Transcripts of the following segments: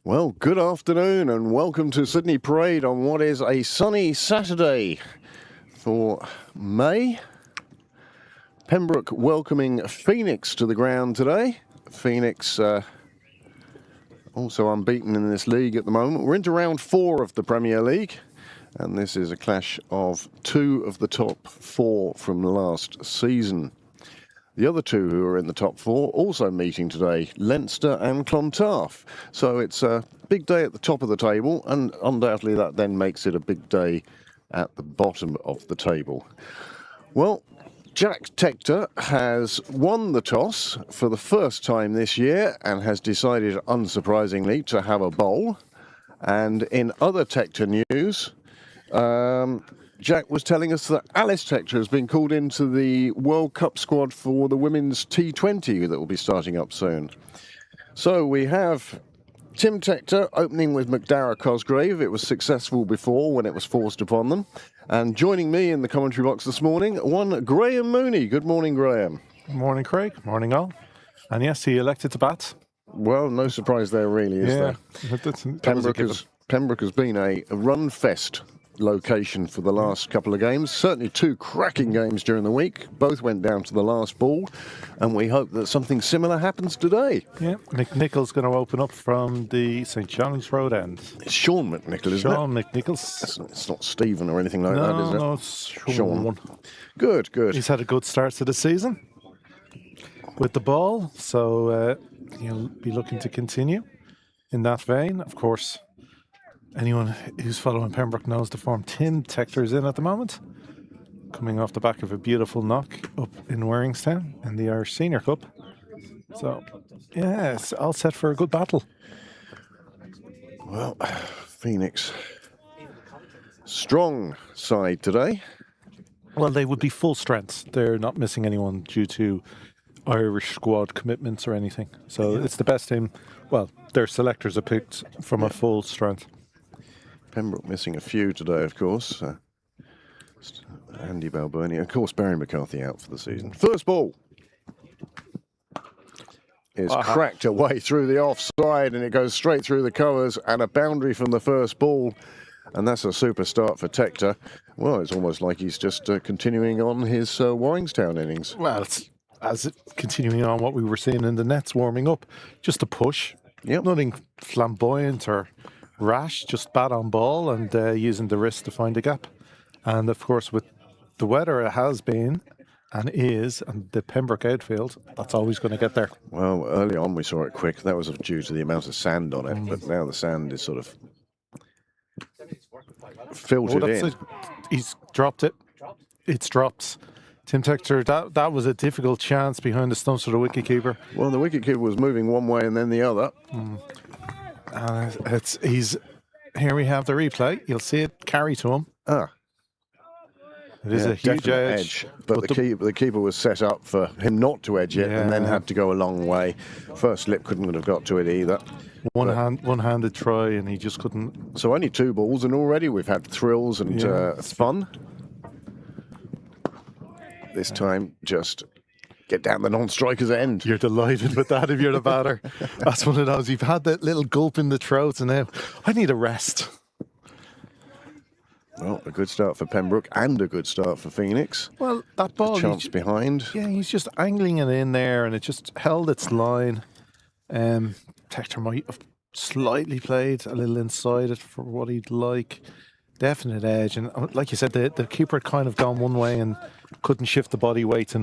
Well, good afternoon and welcome to Sydney Parade on what is a sunny Saturday for May. Pembroke welcoming Phoenix to the ground today. Phoenix also unbeaten in this league at the moment. We're into round 4 of the Premier League, and this is a clash of 2 of the top 4 from last season. The other 2 who are in the top 4 also meeting today, Leinster and Clontarf. So it's a big day at the top of the table, and undoubtedly that then makes it a big day at the bottom of the table. Well, Jack Tector has won the toss for the first time this year and has decided, unsurprisingly, to have a bowl. And in other Tector news, Jack was telling us that Alice Tector has been called into the World Cup squad for the women's T20 that will be starting up soon. So we have Tim Tector opening with McDara Cosgrave. It was successful before when it was forced upon them. And joining me in the commentary box this morning, one Graham Mooney. Good morning, Graham. Good morning, Craig. Morning, all. And yes, he elected to bat. Well, no surprise there really, is there? Pembroke has been a run fest location for the last couple of games. Certainly 2 cracking games during the week. Both went down to the last ball, and we hope that something similar happens today. Yeah, McNichol's going to open up from the St John's Road end. It's Sean McNichol, isn't it? Sean McNichols. It's not Stephen or anything like that, is it? No, it's Sean. Good. He's had a good start to the season with the ball, so he'll be looking to continue in that vein. Of course, anyone who's following Pembroke knows the form Tim Tector is in at the moment, coming off the back of a beautiful knock up in Warringstown in the Irish Senior Cup. So, yeah, it's all set for a good battle. Well, Phoenix, strong side today. Well, they would be full strength. They're not missing anyone due to Irish squad commitments or anything. So it's the best team. Well, their selectors are picked from a full strength. Pembroke missing a few today, of course. Andy Balboni, of course, Barry McCarthy out for the season. First ball is cracked away through the offside, and it goes straight through the covers, and a boundary from the first ball. And that's a super start for Tector. Well, it's almost like he's just continuing on his Warringstown innings. Well, it's continuing on what we were seeing in the nets warming up. Just a push. Yep. Nothing flamboyant or rash, just bat on ball and using the wrist to find a gap. And of course, with the weather it has been and is, and the Pembroke outfield, that's always going to get there. Well, early on we saw it quick. That was due to the amount of sand on it, but now the sand is sort of filtered in. He's dropped it. It's dropped. Tim Tector, that was a difficult chance behind the stumps for the wicketkeeper. Well, the wicketkeeper was moving one way and then the other. Here we have the replay. You'll see it carry to him. It is a huge edge. But the keeper was set up for him not to edge it, and then had to go a long way. First slip couldn't have got to it either. One-handed try, and he just couldn't. So only 2 balls, and already we've had thrills and fun. This time, just get down the non-striker's end. You're delighted with that if you're the batter. That's one of those. You've had that little gulp in the throat, and now I need a rest. Well, a good start for Pembroke and a good start for Phoenix. Well, that ball, a chance behind. Yeah, he's just angling it in there, and it just held its line. Tector might have slightly played a little inside it for what he'd like. Definite edge, and like you said, the keeper had kind of gone one way and couldn't shift the body weight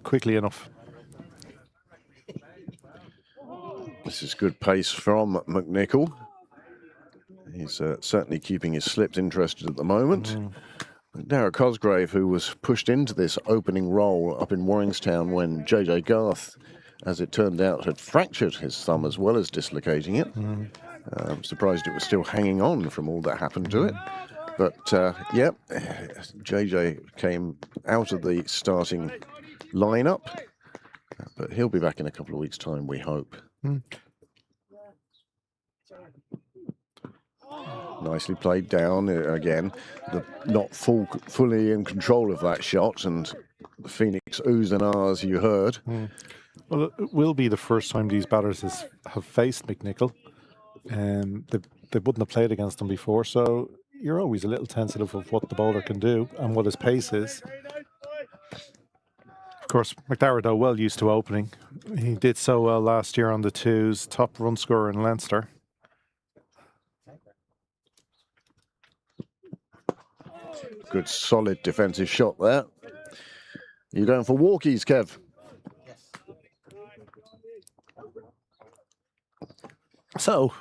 quickly enough. This is good pace from McNichol. He's certainly keeping his slips interested at the moment. McDara Cosgrave, who was pushed into this opening role up in Warringstown when JJ Garth, as it turned out, had fractured his thumb as well as dislocating it. I'm surprised it was still hanging on from all that happened to it. But, yeah, JJ came out of the starting lineup. But he'll be back in a couple of weeks' time, we hope. Nicely played down again. Not fully in control of that shot, and the Phoenix oohs and ahs you heard. Well, it will be the first time these batters have faced McNichol. They wouldn't have played against him before, so you're always a little tentative of what the bowler can do and what his pace is. Of course, McDowell, though, well used to opening. He did so well last year on the twos, top run scorer in Leinster. Good, solid defensive shot there. You're going for walkies, Kev? So,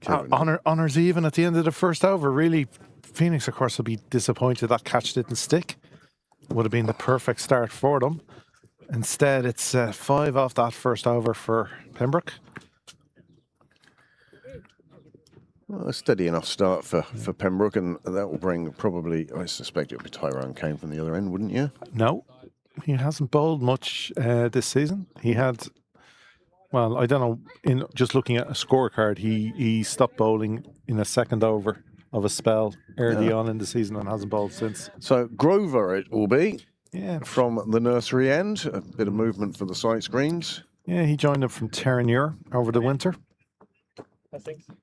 honours even at the end of the first over. Really, Phoenix, of course, will be disappointed that catch didn't stick. Would have been the perfect start for them. Instead, it's 5 off that first over for Pembroke. Well, a steady enough start for Pembroke, and that will bring probably, I suspect it'll be Tyrone Kane from the other end, wouldn't you? No, he hasn't bowled much this season. He had, well, I don't know, in just looking at a scorecard, he stopped bowling in a second over of a spell early on in the season and hasn't bowled since. So Grover it will be. Yeah. From the nursery end, a bit of movement for the sight screens. Yeah, he joined up from Terranure over the winter.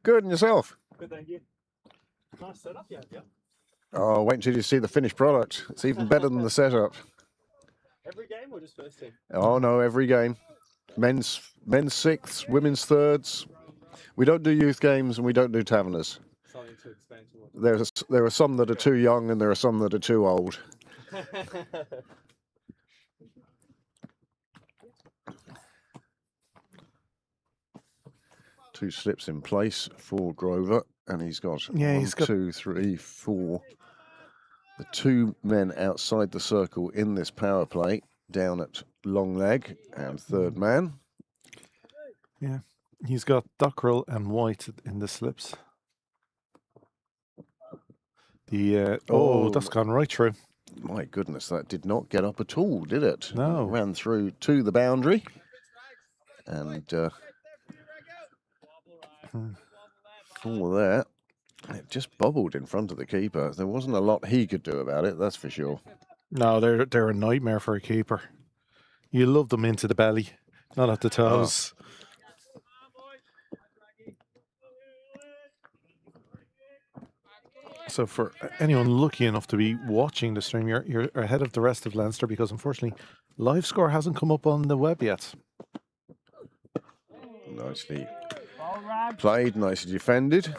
Good, and yourself? Good, thank you. Nice setup, yeah. Oh, wait until you see the finished product. It's even better than the setup. Every game or just first team? Oh no, every game. Men's sixths, women's thirds. We don't do youth games and we don't do taverners. Something to expand towards. There are some that are too young and there are some that are too old. Two slips in place for Grover, and he's got 1, 2, 3, 4. The 2 men outside the circle in this power play, down at long leg and third man. Yeah, he's got Dockrell and White in the slips. That's gone right through. My goodness, that did not get up at all, did it? No. Ran through to the boundary. And all of that, it just bobbled in front of the keeper. There wasn't a lot he could do about it, that's for sure. No, they're a nightmare for a keeper. You love them into the belly, not at the toes. So for anyone lucky enough to be watching the stream, you're ahead of the rest of Leinster because unfortunately live score hasn't come up on the web yet. Nicely played, nicely defended.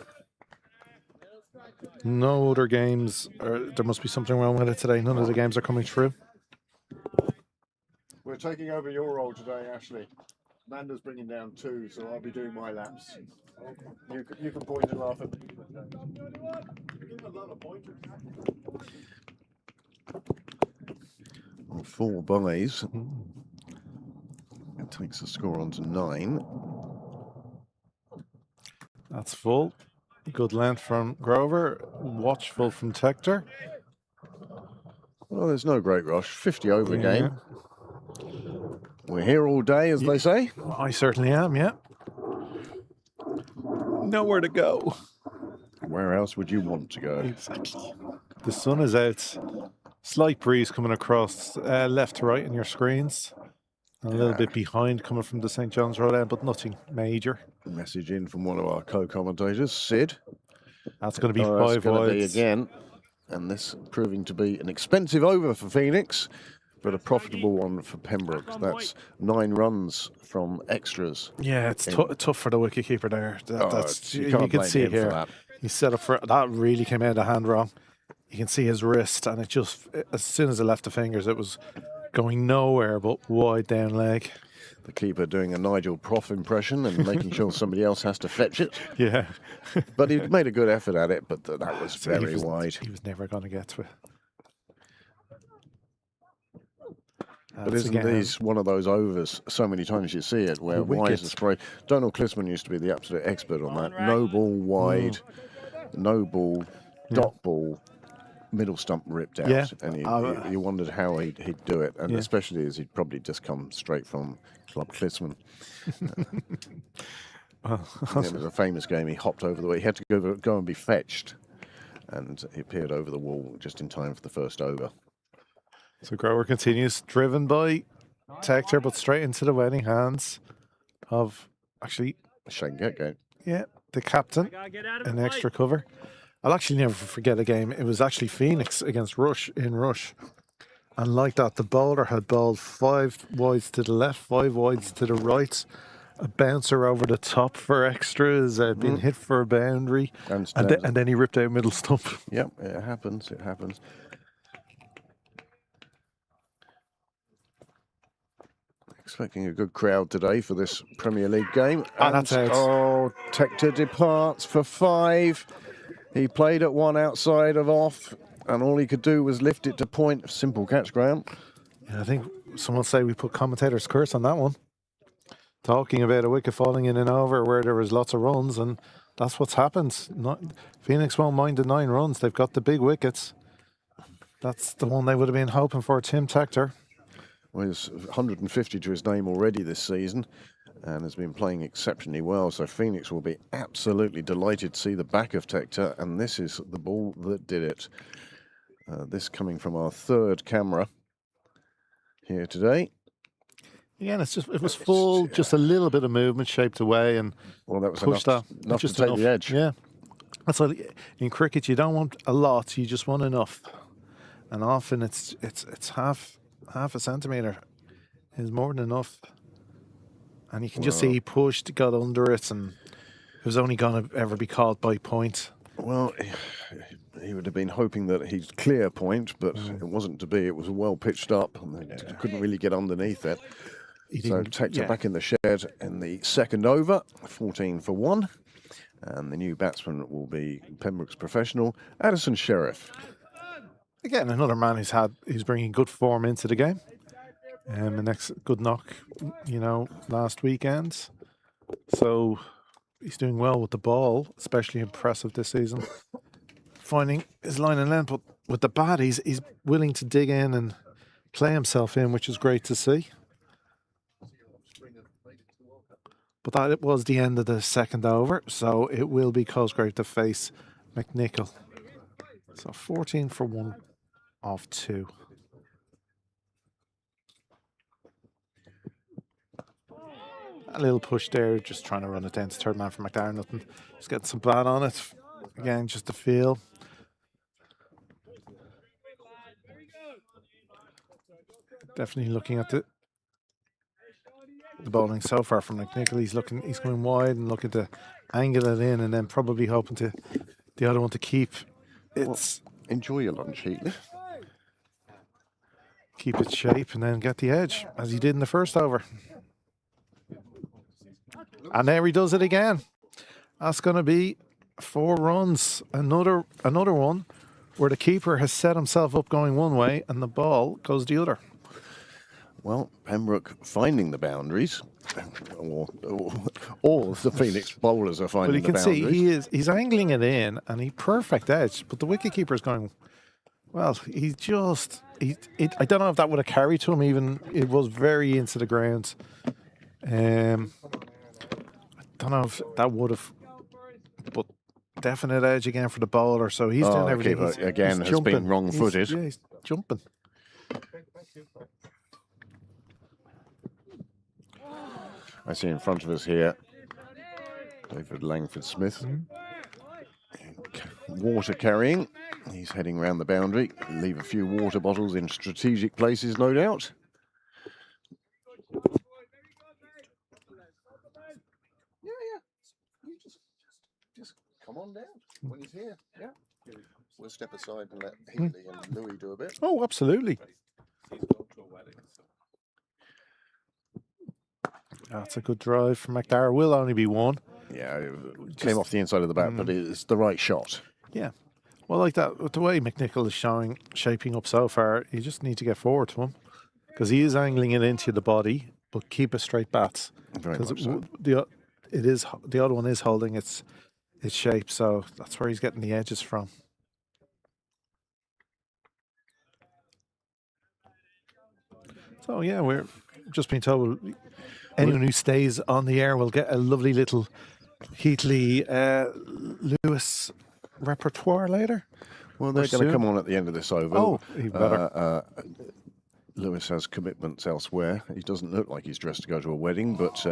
No other games, there must be something wrong with it today. None of the games are coming through. We're taking over your role today, Ashley. Amanda's bringing down 2, so I'll be doing my laps. You can point and laugh at me. On 4 byes. It takes the score on to 9. That's full. Good length from Grover. Watchful from Tector. Well, there's no great rush. 50 over game. We're here all day, as they say. I certainly am, yeah. Nowhere to go. Where else would you want to go? Exactly. The sun is out. Slight breeze coming across left to right in your screens. A little bit behind coming from the St. John's Road end, but nothing major. Message in from one of our co-commentators, Sid. That's going to be 5 wides. Again. And this proving to be an expensive over for Phoenix, but a profitable one for Pembroke. That's 9 runs from extras. Yeah, it's tough for the wicketkeeper there. You can see it here. He set up for that. Really came out of hand wrong. You can see his wrist, and it just, as soon as it left the fingers, it was going nowhere but wide down leg. The keeper doing a Nigel Prof impression and making sure somebody else has to fetch it. Yeah. But he made a good effort at it, but that was very wide. He was never going to get to it. But isn't these one of those overs, so many times you see it, where wise and spray. Donald Clisman used to be the absolute expert on that. No ball wide, no ball, dot ball, middle stump ripped out. Yeah. And you wondered how he'd do it, and especially as he'd probably just come straight from Club Clisman. It was a famous game. He hopped over the wall. He had to go and be fetched, and he appeared over the wall just in time for the first over. So Grower continues, driven by Tector, but straight into the waiting hands of actually, Shane Getgate. yeah, the captain in extra cover. I'll actually never forget a game. It was actually Phoenix against Rush in Rush. And like that, the bowler had bowled 5 wides to the left, 5 wides to the right, a bouncer over the top for extras, been hit for a boundary, and then he ripped out middle stump. Yep, it happens. It happens. Expecting a good crowd today for this Premier League game. And that's out. Oh, Tector departs for 5. He played at 1 outside of off, and all he could do was lift it to point. Simple catch, Graham. Yeah, I think someone say we put commentator's curse on that one. Talking about a wicket falling in and over where there was lots of runs, and that's what's happened. Phoenix won't mind the 9 runs. They've got the big wickets. That's the one they would have been hoping for, Tim Tector. Well, he's 150 to his name already this season and has been playing exceptionally well. So Phoenix will be absolutely delighted to see the back of Tector, and this is the ball that did it. This coming from our 3rd camera here today. Again, it was full, just a little bit of movement shaped away, and well, that was pushed enough to take the edge. Yeah, that's what in cricket you don't want a lot, you just want enough, and often it's half a centimetre is more than enough, and you can just see he pushed, got under it, and it was only going to ever be called by point. Well, he would have been hoping that he'd clear point, but it wasn't to be. It was well pitched up, and they couldn't really get underneath it. So Tector back in the shed in the 2nd over, 14 for 1. And the new batsman will be Pembroke's professional, Addison Sheriff. Again, another man who's bringing good form into the game. The next good knock, last weekend. So he's doing well with the ball, especially impressive this season. Finding his line and length, but with the bat, he's willing to dig in and play himself in, which is great to see. But that was the end of the 2nd over, so it will be Cosgrave to face McNichol. So 14 for 1 off 2. A little push there, just trying to run it down to 3rd man for McDowell. Nothing, just getting some bat on it. Again, just to feel. Definitely looking at the bowling so far from McNichol. He's going wide and looking to angle it in, and then probably hoping to the other one to keep its enjoy your lunch, Heatley. Keep its shape and then get the edge, as he did in the 1st over. And there he does it again. That's going to be 4 runs. Another one where the keeper has set himself up going one way and the ball goes the other. Well, Pembroke finding the boundaries, or the Phoenix bowlers are finding the boundaries. But you can see he's angling it in, and he perfect edge. But the wicketkeeper is going, well, I don't know if that would have carried to him. Even it was very into the ground. I don't know if that would have, but definite edge again for the bowler. So he's doing everything. He's has been wrong-footed. He's jumping. I see in front of us here, David Langford-Smith. Water carrying. He's heading round the boundary. Leave a few water bottles in strategic places, no doubt. Yeah. You just come on down when he's here. Yeah. We'll step aside and let Heatley and Louis do a bit. Oh, absolutely. That's a good drive from McDowell. Will only be 1. Yeah, it came off the inside of the bat, but it's the right shot. Yeah. Well, like that, with the way McNichol is shaping up so far, you just need to get forward to him, because he is angling it into the body, but keep a straight bat. Because the other one is holding its shape, so that's where he's getting the edges from. So yeah, we're just being told anyone who stays on the air will get a lovely little Heatley, Lewis repertoire later. Well, they're going to come on at the end of this over. Oh, even better. Lewis has commitments elsewhere. He doesn't look like he's dressed to go to a wedding, but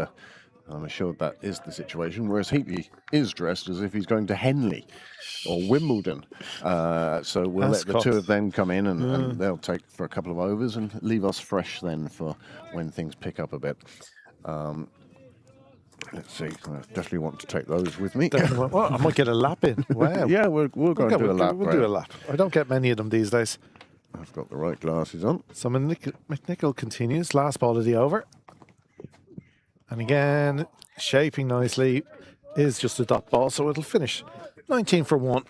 I'm assured that is the situation. Whereas Heatley is dressed as if he's going to Henley or Wimbledon. So we'll let the two of them come in and they'll take for a couple of overs and leave us fresh then for when things pick up a bit. Let's see. I definitely want to take those with me. Well, I might get a lap in. Wow. Yeah, we'll go and do a lap. We'll do a lap. I don't get many of them these days. I've got the right glasses on. So McNichol continues. Last ball of the over. And again, shaping nicely. Is just a dot ball, so it'll finish 19 for 1.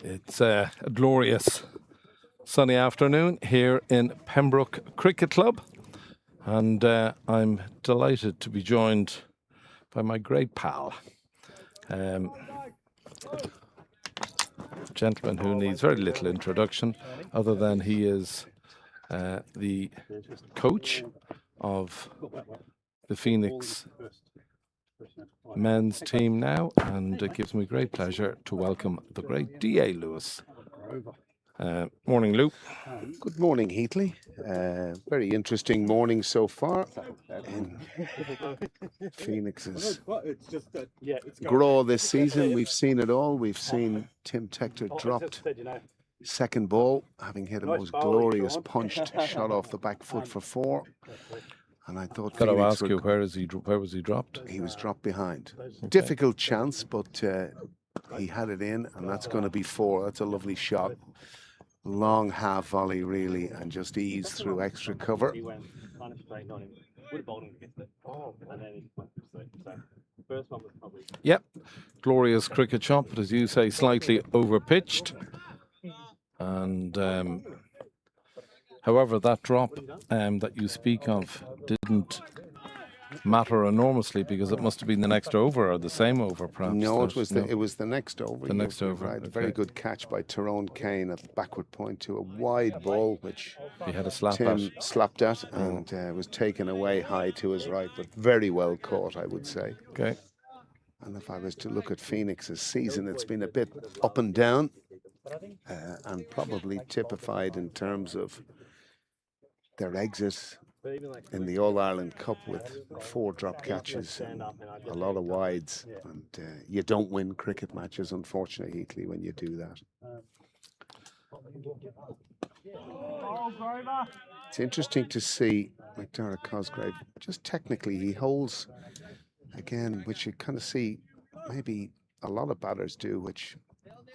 It's a glorious sunny afternoon here in Pembroke Cricket Club, and I'm delighted to be joined by my great pal, a gentleman who needs very little introduction other than he is the coach of the Phoenix men's team now, and it gives me great pleasure to welcome the great D.A. Lewis. Morning, Lou. Good morning, Heatley. Very interesting morning so far in Phoenix's grow this season. We've seen it all. We've seen Tim Tector dropped second ball, having hit a most glorious punched shot off the back foot for 4. And I thought, got to ask you, where was he dropped? He was dropped behind. Okay. Difficult chance, but he had it in, and that's going to be 4. That's a lovely shot. Long half volley, really, and just ease through extra cover. Yep, glorious cricket shot, but as you say, slightly overpitched. And however, that drop that you speak of didn't matter enormously because it must have been the next over or the same over, perhaps. No, it was the next over. The next over. Right. Okay. Very good catch by Tyrone Kane at the backward point to a wide ball, which he had a slap Tim slapped at and was taken away high to his right, but very well caught, I would say. Okay. And if I was to look at Phoenix's season, it's been a bit up and down, and probably typified in terms of their exit in the All-Ireland Cup with 4 drop catches and a lot of wides. And you don't win cricket matches, unfortunately, Heatley, when you do that. It's interesting to see McDara Cosgrave. Just technically, he holds, again, which you kind of see maybe a lot of batters do, which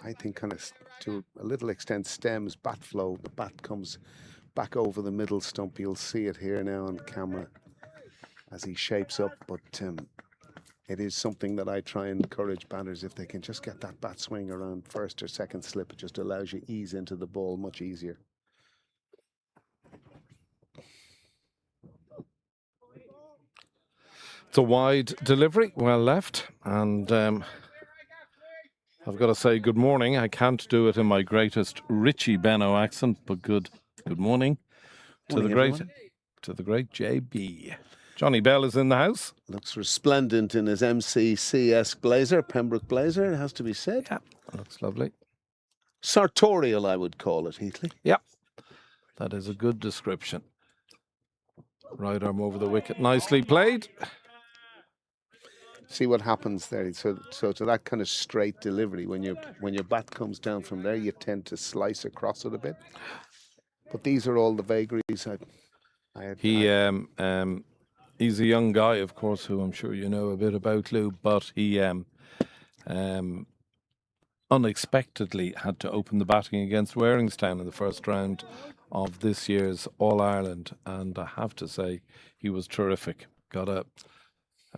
I think kind of to a little extent stems bat flow. The bat comes back over the middle stump. You'll see it here now on camera as he shapes up, but it is something that I try and encourage batters, if they can just get that bat swing around first or second slip, it just allows you ease into the ball much easier. It's a wide delivery, well left, and I've got to say good morning. I can't do it in my greatest Richie Benno accent, but good morning to the great JB. Johnny Bell is in the house. Looks resplendent in his MCCS blazer, Pembroke blazer, it has to be said. Yeah, looks lovely. Sartorial, I would call it, Heatley. Yeah, that is a good description. Right arm over the wicket, nicely played. See what happens there. So to that kind of straight delivery, when your bat comes down from there, you tend to slice across it a bit. But these are all the vagaries. He's a young guy, of course, who I'm sure you know a bit about, Lou, but he unexpectedly had to open the batting against Waringstown in the first round of this year's All-Ireland, and I have to say he was terrific. Got a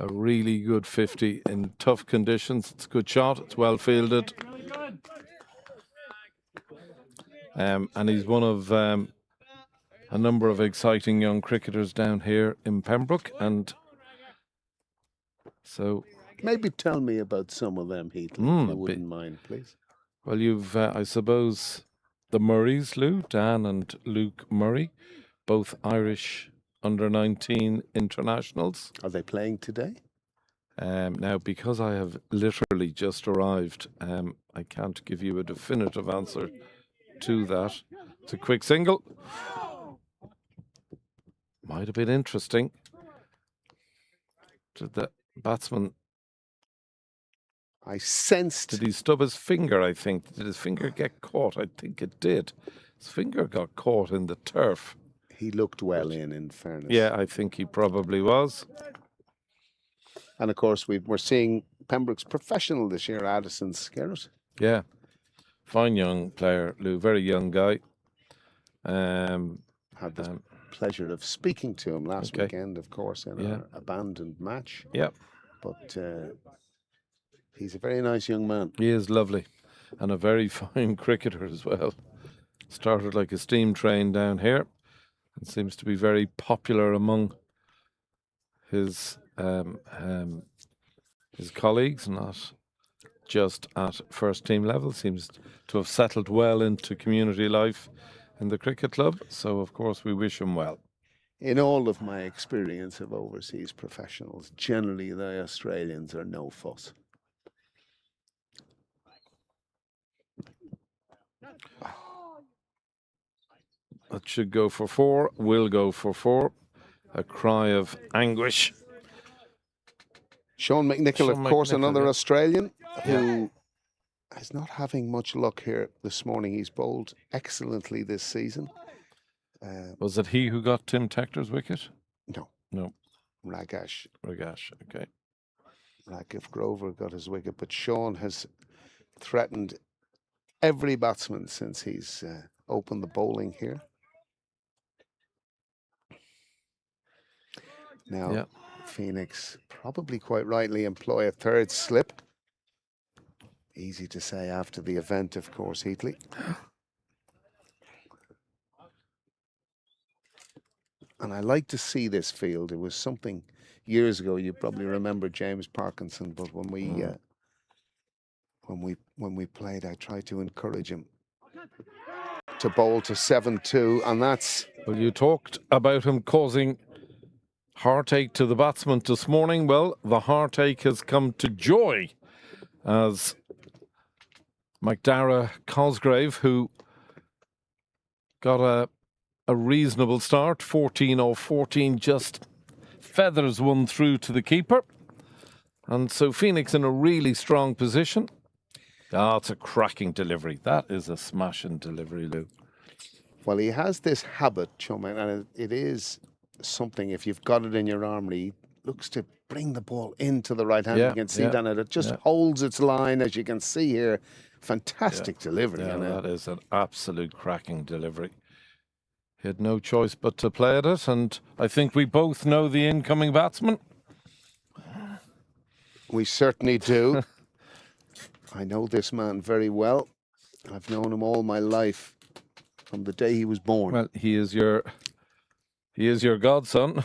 really good 50 in tough conditions. It's a good shot. It's well fielded. And he's one of a number of exciting young cricketers down here in Pembroke, and so Maybe tell me about some of them, Heath, if you wouldn't mind, please. well, you've I suppose the Murrays, Lou, Dan and Luke Murray, both Irish under-19 internationals. Are they playing today? Now, because I have literally just arrived, I can't give you a definitive answer to that. It's a quick single. Might have been interesting. Did the batsman, I sensed did he stub his finger, I think? Did his finger get caught? I think it did. His finger got caught in the turf. he looked well in fairness. Yeah, I think he probably was. And of course, we're seeing Pembroke's professional this year, Addison Skerritt. Yeah. Fine young player, Lou. Very young guy. Had the pleasure of speaking to him last Okay. weekend, of course, in our abandoned match. Yeah. But he's a very nice young man. He is lovely and a very fine cricketer as well. Started like a steam train down here and seems to be very popular among his colleagues, not just at first team level. Seems to have settled well into community life in the cricket club. So, of course, we wish him well. In all of my experience of overseas professionals, generally the Australians are no fuss. That should go for 4, will go for 4. A cry of anguish. Sean McNichol, Sean of course, McNichol, another yeah. Australian who is not having much luck here this morning. He's bowled excellently this season. Was it he who got Tim Tector's wicket? No. No. Ragash Okay. Raghav Grover got his wicket, but Sean has threatened every batsman since he's opened the bowling here. Now, Yeah. Phoenix probably quite rightly employ a third slip. Easy to say after the event, of course, Heatley. And I like to see this field. It was something years ago. You probably remember James Parkinson, but when we played, I tried to encourage him to bowl to 7-2, and that's Well, you talked about him causing heartache to the batsman this morning. Well, the heartache has come to Joy as McDara Cosgrave, who got a reasonable start, 14 of 14, just feathers one through to the keeper. And so Phoenix in a really strong position. Ah, it's a cracking delivery. That is a smashing delivery, Lou. well, he has this habit, Chuman, and it is something. If you've got it in your armory, he looks to bring the ball into the right hand. Yeah, You can see yeah, that it just yeah. holds its line, as you can see here. Fantastic delivery. Yeah, you know. that is an absolute cracking delivery. He had no choice but to play at it, and I think we both know the incoming batsman. We certainly do. I know this man very well. I've known him all my life, from the day he was born. Well, he is your godson.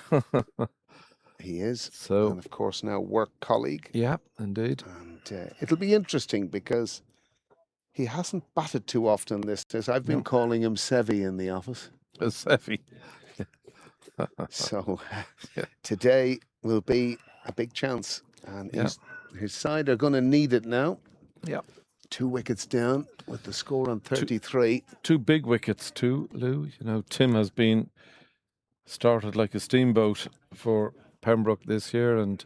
He is. So- And of course now work colleague. Yeah, indeed. And it'll be interesting because he hasn't batted too often this. I've been calling him Sevi in the office. Seffi. So today will be a big chance. And his side are going to need it now. Yeah. 2 wickets down with the score on 33. 2 big wickets too, Lou. You know, Tim has been started like a steamboat for Pembroke this year, and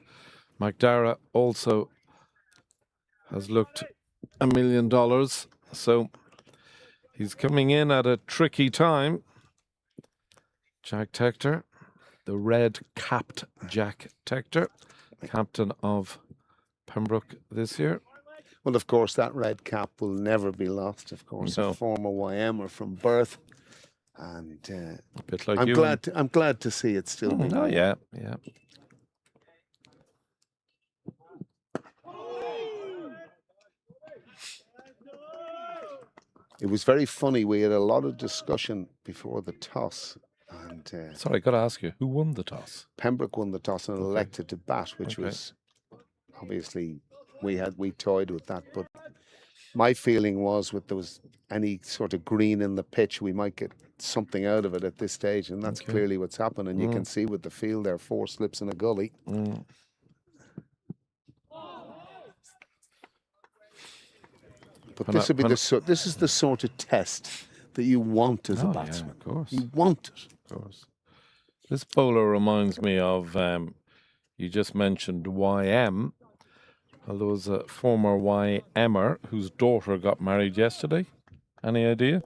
McDara also has looked $1 million. So he's coming in at a tricky time. Jack Tector, the red-capped Jack Tector, captain of Pembroke this year. Well, of course, that red cap will never be lost. Of course, No. a former YMer from birth. And A bit like I'm you. glad to see it still being. Oh, yeah, yeah. It was very funny. We had a lot of discussion before the toss, and Sorry, I got to ask you, who won the toss? Pembroke won the toss and Okay. elected to bat, which Okay. was obviously we toyed with that. But my feeling was, with those any sort of green in the pitch, we might get something out of it at this stage, and that's Okay. clearly what's happened. And you can see with the field there, 4 slips in a gully. Mm. But this would be this is the sort of test that you want as a batsman. Yeah, of course. You want it. Of course. This bowler reminds me of, you just mentioned YM. Well, there was a former YMer whose daughter got married yesterday. Any idea?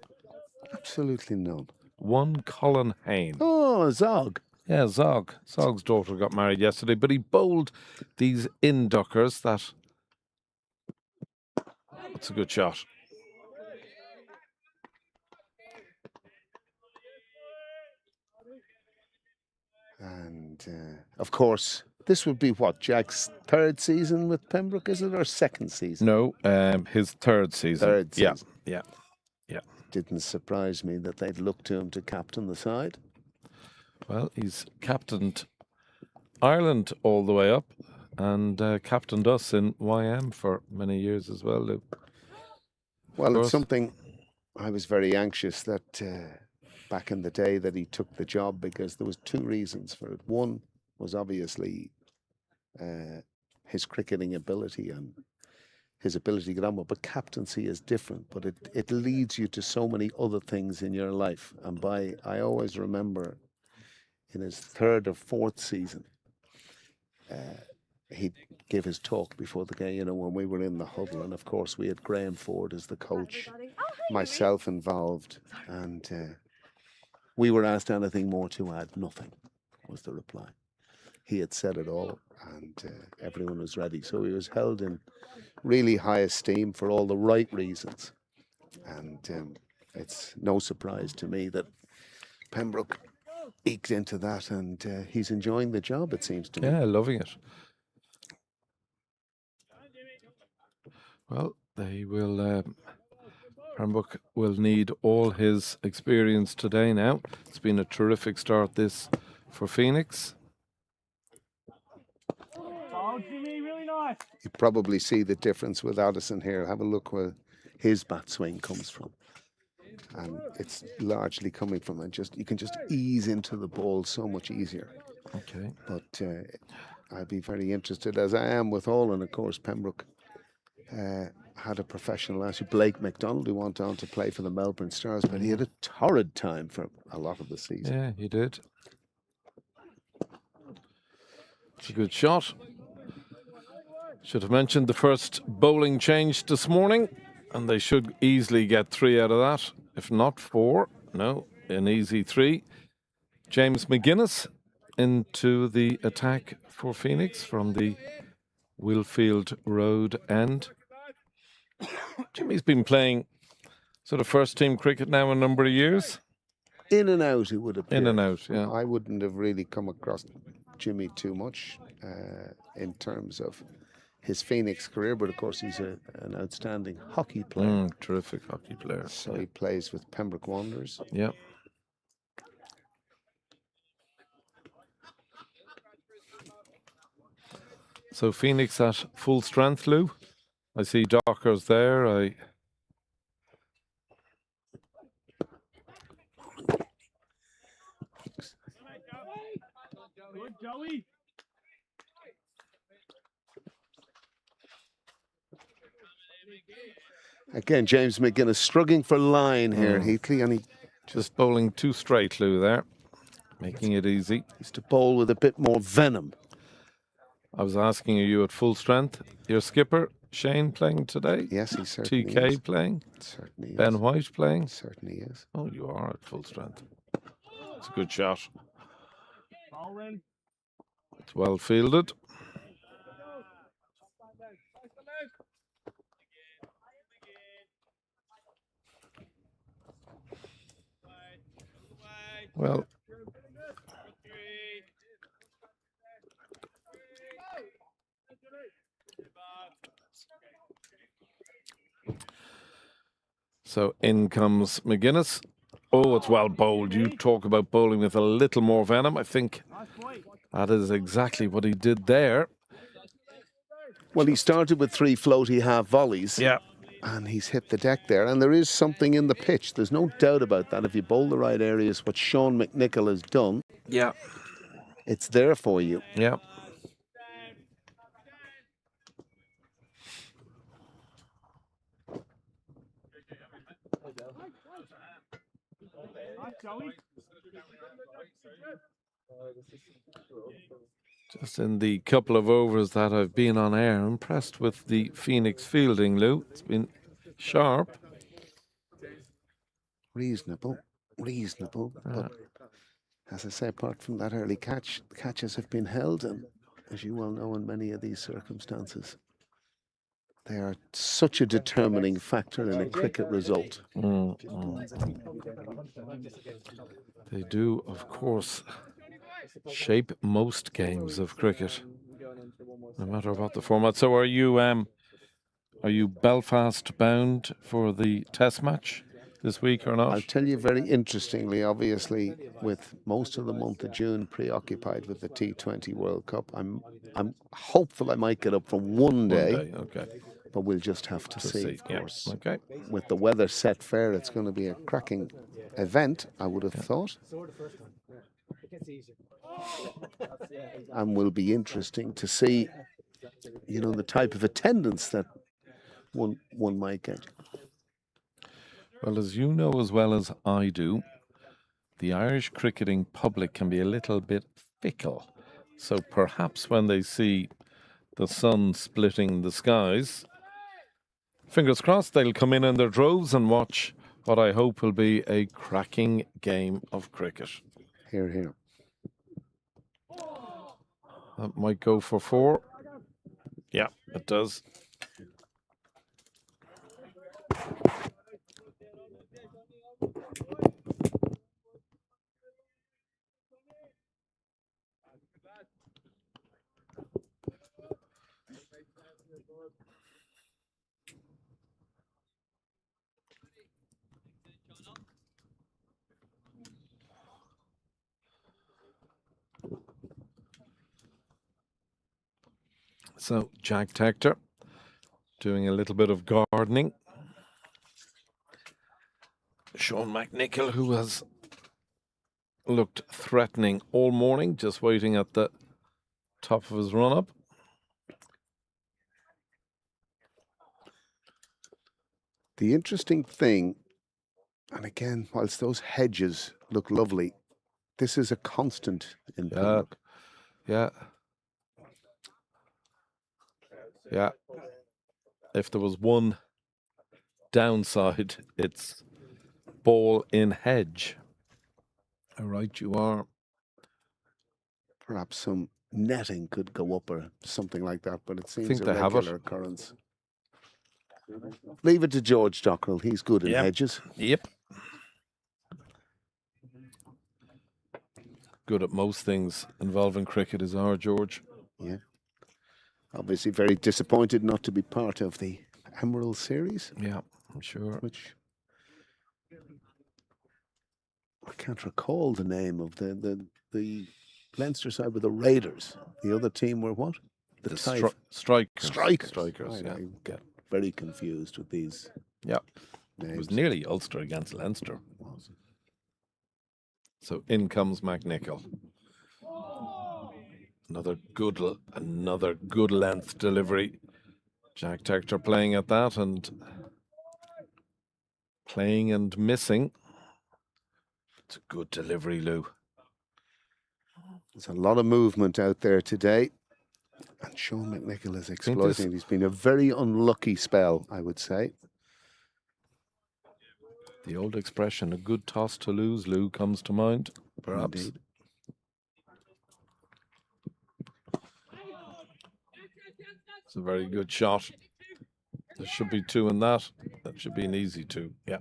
Absolutely none. One Colin Hayne. Oh, Zog. Yeah, Zog. Zog's daughter got married yesterday, but he bowled these in-duckers that... That's a good shot. And, of course, this would be what, Jack's 3rd season with Pembroke, is it, or 2nd season? No, his 3rd season. 3rd season. Yeah. Didn't surprise me that they'd look to him to captain the side. Well, he's captained Ireland all the way up and captained us in YM for many years as well, Lou. Well, it's something I was very anxious that back in the day that he took the job, because there was 2 reasons for it. One was obviously his cricketing ability and his ability to get on with, but captaincy is different. But it leads you to so many other things in your life. And I always remember in his 3rd or 4th season, he gave his talk before the game, when we were in the huddle. And of course, we had Graham Ford as the coach, myself involved. And we were asked anything more to add. Nothing was the reply. He had said it all, and everyone was ready. So he was held in really high esteem for all the right reasons. And it's no surprise to me that Pembroke eked into that, and he's enjoying the job, it seems to me. Yeah, loving it. Well, they will... Pembroke will need all his experience today now. It's been a terrific start this for Phoenix. Oh, Jimmy, really nice. You probably see the difference with Addison here. Have a look where his bat swing comes from. And it's largely coming from you can just ease into the ball so much easier. Okay. But I'd be very interested, as I am with all, and of course Pembroke had a professional last year, Blake McDonald, who went on to play for the Melbourne Stars, but he had a torrid time for a lot of the season. Yeah, he did. It's a good shot. Should have mentioned the first bowling change this morning, and they should easily get 3 out of that, if not 4. No, an easy 3. James McGuinness into the attack for Phoenix from the Willfield Road end. Jimmy's been playing sort of first team cricket now a number of years. In and out, it would appear. In and out, yeah. I wouldn't have really come across Jimmy too much in terms of his Phoenix career, but of course he's an outstanding hockey player. Terrific hockey player. So he plays with Pembroke Wanderers. Yeah. So Phoenix at full strength, Lou. I see Dockers there. Good, Joey. Again, James McGuinness struggling for line here, Heatley, and he just bowling 2 straight, Lou, there, making it easy. He's to bowl with a bit more venom. I was asking, are you at full strength? Your skipper, Shane, playing today? Yes, he certainly TK is. playing? Certainly is. Ben White playing? Certainly is. Oh, you are at full strength. It's a good shot. It's well fielded. Well, so in comes McGuinness. Oh, it's well bowled. You talk about bowling with a little more venom. I think that is exactly what he did there. Well, he started with 3 floaty half volleys. Yeah. And he's hit the deck there. And there is something in the pitch. There's no doubt about that. If you bowl the right areas, what Sean McNichol has done, Yeah. it's there for you. Yeah. Just in the couple of overs that I've been on air, I'm impressed with the Phoenix fielding, Lou. It's been sharp. Reasonable. But as I say, apart from that early catch, the catches have been held. And as you well know, in many of these circumstances, they are such a determining factor in a cricket result. They do, of course, shape most games of cricket, no matter what the format. So are you Belfast bound for the test match this week or not? I'll tell you very interestingly, obviously, with most of the month of June preoccupied with the T20 World Cup, I'm hopeful I might get up for one day. Okay. But we'll just have to see, of course. Yeah. Okay. With the weather set fair, it's going to be a cracking event, I would have thought. And will be interesting to see, you know, the type of attendance that one might get. Well, as you know as well as I do, the Irish cricketing public can be a little bit fickle. So perhaps when they see the sun splitting the skies, fingers crossed they'll come in their droves and watch what I hope will be a cracking game of cricket. Hear, hear. That might go for 4. Yeah, it does. So Jack Tector doing a little bit of gardening. Sean McNichol, who has looked threatening all morning, just waiting at the top of his run-up. The interesting thing, and again, whilst those hedges look lovely, this is a constant in Penrook. Yeah. If there was one downside, it's ball in hedge. All right, you are. Perhaps some netting could go up or something like that, but it seems think a they have it. regular occurrence. Leave it to George Dockrell. He's good in hedges. Yep. Good at most things involving cricket is our George. Yeah. Obviously very disappointed not to be part of the Emerald series. Yeah, I'm sure. Which I can't recall the name of the Leinster side were the Raiders. The other team were what? The Strikers. Strikers, yeah. I get very confused with these. Yeah. Names. It was nearly Ulster against Leinster. So in comes McNichol. Another good length delivery. Jack Tector playing at that and playing and missing. It's a good delivery, Lou. There's a lot of movement out there today. And Sean McNichol is exploiting it. He's been a very unlucky spell, I would say. The old expression, a good toss to lose, Lou, comes to mind, perhaps. Indeed. It's a very good shot. There should be 2 in that. That should be an easy 2. Yeah.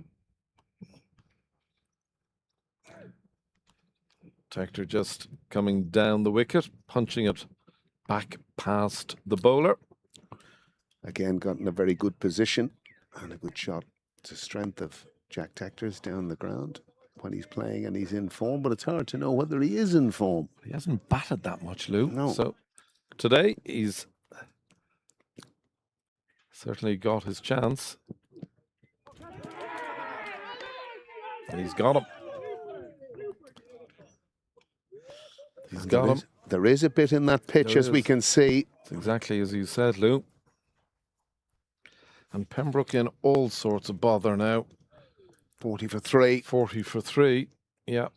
Tector just coming down the wicket, punching it back past the bowler. Again, got in a very good position and a good shot. It's a strength of Jack Tector's down the ground when he's playing and he's in form, but it's hard to know whether he is in form. He hasn't batted that much, Lou. No. So today he's certainly got his chance. And he's got him. He's got him. There is a bit in that pitch, as we can see. It's exactly as you said, Lou. And Pembroke in all sorts of bother now. 40 for 3. 40 for 3, yeah.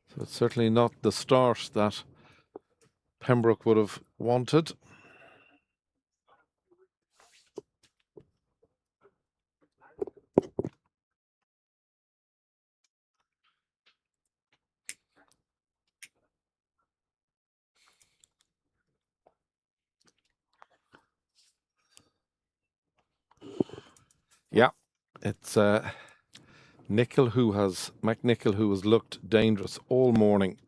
So it's certainly not the start that Pembroke would have wanted. Yeah, it's McNichol who has looked dangerous all morning.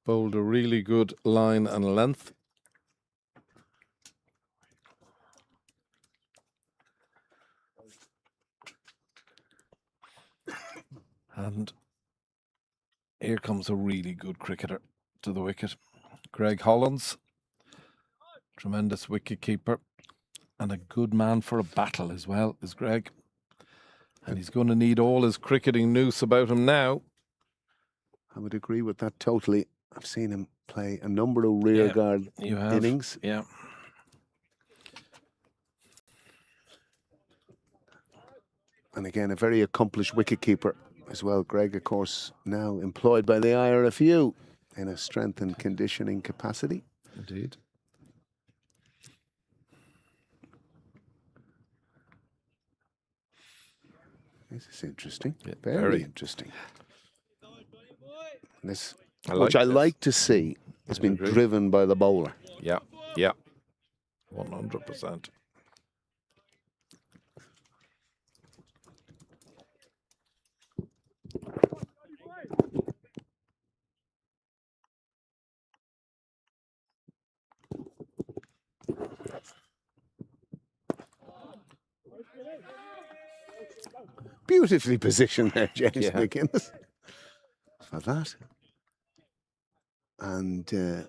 Bowled a really good line and length. And here comes a really good cricketer to the wicket. Greg Hollands, tremendous wicket keeper and a good man for a battle as well, is Greg. And he's going to need all his cricketing nous about him now. I would agree with that totally. I've seen him play a number of rearguard innings. Yeah. And again, a very accomplished wicketkeeper as well. Greg, of course, now employed by the IRFU in a strength and conditioning capacity. Indeed. This is interesting. Yeah, very interesting. This, I like to see, has been driven by the bowler. Yeah, 100%. Beautifully positioned there, James McInnes, for that. And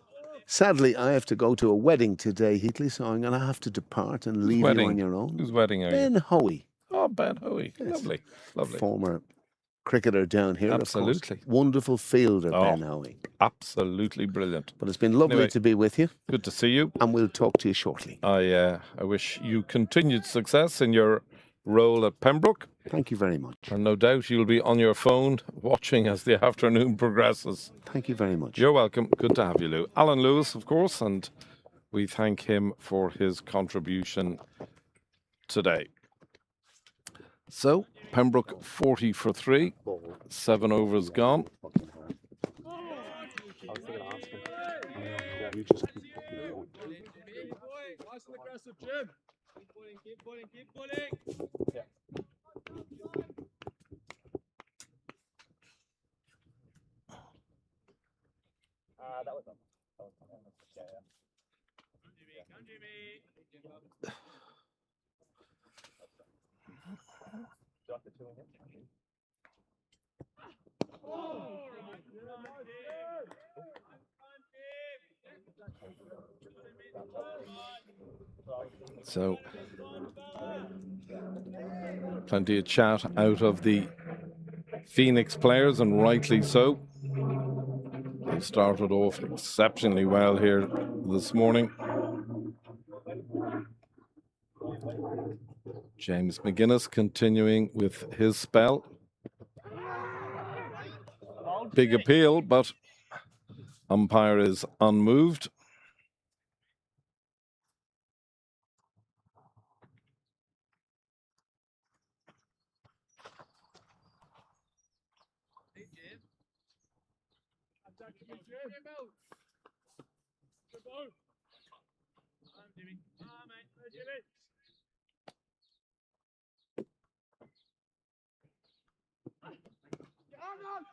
sadly, I have to go to a wedding today, Heatley, so I'm going to have to depart and leave you on your own. Whose wedding are Ben you? Hoey. Oh, Ben Hoey. Yes. Lovely. Former cricketer down here, Absolutely. of course. Wonderful fielder, Oh. Ben Hoey. Absolutely brilliant. But it's been lovely to be with you. Good to see you. And we'll talk to you shortly. I wish you continued success in your role at Pembroke. Thank you very much. And no doubt you'll be on your phone watching as the afternoon progresses. Thank you very much. You're welcome. Good to have you, Lou. Alan Lewis, of course, and we thank him for his contribution today. So, Pembroke 40 for 3, 7 overs gone. So, plenty of chat out of the Phoenix players, and rightly so. They started off exceptionally well here this morning. James McGuinness continuing with his spell. Big appeal, but umpire is unmoved.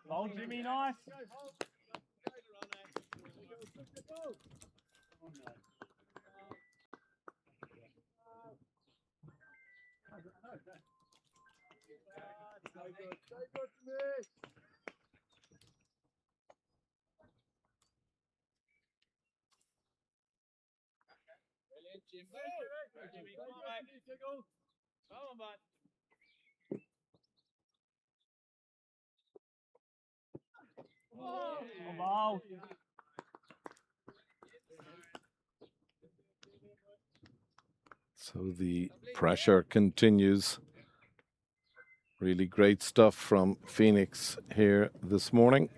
Hold Jimmy, nice. Jimmy, come on, mate. Come on, bud. Oh, So the pressure continues. Really great stuff from Phoenix here this morning.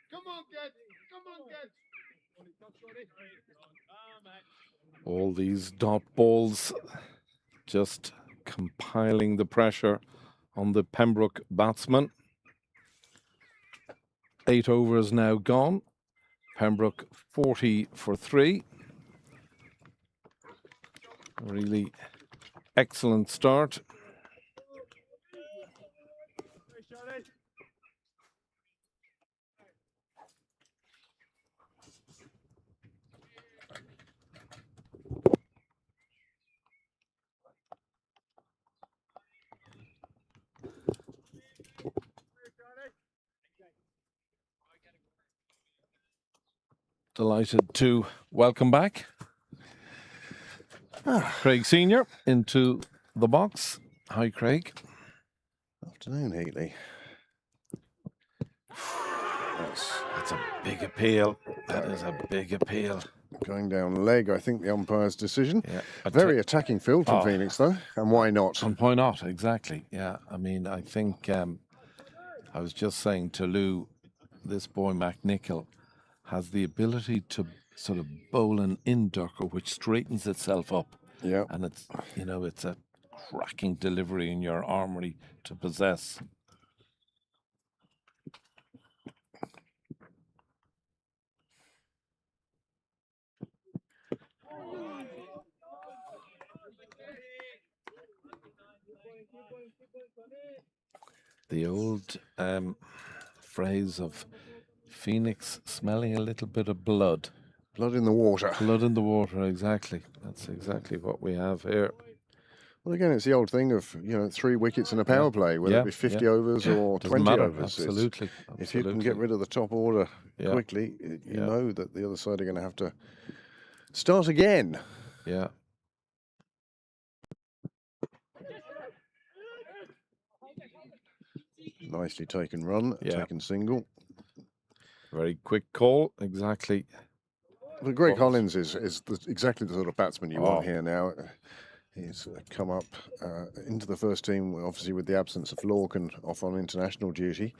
Come on, get. Come on, get. All these dot balls just compiling the pressure on the Pembroke batsman. 8 overs now gone. Pembroke 40 for 3. Really excellent start. Delighted to welcome back Craig Senior into the box. Hi, Craig. Afternoon, Heatley. That's a big appeal. That is a big appeal. Going down leg, I think the umpire's decision. Yeah, Very attacking field from Oh. Phoenix, though. And why not? And why not? Exactly. Yeah. I mean, I think I was just saying to Lou, this boy McNichol has the ability to sort of bowl an in-ducker which straightens itself up. Yeah. And it's, you know, it's a cracking delivery in your armory to possess. The old phrase of Phoenix smelling a little bit of blood. Blood in the water. Blood in the water, exactly. That's exactly what we have here. Well, again, it's the old thing of, 3 wickets in a power play, whether it be 50 overs or Doesn't 20 matter. overs. Absolutely. If you can get rid of the top order quickly, you Yeah. know that the other side are going to have to start again. Yeah. Nicely taken run, taken single. Very quick call, exactly. But Greg Hollins is exactly the sort of batsman you want here now. He's come up into the first team, obviously with the absence of Lorcan off on international duty.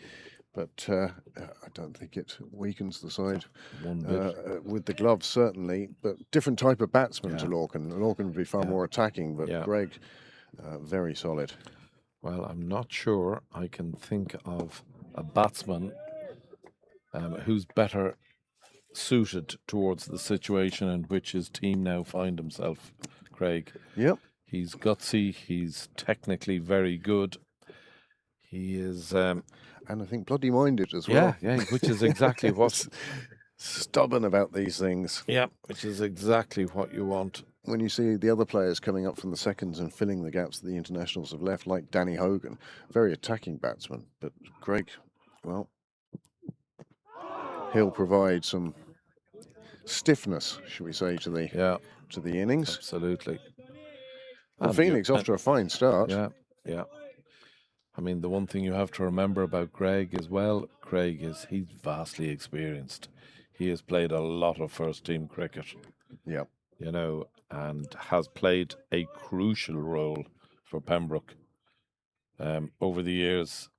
But I don't think it weakens the side with the gloves, certainly. But different type of batsman to Lorcan. Lorcan would be far more attacking, but Greg, very solid. Well, I'm not sure I can think of a batsman who's better suited towards the situation in which his team now find himself, Craig. Yep. He's gutsy. He's technically very good. He is... and I think bloody minded as well. Yeah, which is exactly what... Stubborn about these things. Yeah, which is exactly what you want. When you see the other players coming up from the seconds and filling the gaps that the internationals have left, like Danny Hogan, very attacking batsman. But Greg, well, he'll provide some stiffness, shall we say, to the innings. Absolutely. Well, Phoenix off to a fine start. Yeah. I mean, the one thing you have to remember about Greg as well, Craig, is he's vastly experienced. He has played a lot of first-team cricket. Yeah. You know, and has played a crucial role for Pembroke. Over the years,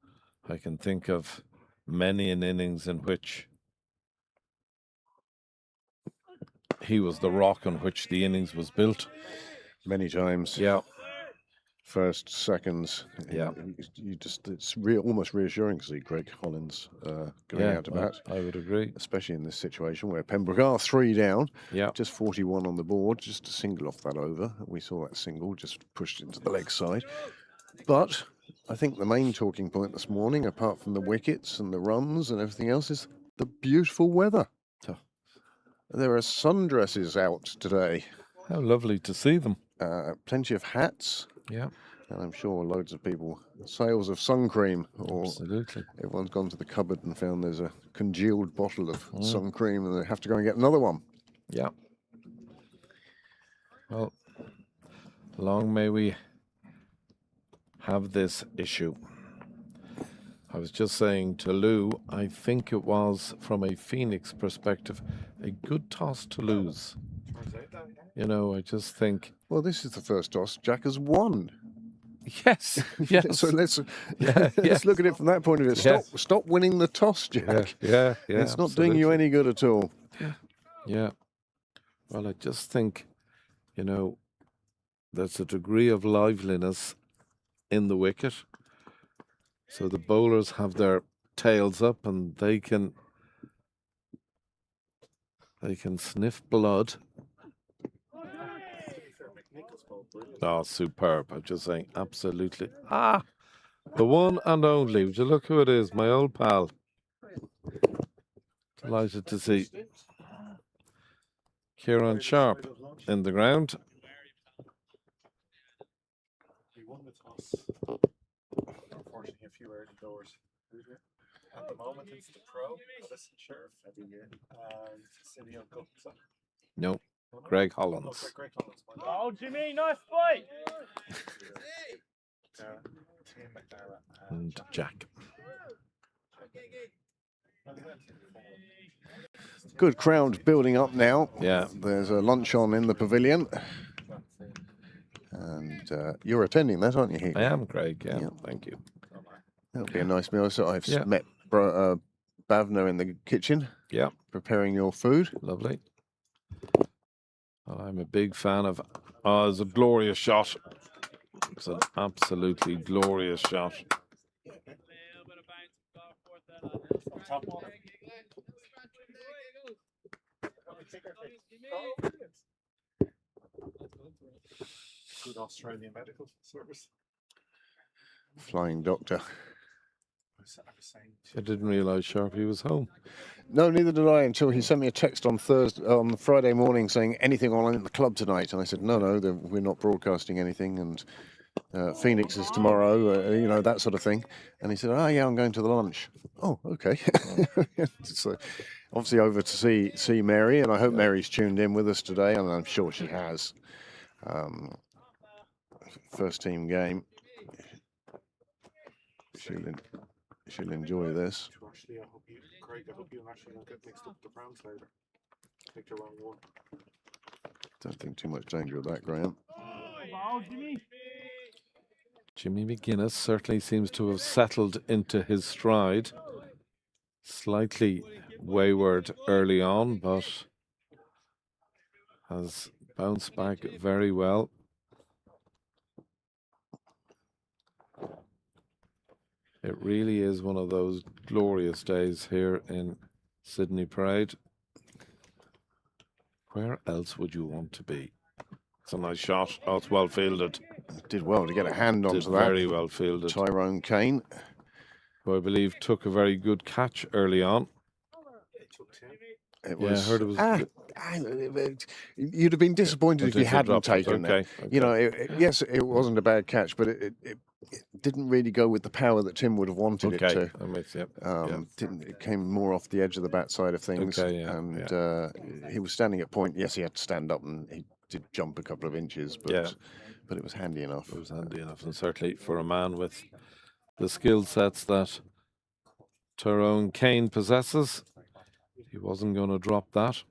I can think of many an innings in which he was the rock on which the innings was built. Many times. Yeah. first seconds. Yeah. You just it's almost reassuring to see Greg Hollins going out to bat, I would agree. especially in this situation where Pembroke are 3 down. Yeah. Just 41 on the board, just a single off that over. We saw that single just pushed into the leg side. But I think the main talking point this morning, apart from the wickets and the runs and everything else, is the beautiful weather. There are sundresses out today. How lovely to see them. Plenty of hats. Yeah. And I'm sure loads of people, sales of sun cream, or Absolutely. everyone's gone to the cupboard and found there's a congealed bottle of sun cream and they have to go and get another one. Yeah. Well, long may we have this issue. I was just saying to Lou, I think it was, from a Phoenix perspective, a good toss to lose. You know, I just think... Well, this is the first toss Jack has won. Yes, yes. So let's yes. look at it from that point of view. Stop winning the toss, Jack. Yeah. It's not doing you any good at all. Yeah. Well, I just think, you know, there's a degree of liveliness in the wicket. So the bowlers have their tails up and they can sniff blood. Oh, superb. I'm just saying, absolutely. Ah, the one and only. Would you look who it is? My old pal. Delighted to see Kieran Sharp in the ground. He won the toss. Unfortunately, a few early doors. At the moment, it's the pro, Addison Sheriff, and Cillian Gupta. No, Greg Hollins. Greg Hollins. Oh, Jimmy, nice fight. Tim McNara And Jack. Good crowd building up now. Yeah. There's a lunch on in the pavilion. And you're attending that, aren't you, Heath? I am, Craig. Yeah, thank you. That'll be a nice meal. So I've Yeah. met Bavner in the kitchen. Yeah. Preparing your food. Lovely. Well, I'm a big fan of... Oh, it's a glorious shot. It's an absolutely glorious shot. Good Australian medical service. Flying doctor. I didn't realise Sharpie was home. No, neither did I until he sent me a text on Friday morning saying anything on in the club tonight. And I said, no, we're not broadcasting anything. And Phoenix is tomorrow, you know, that sort of thing. And he said, oh, yeah, I'm going to the lunch. Oh, okay. So obviously over to see Mary. And I hope Mary's tuned in with us today. And I'm sure she has. First team game. She'll enjoy this. Actually, Craig, I hope you actually don't get mixed up with the Browns later. Picked the wrong one. Don't think too much danger of that, Graham. Oh, Jimmy. Jimmy McGuinness certainly seems to have settled into his stride. Slightly wayward early on, but has bounced back very well. It really is one of those glorious days here in Sydney Parade. Where else would you want to be? It's a nice shot. Oh, it's well fielded. Did well to get a hand onto that. Very well fielded. Tyrone Kane, who I believe took a very good catch early on. It Yeah, was. I heard it was. You'd have been disappointed if you hadn't taken it. Okay. You know, yes, it wasn't a bad catch, but it didn't really go with the power that Tim would have wanted it to. I'm with you. It came more off the edge of the bat side of things. Okay, yeah, and he was standing at point. Yes, he had to stand up, and he did jump a couple of inches, but it was handy enough. It was handy enough, and certainly for a man with the skill sets that Tyrone Kane possesses, he wasn't going to drop that.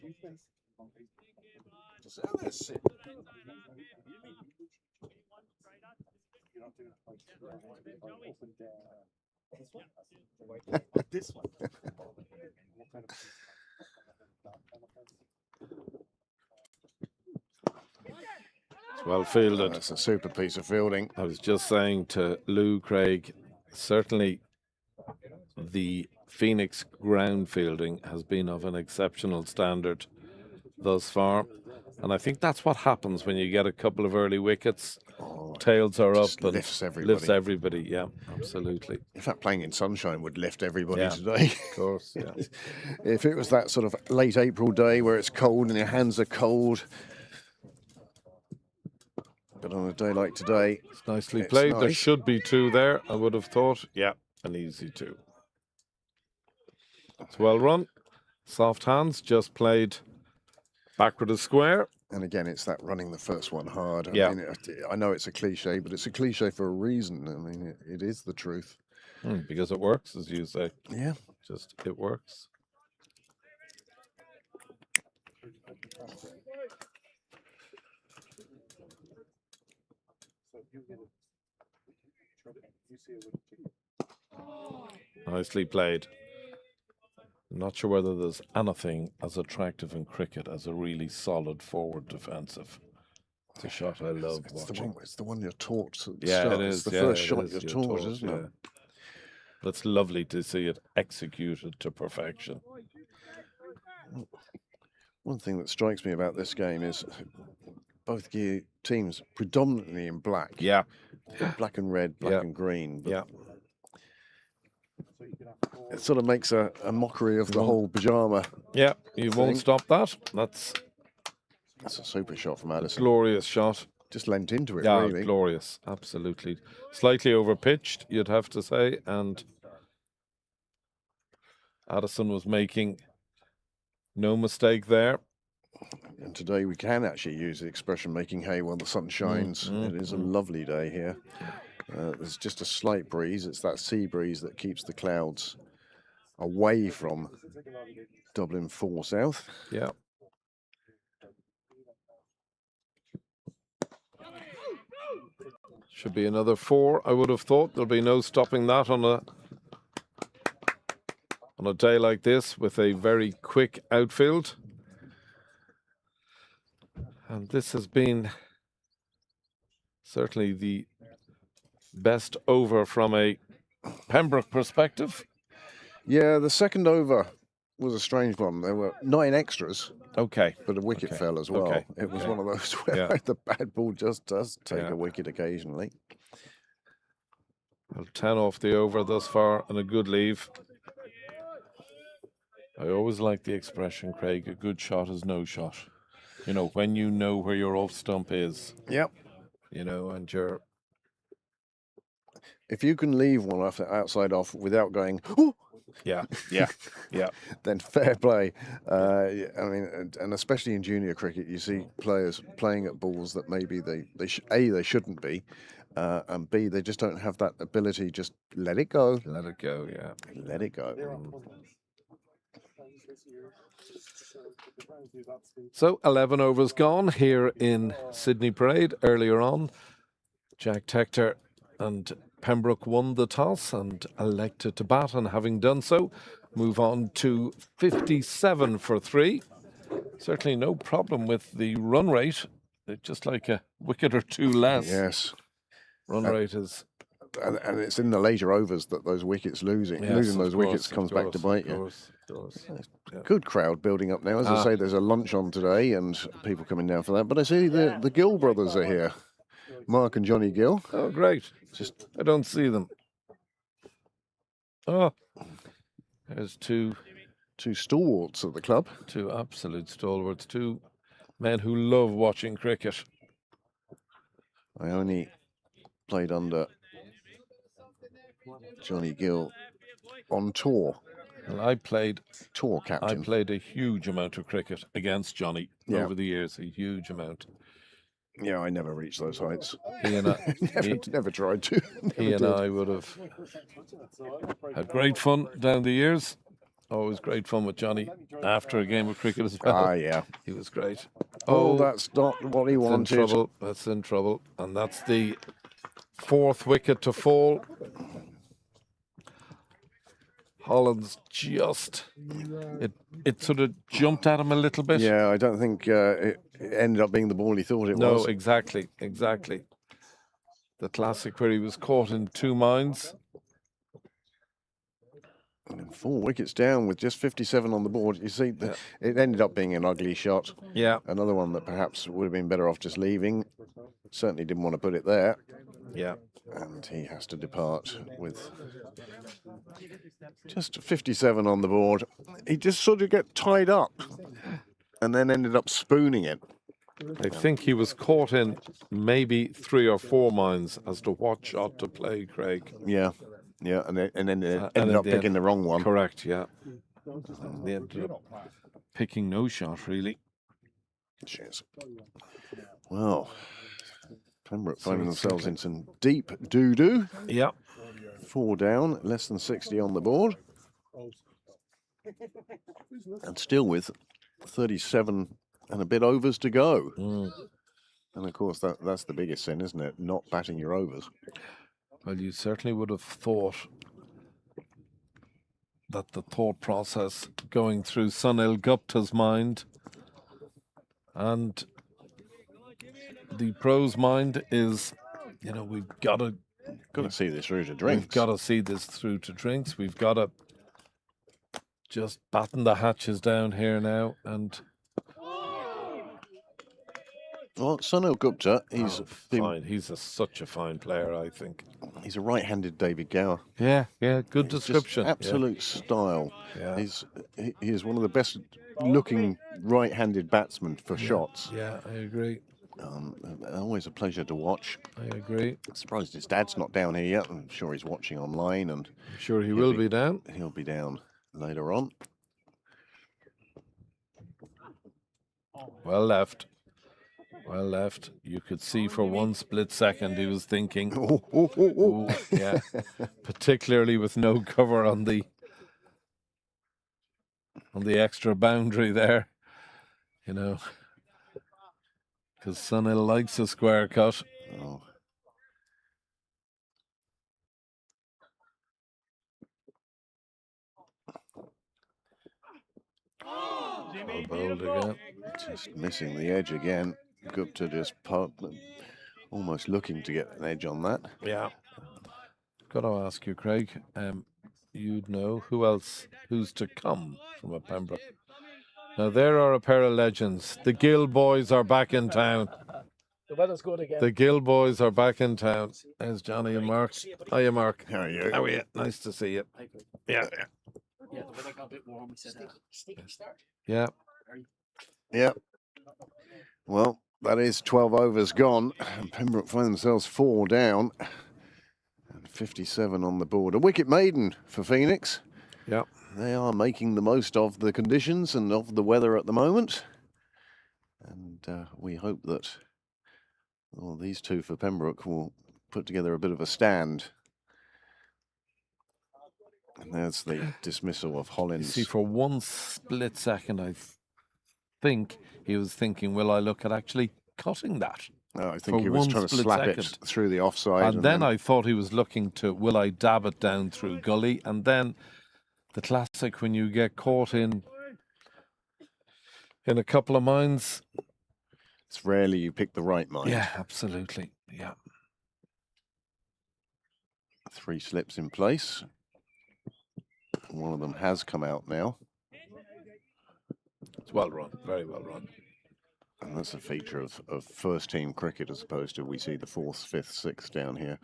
It's well fielded. That's a super piece of fielding. I was just saying to Lou, Craig, certainly the Phoenix ground fielding has been of an exceptional standard thus far. And I think that's what happens when you get a couple of early wickets. Tails are up Just and lifts everybody. lifts everybody. Yeah, absolutely. In fact, playing in sunshine would lift everybody Yeah, today. Of course, yeah. If it was that sort of late April day where it's cold and your hands are cold, but on a day like today, It's nicely it's played. There nice. should be 2 there, I would have thought. Yeah, an easy 2. It's well run. Soft hands, just played backward of square. And again, it's that running the first one hard. Yeah. I know it's a cliche, but it's a cliche for a reason. I mean, it is the truth. Because it works, as you say. Yeah. Just, it works. Nicely played. Not sure whether there's anything as attractive in cricket as a really solid forward defensive. It's a shot I love watching. It's the one you're taught. Yeah, it It's is. the Yeah, first it shot is. you're You're taught, taught, isn't yeah. it? It's lovely to see it executed to perfection. One thing that strikes me about this game is both teams predominantly in black. Yeah. Black and red, black Yeah. and green. But Yeah. it sort of makes a mockery of the whole pyjama. Yeah, you won't thing. stop that. That's a super shot from a Addison. glorious shot. Just lent into it, Yeah, really. glorious. Absolutely. Slightly overpitched, you'd have to say. And Addison was making no mistake there. And today we can actually use the expression making hay while the sun shines. It is a lovely day here. There's just a slight breeze. It's that sea breeze that keeps the clouds away from Dublin 4 South. Yeah. Should be another 4, I would have thought. There'll be no stopping that on a day like this with a very quick outfield. And this has been certainly the best over from a Pembroke perspective. Yeah, the second over was a strange one. There were 9 extras, Okay. but a wicket fell as well. Okay. It was Okay. one of those where Yeah. the bad ball just does take Yeah. a wicket occasionally. Well, 10 off the over thus far and a good leave. I always like the expression, Craig, a good shot is no shot. You know, when you know where your off stump is, Yep. you know, and you're... If you can leave one outside off without going, "Ooh," Yeah. then fair play. I mean, and especially in junior cricket, you see players playing at balls that maybe they shouldn't be, and B, they just don't have that ability. Just let it go. Let it go, yeah. Let it go. So 11 overs gone here in Sydney Parade earlier on. Jack Tector and Pembroke won the toss and elected to bat, and having done so, move on to 57 for 3. Certainly no problem with the run rate. It's just like a wicket or 2 less. Yes. Run rate is... And it's in the later overs that those wickets losing those wickets comes back to bite you. Of course. Yeah. Good crowd building up now. As I say, there's a lunch on today and people coming down for that. But I see the Gill brothers are here. Mark and Johnny Gill. Oh, great. Just I don't see them. Oh, there's two stalwarts of the club. absolute stalwarts, 2 men who love watching cricket. I only played under Johnny Gill on tour. Well, I played Captain. a huge amount of cricket against Johnny over the years, a huge amount. Yeah, I never reached those heights. He and I, Never tried to. he and I would have had great fun down the years. Always great fun with Johnny after a game of cricket as well. Ah, yeah. He was great. Oh, that's not what he that's in wanted. trouble. That's in trouble. And that's the 4th wicket to fall. Holland's just, it sort of jumped at him a little bit. Yeah, I don't think it ended up being the ball he thought it was. No, exactly. The classic where he was caught in 2 minds. And 4 wickets down with just 57 on the board. You see, it ended up being an ugly shot. Yeah. Another one that perhaps would have been better off just leaving. Certainly didn't want to put it there. Yeah. And he has to depart with just 57 on the board. He just sort of got tied up and then ended up spooning it. I think he was caught in maybe 3 or 4 minds as to what shot to play, Craig. Yeah, and then ended up picking the wrong one. Correct, yeah. They ended up picking no shot, really. Cheers. Well, Pembroke finding themselves in some deep doo-doo. Yeah. 4 down, less than 60 on the board. And still with 37 and a bit overs to go. And of course, that's the biggest sin, isn't it? Not batting your overs. Well, you certainly would have thought that the thought process going through Sunil Gupta's mind and the pro's mind is, you know, we've got to see this through to drinks. We've got to see this through to drinks. We've got to just batten the hatches down here now. And well, Sunil Gupta, he's fine. He's such a fine player, I think. He's a right-handed David Gower. Yeah, good description. Absolute style. Yeah. He is one of the best looking right-handed batsmen for shots. Yeah, I agree. Always a pleasure to watch. I agree. Surprised his dad's not down here yet. I'm sure he's watching online, and I'm sure he will be down. He'll be down later on. Well left. Well left. You could see for one split second he was thinking, ooh, yeah, particularly with no cover on the extra boundary there, you know, because Sunil likes a square cut. Oh. Well bowled again. Just missing the edge again. Gupta just almost looking to get an edge on that. Yeah. Got to ask you, Craig. You'd know who's to come from a Pembroke. Now there are a pair of legends. The Gill boys are back in town. The weather's good again. The Gill boys are back in town. There's Johnny and Mark. Hiya, Mark. How are you? How are you? Nice to see you. Yeah. Yeah, the weather got a bit warm. We said sticky start. Yeah. Yeah. Well, that is 12 overs gone. And Pembroke find themselves 4 down. And 57 on the board. A wicket maiden for Phoenix. Yeah. They are making the most of the conditions and of the weather at the moment. And we hope that these two for Pembroke will put together a bit of a stand. And there's the dismissal of Hollins. See, for one split second, I think he was thinking, will I look at actually cutting that? I think he was trying to slap it through the offside. And then I thought he was looking to, will I dab it down through gully? And then the classic, when you get caught in a couple of minds. It's rarely you pick the right mind. Yeah, absolutely. Yeah. 3 slips in place. One of them has come out now. It's well run, very well run. And that's a feature of first team cricket as opposed to we see the 4th, 5th, 6th down here.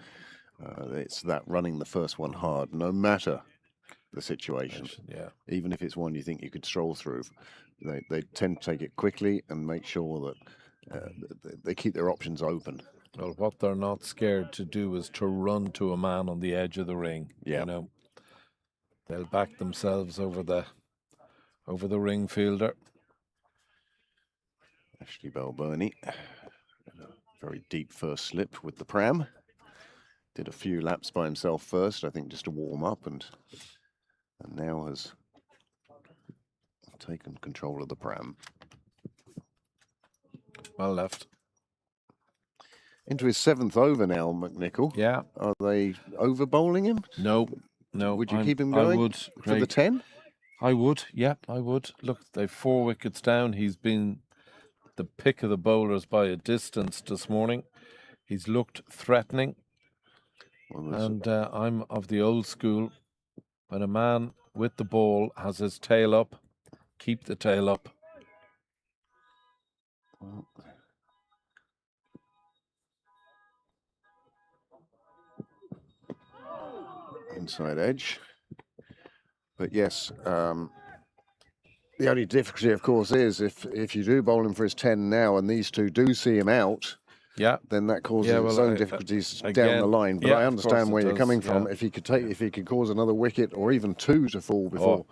It's that running the first one hard, no matter the situation. Yeah. Even if it's one you think you could stroll through, they tend to take it quickly and make sure that they keep their options open. Well, what they're not scared to do is to run to a man on the edge of the ring. Yeah. You know, they'll back themselves over the ring fielder. Ashley Bell-Burney, very deep first slip with the pram. Did a few laps by himself first, I think, just to warm up, and now has taken control of the pram. Well left. Into his 7th over now, McNichol. Yeah. Are they over bowling him? No. Would you keep him I going would, for the Craig. 10? I would. Yeah, I would. Look, they've 4 wickets down. He's been the pick of the bowlers by a distance this morning. He's looked threatening. And I'm of the old school. When a man with the ball has his tail up, keep the tail up. Inside edge. But yes, the only difficulty, of course, is if you do bowl him for his 10 now and these two do see him out, yeah, then that causes its own difficulties down again, the line. But yeah, I of understand course where it you're does, coming from. yeah. If he could cause another wicket or even 2 to fall before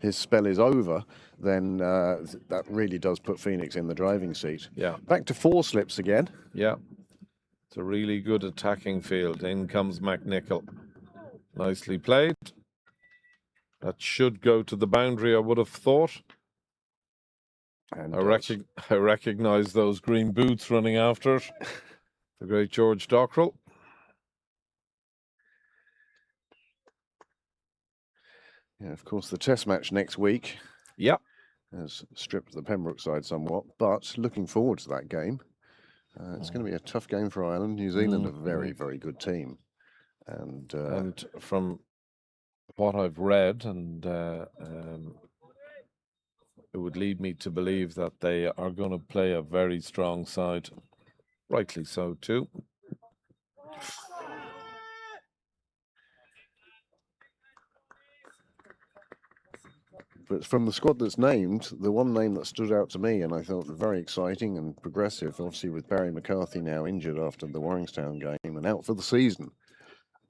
his spell is over, then that really does put Phoenix in the driving seat. Yeah. Back to 4 slips again. Yeah. It's a really good attacking field. In comes McNichol. Nicely played. That should go to the boundary, I would have thought. And I recognise those green boots running after it. The great George Dockrell. Yeah, of course, the Test match next week. Yeah. Has stripped the Pembroke side somewhat, but looking forward to that game. It's going to be a tough game for Ireland. New Zealand, a very, very good team. And from what I've read, and it would lead me to believe that they are going to play a very strong side. Rightly so, too. But from the squad that's named, the one name that stood out to me and I thought very exciting and progressive, obviously with Barry McCarthy now injured after the Warringstown game and out for the season,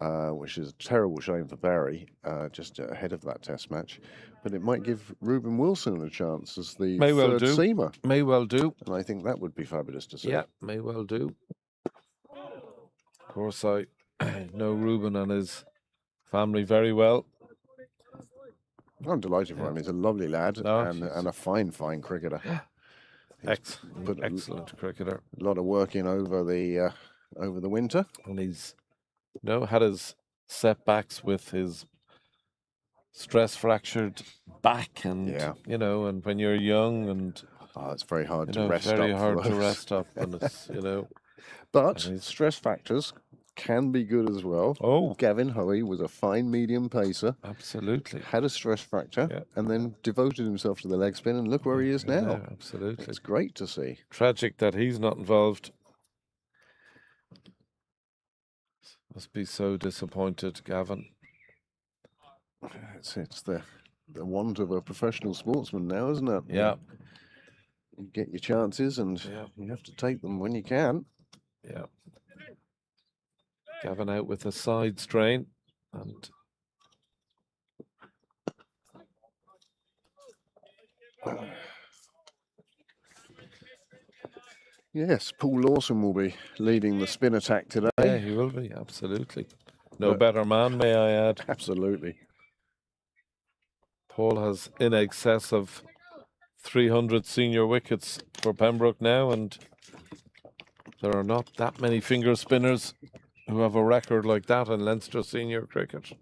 which is a terrible shame for Barry, just ahead of that Test match. But it might give Reuben Wilson a chance as the third seamer. May well do. And I think that would be fabulous to see. Yeah, may well do. Of course, I know Reuben and his family very well. I'm delighted for him. He's a lovely lad and a fine cricketer. Excellent cricketer. A lot of work in over the winter. And he's had his setbacks with his stress fractured back and and when you're young and it's very hard to rest up. Very hard to rest up and it's But stress factors can be good as well. Oh, Gavin Hoey was a fine medium pacer. Absolutely. Had a stress fracture and then devoted himself to the leg spin and look where he is now. Yeah, absolutely. It's great to see. Tragic that he's not involved. Must be so disappointed, Gavin. It's the want of a professional sportsman now, isn't it? Yeah. You get your chances and you have to take them when you can. Yeah. Gavin out with a side strain and yes, Paul Lawson will be leading the spin attack today. Yeah, he will be, absolutely. No better man, may I add. Absolutely. Paul has in excess of 300 senior wickets for Pembroke now, and there are not that many finger spinners who have a record like that in Leinster Senior Cricket.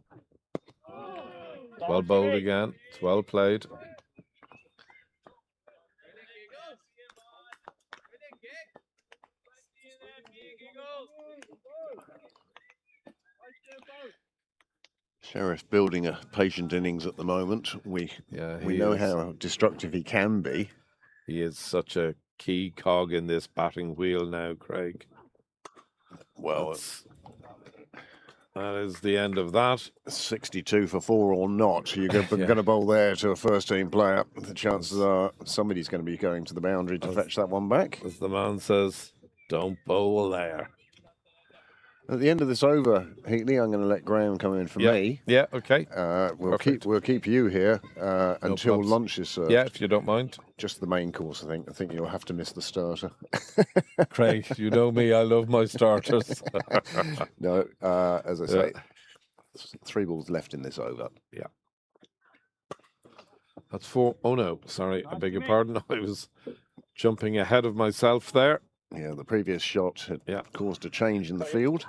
It's well bowled again. It's well played. Sheriff building a patient innings at the moment. We know how destructive he can be. He is such a key cog in this batting wheel now, Craig. Well, that is the end of that. 62 for 4 or not. You're going to bowl there to a first team player. The chances are somebody's going to be going to the boundary to fetch that one back. As the man says, don't bowl there. At the end of this over, Heatley, I'm going to let Graham come in for me. Yeah, okay. We'll keep you here until lunch is served. Yeah, if you don't mind. Just the main course, I think. I think you'll have to miss the starter. Craig, you know me, I love my starters. No, as I say, 3 balls left in this over. Yeah. That's 4. Oh no, sorry, I beg your pardon. I was jumping ahead of myself there. Yeah, the previous shot had Yeah. caused a change in the field.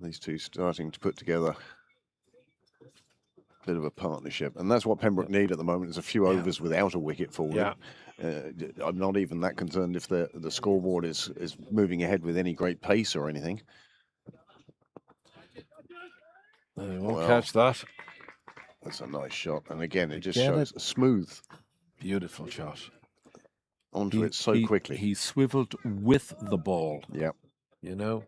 These two starting to put together a bit of a partnership, and that's what Pembroke need at the moment, is a few overs without a wicket falling. Yeah. I'm not even that concerned if the scoreboard is moving ahead with any great pace or anything. They won't catch that. That's a nice shot, and again, it just Get shows a smooth Beautiful shot. onto it so quickly. He swiveled with the ball. Yeah. You know,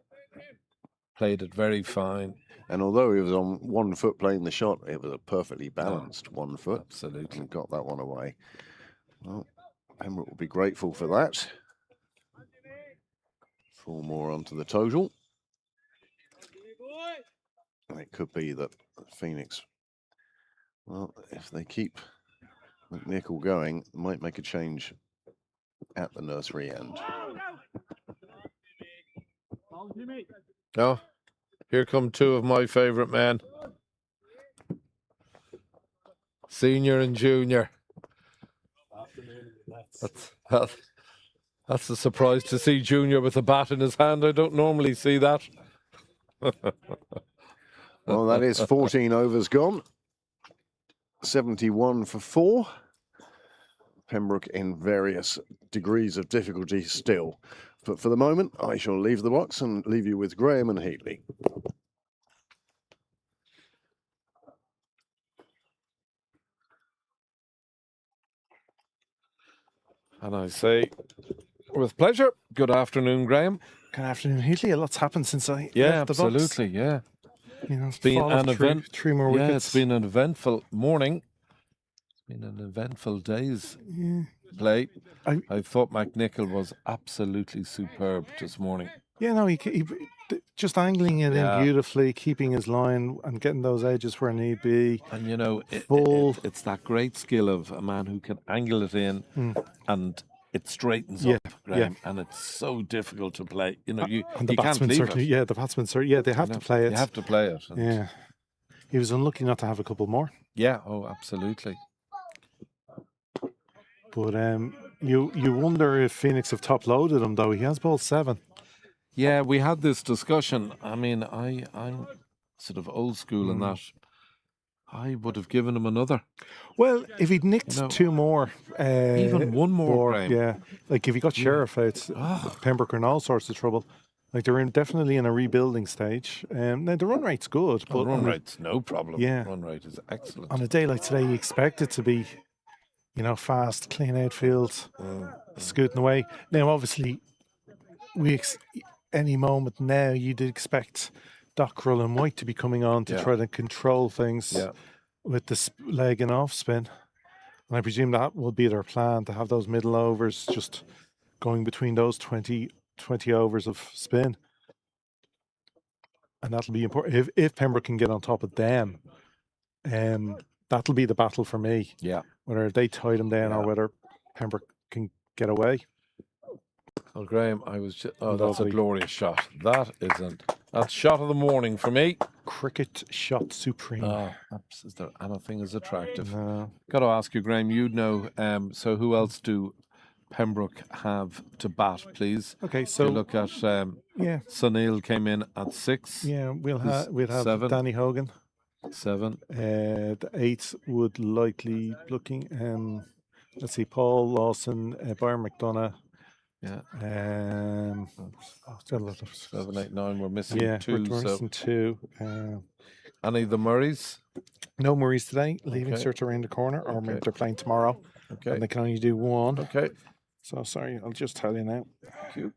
played it very fine. And although he was on 1 foot playing the shot, it was a perfectly balanced 1 foot. Absolutely. And got that one away. Well, Pembroke will be grateful for that. 4 more onto the total. And it could be that Phoenix, well, if they keep McNichol going, might make a change at the nursery end. Oh, here come 2 of my favourite men. Senior and junior. That's a surprise to see Junior with a bat in his hand. I don't normally see that. Well, that is 14 overs gone. 71 for 4. Pembroke in various degrees of difficulty still. But for the moment, I shall leave the box and leave you with Graham and Heatley. And I say, with pleasure, good afternoon, Graham. Good afternoon, Heatley. A lot's happened since I Yeah, left the box. absolutely, yeah. You know, It's been fall of an event. 3 more wickets. Yeah, it's been an eventful morning. It's been an eventful day's play. I thought McNichol was absolutely superb this morning. Yeah, no, he just angling it in beautifully, keeping his line and getting those edges where need be. And you know, it's that great skill of a man who can angle it in and it straightens up, Graham, and it's so difficult to play. You know, you can't leave it. Yeah, the batsmen certainly, they have to play it. They have to play it. Yeah. He was unlucky not to have a couple more. Yeah, oh, absolutely. But you wonder if Phoenix have top-loaded him, though. He has bowled 7. Yeah, we had this discussion. I mean, I'm sort of old school in that. I would have given him another. Well, if he'd nicked 2 more... even 1 more, Graham. Yeah. Like, if he got Sheriff out, Pembroke are in all sorts of trouble. Like, they're definitely in a rebuilding stage. Now, the run rate's good. But run rate's no problem. Yeah. Run rate is excellent. On a day like today, you expect it to be, you know, fast, clean outfield, scooting away. Now, obviously, any moment now, you'd expect Dockrell and White to be coming on to try to control things with the leg and off spin. And I presume that will be their plan, to have those middle overs just going between those 20 overs of spin. And that'll be important. If Pembroke can get on top of them, that'll be the battle for me. Yeah. Whether they tie them down or whether Pembroke can get away. Well, Graham, I was just, that's a glorious shot. That's shot of the morning for me. Cricket shot supreme. Is there anything as attractive? No. Got to ask you, Graham, you know, so who else do Pembroke have to bat, please? Okay, so if you look at Sunil came in at 6. Yeah, we'll have 7. Danny Hogan. 7. The 8 would likely looking. Let's see, Paul Lawson, Byron McDonough. Yeah. 7, 8, 9. We're missing 2. We're missing 2. Any of the Murrays? No Murrays today. Leaving cert around the corner, or maybe they're playing tomorrow. Okay. And they can only do 1. Okay. So sorry, I'll just tell you now. Thank you.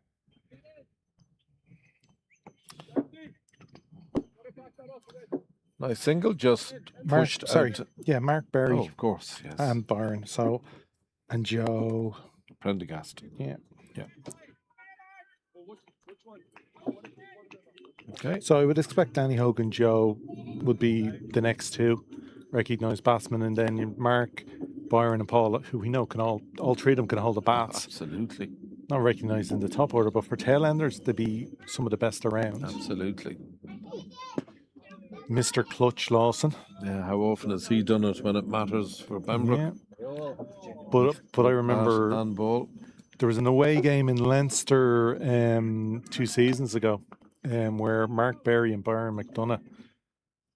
Nice single, just pushed out. Yeah, Mark Berry. Oh, of course, yes. And Byron. So, and Joe Prendergast. Yeah. Yeah. Okay. So I would expect Danny Hogan, Joe would be the next 2 recognised batsmen, and then Mark, Byron and Paul, who we know can all three of them can hold the bats. Absolutely. Not recognised in the top order, but for tail enders, they'd be some of the best around. Absolutely. Mr. Clutch Lawson. Yeah, how often has he done it when it matters for Pembroke? Yeah. But I remember and ball. there was an away game in Leinster 2 seasons ago where Mark Berry and Byron McDonough.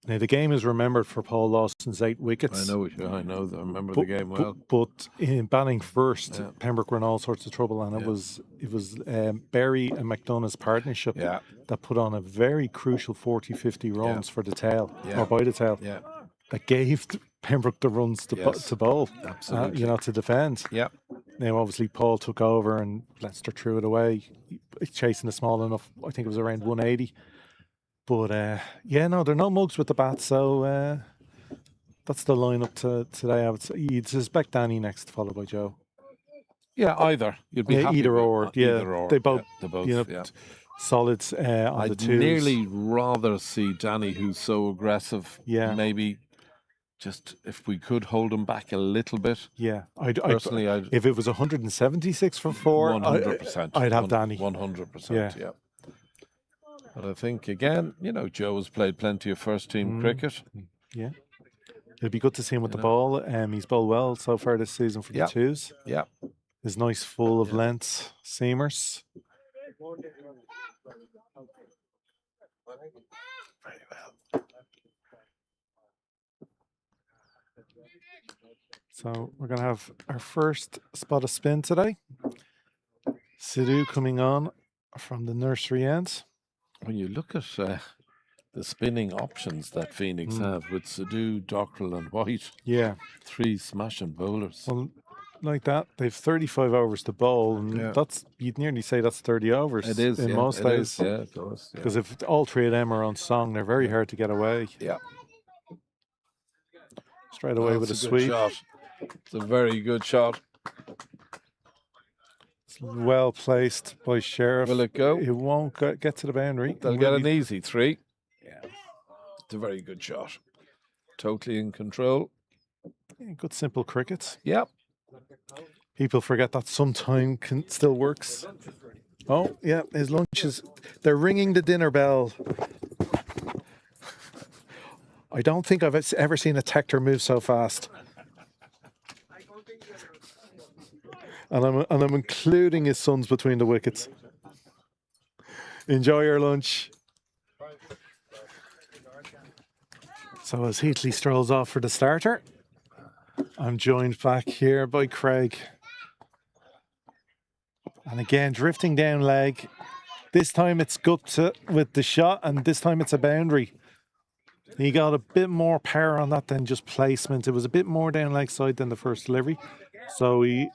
Now, the game is remembered for Paul Lawson's 8 wickets. I know. I remember the game well. But in batting first, Pembroke were in all sorts of trouble, and it was Berry and McDonough's partnership that put on a very crucial 40-50 runs for the tail, or by the tail, that gave Pembroke the runs to bowl, Absolutely. to defend. Yeah. Now, obviously, Paul took over and Leinster threw it away, chasing a small enough, I think it was around 180. But, they're no mugs with the bat, so that's the lineup today. I would say you'd suspect Danny next, followed by Joe. Yeah, either. You'd be happy either with or. either or. They both, yeah. solids on the twos. I'd nearly rather see Danny, who's so aggressive. Yeah. Maybe just if we could hold him back a little bit. Yeah. Personally, if it was 176 for 4, 100%. I'd have Danny. 100%. Yeah. But I think, again, Joe has played plenty of first-team cricket. Yeah. It'd be good to see him with the ball. He's bowled well so far this season for the twos. Yeah. His nice full of length seamers. Very well. So we're going to have our first spot of spin today. Sidhu coming on from the nursery end. When you look at the spinning options that Phoenix have with Sidhu, Dockrell and White. Yeah. 3 smashing bowlers. Well, like that, they've 35 overs to bowl, and you'd nearly say that's 30 overs. It is, in most days. Yeah, it does. Because if all 3 of them are on song, they're very hard to get away. Yeah. Straight away with a sweep. Shot. It's a very good shot. It's well placed by Sheriff. Will it go? It won't get to the boundary. They'll get an easy 3. Yeah. It's a very good shot. Totally in control. Yeah, good simple cricket. Yep. People forget that sometime still works. Oh, yeah, his lunch is... They're ringing the dinner bell. I don't think I've ever seen a Tector move so fast. And I'm including his sons between the wickets. Enjoy your lunch. So as Heatley strolls off for the starter, I'm joined back here by Craig. And again, drifting down leg. This time it's Gupta with the shot, and this time it's a boundary. He got a bit more power on that than just placement. It was a bit more down leg side than the first delivery. So he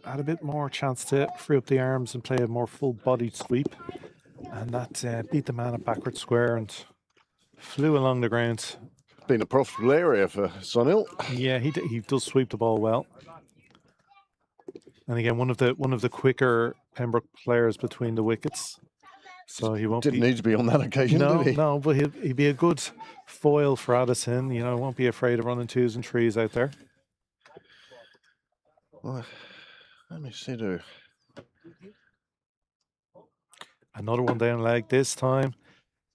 had a bit more chance to free up the arms and play a more full-bodied sweep. And that beat the man at backward square and flew along the ground. Been a profitable area for Sunil. Yeah, he does sweep the ball well. And again, one of the quicker Pembroke players between the wickets. So he won't Didn't need to be on that occasion, did he? No, but he'd be a good foil for Addison. Won't be afraid of running 2s and 3s out there. Well, let me see. Another one down leg this time.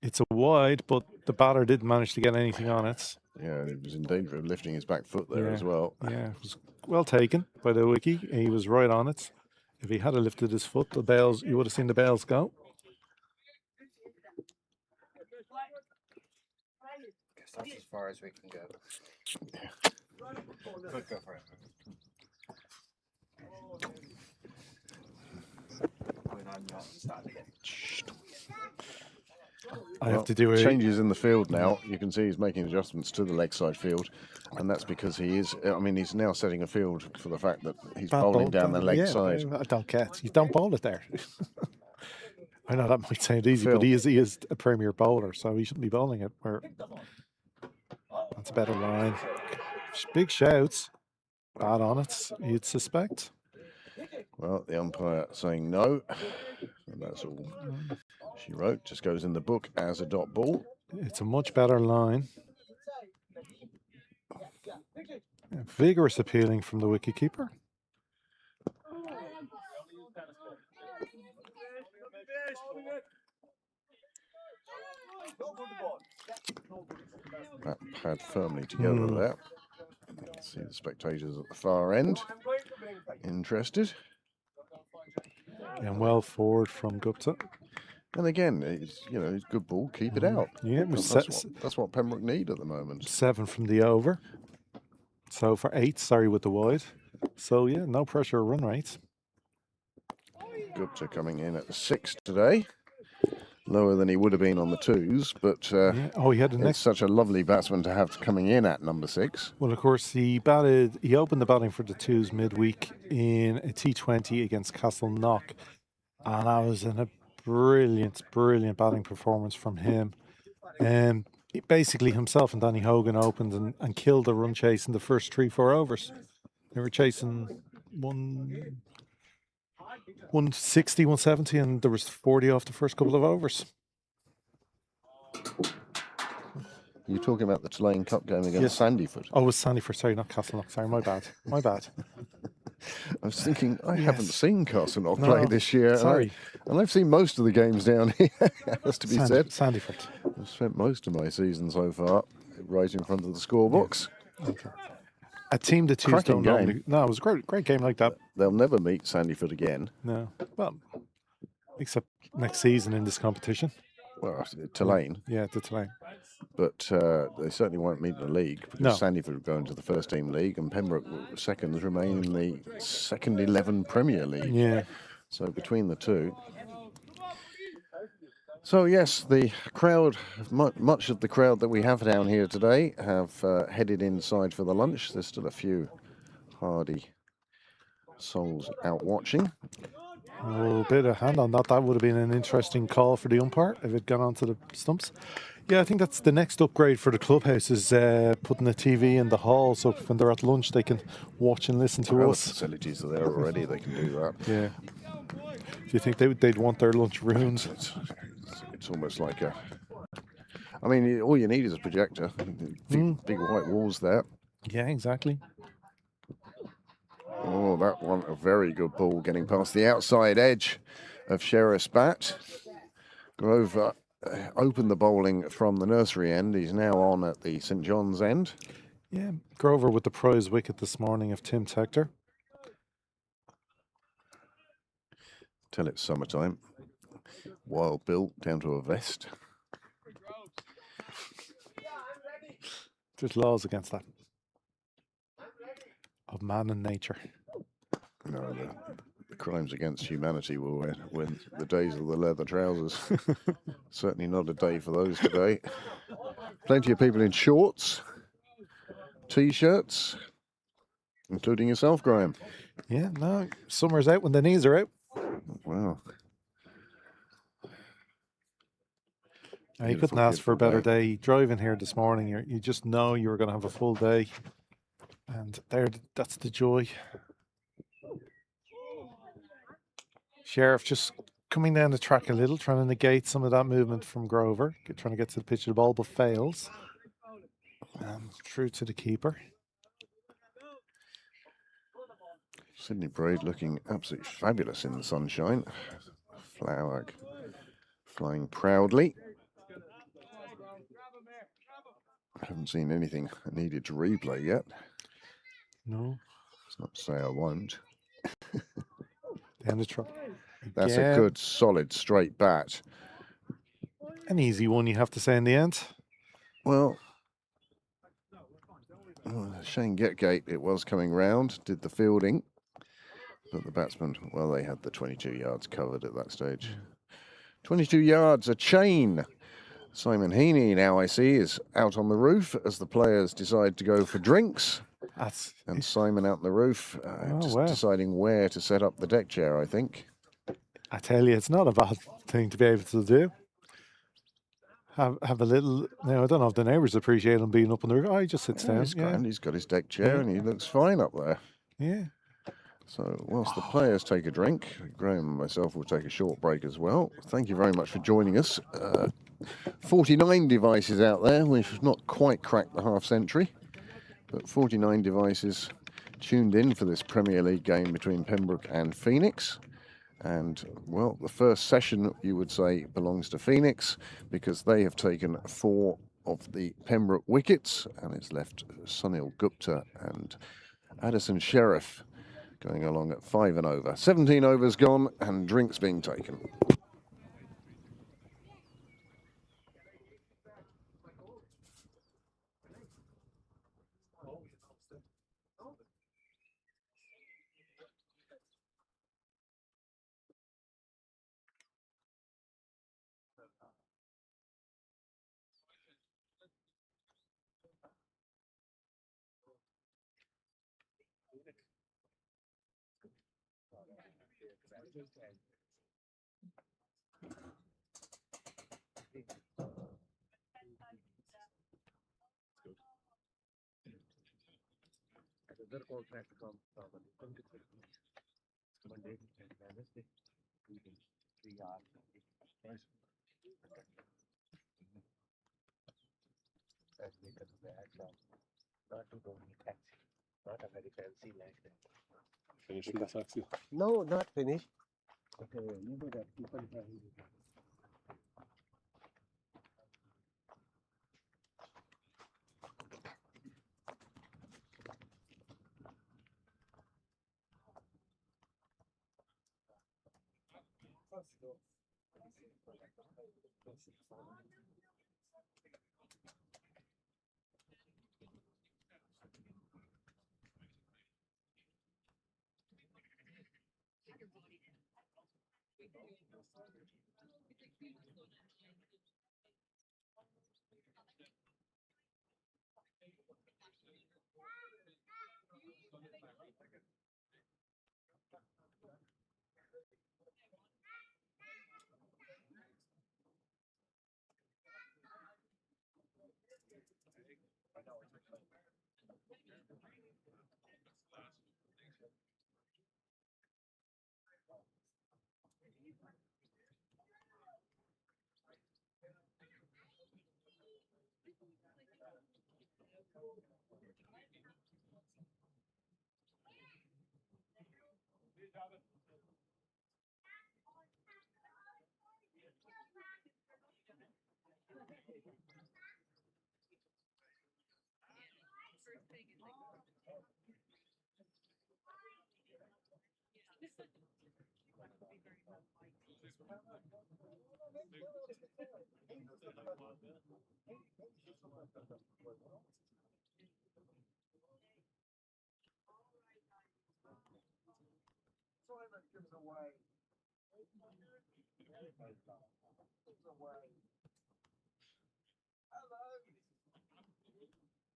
It's a wide, but the batter didn't manage to get anything on it. Yeah, he was in danger of lifting his back foot there as well. Yeah, it was well taken by the wiki. He was right on it. If he had lifted his foot, the bails, you would have seen the bails go. Guess that's as far as we can go. Could go for it. I'm not starting again. I have to do changes in the field now. You can see he's making adjustments to the leg side field, and that's because he's now setting a field for the fact that he's bowling down the leg side. I don't get. You don't bowl it there. I know that might sound easy, but he is a premier bowler, so he shouldn't be bowling it. That's a better line. Big shouts. Bad on it, you'd suspect. Well, the umpire saying no, and that's all she wrote. Just goes in the book as a dot ball. It's a much better line. Vigorous appealing from the wicketkeeper. That pad firmly together there. See the spectators at the far end. Interested. And well forward from Gupta. And again, it's good ball. Keep it out. Yeah, That's what Pembroke need at the moment. 7 from the over. So for 8, sorry, with the wide. So yeah, no pressure run rates. Gupta coming in at 6 today. Lower than he would have been on the 2s, but he had it's such a lovely batsman to have coming in at number 6. Well, of course, he opened the batting for the 2s midweek in a T20 against Castleknock, and that was a brilliant batting performance from him. Basically, himself and Danny Hogan opened and killed a run chase in the first 3-4 overs. They were chasing 160, 170, and there was 40 off the first couple of overs. You're talking about the Tulane Cup game against Sandyford. Oh, it was Sandyford. Sorry, not Castleknock. Sorry, my bad. I was thinking, I haven't seen Castleknock play this year. Sorry. And I've seen most of the games down here, has to be said. Sandyford. I've spent most of my season so far right in front of the scorebox. Yeah. Okay. A team the 2s don't normally... No, it was a great game like that. They'll never meet Sandyford again. No. Well, except next season in this competition. Well, Tulane. Yeah, the Tulane. But they certainly won't meet in the league because Sandyford will go into the first team league and Pembroke seconds remain in the second 11 Premier League. Yeah. So between the two. So yes, the crowd, much of the crowd that we have down here today have headed inside for the lunch. There's still a few hardy souls out watching. Oh, bit of hand on that. That would have been an interesting call for the umpire if it gone onto the stumps. Yeah, I think that's the next upgrade for the clubhouse is putting a TV in the hall so when they're at lunch they can watch and listen to us. The facilities are there already, they can do that. Yeah. Do you think they'd want their lunch ruined? It's almost like a... I mean, all you need is a projector. Big white walls there. Yeah, exactly. Oh, that one, a very good ball getting past the outside edge of Sheriff's bat. Grover opened the bowling from the nursery end. He's now on at the St John's end. Yeah, Grover with the prize wicket this morning of Tim Tector. Till it's summertime. Wild Bill down to a vest. There's laws against that. Of man and nature. No, the crimes against humanity will win the days of the leather trousers. Certainly not a day for those today. Plenty of people in shorts, t-shirts, including yourself, Graham. Yeah, no, summer's out when the knees are out. Wow. You couldn't ask for a better day. Driving here this morning, you just know you were going to have a full day. And that's the joy. Sheriff just coming down the track a little, trying to negate some of that movement from Grover, trying to get to the pitch of the ball, but fails. And through to the keeper. Sydney Braid looking absolutely fabulous in the sunshine. Flag flying proudly. I haven't seen anything I needed to replay yet. No. It's not to say I won't. Down the track. That's a good, solid, straight bat. An easy one, you have to say, in the end. Well, Shane Getgate, it was coming round, did the fielding. But the batsman, well, they had the 22 yards covered at that stage. 22 yards, a chain. Simon Heaney, now I see, is out on the roof as the players decide to go for drinks. And Simon out on the roof, deciding where to set up the deck chair, I think. I tell you, it's not a bad thing to be able to do. Have a little... Now, I don't know if the neighbours appreciate him being up on the roof. Oh, he just sits down. He's grand. He's got his deck chair and he looks fine up there. Yeah. So, whilst the players take a drink, Graham and myself will take a short break as well. Thank you very much for joining us. 49 devices out there. We've not quite cracked the half century. But 49 devices tuned in for this Premier League game between Pembroke and Phoenix. And, well, the first session, you would say, belongs to Phoenix because they have taken 4 of the Pembroke wickets, and it's left Sunil Gupta and Addison Sheriff going along at 5 and over. 17 overs gone and drinks being taken. Finishing the taxi. No, not finished.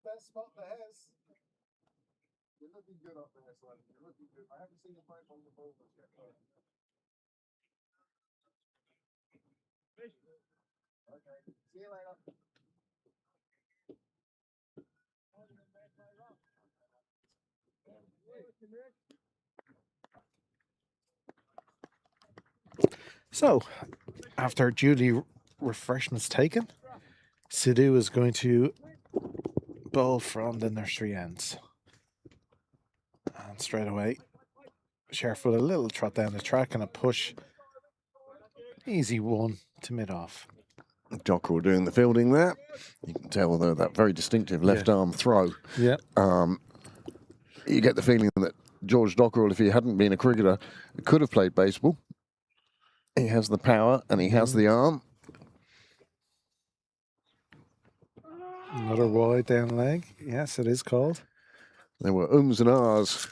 Best spot there is. You're looking good up there, son. You're looking good. I haven't seen the pipe on the bowlers yet. Okay. See you later. So, after duly refreshments taken, Sidhu is going to bowl from the nursery ends. And straight away, Sheriff with a little trot down the track and a push. Easy one to mid-off. Dockrell doing the fielding there. You can tell, though, that very distinctive left-arm throw. Yeah. You get the feeling that George Dockrell, if he hadn't been a cricketer, could have played baseball. He has the power and he has the arm. Another wide down leg. Yes, it is called. There were ums and ahs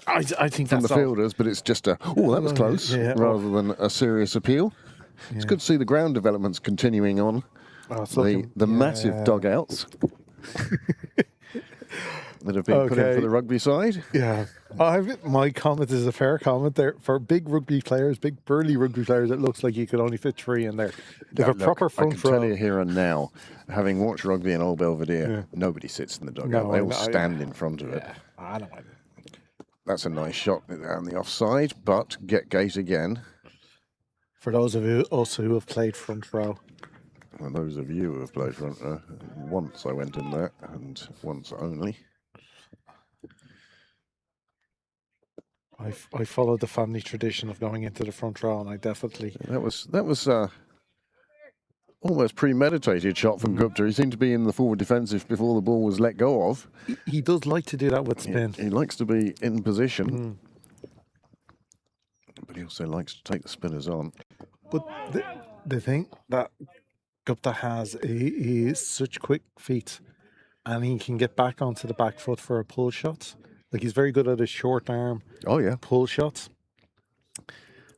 I think from that's the fielders, but it's just a, oh, that was close, yeah. rather than a serious appeal. It's good to see the ground developments continuing on. The massive dugouts that have been put in for the rugby side. Yeah. My comment is a fair comment there. For big rugby players, big burly rugby players, it looks like you could only fit 3 in there. If a proper front I can row. tell you here and now, having watched rugby in Old Belvedere, nobody sits in the dugout. No, they all stand in front of it. I don't mind. That's a nice shot down the offside, but get gate again. For those of you also who have played front row. For those of you who have played front row, once I went in there, and once only. I followed the family tradition of going into the front row, and I definitely. That was almost premeditated shot from Gupta. He seemed to be in the forward defensive before the ball was let go of. He does like to do that with spin. He likes to be in position, but he also likes to take the spinners on. But the thing that Gupta has, he is such quick feet, and he can get back onto the back foot for a pull shot. Like, he's very good at his short arm pull shots.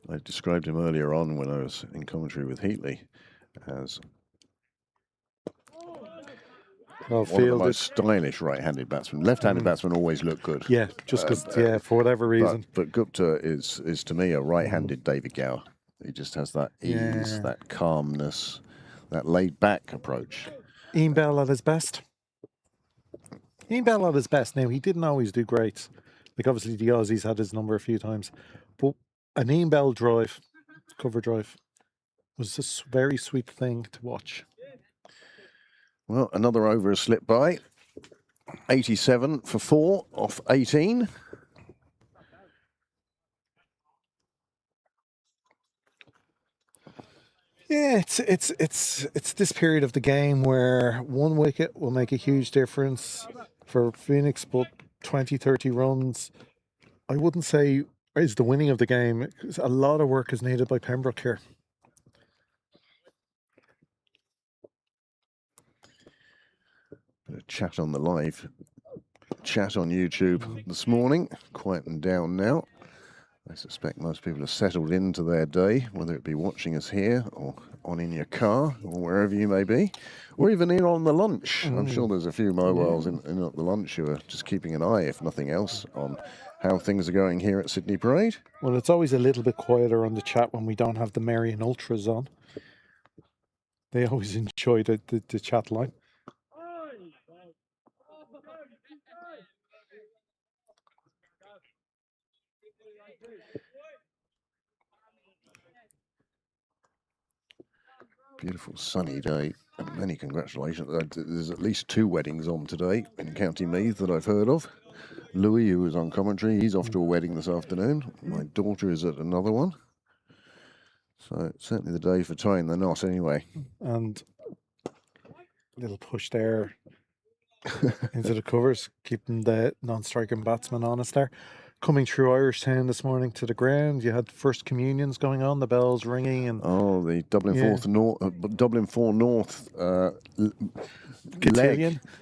I described him earlier on when I was in commentary with Heatley as one of the most stylish right-handed batsmen. Left-handed batsmen always look good. Yeah, just because, for whatever reason. But Gupta is to me a right-handed David Gower. He just has that ease, that calmness, that laid-back approach. Ian Bell at his best. Now, he didn't always do great. Like, obviously, the Aussies had his number a few times. But an Ian Bell drive, cover drive, was a very sweet thing to watch. Well, another over has slipped by. 87 for 4 off 18. Yeah, it's this period of the game where one wicket will make a huge difference for Phoenix, but 20, 30 runs, I wouldn't say is the winning of the game. A lot of work is needed by Pembroke here. Bit of chat on the live chat on YouTube this morning, quieting down now. I suspect most people have settled into their day, whether it be watching us here or on in your car or wherever you may be, or even in on the lunch. I'm sure there's a few mobiles in at the lunch who are just keeping an eye, if nothing else, on how things are going here at Sydney Parade. Well, it's always a little bit quieter on the chat when we don't have the Marion Ultras on. They always enjoy the chat line. Beautiful sunny day, and many congratulations. There's at least 2 weddings on today in County Meath that I've heard of. Louis, who was on commentary, he's off to a wedding this afternoon. My daughter is at another one. So certainly the day for tying the knot anyway. And a little push there into the covers, keeping the non-striking batsman honest there. Coming through Irish Town this morning to the ground, you had first communions going on, the bells ringing, and the Dublin 4 North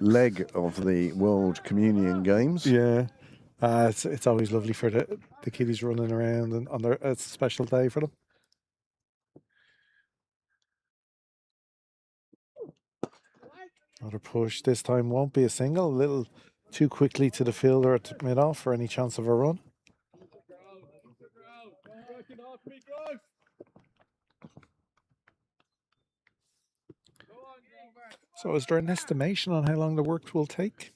leg of the World Communion Games. Yeah, it's always lovely for the kiddies running around, and on it's a special day for them. Another push. This time won't be a single. A little too quickly to the fielder at mid-off for any chance of a run. So is there an estimation on how long the work will take?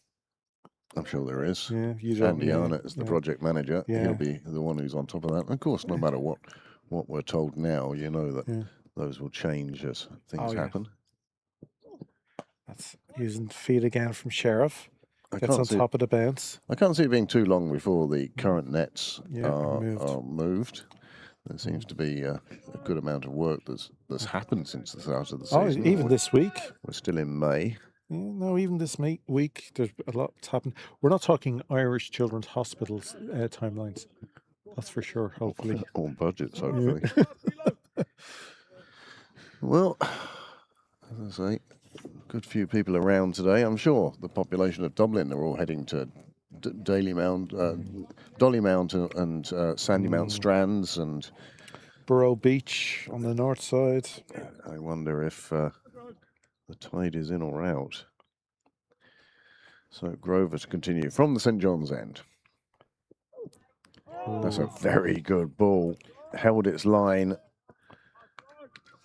I'm sure there is. Yeah, you don't. Andy Arnott is the project manager. Yeah. He'll be the one who's on top of that. And of course, no matter what we're told now, you know that those will change as things happen. That's using feed again from Sheriff. Gets on top of the bounce. I can't see it being too long before the current nets are moved. There seems to be a good amount of work that's happened since the start of the season. Even this week. We're still in May. Yeah, no, even this week, there's a lot that's happened. We're not talking Irish Children's Hospitals timelines. That's for sure, hopefully. Or budgets, hopefully. Well, as I say, good few people around today. I'm sure the population of Dublin are all heading to Dollymount and Sandymount Strands and Burrow Beach on the north side. I wonder if the tide is in or out. So Grover to continue from the St John's end. That's a very good ball. Held its line.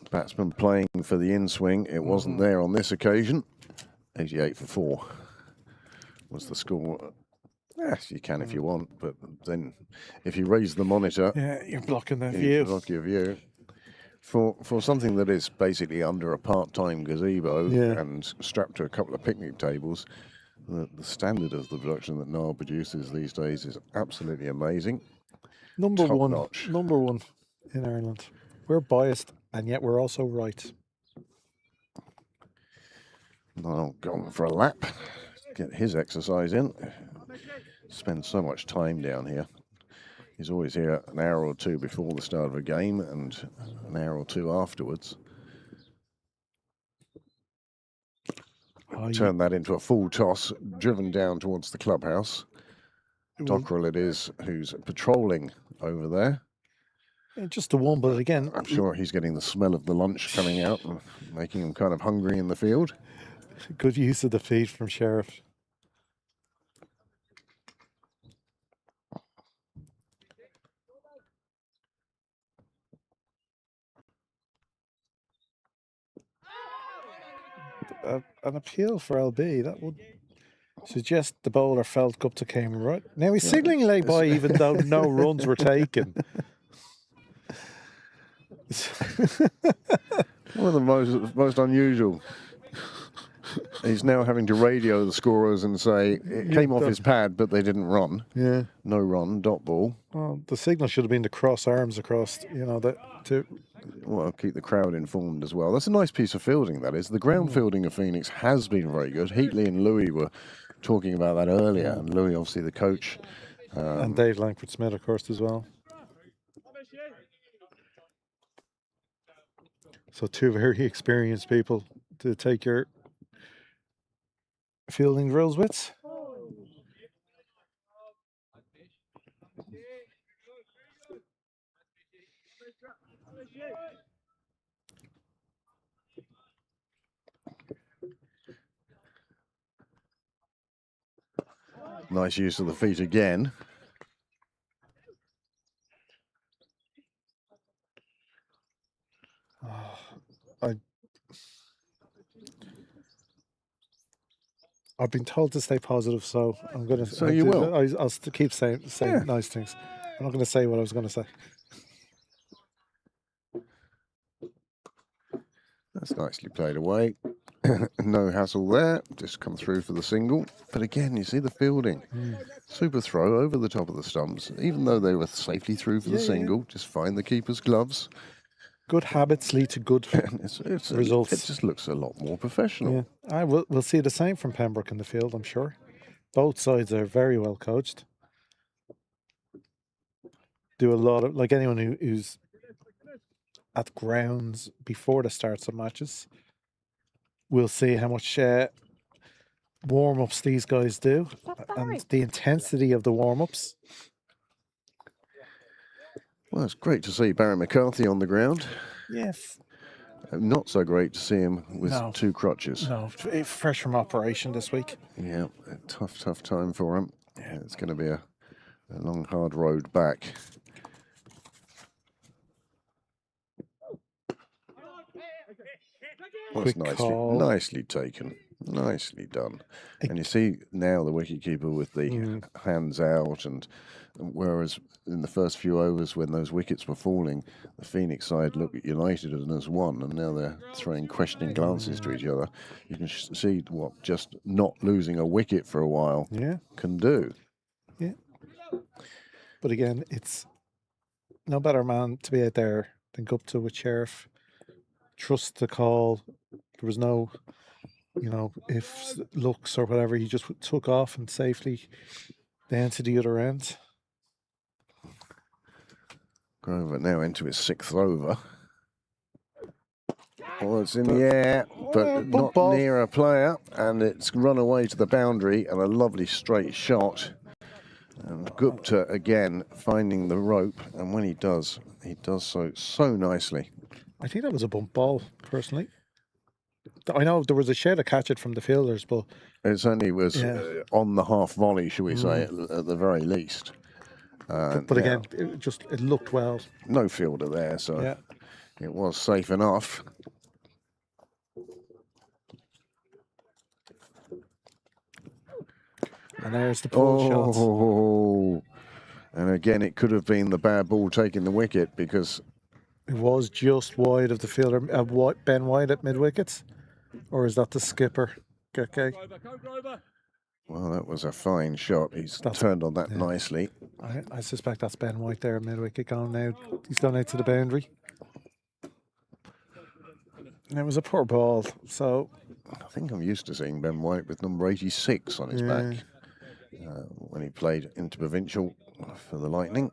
Batsman playing for the in-swing. It wasn't there on this occasion. 88 for 4 was the score. Yes, you can if you want, but then if you raise the monitor... Yeah, you're blocking that view. Block your view. For something that is basically under a part-time gazebo Yeah. and strapped to a couple of picnic tables, the standard of the production that Niall produces these days is absolutely amazing. Number Top one. notch. Number one in Ireland. We're biased, and yet we're also right. Niall gone for a lap, get his exercise in. Spends so much time down here. He's always here an hour or two before the start of a game and an hour or two afterwards. Turn that into a full toss, driven down towards the clubhouse. Dockrell it is who's patrolling over there. Yeah, just the one, but again, I'm sure he's getting the smell of the lunch coming out and making him kind of hungry in the field. good use of the feet from Sheriff. An appeal for LB, that would suggest the bowler felt Gupta came right. Now he's signalling lay by even though no runs were taken. One of the most unusual. He's now having to radio the scorers and say it came off his pad, but they didn't run. Yeah. No run, dot ball. Well, the signal should have been to cross arms across, to Well, keep the crowd informed as well. That's a nice piece of fielding, that is. The ground fielding of Phoenix has been very good. Heatley and Louis were talking about that earlier, and Louis, obviously the coach. and Dave Langford-Smith, of course, as well. So two very experienced people to take your fielding drills with. Nice use of the feet again. I've been told to stay positive, so I'm going to. So you will? I'll keep saying nice things. I'm not going to say what I was going to say. That's nicely played away. No hassle there. Just come through for the single. But again, you see the fielding. Super throw over the top of the stumps. Even though they were safely through for the single, just find the keeper's gloves. Good habits lead to good results. It just looks a lot more professional. Yeah, we'll see the same from Pembroke in the field, I'm sure. Both sides are very well coached. Do a lot of, like anyone who's at grounds before the starts of matches, we'll see how much warm-ups these guys do and the intensity of the warm-ups. Well, it's great to see Barry McCarthy on the ground. Yes. Not so great to see him with two crutches. No, fresh from operation this week. Yeah, a tough time for him. Yeah, it's going to be a long, hard road back. That's nicely taken. Nicely done. And you see now the wicketkeeper with the hands out, and whereas in the first few overs when those wickets were falling, the Phoenix side looked at United as one, and now they're throwing questioning glances to each other. You can see what just not losing a wicket for a while can do. Yeah. But again, it's no better man to be out there than Gupta with Sheriff. Trust the call. There was no, ifs, looks or whatever. He just took off and safely down to the other end. Grover now into his sixth over. Well, it's in the air, but not near a player, and it's run away to the boundary, and a lovely straight shot. And Gupta again finding the rope, and when he does so nicely. I think that was a bump ball, personally. I know there was a shade of catch it from the fielders, but it certainly was on the half volley, should we say, at the very least. But again, it looked well. No fielder there, so it was safe enough. And there's the pull shot. And again, it could have been the bad ball taking the wicket, because It was just wide of the fielder, Ben White at mid wickets, or is that the skipper? Okay. Well, that was a fine shot. He's turned on that nicely. I suspect that's Ben White there, mid wicket going now. He's gone out to the boundary. And it was a poor ball, so I think I'm used to seeing Ben White with number 86 on his back when he played interprovincial for the Lightning.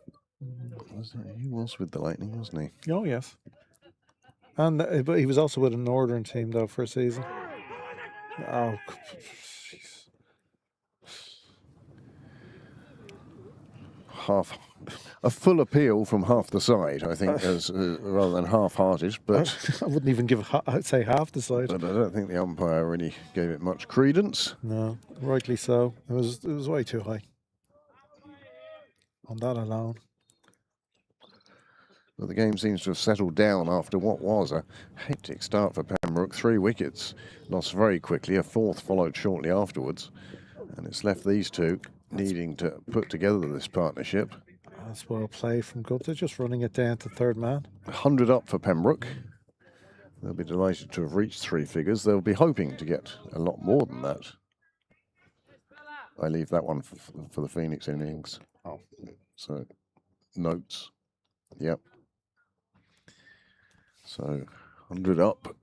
He was with the Lightning, wasn't he? Oh yes. And but he was also with a Northern team though for a season. Oh, jeez. A full appeal from half the side, I think, as rather than half-hearted. But I wouldn't even give I'd say half the side. But I don't think the umpire really gave it much credence. No, rightly so. It was way too high on that alone. But the game seems to have settled down after what was a hectic start for Pembroke. 3 wickets lost very quickly. A 4th followed shortly afterwards. And it's left these two needing to put together this partnership. That's well played from Gupta, just running it down to third man. 100 up for Pembroke. They'll be delighted to have reached 3 figures. They'll be hoping to get a lot more than that. I leave that one for the Phoenix innings. Oh. So, notes. Yep. So, 100 up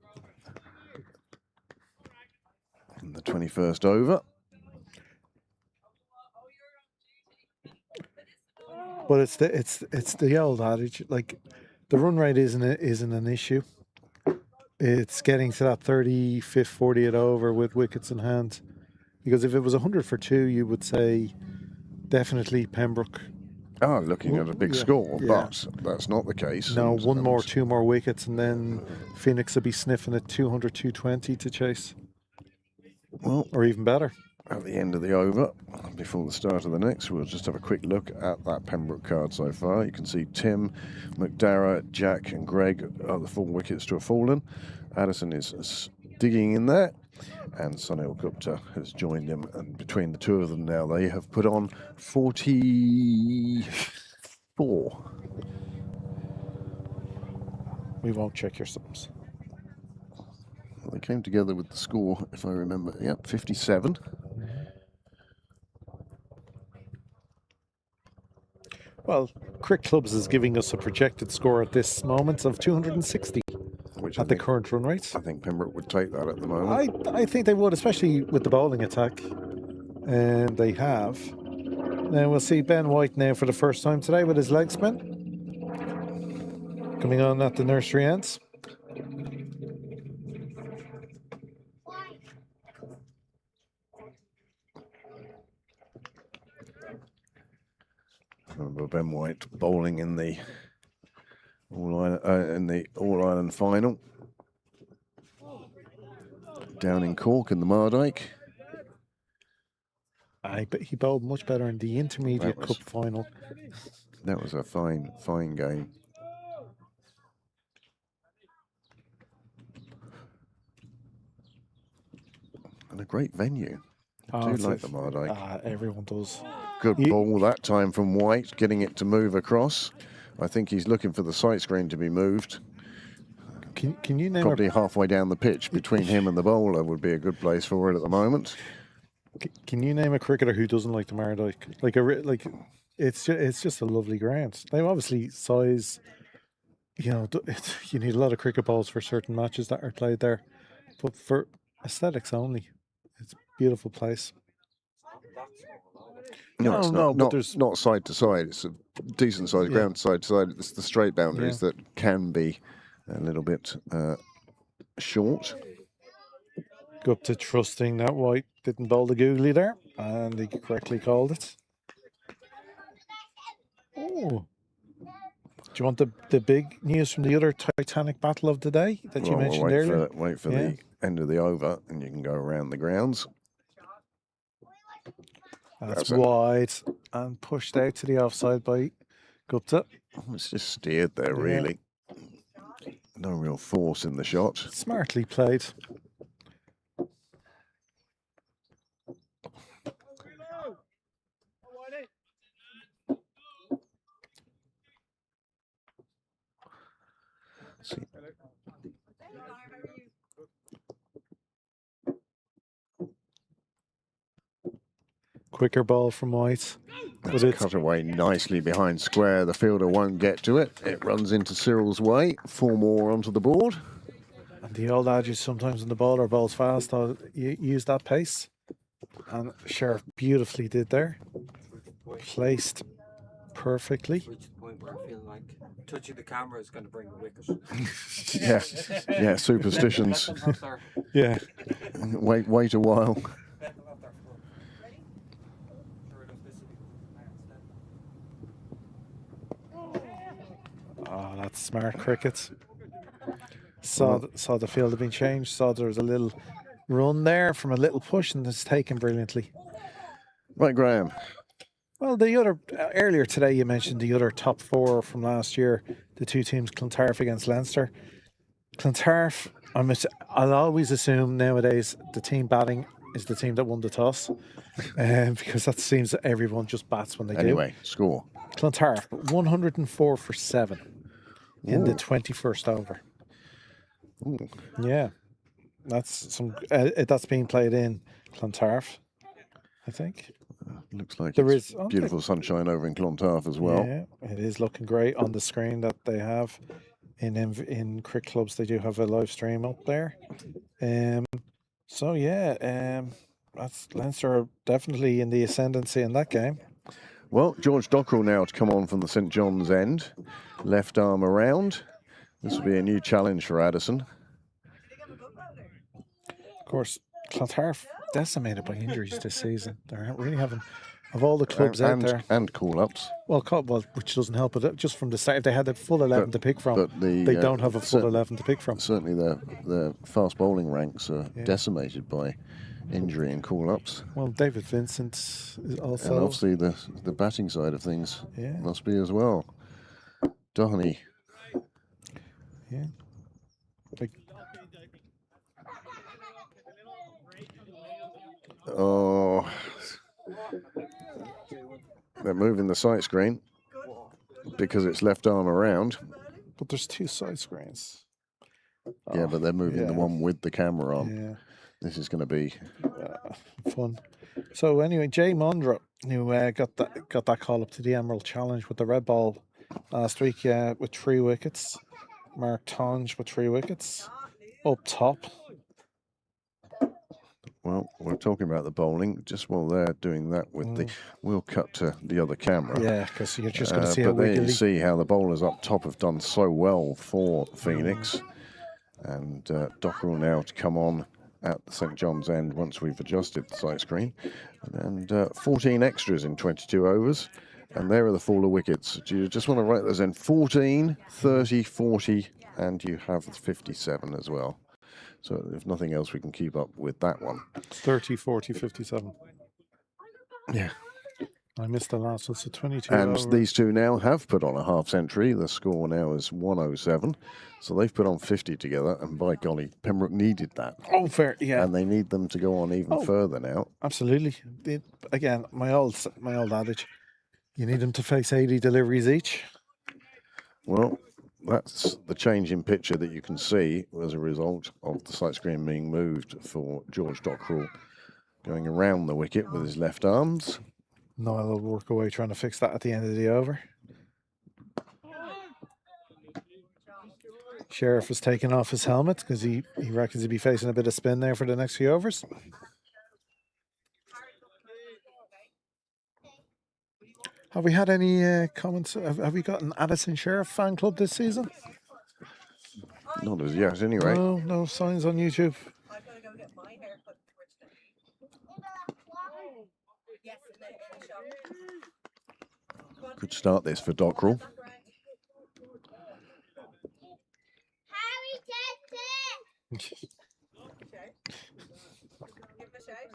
in the 21st over. But it's the old adage, like the run rate isn't an issue. It's getting to that 35th, 40th over with wickets in hand. Because if it was 100 for 2, you would say definitely Pembroke. Oh, looking at a big score, but that's not the case. No, one more, 2 more wickets, and then Phoenix will be sniffing at 200, 220 to chase. Well, or even better. At the end of the over, before the start of the next, we'll just have a quick look at that Pembroke card so far. You can see Tim, McDarrah, Jack and Greg are the 4 wickets to have fallen. Addison is digging in there, and Sunil Gupta has joined him, and between the two of them now, they have put on 44. We won't check your sums. Well, they came together with the score, if I remember. Yep, 57. Well, Crick Clubs is giving us a projected score at this moment of 260 Which at the current run rates. I think Pembroke would take that at the moment. I think they would, especially with the bowling attack. And they have. Now we'll see Ben White now for the first time today with his leg spin. Coming on at the nursery ends. Remember Ben White bowling in the All Ireland final down in Cork in the Mardyke. But he bowled much better in the Intermediate Cup final. That was a fine game. And a great venue. I do like the Mardyke. Everyone does. Good ball that time from White, getting it to move across. I think he's looking for the sight screen to be moved. Can you name probably halfway down the pitch between him and the bowler would be a good place for it at the moment. Can you name a cricketer who doesn't like the Mardyke? It's just a lovely ground. Now, obviously, size. You know, you need a lot of cricket balls for certain matches that are played there, but for aesthetics only, it's a beautiful place. No, it's not side to side. It's a decent sized ground side to side. It's the straight boundaries that can be a little bit short. Gupta trusting that White didn't bowl the googly there, and he correctly called it. Oh. Do you want the big news from the other Titanic battle of the day that you mentioned earlier? Wait for the end of the over, and you can go around the grounds. That's wide and pushed out to the offside by Gupta. It's just steered there, really. No real force in the shot. Smartly played. Quicker ball from White. That's But it's cut away nicely behind square. The fielder won't get to it. It runs into Cyril's way. 4 more onto the board. and the old adage is sometimes when the bowler bowls fast, you use that pace. And Sheriff beautifully did there. Placed perfectly. Reach the point where I feel like touching the camera is going to bring the wicket. Yeah, superstitions. Yeah. Wait a while. Oh, that's smart cricket. Saw the field had been changed. Saw there was a little run there from a little push, and it's taken brilliantly. Right, Graham. Well, the other earlier today you mentioned the other top 4 from last year, the 2 teams, Clontarf against Leinster. Clontarf, I'll always assume nowadays the team batting is the team that won the toss, because that seems that everyone just bats when they do. Anyway, score. Clontarf 104 for 7 in the 21st over. Ooh. Yeah, that's being played in Clontarf, I think. Looks like There it's is beautiful sunshine over in Clontarf as well. Yeah, it is looking great on the screen that they have in cricket clubs. They do have a live stream up there. So yeah, that's Leinster definitely in the ascendancy in that game. Well, George Dockrell now to come on from the St John's end. Left arm around. This will be a new challenge for Addison. Of course, Clontarf decimated by injuries this season. They're really having, of all the clubs out there, and call-ups. well, which doesn't help. But just from the start, if they had a full 11 to pick from, but they don't have a full 11 to pick from. Certainly, the fast bowling ranks are decimated by injury and call-ups. Well, David Vincent is also, and obviously the batting side of things must be as well. Doheny. Yeah. Oh, they're moving the sight screen because it's left arm around. But there's 2 side screens. Yeah, but they're moving the one with the camera on. Yeah. This is going to be fun. So anyway, Jay Mondra, who got that call up to the Emerald Challenge with the red ball last week, with 3 wickets. Mark Tonge with 3 wickets. Up top. Well, we're talking about the bowling. Just while they're doing that with we'll cut to the other camera. Yeah, because you're just going to see but there you see how the bowlers up top have done so well for Phoenix. And Dockrell now to come on at the St John's end once we've adjusted the sight screen. And 14 extras in 22 overs. And there are the fall of wickets. Do you just want to write those in? 14, 30, 40, and you have 57 as well. So if nothing else, we can keep up with that one. 30, 40, 57. Yeah. I missed the last one, so 22 And over. these two now have put on a half century. The score now is 107. So they've put on 50 together. And by golly, Pembroke needed that. Oh, fair, yeah. And they need them to go on even further now. Absolutely. Again, my old adage, you need them to face 80 deliveries each. Well, that's the change in picture that you can see as a result of the sight screen being moved for George Dockrell going around the wicket with his left arms. Niall will work away trying to fix that at the end of the over. Sheriff has taken off his helmet because he reckons he'll be facing a bit of spin there for the next few overs. Have we had any comments? Have we got an Addison Sheriff fan club this season? Not as yet, anyway. No signs on YouTube. I've got to go get my hair cut today. Good start this for Dockrell. Harry, get it! Give it a shout.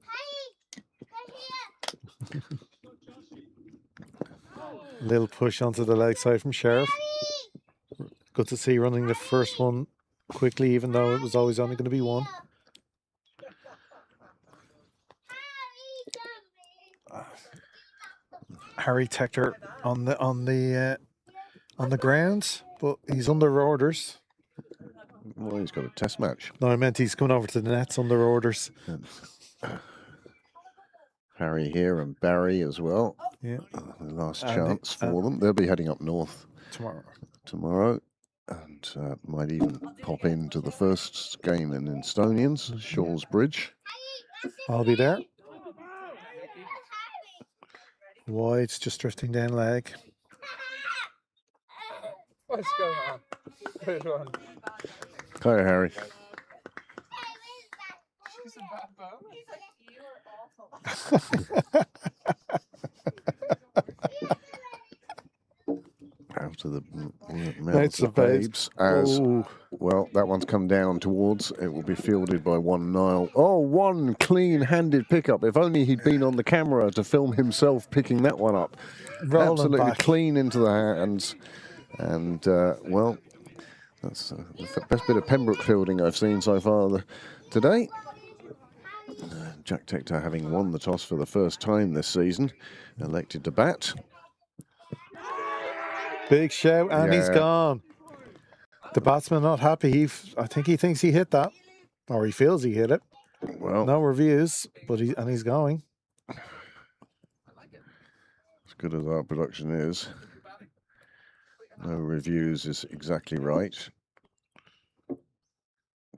Harry, get here! Little push onto the leg side from Sheriff. Good to see running the first one quickly, even though it was always only going to be 1. Harry Tector on the ground, but he's under orders. Well, he's got a test match. No, I meant he's coming over to the nets under orders. Harry here and Barry as well. Yeah, The last And chance for them. They'll be heading up north tomorrow. tomorrow, and might even pop into the first game in Instonians, Shaw's Bridge. I'll be there. White's just drifting down leg. What's going on? Which one? Hi, Harry. She's a bad bone. Out of the Mates mouths of of babes. As Oh, well, that one's come down towards. It will be fielded by one Nile. Oh, one clean-handed pickup. If only he'd been on the camera to film himself picking that one up. rolling Absolutely back. clean into the hands. And, well, that's the best bit of Pembroke fielding I've seen so far today. Jack Tector, having won the toss for the first time this season, elected to bat. Big shout, and he's Yeah. gone. The batsman not happy. I think he thinks he hit that, or he feels he hit it. Well, No reviews, but he's going. as good as our production is, no reviews is exactly right.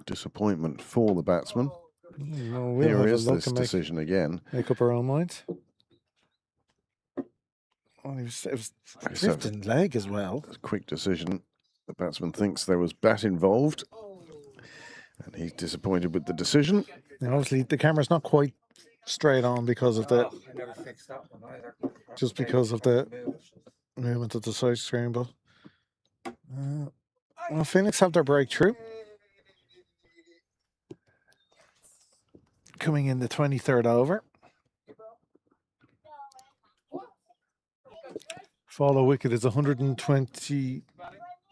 Disappointment for the batsman. Well, we'll Here have a is look this and decision again. make up our own minds. Oh, it was So, drifting leg as well. a quick decision. The batsman thinks there was bat involved, and he's disappointed with the decision. Now, obviously, the camera's not quite straight on because of the I never fixed that one either. just because of the movement of the side screen. But well, Phoenix have their breakthrough. Coming in the 23rd over. Follow wicket is 120.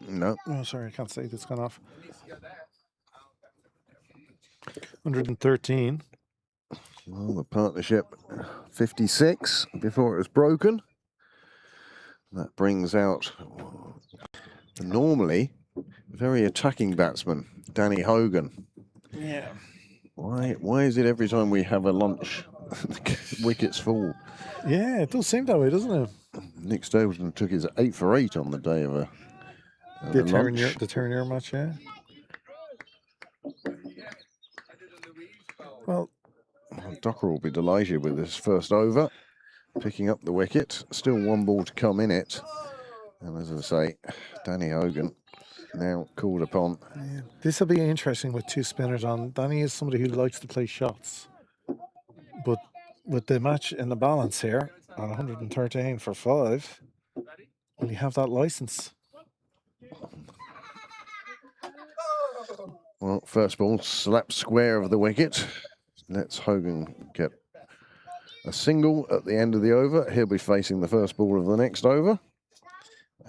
No, Oh, sorry, I can't say that's gone off. 113. well, the partnership 56 before it was broken. That brings out the normally very attacking batsman, Danny Hogan. Yeah. Why is it every time we have a lunch, wickets fall? Yeah, it does seem that way, doesn't it? Nick Stapleton took his 8 for 8 on the day of a The lunch. Turnier match, yeah. Well, Docker will be delighted with this first over, picking up the wicket. Still one ball to come in it. And as I say, Danny Hogan now called upon. yeah, this will be interesting with two spinners on. Danny is somebody who likes to play shots. But with the match in the balance here, at 113 for 5, will you have that license? Well, first ball slap square of the wicket. Lets Hogan get a single at the end of the over. He'll be facing the first ball of the next over.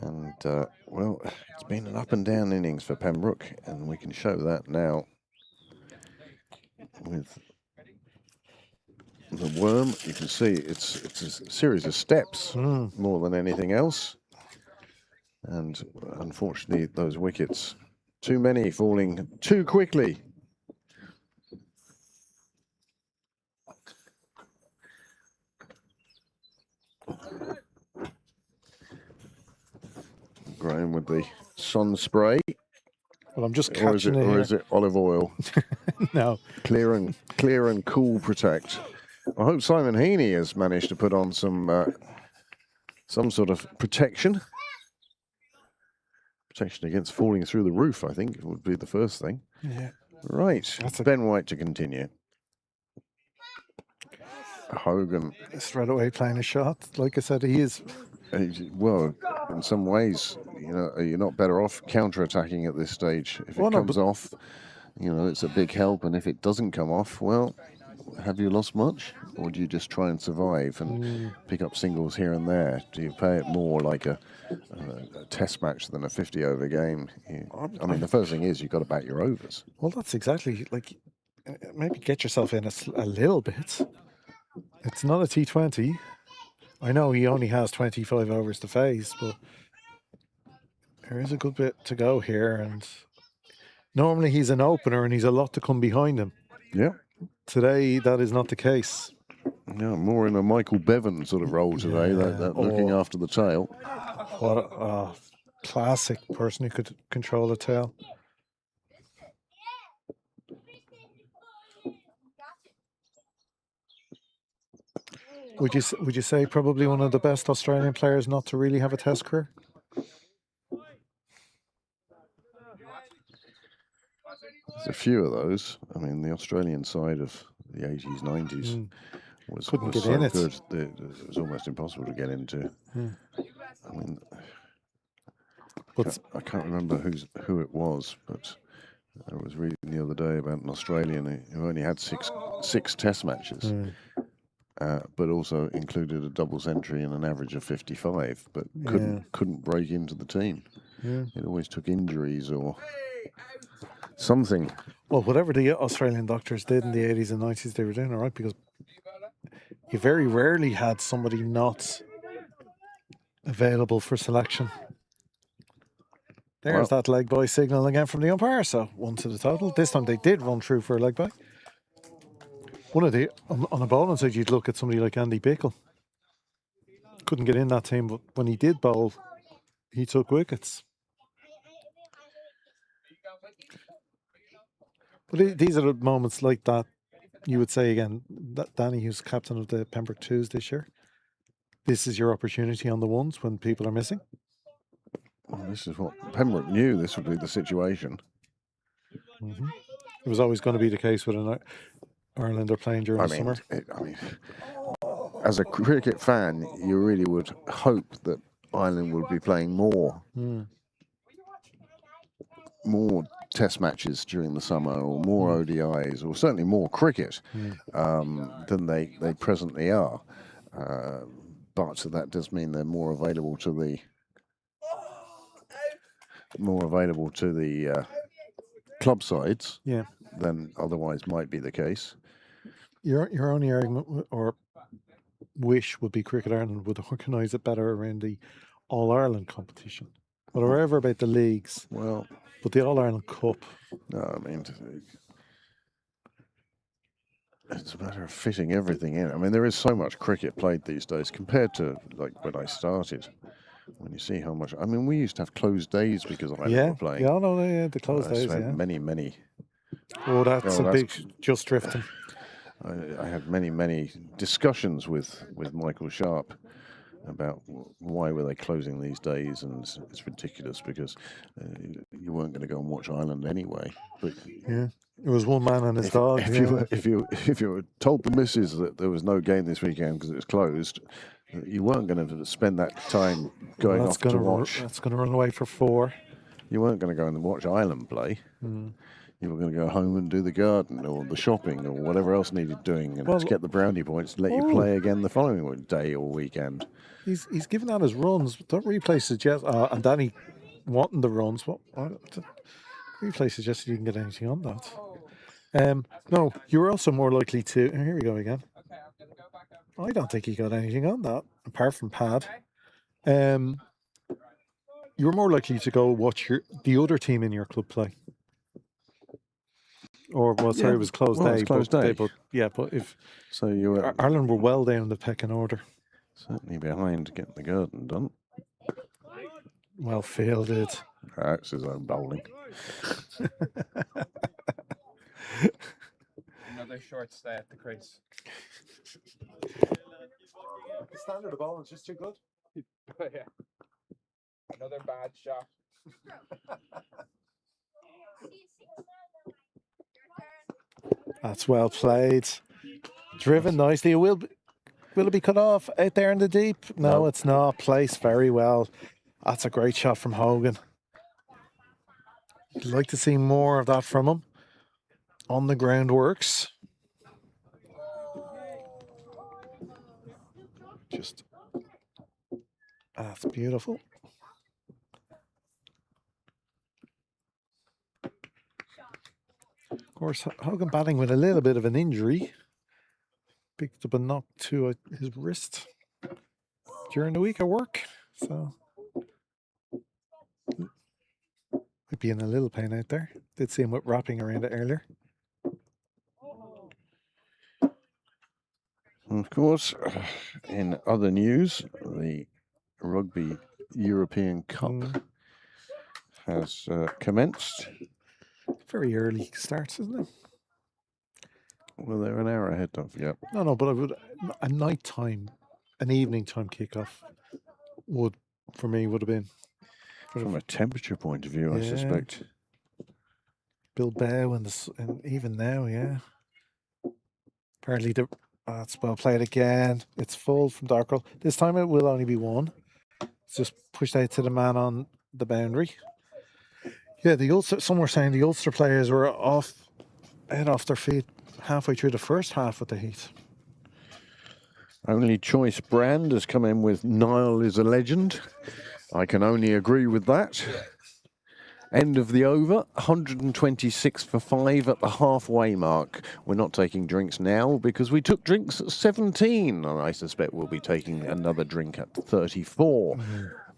And, well, it's been an up and down innings for Pembroke, and we can show that now with the worm. You can see it's a series of steps more than anything else. And unfortunately, those wickets, too many falling too quickly. Graham with the sun spray, Well, I'm just or is catching it or here. is it olive oil? No. Clear and cool protect. I hope Simon Heaney has managed to put on some sort of protection against falling through the roof. I think would be the first thing. Yeah. Right, Ben White to continue. Hogan, Straight away playing a shot. Like I said, he is. well, in some ways, you're not better off counter-attacking at this stage. If it comes off, it's a big help, and if it doesn't come off, well, have you lost much? Or do you just try and survive and pick up singles here and there? Do you play it more like a test match than a 50-over game? I mean, the first thing is you've got to bat your overs. Well, that's exactly like maybe get yourself in a little bit. It's not a T20. I know he only has 25 overs to face, but there is a good bit to go here. And normally he's an opener and he's a lot to come behind him. Yeah. Today, that is not the case. Yeah, more in a Michael Bevan sort of role today, that looking after the tail. What a classic person who could control a tail. Would you say probably one of the best Australian players not to really have a Test career? There's a few of those. I mean, the Australian side of the 80s, 90s was Couldn't get so in it. good that it was almost impossible to get into. I mean, But I can't remember who it was, but I was reading the other day about an Australian who only had six Test matches, but also included a double century and an average of 55, but couldn't break into the team. Yeah. It always took injuries or something. Well, whatever the Australian doctors did in the 80s and 90s, they were doing all right, because you very rarely had somebody not available for selection. There's that leg by signal again from the umpire, so 1 to the total. This time they did run through for a leg by. One of the, on a bowling side, you'd look at somebody like Andy Bickle. Couldn't get in that team, but when he did bowl, he took wickets. But these are the moments like that, you would say again, that Danny, who's captain of the Pembroke Twos this year, this is your opportunity on the ones when people are missing. Well, this is what Pembroke knew this would be the situation. It was always going to be the case with an Irelander playing during the summer. As a cricket fan, you really would hope that Ireland would be playing more Test matches during the summer, or more ODIs, or certainly more cricket than they presently are. But that does mean they're more available to the club sides than otherwise might be the case. Your only argument or wish would be Cricket Ireland would organise it better around the All-Ireland competition. Whatever about the leagues. Well, but the All-Ireland Cup. No, I mean, it's a matter of fitting everything in. I mean, there is so much cricket played these days compared to like when I started. When you see how much, I mean, we used to have closed days because Ireland were playing. Yeah, no, the closed days. Many. Oh, that's a big just drifting. I had many discussions with Michael Sharp about why were they closing these days, and it's ridiculous because you weren't going to go and watch Ireland anyway. But it was one man and his dog. If you were told the missus that there was no game this weekend because it was closed, you weren't going to spend that time going off to watch. That's going to run away for 4. You weren't going to go and watch Ireland play. You were going to go home and do the garden or the shopping or whatever else needed doing, and to get the brownie points to let you play again the following day or weekend. He's given out his runs. That replay suggests, and Danny wanting the runs. What replay suggests you can get anything on that? No, you're also more likely to. Here we go again. I don't think he got anything on that apart from pad. You're more likely to go watch the other team in your club play. Or sorry, it was closed day. It was closed day. But if so, you were Ireland were well down the pecking order. Certainly behind getting the garden done. Well fielded. That's his own bowling. Another short stay at the crease. The standard of bowling is just too good. Yeah. Another bad shot. That's well played. Driven nicely. Will it be cut off out there in the deep? No, it's not. Placed very well. That's a great shot from Hogan. I'd like to see more of that from him. On the ground works. That's beautiful. Of course, Hogan batting with a little bit of an injury. Picked up a knock to his wrist during the week at work. So, might be in a little pain out there. Did see him with wrapping around it earlier. Of course, in other news, the Rugby European Cup has commenced. Very early starts, isn't it? Well, they're an hour ahead, don't forget. No, but I would a nighttime, an evening time kickoff would have been From a temperature point of view, I Yeah. suspect. Bilbao and even now, yeah. Apparently, it's well played again. It's full from Darkroll. This time it will only be one. It's just pushed out to the man on the boundary. Yeah, the Ulster. Some were saying the Ulster players were off their feet halfway through the first half of the heat. Only Choice Brand has come in with Niall is a legend. I can only agree with that. End of the over, 126 for 5 at the halfway mark. We're not taking drinks now because we took drinks at 17, and I suspect we'll be taking another drink at 34.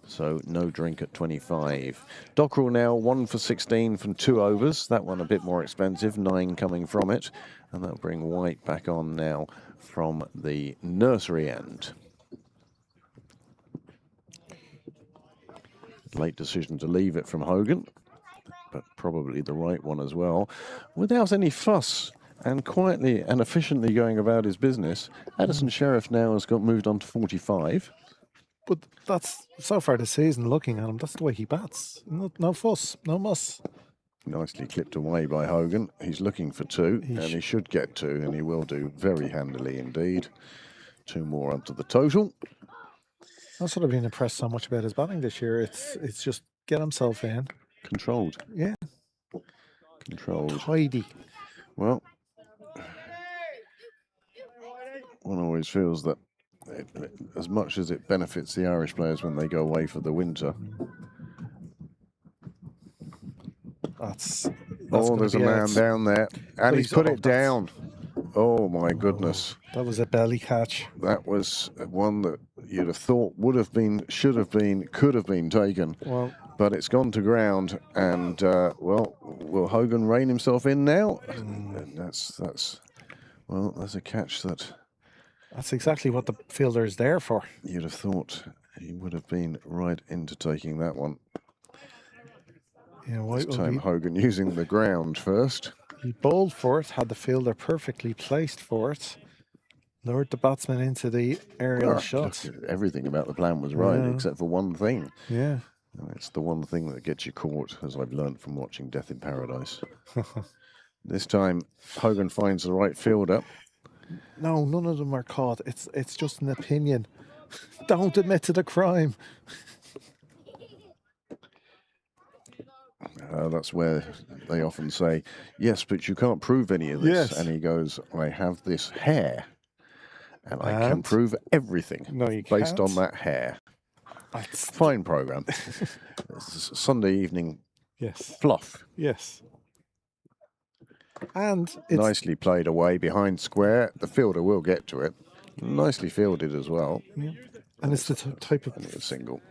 So no drink at 25. Dockrell now 1 for 16 from 2 overs. That one a bit more expensive, 9 coming from it. And that'll bring White back on now from the nursery end. Late decision to leave it from Hogan, but probably the right one as well. Without any fuss and quietly and efficiently going about his business, Addison Sheriff now has got moved on to 45. But that's so far this season. Looking at him, that's the way he bats. No fuss, no muss. Nicely clipped away by Hogan. He's looking for 2, and he should get 2, and he will do very handily indeed. 2 more onto the total. That's what I've been impressed so much about his batting this year. It's just get himself in. Controlled. Yeah. Controlled. Tidy. Well, one always feels that as much as it benefits the Irish players when they go away for the winter. That's There's a man down there, and he's put it down. Oh my goodness. That was a belly catch. That was one that you'd have thought would have been, should have been, could have been taken. Well, but it's gone to ground, and well, will Hogan rein himself in now? That's a catch that. That's exactly what the fielder is there for. You'd have thought he would have been right into taking that one. Yeah, this time Hogan using the ground first. He bowled for it, had the fielder perfectly placed for it, lured the batsman into the aerial shot. Everything about the plan was right, except for one thing. Yeah. And it's the one thing that gets you caught, as I've learned from watching Death in Paradise. This time, Hogan finds the right fielder. No, none of them are caught. It's just an opinion. Don't admit to the crime. That's where they often say, yes, but you can't prove any of this. Yes. And he goes, I have this hair, and I can prove everything based on that hair. That's fine program. Sunday evening fluff. Yes. And it's nicely played away behind square. The fielder will get to it. Nicely fielded as well. Yeah. And it's the type of single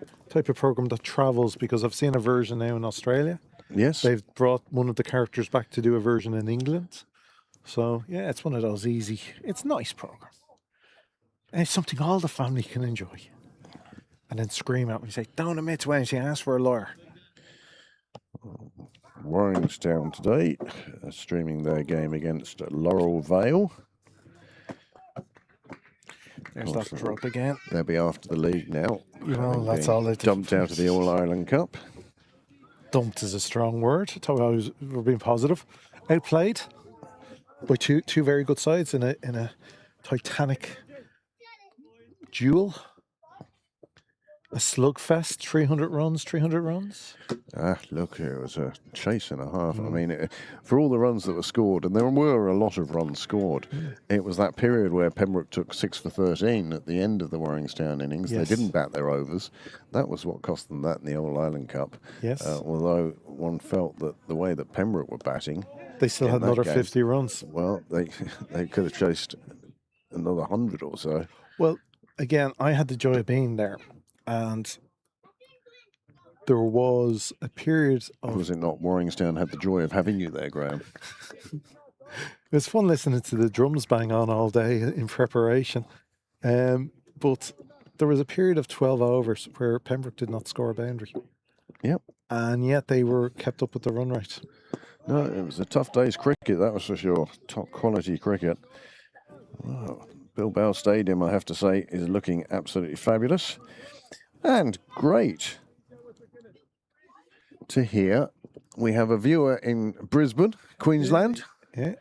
program that travels, because I've seen a version now in Australia. Yes. They've brought one of the characters back to do a version in England. So yeah, it's one of those easy. It's a nice program. And it's something all the family can enjoy. And then scream at me, say, don't admit to anything, ask for a lawyer. Warringstown today, streaming their game against Laurel Vale. There's that drop again. They'll be after the league now. Well, that's all they dumped out of the All-Ireland Cup. Dumped is a strong word. We're being positive. Outplayed by two very good sides in a titanic duel. A slugfest, 300 runs. Look, it was a chase and a half. I mean, for all the runs that were scored, and there were a lot of runs scored, it was that period where Penrook took 6 for 13 at the end of the Warringstown innings. Yes. They didn't bat their overs. That was what cost them that in the All-Ireland Cup. Yes. Although one felt that the way that Penrook were batting... They still had another 50 runs. Well, they could have chased another 100 or so. Well, again, I had the joy of being there. And there was a period of... Was it not Warringstown had the joy of having you there, Graham? It was fun listening to the drums bang on all day in preparation. But there was a period of 12 overs where Pembroke did not score a boundary. Yep. And yet they were kept up with the run rate. No, it was a tough day's cricket, that was for sure. Top quality cricket. Wow. Bilbao Stadium, I have to say, is looking absolutely fabulous. And great to hear. We have a viewer in Brisbane, Queensland. Yeah.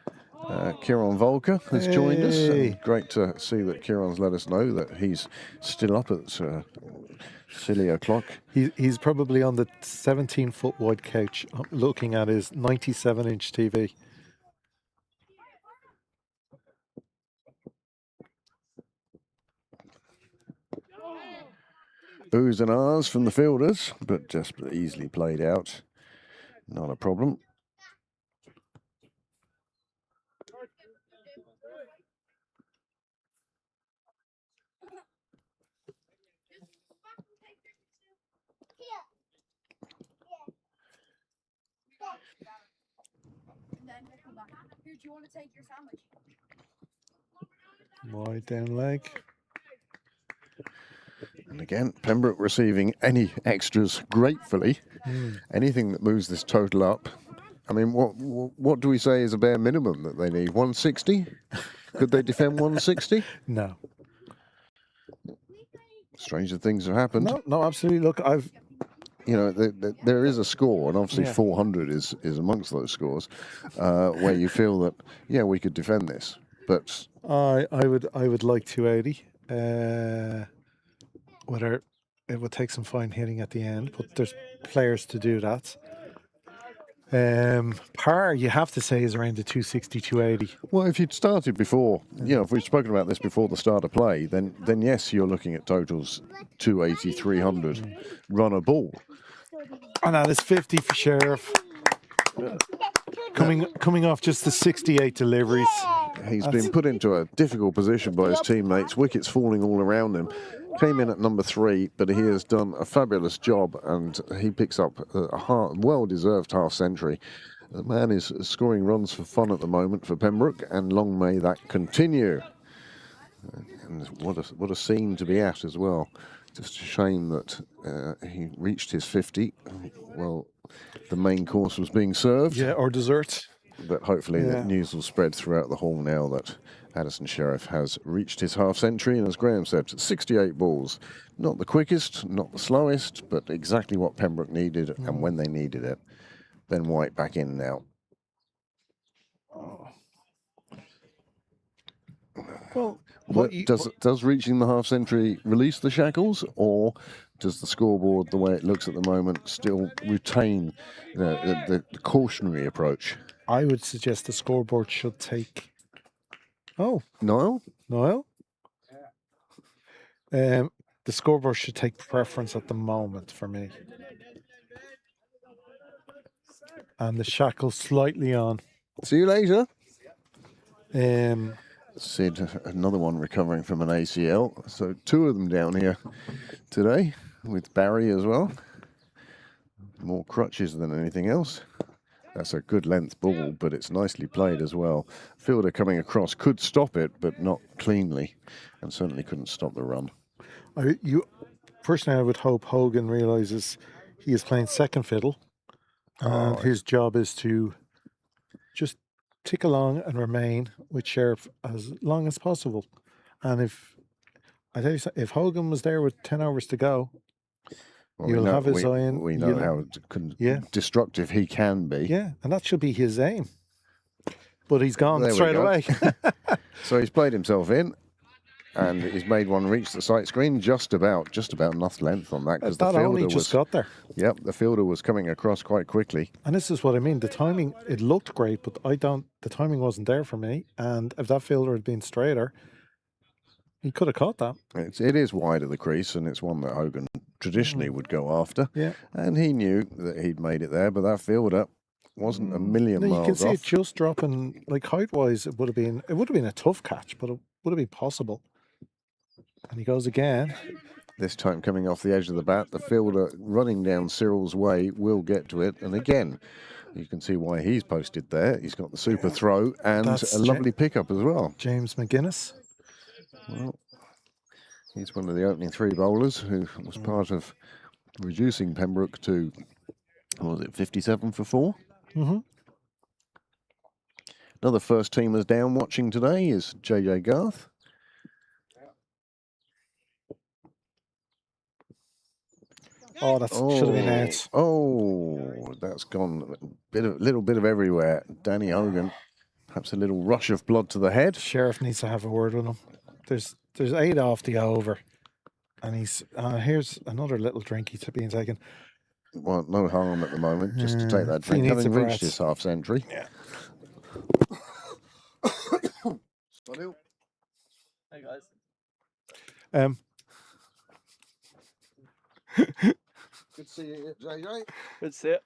Kieran Volker has joined us. Hey. And great to see that Kieran's let us know that he's still up at silly o'clock. He's probably on the 17-foot wide couch looking at his 97-inch TV. Oohs and ahs from the fielders, but just easily played out. Not a problem. Here, do you want to take your sandwich? Wide down leg. And again, Pembroke receiving any extras gratefully. Anything that moves this total up. I mean, what do we say is a bare minimum that they need? 160? Could they defend 160? No. Stranger things have happened. No, absolutely. Look, You know, there is a score, and obviously Yeah. 400 is amongst those scores, where you feel that, yeah, we could defend this. But I would like 280. Whether it would take some fine hitting at the end, but there's players to do that. Par, you have to say, is around the 260, 280. well, if you'd started before, you know, if we'd spoken about this before the start of play, then yes, you're looking at totals 280, 300 run a ball. And that is 50 for Sheriff. Coming off just the 68 deliveries. He's been put into a difficult position by his teammates. Wickets falling all around him. Came in at number 3, but he has done a fabulous job, and he picks up a well-deserved half-century. The man is scoring runs for fun at the moment for Pembroke, and long may that continue. And what a scene to be at as well. Just a shame that he reached his 50. Well, the main course was being served. Yeah, or dessert. But hopefully the Yeah. news will spread throughout the hall now that Addison Sheriff has reached his half-century, and as Graham said, 68 balls. Not the quickest, not the slowest, but exactly what Pembroke needed and when they needed it. Then White back in now. Well, Does reaching the half-century release the shackles, or does the scoreboard, the way it looks at the moment, still retain the cautionary approach? I would suggest the scoreboard should take... Oh, Niall? Niall? The scoreboard should take preference at the moment for me. And the shackle slightly on. See you later. Um, Sid, another one recovering from an ACL. So 2 of them down here today, with Barry as well. More crutches than anything else. That's a good length ball, but it's nicely played as well. Fielder coming across could stop it, but not cleanly, and certainly couldn't stop the run. Personally, I would hope Hogan realises he is playing second fiddle, and his job is to just tick along and remain with Sheriff as long as possible. And if Hogan was there with 10 hours to go, Well, you'll have his eye in. We know how destructive he can be. Yeah, and that should be his aim. But he's gone There we straight go. away. So he's played himself in, and he's made one reach the sight screen just about enough length on that, because the that fielder only just got there. Yep, the fielder was coming across quite quickly. And this is what I mean. The timing, it looked great, but the timing wasn't there for me. And if that fielder had been straighter, he could have caught that. It is wide of the crease, and it's one that Hogan traditionally would go after. Yeah. And he knew that he'd made it there, but that fielder wasn't a million No, you miles can see off. it just dropping, like height-wise, it would have been a tough catch, but it would have been possible. And he goes again. This time coming off the edge of the bat, the fielder running down Cyril's way will get to it. And again, you can see why he's posted there. He's got the super throw and That's a lovely pickup as well. James McGuinness. Well, He's one of the opening 3 bowlers who was part of reducing Pembroke to, what was it, 57 for 4? Mm-hmm. Another first teamers down watching today is JJ Garth. Oh, that should have been out. Oh, that's gone little bit of everywhere. Danny Hogan, perhaps a little rush of blood to the head. Sheriff needs to have a word with him. There's 8 off the over, and he's here's another little drink he's being taken. Well, no harm at the moment, just to take that He drink, needs having the reached breath. his half century. Yeah. Hey guys. Good to see you, JJ. Good to see it.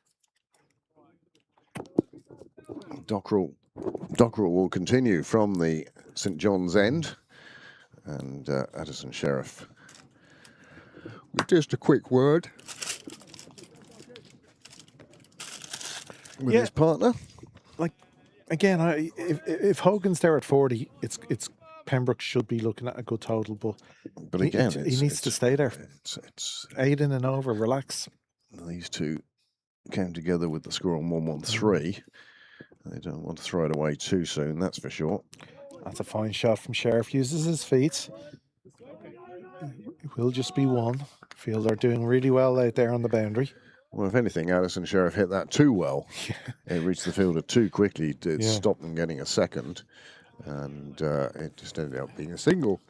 Dockerel will continue from the St John's end, and Addison Sheriff with just a quick word with his partner. Like again, if Hogan's there at 40, it's Pembroke should be looking at a good total, but again, he needs to stay there. It's 8 in and over, relax. these two came together with the score on 113. They don't want to throw it away too soon, that's for sure. That's a fine shot from Sheriff. Uses his feet. It will just be 1. Feel they're doing really well out there on the boundary. Well, if anything, Addison Sheriff hit that too well. It reached the fielder too quickly to stop them getting a second, and it just ended up being a single.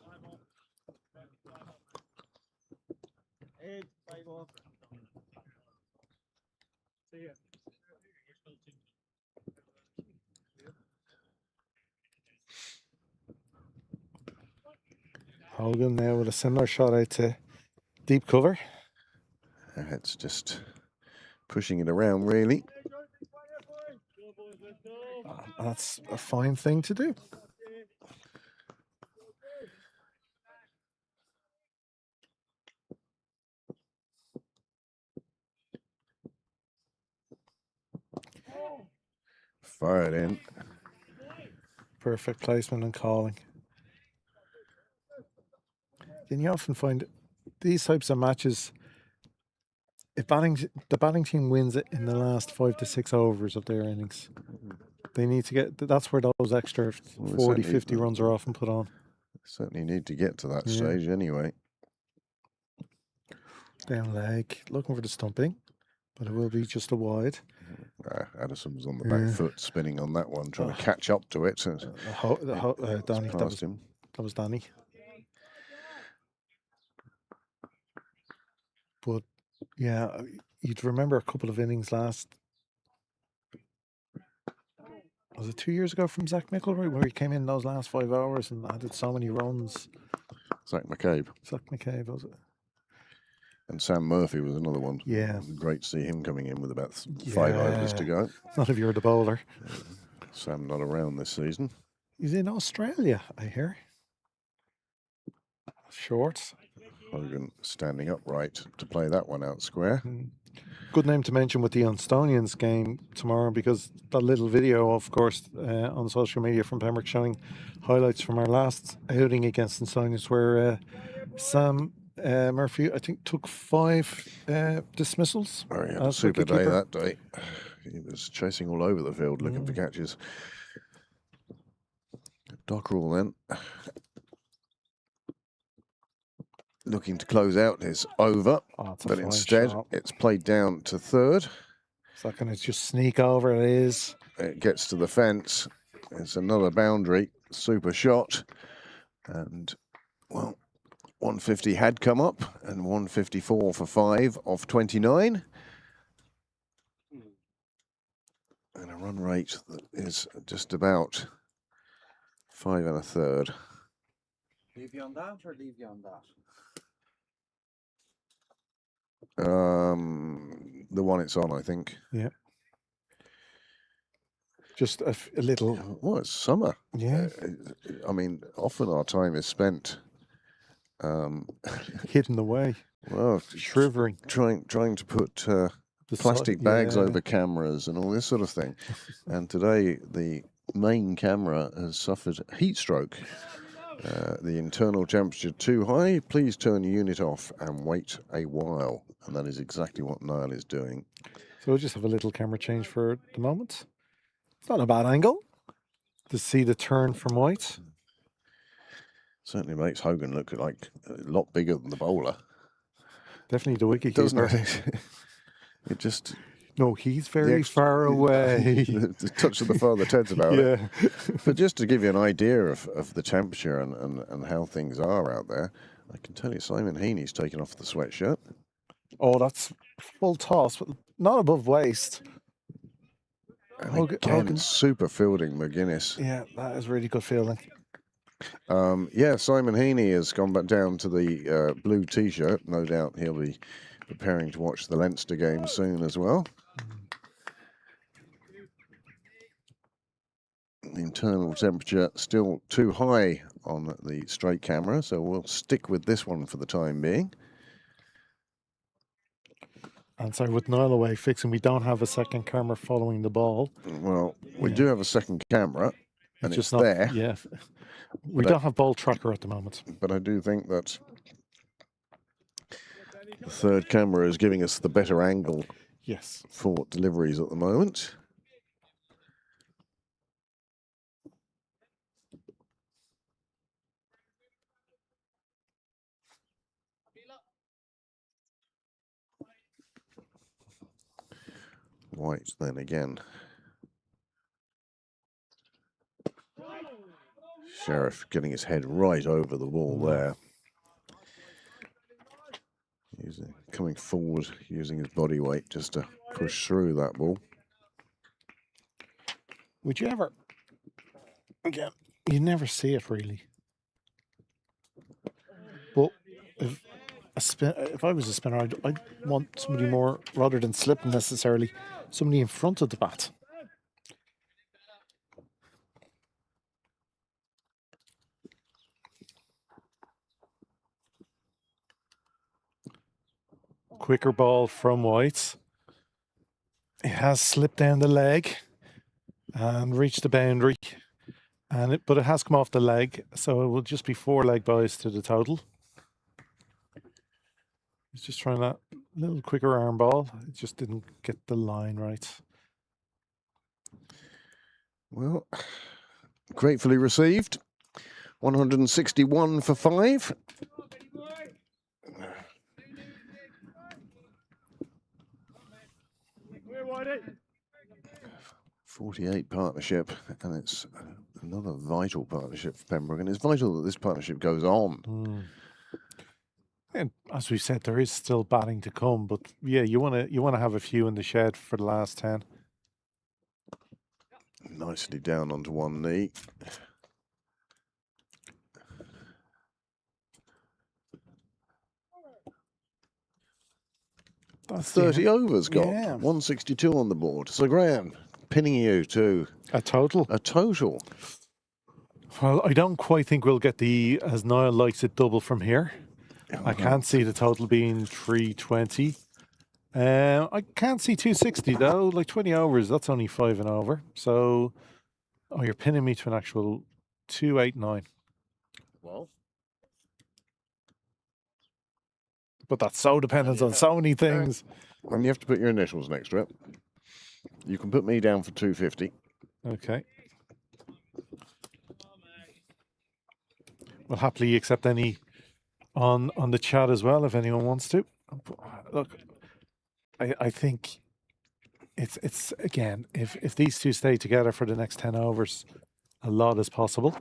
Hogan now with a similar shot out to deep cover. It's just pushing it around, really. That's a fine thing to do. Fired in. Perfect placement and calling. Then you often find these types of matches, if the batting team wins it in the last 5 to 6 overs of their innings, they need to get, that's where those extra 40, 50 runs are often put on. Certainly need to get to that stage anyway. Down leg, looking for the stumping, but it will be just a wide. Addison was on the back foot, spinning on that one, trying to catch up to it. Danny, that was Danny. But yeah, you'd remember a couple of innings last. Was it 2 years ago from Zach McElroy where he came in those last 5 hours and added so many runs? Zach McCabe. Zach McCabe, was it? And Sam Murphy was another one. Yeah. Great to see him coming in with about 5 overs to go. Not if you're the bowler. Sam not around this season. He's in Australia, I hear. Short. Hogan standing upright to play that one out square. Good name to mention with the Instonians game tomorrow, because that little video, of course, on social media from Pembroke showing highlights from our last outing against Instonians, where Sam Murphy, I think, took 5 dismissals. Oh, he had a super day that day. He was chasing all over the field looking for catches. Dockerel then looking to close out his over, but instead it's played down to third. Is that going to just sneak over? It is. It gets to the fence. It's another boundary. Super shot. And, well, 150 had come up and 154 for 5 off 29. And a run rate that is just about 5 1/3. Leave you on that or leave you on that? The one it's on, I think. Yeah. Just a little. Well, it's summer. Yeah. I mean, often our time is spent hidden away. Well, shivering, trying to put plastic bags over cameras and all this sort of thing. And today the main camera has suffered heat stroke. The internal temperature too high. Please turn your unit off and wait a while. And that is exactly what Niall is doing. So we'll just have a little camera change for the moment. It's not a bad angle to see the turn from white. Certainly makes Hogan look like a lot bigger than the bowler. Definitely the wicket Doesn't keeper. it? It just... No, he's very far away. The touch of the father Ted's about it. Yeah. But just to give you an idea of the temperature and how things are out there, I can tell you Simon Heaney's taken off the sweatshirt. Oh, that's full toss, but not above waist. And again, super fielding McGuinness. Yeah, that is really good fielding. Yeah, Simon Heaney has gone back down to the blue T-shirt. No doubt he'll be preparing to watch the Leinster game soon as well. The internal temperature still too high on the straight camera, so we'll stick with this one for the time being. And so with Niall away fixing, we don't have a second camera following the ball. Well, we do have a second camera, and it's just not there. Yeah. We don't have ball tracker at the moment. But I do think that the third camera is giving us the better angle Yes. for deliveries at the moment. White then again. Sheriff getting his head right over the ball there. Coming forward, using his body weight just to push through that ball. Would you ever, again, you never see it really. But if I was a spinner, I'd want somebody more, rather than slipping necessarily, somebody in front of the bat. Quicker ball from White. It has slipped down the leg and reached the boundary, but it has come off the leg, so it will just be 4 leg byes to the total. He's just trying that little quicker arm ball. It just didn't get the line right. Well, gratefully received. 161 for 5. .48 partnership, and it's another vital partnership for Pembroke, and it's vital that this partnership goes on. And as we said, there is still batting to come, but yeah, you want to have a few in the shed for the last 10. Nicely down onto one knee. That's 30 overs got. Yeah. 162 on the board. So Graham, pinning you to a total. A total. Well, I don't quite think we'll get the, as Niall likes it, double from here. I can't see the total being 320. I can't see 260 though. Like 20 overs, that's only 5 and over. So, you're pinning me to an actual 289. Well, but that's so dependent on so many things. And you have to put your initials next to it. You can put me down for 250. Okay. We'll happily accept any on the chat as well if anyone wants to. Look, I think it's again, if these two stay together for the next 10 overs, a lot is possible.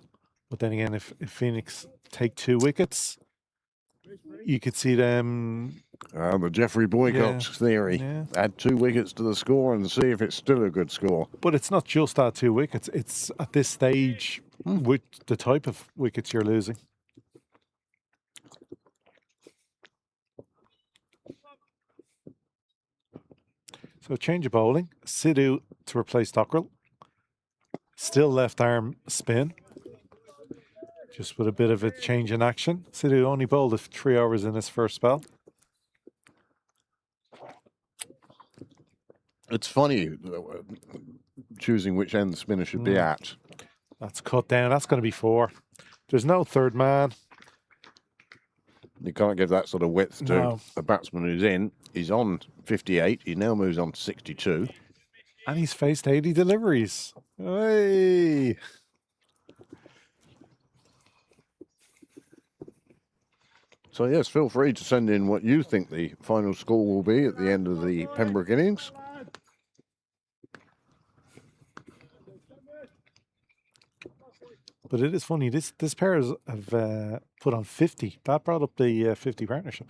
But then again, if Phoenix take 2 wickets, you could see them. The Jeffrey Boycott theory. Yeah. Add 2 wickets to the score and see if it's still a good score. But it's not just that 2 wickets. It's at this stage with the type of wickets you're losing. So change of bowling. Sidhu to replace Dockrell. Still left arm spin. Just with a bit of a change in action. Sidhu only bowled 3 overs in his first spell. It's funny choosing which end the spinner should be at. That's cut down. That's going to be 4. There's no third man. You can't give that sort of width to No. a batsman who's in. He's on 58. He now moves on to 62. And he's faced 80 deliveries. Hey! So, yes, feel free to send in what you think the final score will be at the end of the Pembroke innings. But it is funny, this pair have put on 50. That brought up the 50 partnership.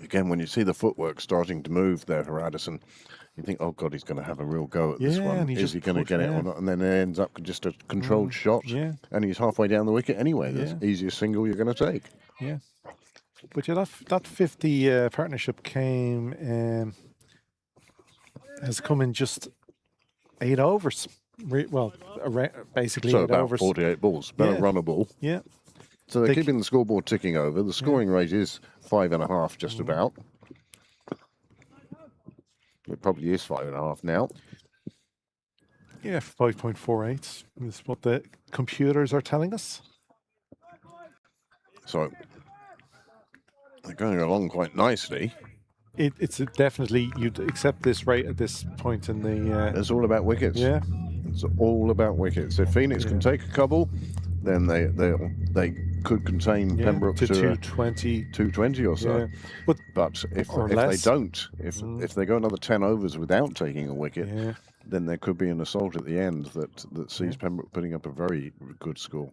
Again, when you see the footwork starting to move there for Addison, you think, oh, God, he's going to have a real go at this Yeah, one. and he Is just he going to pushed, get it yeah. or not? And then it ends up just a controlled shot. Yeah, And he's halfway down the wicket anyway. That's Yeah. the easiest single you're going to take. yeah. But yeah, that 50 partnership has come in just 8 overs. Basically So 8 about overs. 48 balls. About Yeah. a runner ball. Yeah. So they're They keeping the scoreboard ticking over. The scoring rate is 5.5 just about. It probably is 5.5 now. Yeah, 5.48 is what the computers are telling us. So they're going along quite nicely. It's definitely, you'd accept this rate at this point in the... It's all about wickets. yeah. It's all about wickets. If Phoenix can take a couple, then they could contain Yeah, Pembroke to to 220. 220 or so. Yeah. But But if Or they less. don't, if they go another 10 overs without taking a wicket, yeah, then there could be an assault at the end that sees Yeah. Pembroke putting up a very good score.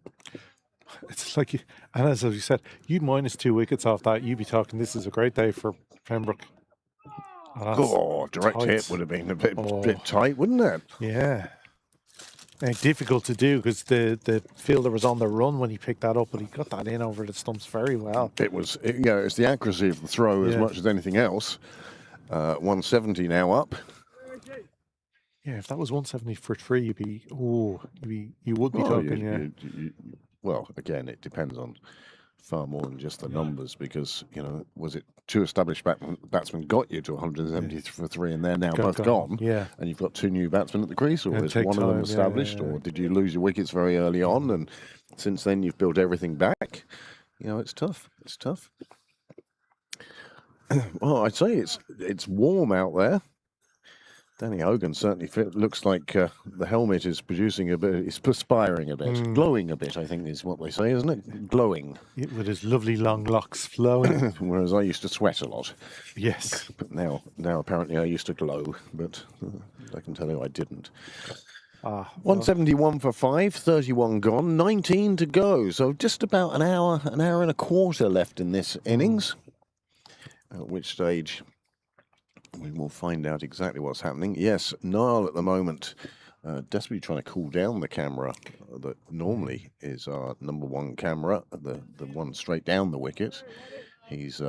it's like, and as you said, you'd minus 2 wickets off that, you'd be talking, this is a great day for Pembroke. Oh, that's Oh, direct tight. hit would have been a bit Oh. tight, wouldn't it? Yeah. And difficult to do because the fielder was on the run when he picked that up, but he got that in over the stumps very well. It's the accuracy of the throw as Yeah. much as anything else. 170 now up. Yeah, if that was 170 for 3, you would be Well, talking, well, again, it depends on far more than just the numbers because, was it 2 established batsmen got you to 170 for 3 and they're now both gone? Yeah. And you've got 2 new batsmen at the crease, or It'd is take one of them time, established, yeah. or did you lose your wickets very early on and since then you've built everything back? It's tough. It's tough. Well, I'd say it's warm out there. Danny Hogan certainly looks like the helmet is producing a bit, it's perspiring a bit, glowing a bit, I think is what they say, isn't it? Glowing. With his lovely long locks flowing. Whereas I used to sweat a lot. Yes. But now apparently I used to glow, but I can tell you I didn't. 171 for 5, 31 gone, 19 to go. So just about an hour and a quarter left in this innings. At which stage we will find out exactly what's happening. Yes, Niall at the moment desperately trying to cool down the camera that normally is our number 1 camera, the one straight down the wicket. He's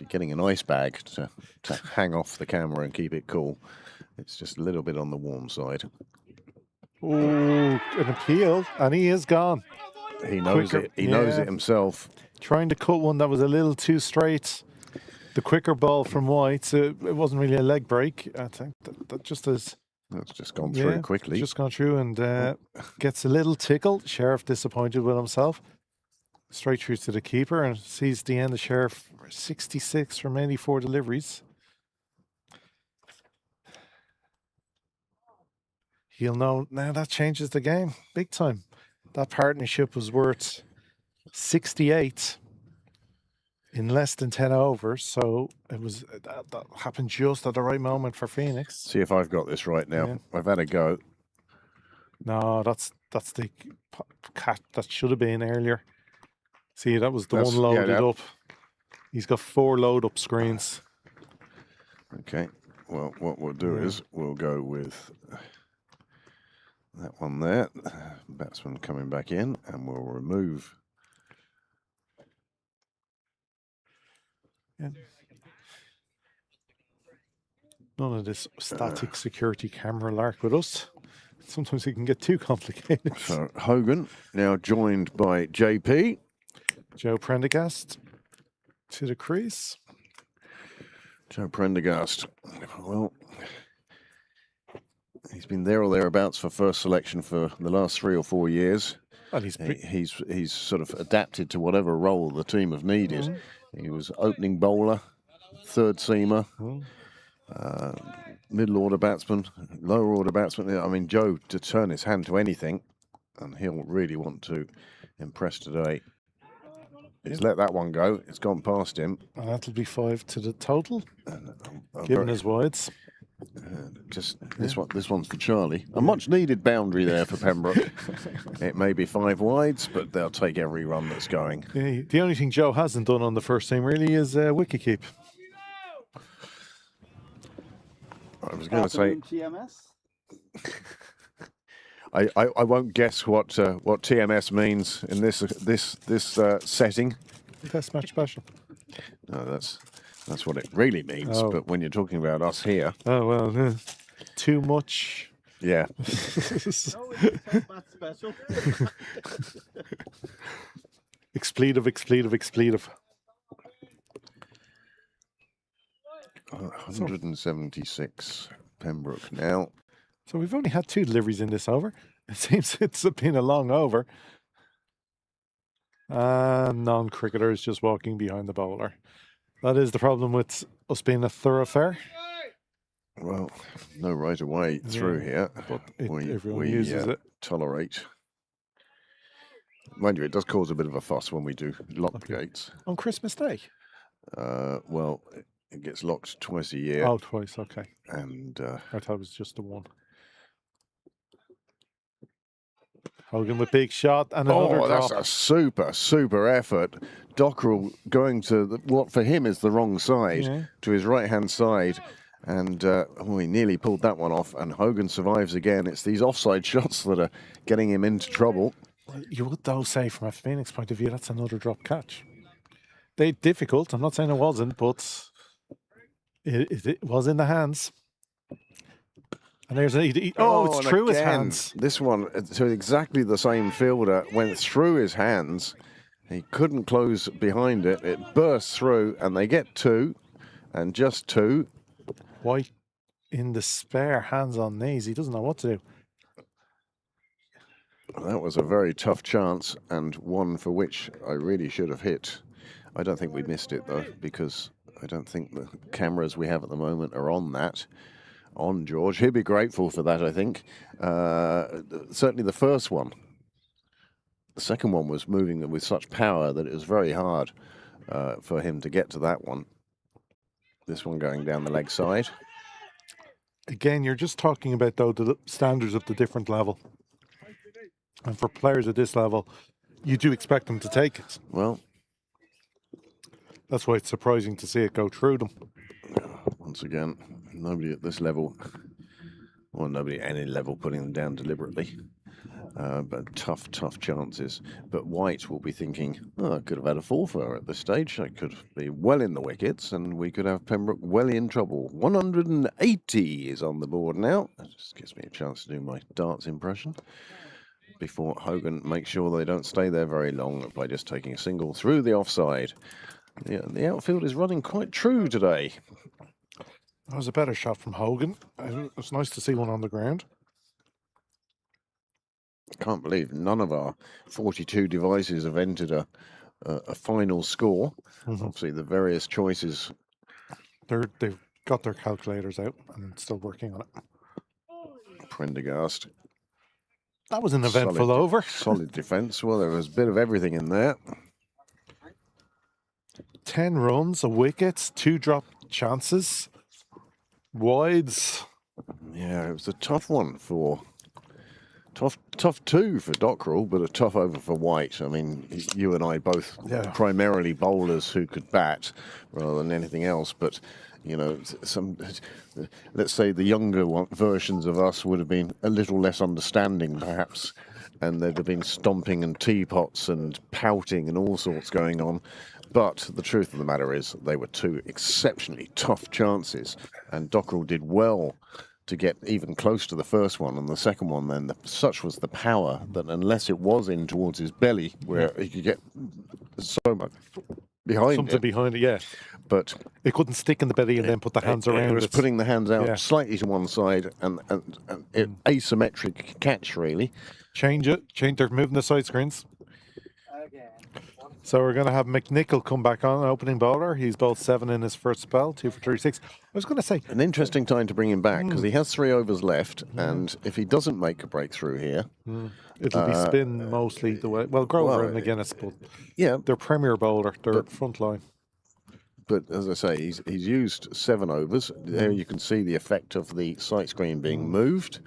getting an ice bag to hang off the camera and keep it cool. It's just a little bit on the warm side. Oh, an appeal, and he is gone. He knows it. He knows it himself. Trying to cut one that was a little too straight. The quicker ball from White, so it wasn't really a leg break. I think that just is. That's just gone through quickly. Just gone through and gets a little tickle. Sheriff disappointed with himself. Straight through to the keeper and sees the end of Sheriff 66 from 84 deliveries. He'll know now that changes the game big time. That partnership was worth 68 in less than 10 overs, so it was that happened just at the right moment for Phoenix. See if I've got this right now. Yeah. I've had a go. No, that's the cat that should have been earlier. See, that was the one loaded up. He's got 4 load up screens. Okay. Well, what we'll do is we'll go with that one there. Batsman coming back in, and we'll remove. Yeah. None of this static security camera lark with us. Sometimes it can get too complicated. So Hogan now joined by JP. Joe Prendergast to the crease. Joe Prendergast. Well, He's been there or thereabouts for first selection for the last 3 or 4 years. Well, he's He's sort of adapted to whatever role the team have needed. He was opening bowler, third seamer, middle order batsman, lower order batsman. I mean, Joe to turn his hand to anything, and he'll really want to impress today. He's let that one go. It's gone past him. and that'll be 5 to the total, A given very- his wides. Just this one's for Charlie. A much needed boundary there for Pembroke. It may be 5 wides, but they'll take every run that's going. Yeah, the only thing Joe hasn't done on the first team really is wicket keep. I was going to say TMS. I won't guess what TMS means in this setting. Test match special. No, that's what it really means. Oh. But when you're talking about us here, Oh well, too much. yeah, Expletive, expletive, expletive. 176 Pembroke now. So we've only had 2 deliveries in this over. It seems it's been a long over. Non-cricketers just walking behind the bowler. That is the problem with us being a thoroughfare. Well, no right away through here. But everyone we uses it. tolerate. Mind you, it does cause a bit of a fuss when we do lock gates. On Christmas Day? Well, it gets locked twice a year, Oh, twice, okay. and I thought it was just the one. Hogan with big shot and another drop. that's a super effort. Dockrell going to what for him is the wrong side, Yeah. to his right-hand side, and he nearly pulled that one off, and Hogan survives again. It's these offside shots that are getting him into trouble. Well, you would though say from a Phoenix point of view, that's another drop catch. They difficult, I'm not saying it wasn't, but it was in the hands. And there's it's and through his again, hands. This one, to exactly the same fielder, went through his hands. He couldn't close behind it. It burst through, and they get 2, and just 2. White in despair, hands on knees. He doesn't know what to do. That was a very tough chance, and one for which I really should have hit. I don't think we missed it, though, because I don't think the cameras we have at the moment are on that. On George. He'd be grateful for that, I think. Certainly the first one. The second one was moving with such power that it was very hard for him to get to that one. This one going down the leg side. Again, you're just talking about, though, the standards of the different level. And for players at this level, you do expect them to take it. Well, That's why it's surprising to see it go through them. once again, nobody at this level, or nobody at any level, putting them down deliberately. But tough chances. But White will be thinking, I could have had a 4-4 at this stage. I could be well in the wickets, and we could have Pembroke well in trouble. 180 is on the board now. That just gives me a chance to do my darts impression before Hogan makes sure they don't stay there very long by just taking a single through the offside. Yeah, the outfield is running quite true today. That was a better shot from Hogan. It's nice to see one on the ground. Can't believe none of our 42 devices have entered a final score. Obviously, the various choices. They've got their calculators out and still working on it. Prendergast. That was an eventful over. Solid defence. Well, there was a bit of everything in there. 10 runs, a wicket, 2 drop chances, wides. Yeah, it was a tough one for... Tough 2 for Dockrell, but a tough over for White. I mean, you and I both primarily bowlers who could bat rather than anything else. But, you know, let's say the younger versions of us would have been a little less understanding, perhaps, and there'd have been stomping and teapots and pouting and all sorts going on. But the truth of the matter is they were 2 exceptionally tough chances, and Dockrell did well to get even close to the first one, and the second one then, such was the power that unless it was in towards his belly, where he could get so much behind Something it, behind it, yeah. but It couldn't stick in the belly and then put the hands around it was it. putting the hands out Yeah. slightly to one side and asymmetric catch, really. Change it. They're moving the side screens. Again. So we're going to have McNichol come back on, opening bowler. He's bowled 7 in his first spell, 2 for 36. I was going to say, An interesting time to bring him back because he has 3 overs left, and if he doesn't make a breakthrough here, it'll be spin mostly the way. Well, Grover and McGuinness, but yeah. they're premier bowler. They're front line. But as I say, he's used 7 overs. There you can see the effect of the sight screen being moved,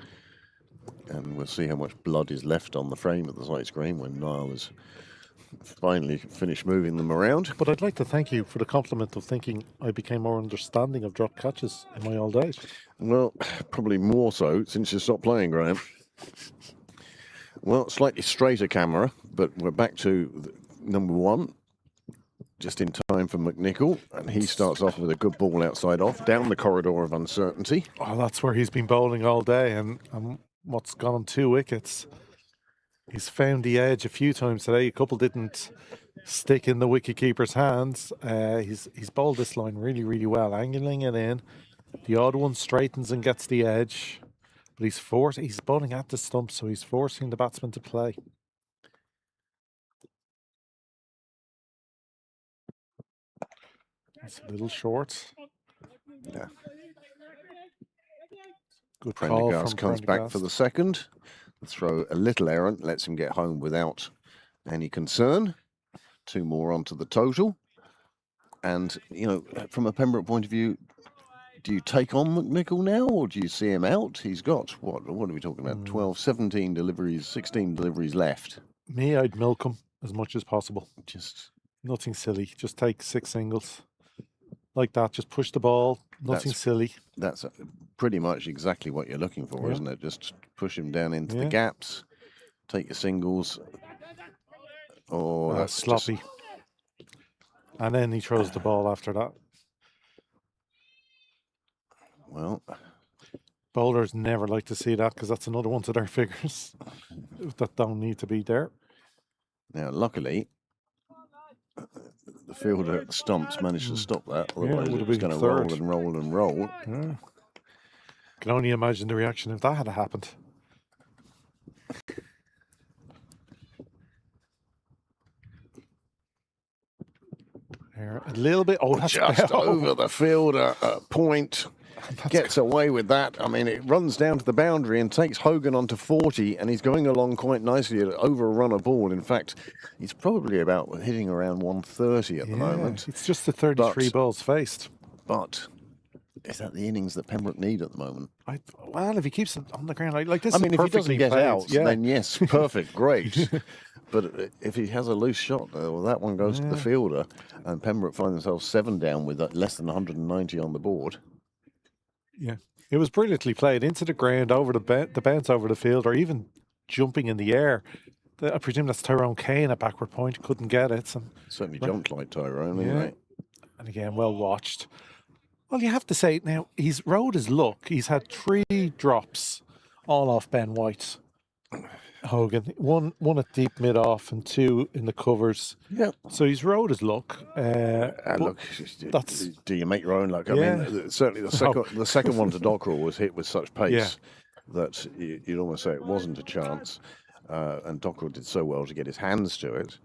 and we'll see how much blood is left on the frame of the sight screen when Niall has finally finished moving them around. But I'd like to thank you for the compliment of thinking I became more understanding of drop catches in my old age. Well, probably more so since you stopped playing, Graham. Well, slightly straighter camera, but we're back to number 1. Just in time for McNichol, and he starts off with a good ball outside off, down the corridor of uncertainty. Oh, that's where he's been bowling all day, and what's gone on 2 wickets. He's found the edge a few times today. A couple didn't stick in the wicketkeeper's hands. He's bowled this line really, really well, angling it in. The odd one straightens and gets the edge, but he's bowling at the stump, so he's forcing the batsman to play. It's a little short. Yeah. Good call from Prendergast comes back Prendergast. for the second. The throw a little errant, lets him get home without any concern. 2 more onto the total. And, you know, from a Pembroke point of view, do you take on McNichol now or do you see him out? He's got, what are we talking about? 12, 17 deliveries, 16 deliveries left. Me, I'd milk him as much as possible. Just Nothing silly. Just take 6 singles. Like that, just push the ball. Nothing silly. That's pretty much exactly what you're looking for, isn't it? Just push him down into the gaps, take your singles. Oh, that's sloppy. And then he throws the ball after that. Well, bowlers never like to see that because that's another one to their figures that don't need to be there. Now, luckily, the fielder at the stumps managed to stop that. Otherwise, it was going to roll and roll and roll. Yeah. Can only imagine the reaction if that had happened. There, a little bit. Oh, that's just over the fielder at point. Gets away with that. I mean, it runs down to the boundary and takes Hogan onto 40, and he's going along quite nicely at over a run aboard. In fact, he's probably about hitting around 130 at the moment. It's just the 33 balls faced. But is that the innings that Pembroke need at the moment? Well, if he keeps it on the ground like this, I mean, if he doesn't get played, out, then yes, perfect, great. But if he has a loose shot, well, that one goes to the fielder, and Pembroke find themselves 7 down with less than 190 on the board. Yeah, it was brilliantly played into the ground, over the bounce over the field, or even jumping in the air. I presume that's Tyrone Kane at backward point, couldn't get it. So, certainly jumped like Tyrone, anyway. And again, well watched. Well, you have to say now, he's rode his luck. He's had 3 drops, all off Ben White. Hogan, one at deep mid off and 2 in the covers. Yeah. So he's rode his luck. Look, do you make your own luck? I mean, certainly the second one to Dockrell was hit with such pace that you'd almost say it wasn't a chance. And Dockrell did so well to get his hands to it.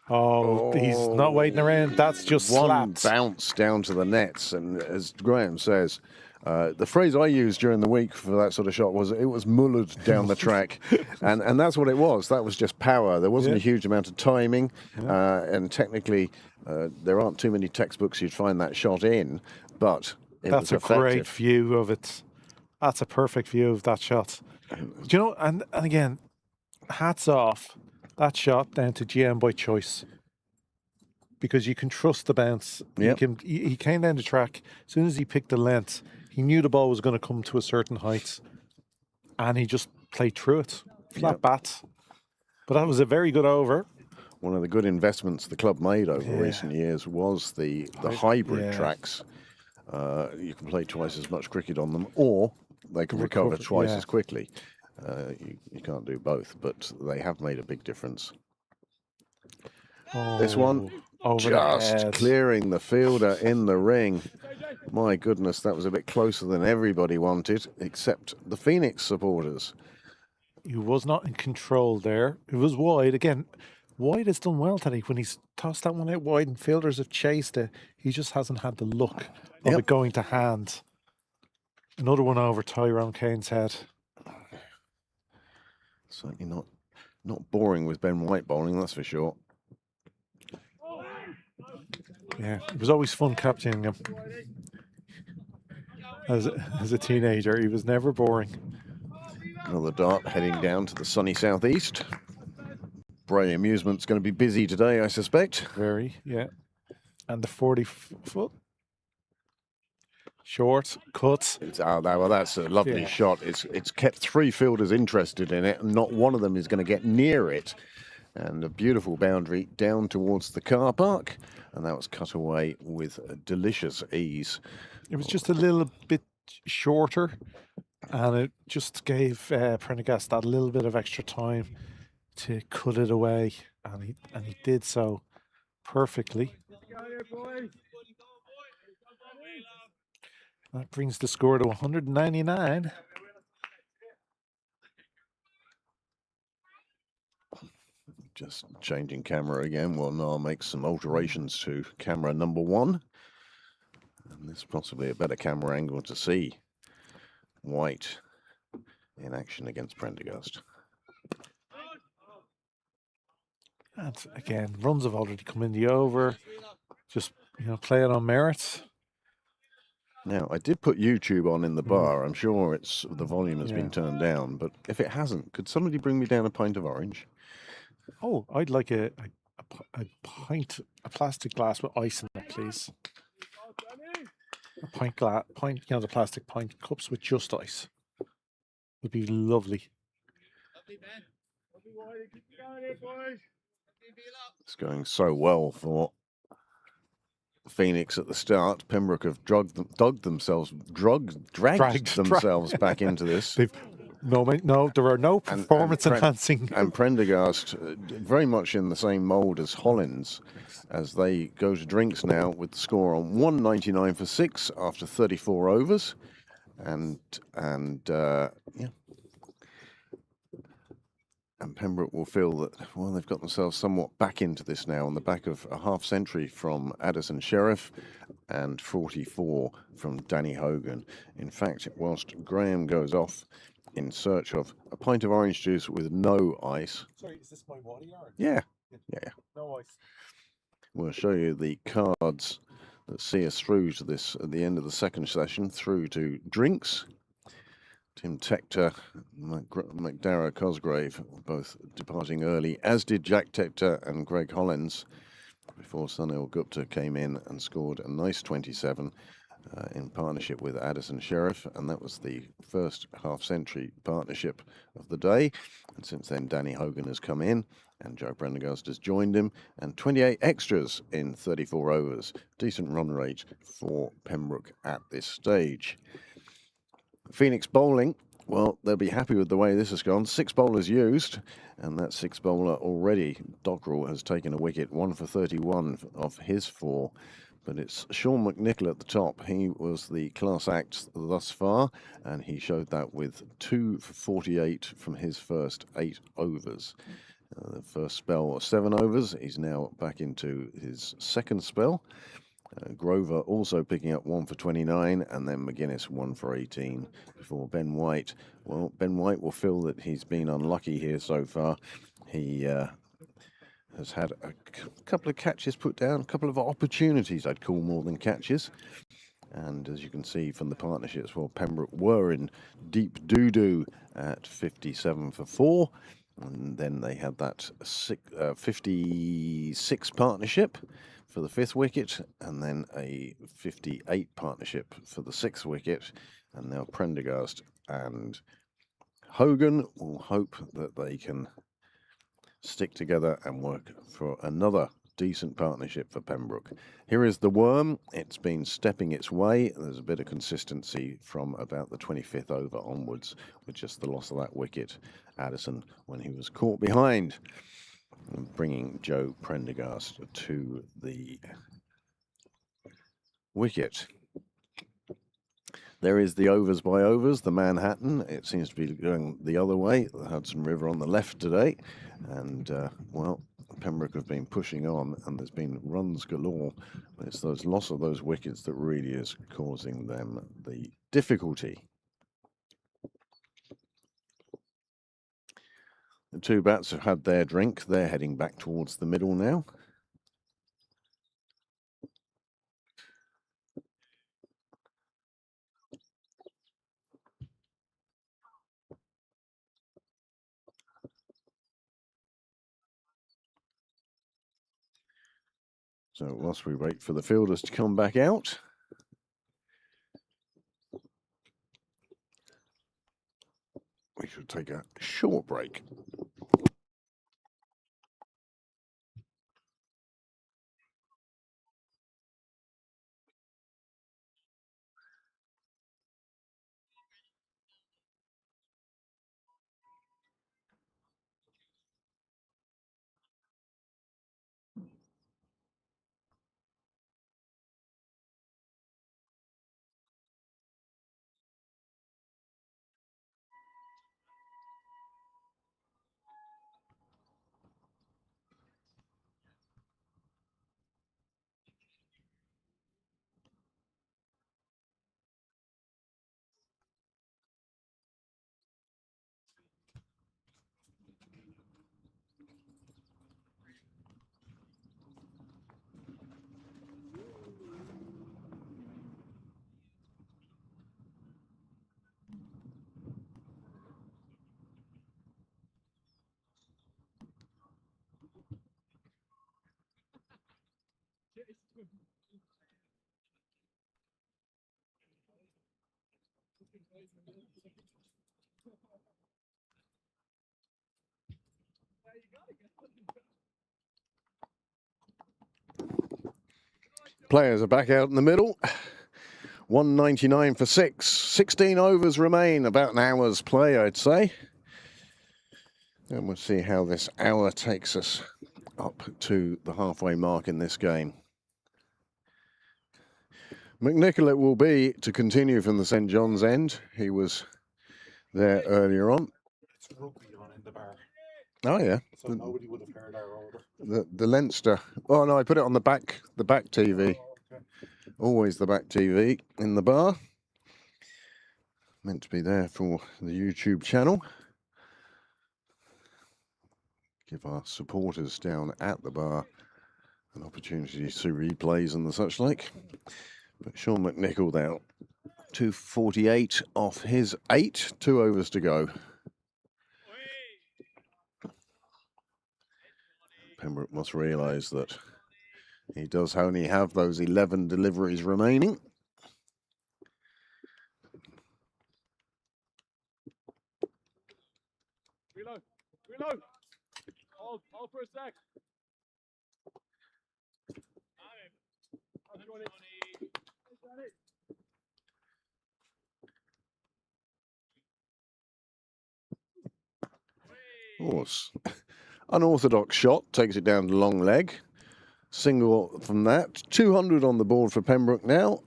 Oh, he's not waiting around. That's just one slapped. Bounce down to the nets, and as Graham says, the phrase I used during the week for that sort of shot was it was mullered down the track, and that's what it was. That was just power. There wasn't a huge amount of timing, and technically there aren't too many textbooks you'd find that shot in, but that's a great view of it. That's a perfect view of that shot. Do you know, and again, hats off. That shot down to GM by choice, because you can trust the bounce. Yep. He came down the track. As soon as he picked the length, he knew the ball was going to come to a certain height, and he just played through it. Flat bat. But that was a very good over. One of the good investments the club made over recent years was the hybrid tracks. You can play twice as much cricket on them, or they can recover twice as quickly. You can't do both, but they have made a big difference. This one, over the Just head. clearing the fielder in the ring. My goodness, that was a bit closer than everybody wanted, except the Phoenix supporters. He was not in control there. It was wide. Again, Wide has done well today. When he's tossed that one out wide and fielders have chased it, he just hasn't had the luck of Yep. it going to hand. Another one over Tyrone Kane's head. Certainly not boring with Ben White bowling, that's for sure. Yeah, it was always fun captaining him. As a teenager, he was never boring. Another dart heading down to the sunny southeast. Bray Amusement's going to be busy today, I suspect. Very, yeah. And the 40-foot. Short, cuts. Well, that's a lovely shot. It's kept three fielders interested in it, and not one of them is going to get near it. And a beautiful boundary down towards the car park, and that was cut away with a delicious ease. It was just a little bit shorter, and it just gave Prendergast that little bit of extra time to cut it away, and he did so perfectly. That brings the score to 199. Just changing camera again. Well, now I'll make some alterations to camera number 1. And this is possibly a better camera angle to see White in action against Prendergast. And again, runs have already come in the over. Just, play it on merits. Now, I did put YouTube on in the bar. I'm sure the volume has been turned down, but if it hasn't, could somebody bring me down a pint of orange? Oh, I'd like a plastic glass with ice in it, please. A pint, the plastic pint cups with just ice would be lovely. It's going so well for Phoenix at the start. Pembroke have dragged themselves back into this. No, there are no performance enhancing. And Prendergast very much in the same mould as Hollins as they go to drinks now with the score on 199 for 6 after 34 overs. And Pembroke will feel that, well, they've got themselves somewhat back into this now on the back of a half century from Addison Sheriff and 44 from Danny Hogan. In fact, whilst Graham goes off in search of a pint of orange juice with no ice. Sorry, is this my water yard? Yeah. No ice. We'll show you the cards that see us through to this at the end of the second session, through to drinks. Tim Tector, McDara Cosgrave, both departing early, as did Jack Tector and Greg Hollins, before Sunil Gupta came in and scored a nice 27 in partnership with Addison Sheriff, and that was the first half-century partnership of the day. And since then, Danny Hogan has come in, and Joe Prendergast has joined him, and 28 extras in 34 overs. Decent run rate for Pembroke at this stage. Phoenix bowling, well, they'll be happy with the way this has gone. 6 bowlers used, and that 6th bowler already, Dockrell, has taken a wicket, 1 for 31 of his 4. But it's Sean McNichol at the top. He was the class act thus far, and he showed that with 2 for 48 from his first 8 overs. The first spell was 7 overs. He's now back into his second spell. Grover also picking up 1 for 29, and then McGuinness 1 for 18 before Ben White. Well, Ben White will feel that he's been unlucky here so far. He has had a couple of catches put down, a couple of opportunities I'd call more than catches. And as you can see from the partnerships, well, Pembroke were in deep doo-doo at 57 for 4. And then they had that 56 partnership for the 5th wicket, and then a 58 partnership for the 6th wicket. And now Prendergast and Hogan will hope that they can stick together and work for another decent partnership for Pembroke. Here is the worm. It's been stepping its way. There's a bit of consistency from about the 25th over onwards, with just the loss of that wicket, Addison, when he was caught behind. and bringing Joe Prendergast to the wicket. There is the overs by overs, the Manhattan. It seems to be going the other way. The Hudson River on the left today. And, well, Pembroke have been pushing on and there's been runs galore. But it's those loss of those wickets that really is causing them the difficulty. The two bats have had their drink. They're heading back towards the middle now. So whilst we wait for the fielders to come back out, we should take a short break. Players are back out in the middle. 199 for 6. 16 overs remain, about an hour's play, I'd say. And we'll see how this hour takes us up to the halfway mark in this game. McNichol it will be to continue from the St John's end. He was there earlier on. It's rugby on in the bar. Oh yeah. So nobody would have heard our order. The Leinster. Oh no, I put it on the back TV. Oh, okay. Always the back TV in the bar. Meant to be there for the YouTube channel. Give our supporters down at the bar an opportunity to see replays and the such like. But Sean McNichol now, 248 off his 8, 2 overs to go. Pembroke must realise that he does only have those 11 deliveries remaining. Reload. Reload. Hold for a sec. Oh, unorthodox shot, takes it down to long leg. Single from that. 200 on the board for Pembroke now.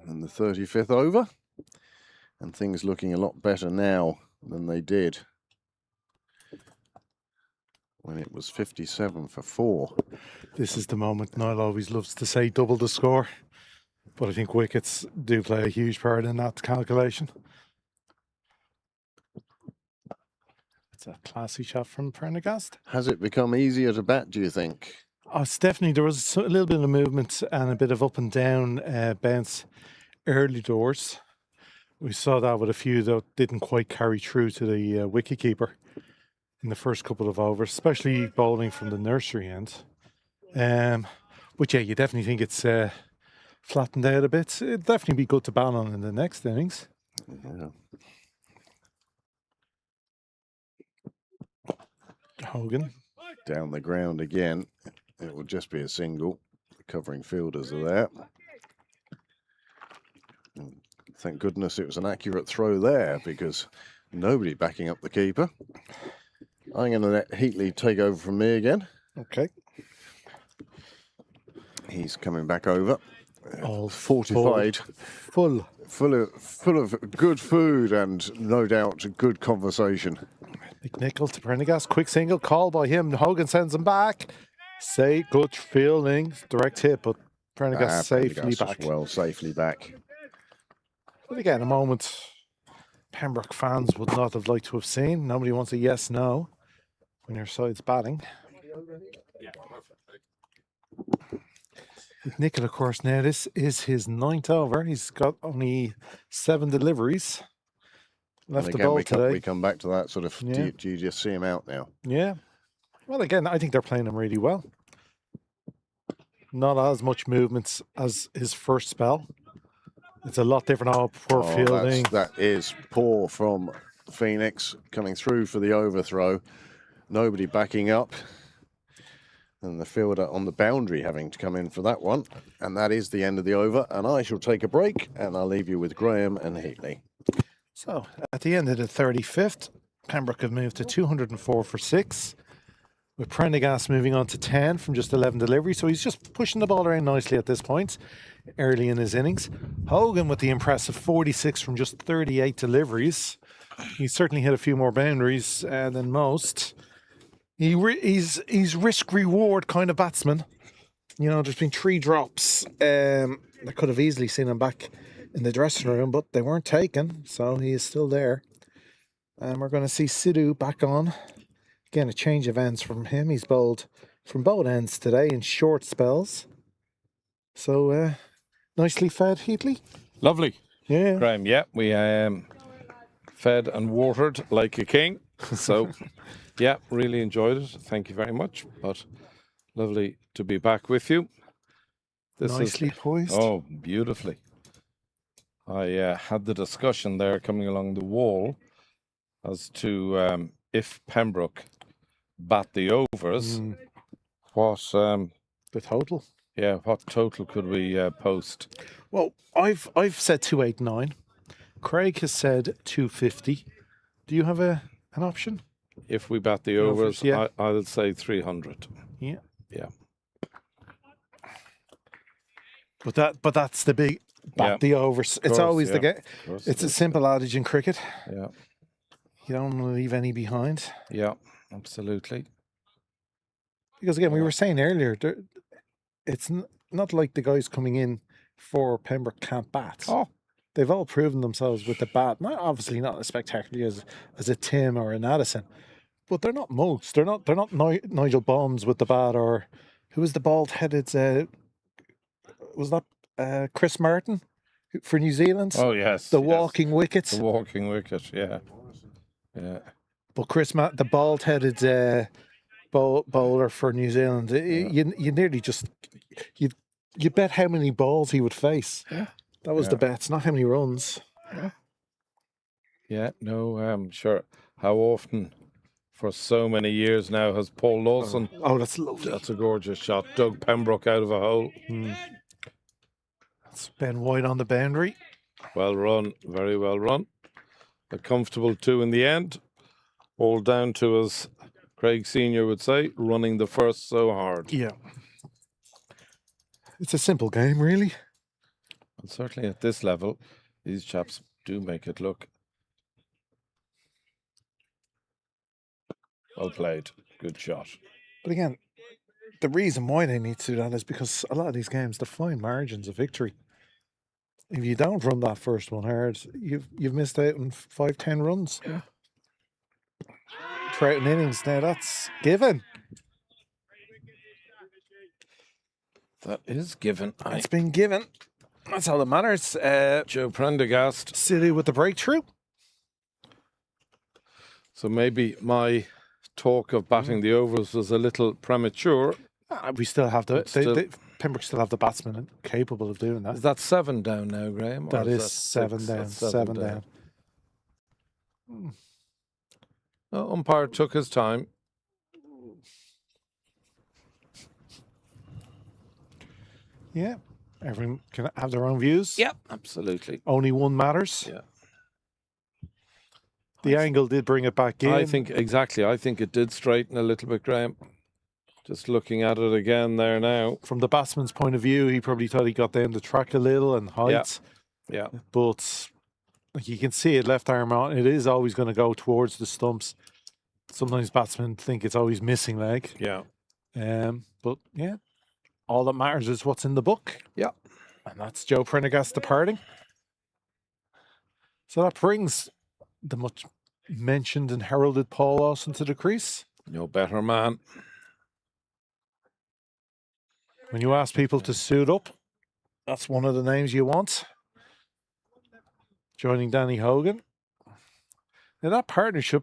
And the 35th over. And things looking a lot better now than they did when it was 57 for 4. This is the moment Niall always loves to say double the score. But I think wickets do play a huge part in that calculation. It's a classy shot from Prendergast. Has it become easier to bat, do you think? Oh, it's definitely, there was a little bit of movement and a bit of up and down bounce early doors. We saw that with a few that didn't quite carry through to the wicketkeeper in the first couple of overs, especially bowling from the nursery end. But yeah, you definitely think it's flattened out a bit. It'd definitely be good to bat on in the next innings. Yeah. Hogan. Down the ground again. It will just be a single. The covering fielders are there. And thank goodness it was an accurate throw there, because Nobody backing up the keeper. I'm going to let Heatley take over from me again. Okay. He's coming back over. All Fortified, Full. full of good food and no doubt good conversation. Big nickel to Prendergast. Quick single. Call by him. Hogan sends him back. Say good fielding. Direct hit, but Prendergast safely Prendergast back. as well, safely back. But again, a moment Pembroke fans would not have liked to have seen. Nobody wants a yes-no when your side's batting. With Nickel, of course, now this is his 9th over. He's got only 7 deliveries. Left And the again, ball we today. come back to that sort of, Yeah. do you just see him out now? Yeah. Well, again, I think they're playing him really well. Not as much movements as his first spell. It's a lot different. Oh, poor fielding. That is poor from Phoenix coming through for the overthrow. Nobody backing up. And the fielder on the boundary having to come in for that one. And that is the end of the over. And I shall take a break and I'll leave you with Graham and Heatley. So, at the end of the 35th, Pembroke have moved to 204 for 6. With Prendergast moving on to 10 from just 11 deliveries. So he's just pushing the ball around nicely at this point, early in his innings. Hogan with the impressive 46 from just 38 deliveries. He's certainly hit a few more boundaries than most. He's risk-reward kind of batsman. You know, there's been 3 drops that could have easily seen him back in the dressing room, but they weren't taken, so he is still there. And we're going to see Sidhu back on. Again, a change of ends from him. He's bowled from both ends today in short spells. So, nicely fed, Heatley. Lovely. Yeah. Graham, yeah, we fed and watered like a king. So, yeah, really enjoyed it. Thank you very much. But lovely to be back with you. Nicely poised. Oh, beautifully. I had the discussion there coming along the wall as to if Pembroke bat the overs, what The total. yeah, what total could we post? Well, I've said 289. Craig has said 250. Do you have an option? If we bat the Overs, overs, yeah. I would say 300. Yeah. Yeah. But that's the big Yeah. the overs. It's course, always the yeah. game. Of course It's it a is. simple adage in cricket. Yeah. You don't want to leave any behind. Yeah, absolutely. Because again, we Yeah. were saying earlier, it's not like the guys coming in for Pembroke can't bat. Oh, They've all proven themselves with the bat. Not obviously not as spectacular as a Tim or an Addison, but they're not mugs. They're not Nigel Bonds with the bat, or who was the bald-headed? Was that Chris Martin for New Zealand? oh yes. the yes. walking wickets. The walking wicket, yeah. Yeah. But the bald-headed bowler for New Zealand, you nearly just you bet how many balls he would face. Yeah. That was the bets, not how many runs. Yeah, no, sure. How often for so many years now has Paul Lawson, Oh, that's lovely. that's a gorgeous shot, dug Pembroke out of a hole. That's Ben White on the boundary. Well run, very well run. A comfortable 2 in the end. All down to, as Craig Senior would say, running the first so hard. Yeah. It's a simple game, really. And certainly at this level, these chaps do make it look. Well played. Good shot. But again, the reason why they need to do that is because a lot of these games, the fine margins of victory. If you don't run that first one hard, you've missed out on 5-10 runs. Yeah. Throughout an innings now, that's given. That is given. It's been given. That's all that matters. Joe Prendergast. City with the breakthrough. So maybe my talk of batting the overs was a little premature. We still have But still- Pembroke still have the batsman capable of doing that. Is that 7 down now, Graham? or That is six? 7 down. That's 7 down. Well, umpire took his time. Yeah. Everyone can have their own views. Yep, absolutely. Only one matters. Yeah. The angle did bring it back in. I think exactly. I think it did straighten a little bit, Graham. Just looking at it again there now. From the batsman's point of view, he probably thought he got down the track a little and height. Yeah. But like you can see it, left arm on, it is always going to go towards the stumps. Sometimes batsmen think it's always missing leg. Yeah. But yeah, all that matters is what's in the book. Yeah. And that's Joe Prendergast departing. So that brings the much mentioned and heralded Paul Lawson to the crease. No better man. When you ask people to suit up, that's one of the names you want. Joining Danny Hogan. Now that partnership,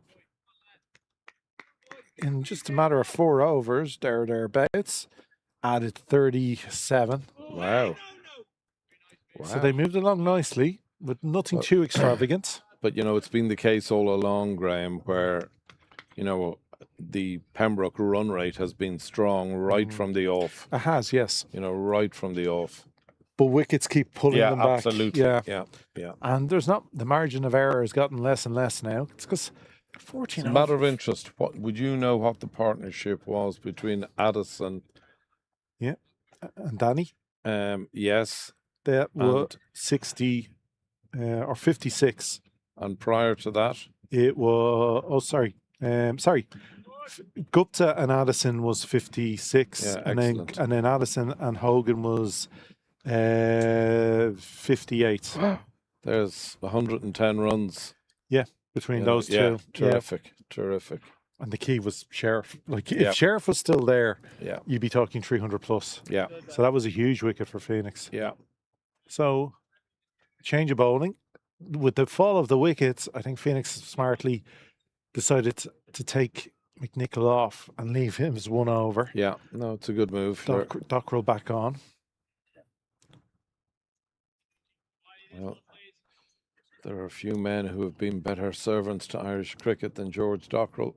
in just a matter of 4 overs, thereabouts, added 37. Wow. So they moved along nicely with nothing too extravagant. But, you know, it's been the case all along, Graham, where, you know, the Pembroke run rate has been strong right from the off. It has, yes. You know, right from the off. But wickets keep pulling them back. Absolutely. Yeah. And there's not, the margin of error has gotten less and less now. It's because 14 It's a matter of interest. What would you know what the partnership was between Addison? Yeah. And Danny? Yes. That were And 60 or 56. And prior to that? It was, Gupta and Addison was 56. Yeah, and excellent. then Addison and Hogan was 58. There's 110 runs. Yeah, between You those two. Yeah, terrific. Terrific. And the key was Sheriff. Like, if Sheriff was still there, Yeah. you'd be talking 300 plus. Yeah. So that was a huge wicket for Phoenix. Yeah. So, change of bowling. With the fall of the wickets, I think Phoenix smartly decided to take McNichol off and leave him as 1 over. Yeah. No, it's a good move. Dockrell back on. Well, there are a few men who have been better servants to Irish cricket than George Dockrell.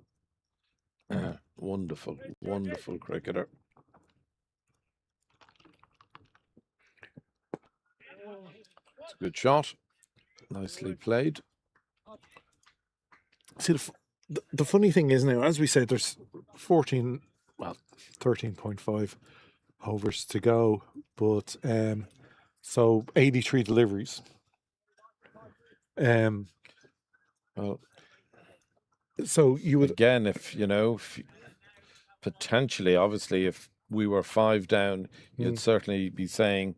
Wonderful, wonderful cricketer. It's a good shot. Nicely played. See, the funny thing is now, as we said, there's 13.5 overs to go, but so 83 deliveries. Well, so you would again, if potentially, obviously, if we were 5 down, you'd certainly be saying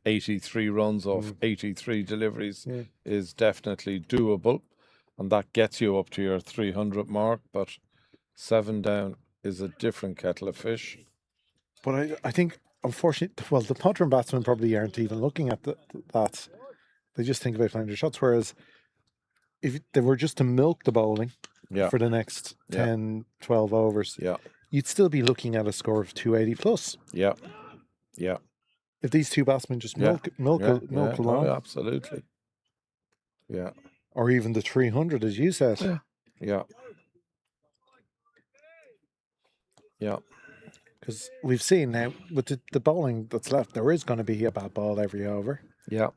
83 runs off 83 deliveries is definitely doable, and that gets you up to your 300 mark. But 7 down is a different kettle of fish. But I think, unfortunately, well, the punter and batsmen probably aren't even looking at that. They just think about playing their shots. Whereas if they were just to milk the bowling for the next 10, 12 overs, you'd still be looking at a score of 280 plus. Yeah. Yeah. If these two batsmen just milk along. Oh, absolutely. Yeah. Or even the 300, as you said. Yeah. Yeah. Because we've seen now, with the bowling that's left, there is going to be a bad ball every over. Yeah.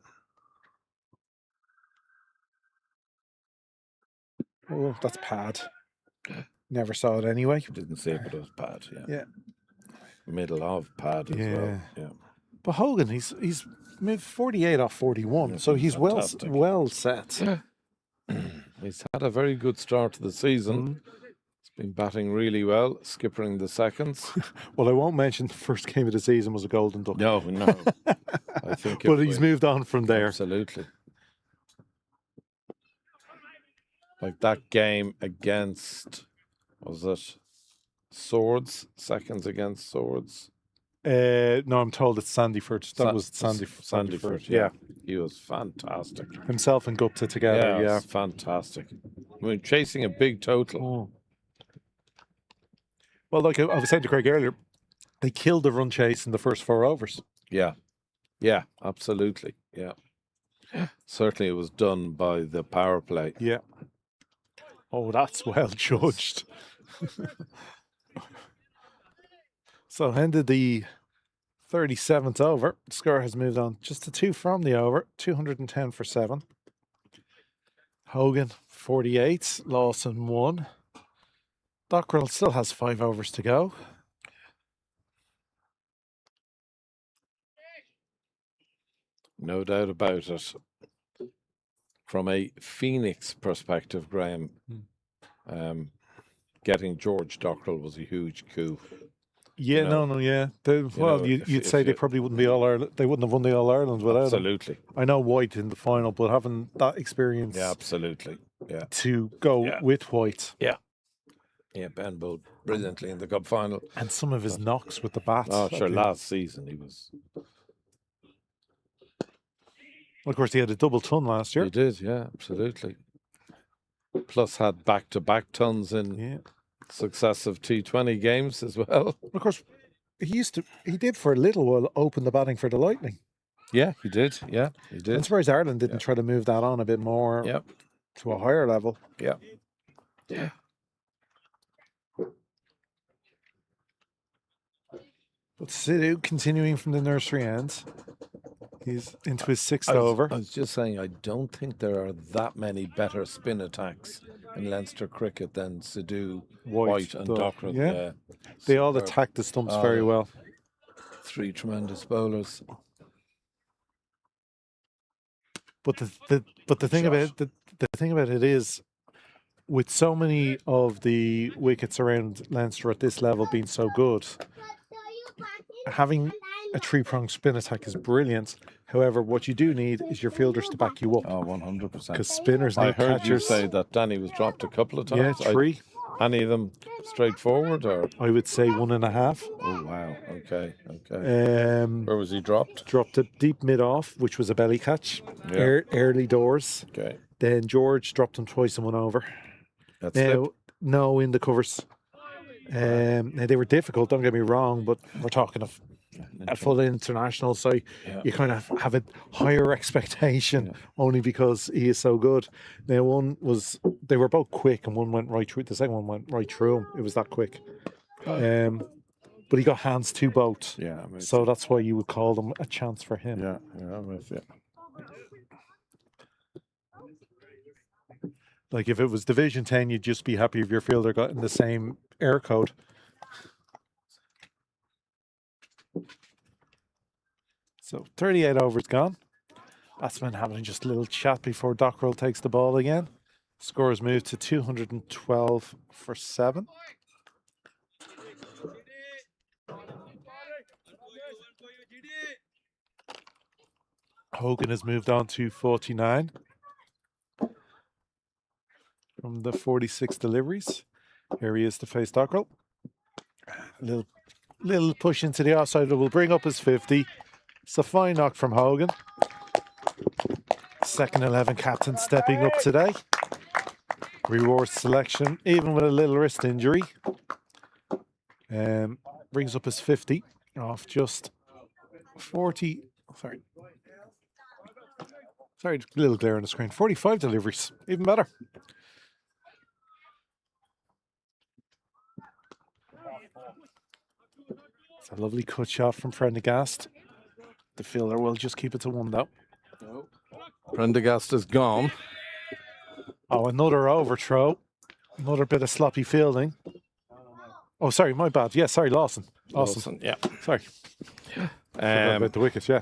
Oh, that's pad. Never saw it anyway. Didn't see it, but it was pad. Yeah. Middle of pad as well. Yeah. But Hogan, he's moved 48 off 41, so he's fantastic. well set. He's had a very good start to the season. He's been batting really well, skippering the seconds. Well, I won't mention the first game of the season was a golden duck. No. I think but he's moved on from there. Absolutely. Like that game against, was it Swords? Seconds against Swords? No, I'm told it's Sandyford. That was Sandyford. Yeah. He was fantastic. Himself and Gupta together, Yeah, fantastic. I mean, chasing a big total. Well, like I was saying to Craig earlier, they killed the run chase in the first 4 overs. Yeah. Yeah, absolutely. Yeah. Certainly it was done by the power play. Yeah. Oh, that's well judged. So ended the 37th over. The score has moved on just to 2 from the over, 210 for 7. Hogan, 48. Lawson, 1. Dockrell still has 5 overs to go. No doubt about it. From a Phoenix perspective, Graham, getting George Dockrell was a huge coup. Yeah, You know, no, yeah. Well, know, you'd say they probably wouldn't be All Ireland. They wouldn't have won the All Ireland without him. Absolutely. I know White in the final, but having that experience, Yeah, absolutely. Yeah. to go with White, Yeah, Ben bowled brilliantly in the cup final. and some of his knocks with the bat. Oh, sure. Last season he was. Of course, he had a double ton last year. He did, yeah, absolutely. Plus had back-to-back tons in successive T20 games as well. Of course, he did for a little while open the batting for the Lightning. Yeah, he did. Yeah, he did. I'm surprised Ireland didn't try to move that on a bit more to a higher level. Yeah. Yeah. But Sidhu continuing from the nursery end. He's into his 6th over. I was just saying, I don't think there are that many better spin attacks in Leinster cricket than Sidhu, White and Dockrell. Yeah. They all attack the stumps very well. 3 tremendous bowlers. But the thing about it is, with so many of the wickets around Leinster at this level being so good, having a 3-pronged spin attack is brilliant. However, what you do need is your fielders to back you up. Oh, 100%. Because spinners need I heard catchers. you say that Danny was dropped a couple of times. Yeah, 3. Any of them straightforward, or? I would say 1.5. Oh, wow. Okay. Where was he dropped? Dropped it deep mid-off, which was a belly catch. Early doors. Okay. Then George dropped him twice and 1 over. No, in the covers. Now they were difficult, don't get me wrong, but we're talking of a full international, so you kind of have a higher expectation only because he is so good. Now they were both quick, and one went right through. The second one went right through him. It was that quick. But he got hands to both. Yeah. So that's why you would call them a chance for him. Yeah, I'm with you. Like if it was Division 10, you'd just be happy if your fielder got in the same air code. So 38 overs gone. Batsman having just a little chat before Dockrell takes the ball again. Scores moved to 212 for 7. Hogan has moved on to 49 from the 46 deliveries. Here he is to face Dockrell. Little push into the offside that will bring up his 50. It's a fine knock from Hogan. Second 11 captain stepping up today. Rewards selection, even with a little wrist injury. Brings up his 50 off just 40. Sorry, a little glare on the screen. 45 deliveries, even better. It's a lovely cut shot from Prendergast. The fielder will just keep it to 1 though. Prendergast is gone. Oh, another overthrow. Another bit of sloppy fielding. Oh, sorry, my bad. Yeah, sorry, Lawson. Yeah. Sorry. Forgot about the wicket, yeah.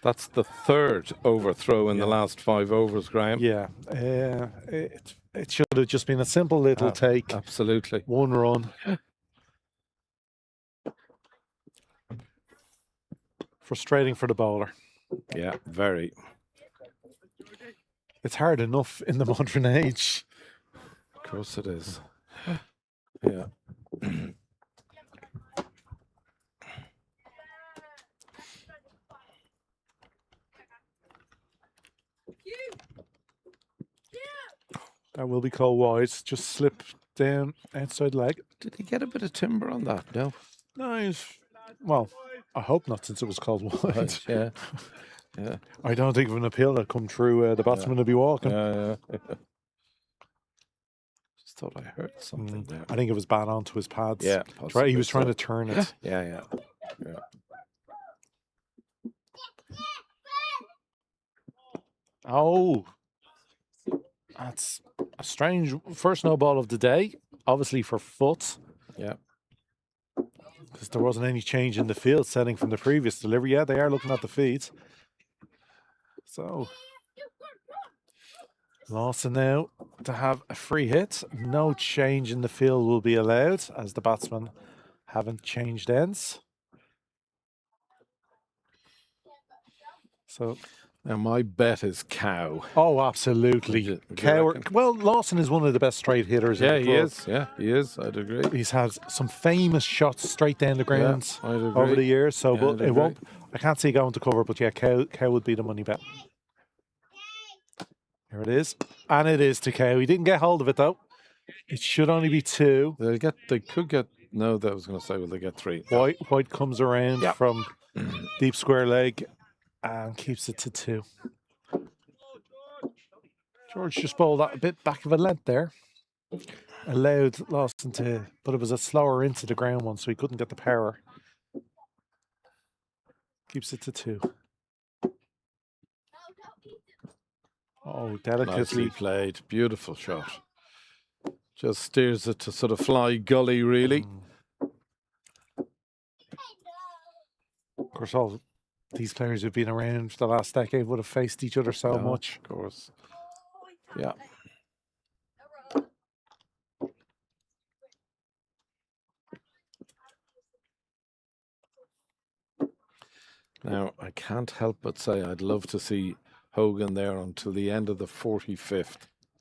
That's the 3rd overthrow in the last 5 overs, Graham. Yeah. It should have just been a simple little take. Absolutely. 1 run. Frustrating for the bowler. Yeah, very. It's hard enough in the modern age. Of course it is. Yeah. That will be called wide. Just slip down outside leg. Did he get a bit of timber on that? No. No, well, I hope not, since it was called wide. Right, yeah. Yeah. I don't think of an appeal that come through. The batsman will be walking. Yeah. Just thought I heard something there. I think it was bad onto his pads. Yeah, He was trying to turn it. Yeah. Oh, That's a strange first no ball of the day, obviously for foot, Yeah. because there wasn't any change in the field setting from the previous delivery. Yeah, they are looking at the feeds. So Lawson now to have a free hit. No change in the field will be allowed as the batsmen haven't changed ends. So, Now my bet is cow. oh, absolutely. Would you Cow, reckon? well, Lawson is one of the best straight hitters Yeah, in the he club. is. Yeah, he is. I'd agree. He's had some famous shots straight down the ground I'd agree. over the years. So, Yeah, but I'd it won't. I can't see going to cover, but yeah, cow would be the money bet. Here it is, and it is to cow. He didn't get hold of it though. It should only be 2. They could get. No, that was going to say, will they get 3? White comes around Yeah. from deep square leg and keeps it to 2. George just bowled that a bit back of a length there. Allowed Lawson to, but it was a slower into the ground one, so he couldn't get the power. Keeps it to 2. Oh, Nicely delicately. played. Beautiful shot. Just steers it to sort of fly gully, really. Of course, all these players who've been around for the last decade would have faced each other so Yeah, much. Of course. Yeah. Now, I can't help but say I'd love to see Hogan there until the end of the 45th.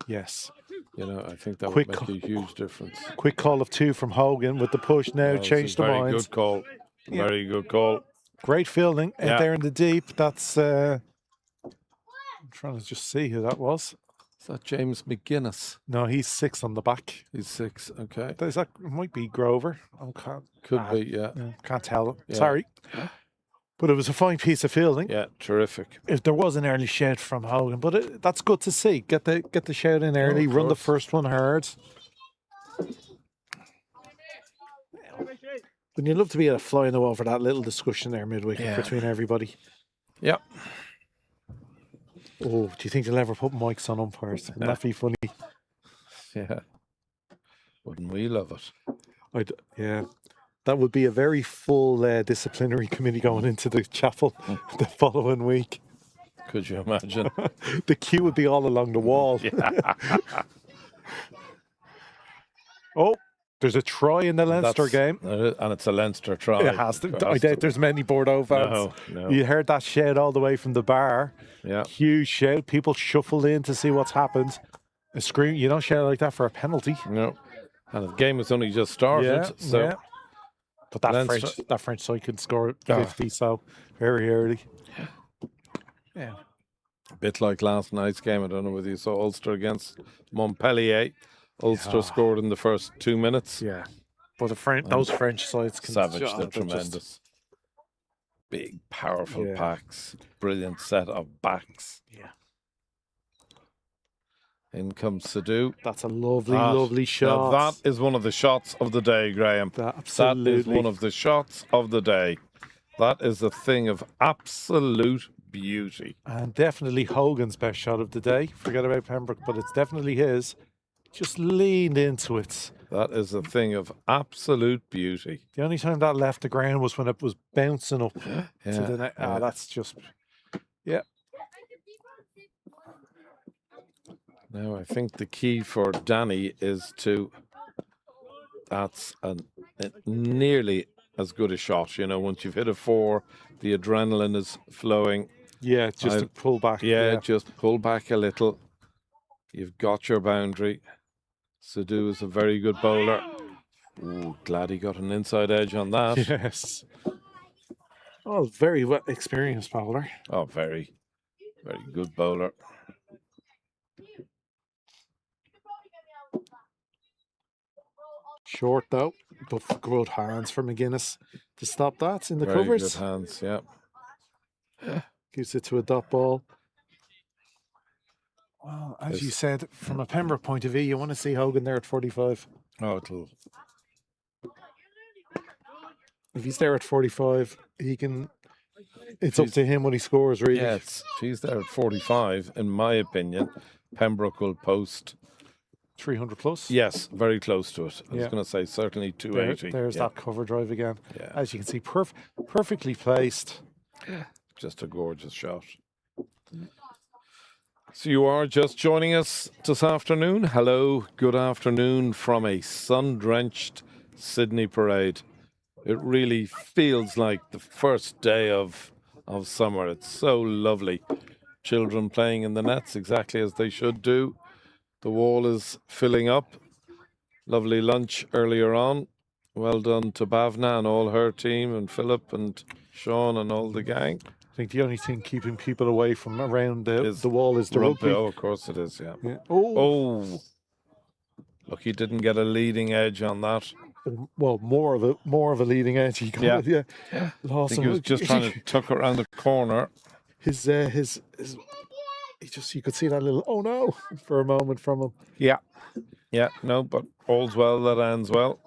Yes. You know, I think that Quick would make a huge difference. Quick call of 2 from Hogan with the push now, It's a changed the very mind. good call. Yeah. Very good call. Great fielding out Yeah. there in the deep. That's I'm trying to just see who that was. Is that James McGuinness? No, he's 6 on the back. He's 6. Okay. Is that might be Grover? I Could be, yeah. can't tell. Yeah. Sorry. But it was a fine piece of fielding. Yeah, terrific. If there was an early shout from Hogan, but that's good to see. Get the shout in early, of run the course. first one hard. Wouldn't you love to be able to fly over that little discussion there midwicket Yeah. between everybody? Yeah. Oh, do you think they'll ever put mics on umpires? Wouldn't that be funny? Yeah. Wouldn't we love it? Yeah. That would be a very full disciplinary committee going into the chapel the following week. Could you imagine? The queue would be all along the wall. Oh, there's a try in the Leinster game. And it's a Leinster try. It has to. I doubt there's many Bordeaux fans. No. You heard that shout all the way from the bar. Yeah. Huge shout. People shuffled in to see what's happened. A scream. You don't shout like that for a penalty. No. And the game has only just started. So But that Leinster- French side could score 50, so very early. Yeah. a bit like last night's game. I don't know whether you saw Ulster against Montpellier. Ulster scored in the first 2 minutes. Yeah. But those French sides can Savage, they're they're just- tremendous. Big, powerful Yeah. packs. Brilliant set of backs. Yeah. In comes Sadu. That's a lovely, Ah, lovely Now shot. that is one of the shots of the day, Graham. Absolutely. That is one of the shots of the day. That is a thing of absolute beauty. And definitely Hogan's best shot of the day. Forget about Pembroke, but it's definitely his. Just leaned into it. That is a thing of absolute beauty. The only time that left the ground was when it was bouncing up to Yeah, the net. yeah. That's just, yeah. Now, I think the key for Danny is to. That's nearly as good a shot. You know, once you've hit a 4, the adrenaline is flowing. Yeah, just to pull back. Yeah, just pull back a little. You've got your boundary. Sadu is a very good bowler. Ooh, glad he got an inside edge on that. Yes. Oh, very well experienced bowler. Oh, very, very good bowler. Short though, but good hands for McGuinness to stop that in the Very covers. good hands, yeah. Gives it to a dot ball. Well, as Yes. you said, from a Pembroke point of view, you want to see Hogan there at 45. Oh, it'll. If he's there at 45, he can. It's up to him when he scores, really. Yeah, if he's there at 45, in my opinion, Pembroke will post. 300 plus. Yes, very close to it. I was Yeah. going to say certainly 280. There's yeah. that cover drive again. Yeah. As you can see, perfectly placed. Just a gorgeous shot. So you are just joining us this afternoon. Hello, good afternoon from a sun-drenched Sydney parade. It really feels like the first day of summer. It's so lovely. Children playing in the nets exactly as they should do. The wall is filling up. Lovely lunch earlier on. Well done to Bhavna and all her team, and Philip and Sean and all the gang. I think the only thing keeping people away from around the wall is the Rugby. rugby. Oh, of course it is, yeah. Oh. Look, he didn't get a leading edge on that. Well, more of a leading edge. He got it, I Lost think he was just trying to tuck around the corner. his you could see that little oh no for a moment from him. Yeah, no, but all's well that ends well.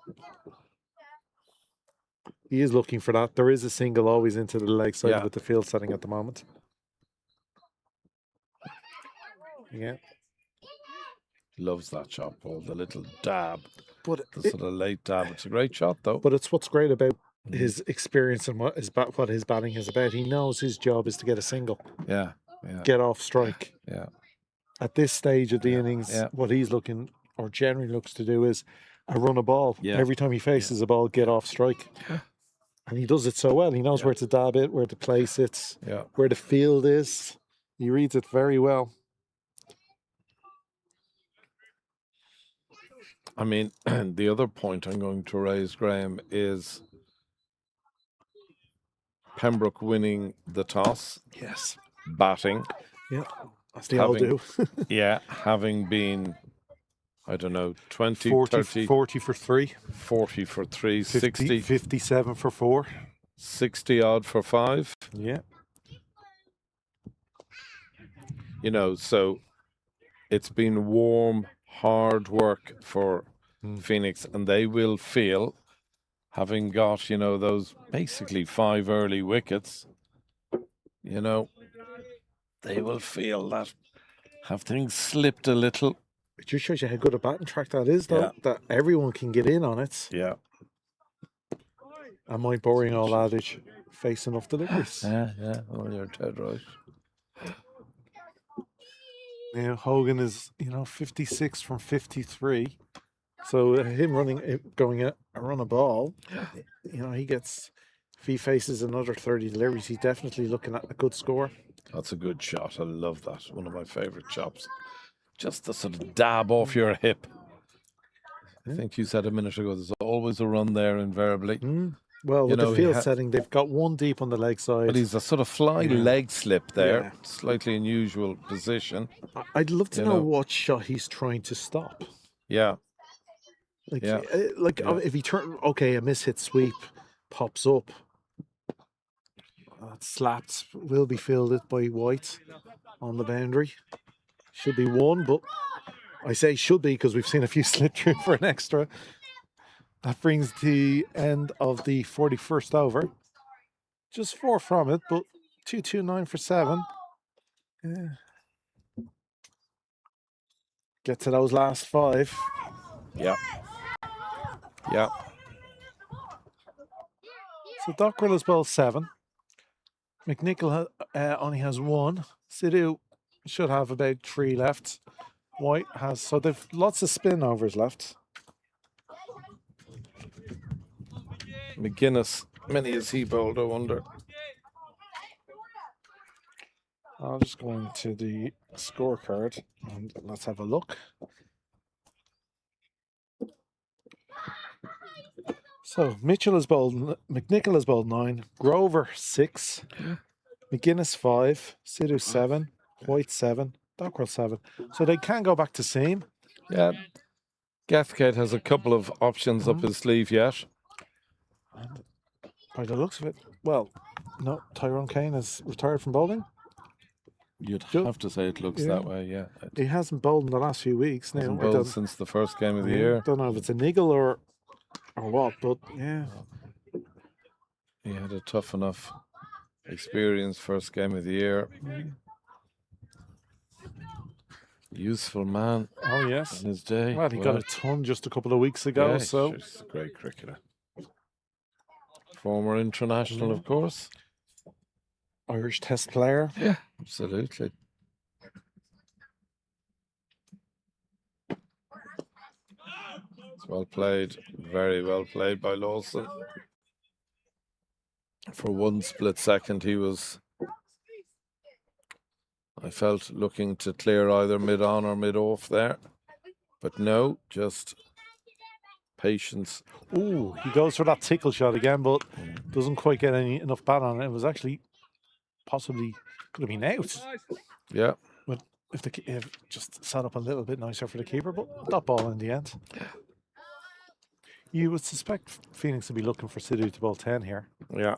He is looking for that. There is a single always into the leg side Yeah. with the field setting at the moment. Yeah. Loves that shot, Paul. The little dab, But the sort of late dab. It's a great shot, though. But it's what's great about his experience and what his batting is about. He knows his job is to get a single, Yeah. get off strike. Yeah. At this stage of the innings, what he's looking or generally looks to do is a run a ball. Yeah. Every time he faces a ball, get off strike. And he does it so well. He knows where to dab it, where to place it, where the field is. He reads it very well. I mean, the other point I'm going to raise, Graham, is Pembroke winning the toss. Yes. Batting. Yeah. As they all do. Having been, I don't know, 20, 30. 40 for 3. 40 for 3, 50, 60. 57 for 4. 60 odd for 5. Yeah. You know, so it's been warm, hard work for Phoenix, and they will feel, having got, you know, those basically 5 early wickets, you know, they will feel that have things slipped a little. It just shows you how good a batting track that is, though, that everyone can get in on it. Yeah. And my boring old adage, face enough deliveries. Yeah. Well, you're dead right. Now, Hogan is, 56 from 53. So him going a run a ball, he gets, if he faces another 30 deliveries, he's definitely looking at a good score. That's a good shot. I love that. One of my favourite chops. Just the sort of dab off your hip. I think you said a minute ago, there's always a run there invariably. Well, with the field setting, they've got one deep on the leg side. But he's a sort of fly leg slip there. Slightly unusual position. I'd love to know what shot he's trying to stop. Yeah. If he a miss-hit sweep pops up. Slapped will be fielded by White on the boundary. Should be one, but I say should be because we've seen a few slip through for an extra. That brings the end of the 41st over. Just 4 from it, but 229 for 7. Yeah. Get to those last 5. Yeah. So Dockrell has bowled 7. McNichol only has 1. Sidhu should have about 3 left. White has, so they've lots of spin overs left. McGuinness, many has he bowled, I wonder. I'll just go into the scorecard and let's have a look. So McNichol has bowled 9, Grover 6, McGuinness 5, Sidhu 7, White 7, Dockrell 7. So they can go back to seam. Yeah. Gathgate has a couple of options up his sleeve yet. And by the looks of it, well, no, Tyrone Kane has retired from bowling. You'd have to say it looks that way, yeah. He hasn't bowled in the last few weeks now. Hasn't bowled since the first game of the year. Don't know if it's a niggle or what, but yeah. He had a tough enough experience first game of the year. Useful man Oh, yes. in his day. Well, he got a ton just a couple of weeks ago, yeah, so he's a great cricketer. Former international, of course. Irish Test player. Yeah, absolutely. It's well played, very well played by Lawson. For one split second, he was, I felt, looking to clear either mid-on or mid-off there. But no, just patience. Ooh, he goes for that tickle shot again, but doesn't quite get enough bat on it. It was actually possibly could have been out. Yeah. But if just set up a little bit nicer for the keeper, but that ball in the end. You would suspect Phoenix to be looking for Sidhu to bowl 10 here. Yeah.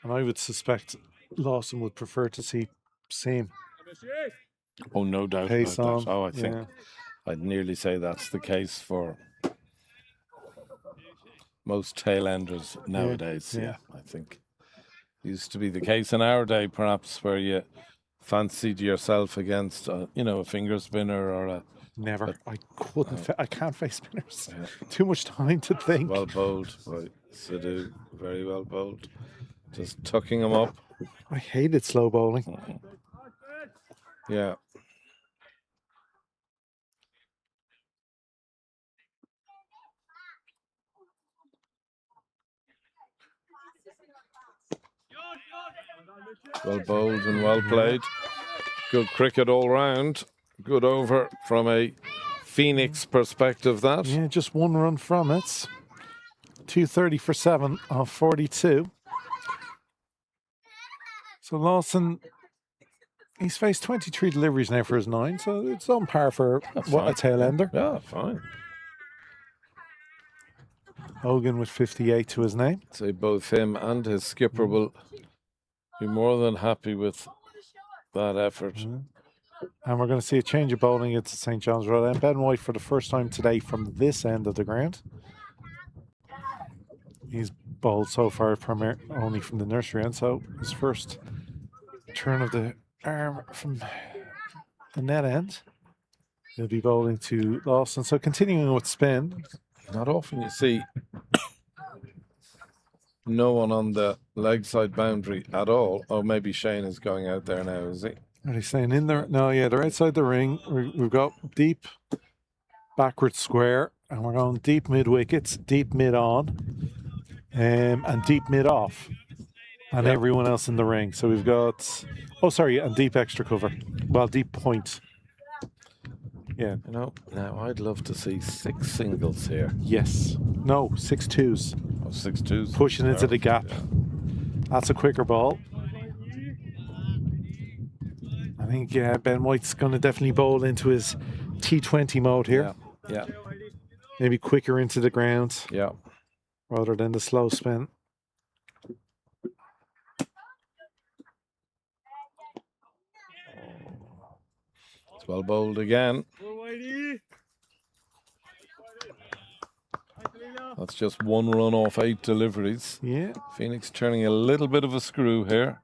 And I would suspect Lawson would prefer to see same Oh, no doubt pace about on. that. Oh, I think Yeah. I'd nearly say that's the case for most tail enders nowadays. yeah. I think used to be the case in our day, perhaps, where you fancied yourself against, a finger spinner or a Never. I couldn't. I can't face spinners. Yeah. Too much time to think. well bowled by Sidhu. Very well bowled. Just tucking him up. I hated slow bowling. Yeah. Well bowled and well played. Good cricket all round. Good over from a Phoenix perspective, that. Yeah, just one run from it. 230 for 7 off 42. So Lawson, he's faced 23 deliveries now for his 9, so it's on par for a tail ender. Yeah, fine. Hogan with 58 to his name. Say both him and his skipper will be more than happy with that effort. And we're going to see a change of bowling at St. John's Road. And Ben White for the first time today from this end of the ground. He's bowled so far only from the nursery end, so his first turn of the arm from the net end. He'll be bowling to Lawson. So continuing with spin. Not often you see no one on the leg side boundary at all. Oh, maybe Shane is going out there now, is he? Are they saying in there? No, yeah, they're outside the ring. We've got deep backward square, and we're going deep mid wickets, deep mid on, and deep mid off, and everyone else in the ring. So we've got, and deep extra cover. Well, deep point. Yeah. Now I'd love to see 6 singles here. Yes. No, 6 twos. Oh, 6 twos. Pushing into the gap. Yeah. That's a quicker ball. I think Ben White's going to definitely bowl into his T20 mode here. Yeah. Maybe quicker into the ground. Yeah. Rather than the slow spin. It's well bowled again. That's just 1 run off 8 deliveries. Yeah. Phoenix turning a little bit of a screw here.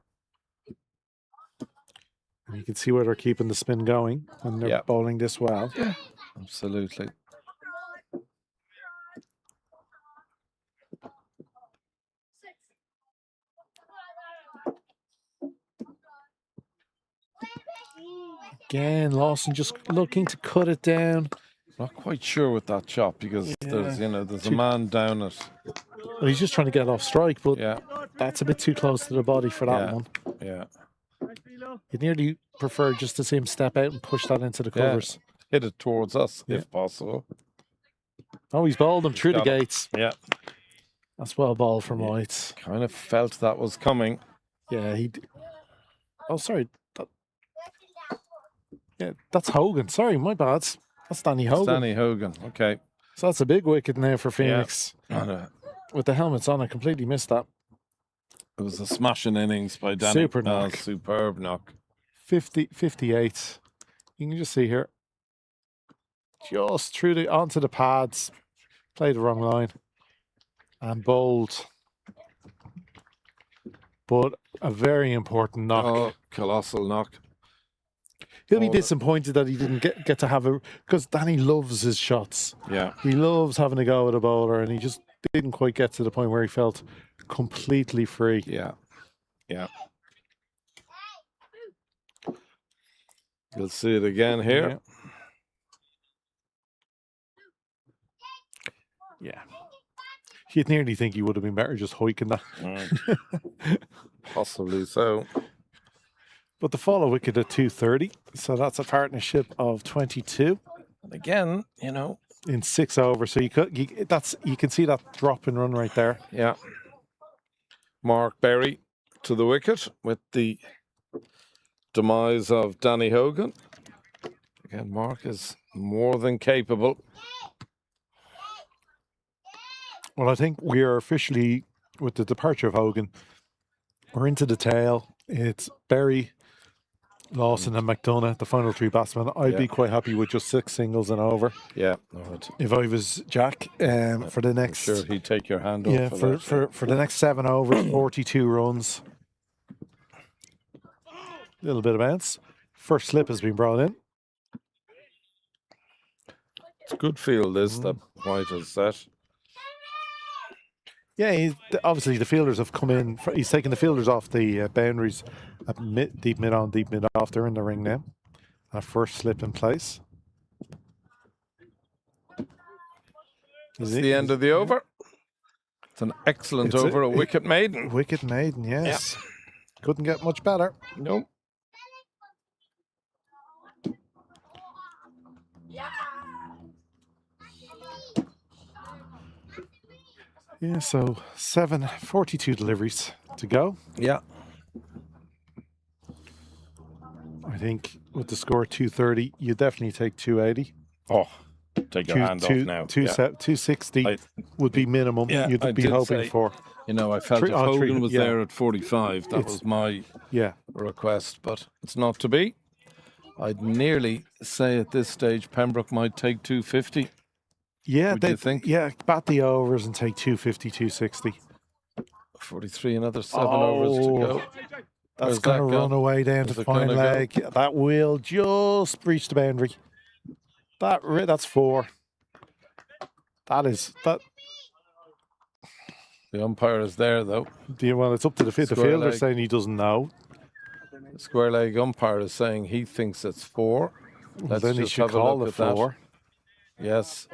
And you can see where they're keeping the spin going when they're bowling this well. Yeah, absolutely. Again, Lawson just looking to cut it down. Not quite sure with that chop because there's a man down it. Well, he's just trying to get off strike, but that's a bit too close to the body for that one. Yeah. You'd nearly prefer just to see him step out and push that into the covers. Hit it towards us if possible. Oh, he's bowled him through the gates. Yeah. That's well bowled from White. Kind of felt that was coming. Yeah, oh, sorry. That's Hogan. Sorry, my bad. That's Danny Hogan. Danny Hogan. Okay. So that's a big wicket now for Phoenix. Yeah. With the helmets on, I completely missed that. It was a smashing innings by Danny. Super knock. Superb knock. 58. You can just see here. just through the onto the pads, played the wrong line, and bowled. But a very important knock. Oh, colossal knock. He'll be disappointed that he didn't get to have a, because Danny loves his shots. Yeah. He loves having a go at a bowler, and he just didn't quite get to the point where he felt completely free. Yeah. Yeah. You'll see it again here. Yeah. You'd nearly think he would have been better just hoiking that. Possibly so. But the follow wicket at 230, so that's a partnership of 22 And again, you know. in 6 overs. So you can see that drop and run right there. Yeah. Mark Berry to the wicket with the demise of Danny Hogan. Again, Mark is more than capable. Well, I think we are officially, with the departure of Hogan, we're into the tail. It's Berry, Lawson and McDonough, the final 3 batsmen. I'd be quite happy with just 6 singles and over. Yeah. If I was Jack, for the next... I'm sure he'd take your hand off. Yeah, for the next 7 overs, 42 runs. Little bit of bounce. First slip has been brought in. It's a good field, that White has set. Yeah, obviously the fielders have come in. He's taken the fielders off the boundaries at deep mid on, deep mid off. They're in the ring now. A first slip in place. It's the end of the over. It's an excellent over, a wicket maiden. Wicket maiden, yes. Yeah. Couldn't get much better. Nope. Yeah, so 42 deliveries to go. Yeah. I think with the score 230, you definitely take 280. Oh, take your hand off now. 260 would be minimum you'd be hoping for. You know, I felt if Hogan was there at 45, that was my request, but it's not to be. I'd nearly say at this stage Pembroke might take 250. Yeah, do you think? Yeah, bat the overs and take 250, 260. 43, another 7 overs to go. That's going to run away down to the fine leg. Go? That will just breach the boundary. That's 4. That is that. The umpire is there though. Well, it's up to the fielder saying he doesn't know. The square leg umpire is saying he thinks it's 4. Let's then he should call the 4. Yes.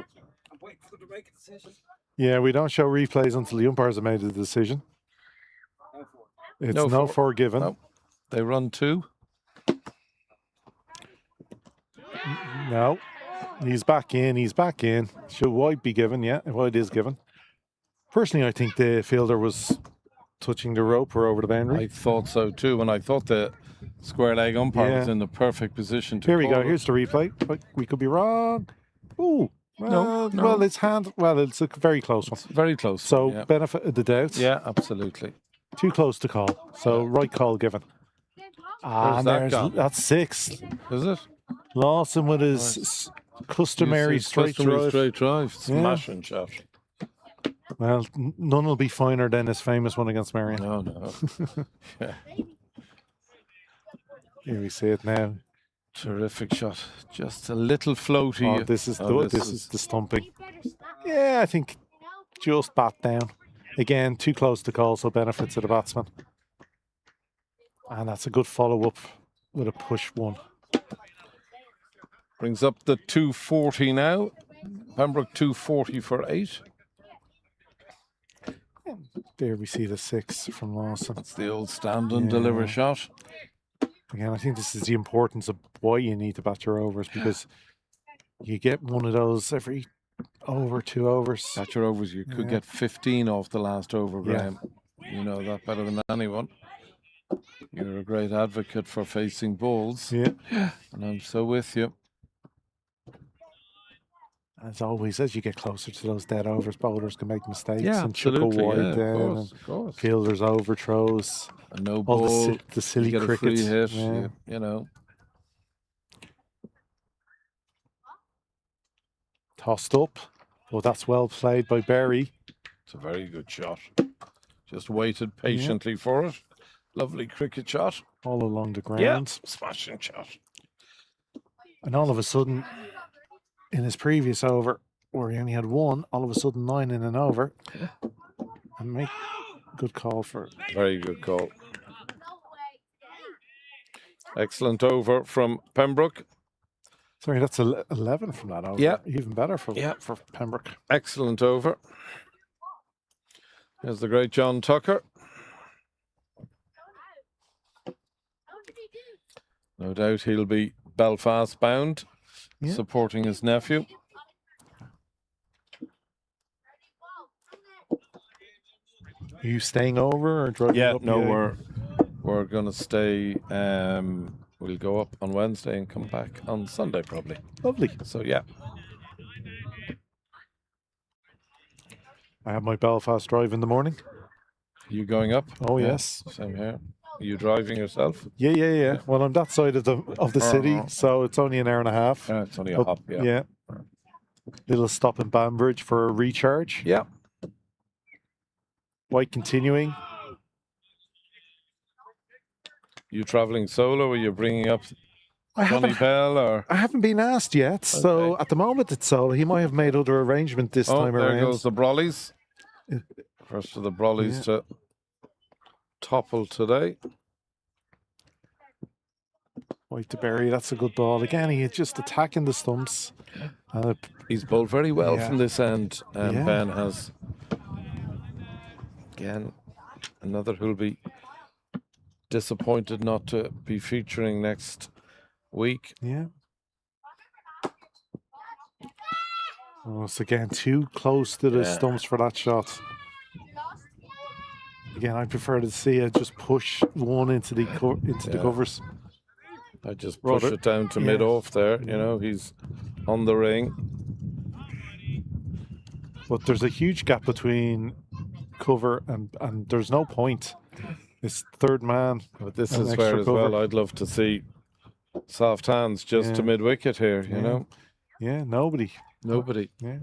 Yeah, we don't show replays until the umpires have made the decision. It's no 4 given. No. They run 2. No. He's back in. Should white be given? Yeah, white is given. Personally, I think the fielder was touching the rope or over the boundary. I thought so too, and I thought the square leg umpire was in the perfect position to Here we go. Here's the replay. But we could be wrong. Ooh. No. Well, it's it's a very close one. Very close. So benefit of the doubt. Yeah, absolutely. Too close to call. So right call given. That's 6. Is it? Lawson with his customary straight drive. Smashing shot. Well, none will be finer than his famous one against Marion. No. Yeah. Here we see it now. Terrific shot. Just a little floaty. This is the stumping. Yeah, I think just bat down. Again, too close to call, so benefits of the batsman. And that's a good follow-up with a push 1. Brings up the 240 now. Pembroke 240 for 8. There we see the 6 from Lawson. That's the old stand and deliver shot. Again, I think this is the importance of why you need to bat your overs, because you get one of those every over 2 overs. Bat your overs, you could get 15 off the last over, Graham. You know that better than anyone. You're a great advocate for facing balls. Yeah. And I'm so with you. As always, as you get closer to those dead overs, bowlers can make mistakes and chuck a wide down, of course. Fielders overthrows. And no all ball, the silly you get cricket. a free hit, Yeah. you know. Tossed up. Oh, that's well played by Berry. It's a very good shot. Just waited patiently for it. Lovely cricket shot. All along the Yeah, ground. smashing shot. And all of a sudden, in his previous over, where he only had one, all of a sudden 9 in an over. And make good call for it. Very good call. Excellent over from Pembroke. Sorry, that's 11 from that over. Yeah. Even better for Pembroke. Excellent over. There's the great John Tucker. No doubt he'll be Belfast bound, supporting his nephew. Are you staying over or driving up? No, we're going to stay. We'll go up on Wednesday and come back on Sunday probably. Lovely. So yeah. I have my Belfast drive in the morning. You going up? Oh yes. Same here. Are you driving yourself? Yeah. Well, I'm that side of the city, so it's only an hour and a half. Yeah, it's only a hop. Yeah. Little stop in Banbridge for a recharge. Yeah. White continuing. You traveling solo? Or are you bringing up Johnny Bell? Or I haven't been asked yet. So at the moment it's solo. He might have made other arrangement this time around. There goes the Brollies. First of the Brollies to topple today. White to Berry, that's a good ball. Again, he's just attacking the stumps. He's bowled very well from this end. And Ben has, again, another who'll be disappointed not to be featuring next week. Yeah. Oh, it's again too close to the stumps for that shot. Again, I prefer to see it just push one into the covers. I just push it down to mid-off there. You know, he's on the ring. But there's a huge gap between cover and there's no point. It's third man. But this is where as well I'd love to see soft hands just to mid-wicket here, you know. Yeah, nobody. Yeah.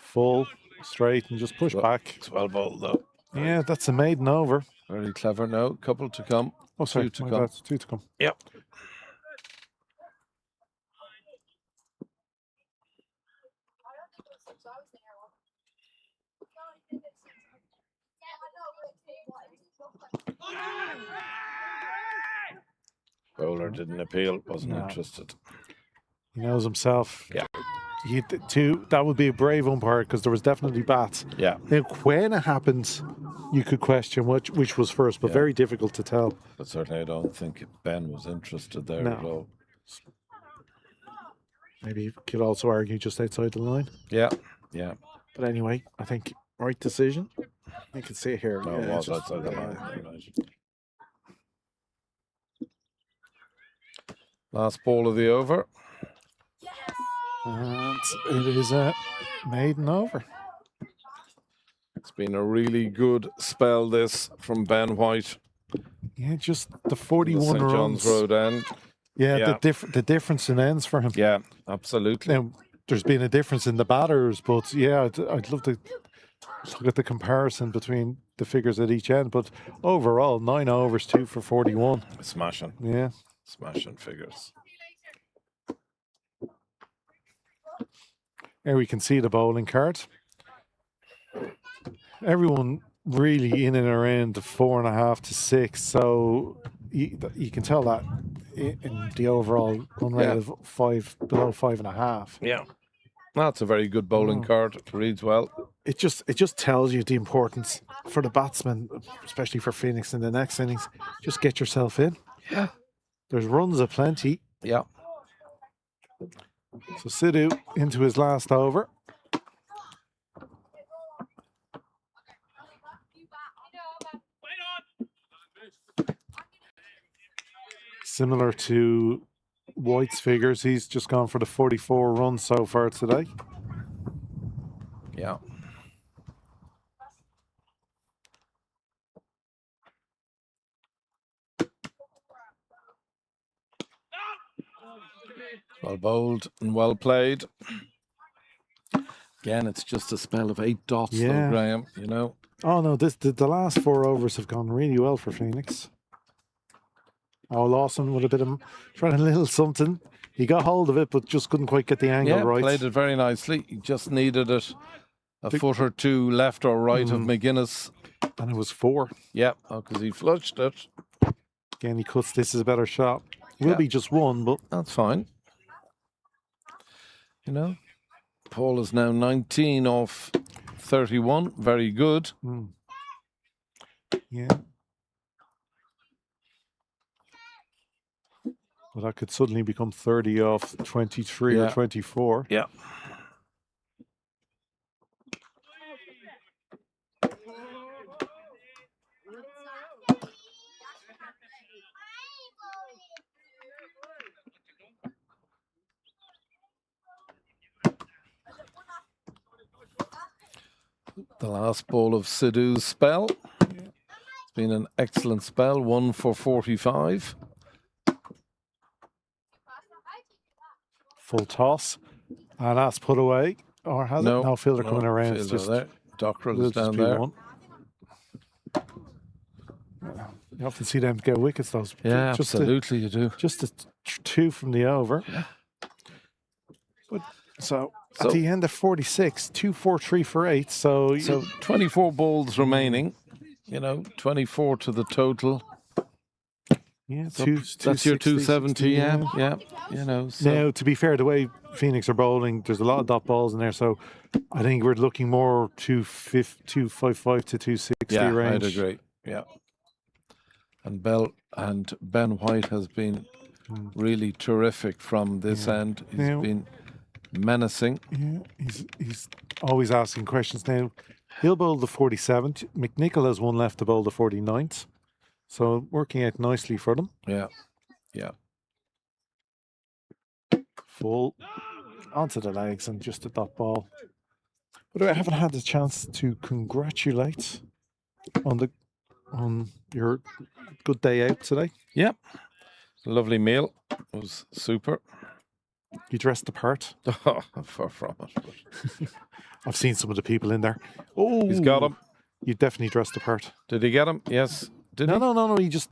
Full, straight, and just push back. It's well bowled though. Yeah, that's a maiden over. Very clever now. Couple to come. Oh, sorry. Two to come. Two to come. Yep. Bowler didn't appeal, wasn't interested. He knows himself. Yeah. That would be a brave umpire because there was definitely bats. Yeah. Now, when it happened, you could question which was first, but very difficult to tell. But certainly I don't think Ben was interested there at all. Maybe you could also argue just outside the line. Yeah. But anyway, I think right decision. You can see it here. No, it was outside the line. Last ball of the over. And it is a maiden over. It's been a really good spell this from Ben White. Yeah, just the 41 St. runs. John's Road end. Yeah, the difference in ends for him. Yeah, absolutely. Now, there's been a difference in the batters, but yeah, I'd love to look at the comparison between the figures at each end. But overall, 9 overs, 2 for 41. Smashing. Yeah. Smashing figures. Here we can see the bowling card. Everyone really in and around the 4.5 to 6. So you can tell that in the overall run rate of below 5.5. Yeah. That's a very good bowling card. It reads well. It just tells you the importance for the batsman, especially for Phoenix in the next innings. Just get yourself in. Yeah. There's runs aplenty. Yeah. So Sidhu into his last over. Similar to White's figures, he's just gone for the 44 runs so far today. Yeah. Well bowled and well played. Again, it's just a spell of 8 dots, though, Yeah. Graham. You know. Oh no, the last 4 overs have gone really well for Phoenix. Oh, Lawson with a bit of trying a little something. He got hold of it, but just couldn't quite get the angle Yeah, right. played it very nicely. He just needed it a foot or two left or right of McGuinness. And it was 4. Yeah, because he flushed it. Again, he cuts this is a better shot. Will be just 1, but That's fine. You know, Paul is now 19 off 31. Very good. yeah. Well, that could suddenly become 30 off 23 or 24. Yeah. The last ball of Sidhu's spell. It's been an excellent spell. 1 for 45. Full toss. And that's put away. Or has it? No, fielder coming around. It's Fielder just, there. Dockrell will is just down be there. 1. You often see them get wickets, those. Yeah, just absolutely, you do. Just a 2 from the over. Yeah. But, so at the end of 46, 2, 4, 3 for 8. So 24 balls remaining. You know, 24 to the total. yeah, So 2, that's your 270. Yeah. You know. So. Now, to be fair, the way Phoenix are bowling, there's a lot of dot balls in there. So I think we're looking more 255 to 260 range. I'd agree. Yeah. And Ben White has been really terrific from this end. He's been menacing. Yeah, he's always asking questions now. He'll bowl the 47th. McNichol has 1 left to bowl the 49th. So working out nicely for them. Yeah. Full onto the legs and just a dot ball. But I haven't had the chance to congratulate on your good day out today. Yep. Lovely meal. It was super. You dressed the part. Far from it. I've seen some of the people in there. Oh, He's got him. You definitely dressed the part. Did he get him? Yes. Did he? No. He just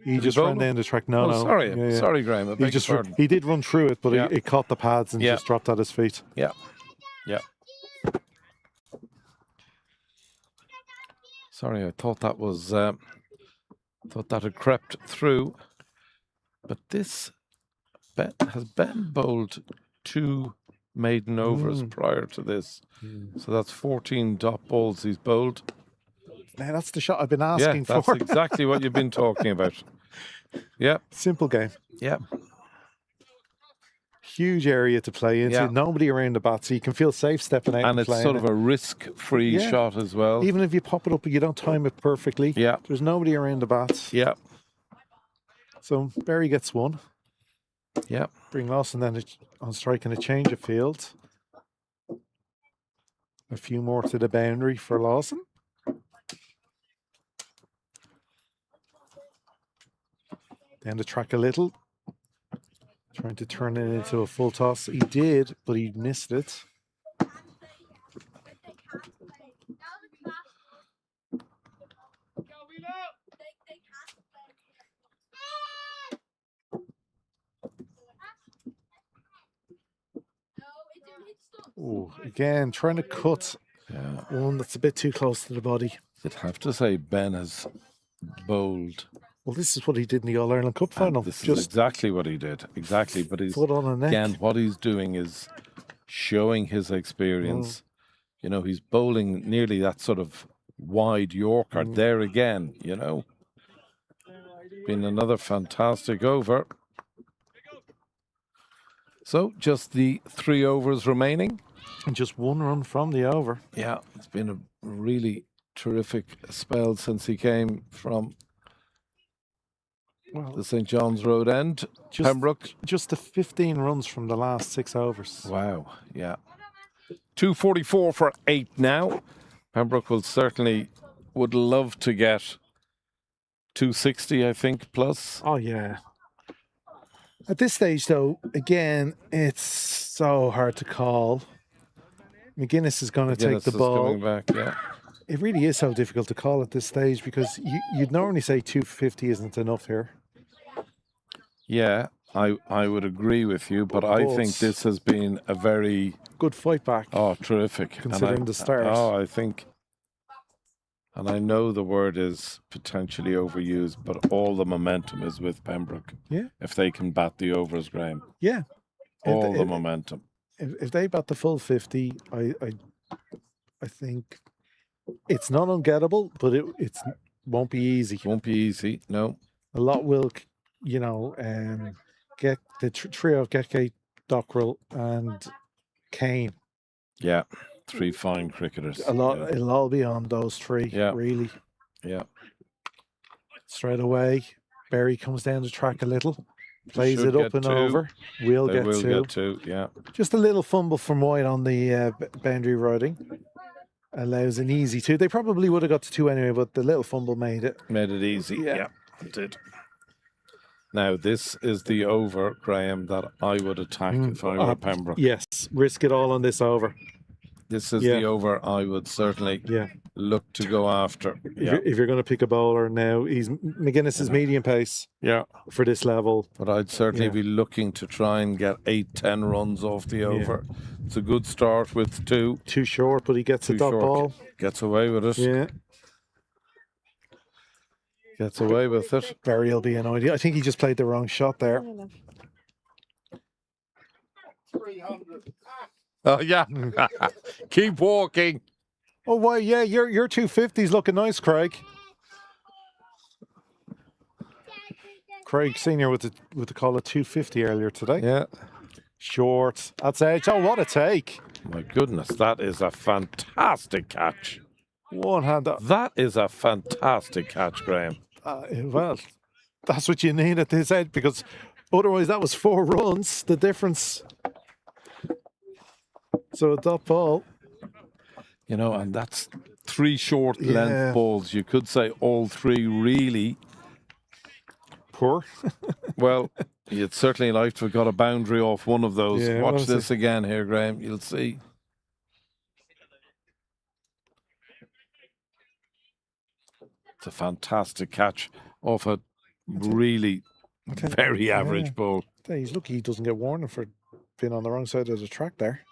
He just ran down the track. No. Sorry, sorry, Graham. I beg your pardon. He did run through it, but he caught the pads and just dropped at his feet. Yeah. Sorry, I thought that was thought that had crept through, but this has Ben bowled 2 maiden overs prior to this, so that's 14 dot balls he's bowled. Now that's the shot I've been asking for. That's exactly what you've been talking about. Yeah, simple game. Yeah, huge area to play into. Yeah. Nobody around the bat, so you can feel safe stepping out. and it's sort of a risk-free shot as well. Even if you pop it up, but you don't time it perfectly. Yeah, there's nobody around the bat. yeah, So Barry gets 1. yeah. Bring Lawson then on strike and a change of field. A few more to the boundary for Lawson. Down the track a little. Trying to turn it into a full toss. He did, but he missed it. Oh, again, trying to cut one that's a bit too close to the body. I'd have to say Ben has bowled. Well, this is what he did in the All-Ireland Cup final. This is exactly what he did. Exactly. But he's, foot on the neck. again, what he's doing is showing his experience. You know, he's bowling nearly that sort of wide Yorker there again, you know. Been another fantastic over. So just the 3 overs remaining. And just 1 run from the over. Yeah, it's been a really terrific spell since he came from the St. John's Road end. Pembroke. Just the 15 runs from the last 6 overs. Wow, yeah. 244 for 8 now. Pembroke would love to get 260, I think, plus. Oh, yeah. At this stage, though, again, it's so hard to call. McGuinness is going to take McGuinness the is ball. coming back, yeah. It really is so difficult to call at this stage because you'd normally say 250 isn't enough here. Yeah, I would agree with you, but I think But- this has been a very Good fight back. terrific. Considering the start. I think, and I know the word is potentially overused, but all the momentum is with Pembroke. Yeah. If they can bat the overs, Graham, Yeah. all the momentum. If they bat the full 50, I think it's not ungettable, but it won't be easy. Won't be easy. No. A lot will, get the trio of Getgate, Dockrell, and Kane. Yeah. 3 fine cricketers. A lot. Yeah. It'll all be on those three. Yeah. Really. Yeah. Straight away, Berry comes down the track a little, plays Should it up get and 2. over. We'll They get will 2. get 2. Yeah. Just a little fumble from White on the boundary riding allows an easy 2. They probably would have got to 2 anyway, but the little fumble made it. Made it easy. Yeah. Yeah, it did. Now, this is the over, Graham, that I would attack if I were Pembroke. Yes, risk it all on this over. This is Yeah. the over I would certainly Yeah. look to go after. If you're going to pick a bowler now, McGuinness is medium pace Yeah. for this level. But I'd certainly Yeah. be looking to try and get 8-10 runs off the over. It's a good start with 2. Too short, but he gets a Too dot short. ball. Gets away with it. Yeah, Gets away with it. Barry will be annoyed. I think he just played the wrong shot there. 300. Oh, yeah. Keep walking. Oh, well, yeah, your 250's looking nice, Craig. Craig Senior with the call of 250 earlier today. Yeah. Short. That's edge. Oh, what a take. My goodness, that is a fantastic catch. One hand up. That is a fantastic catch, Graham. Well, that's what you need at this end because otherwise that was 4 runs, the difference. So a dot ball. You know, and that's 3 short Yeah. length balls. You could say all 3 really. Poor. Well, you'd certainly like to have got a boundary off one of those. Yeah, Watch what is this again here, Graham. You'll see. It's a fantastic catch off a really very average ball. He's lucky he doesn't get warning for being on the wrong side of the track there.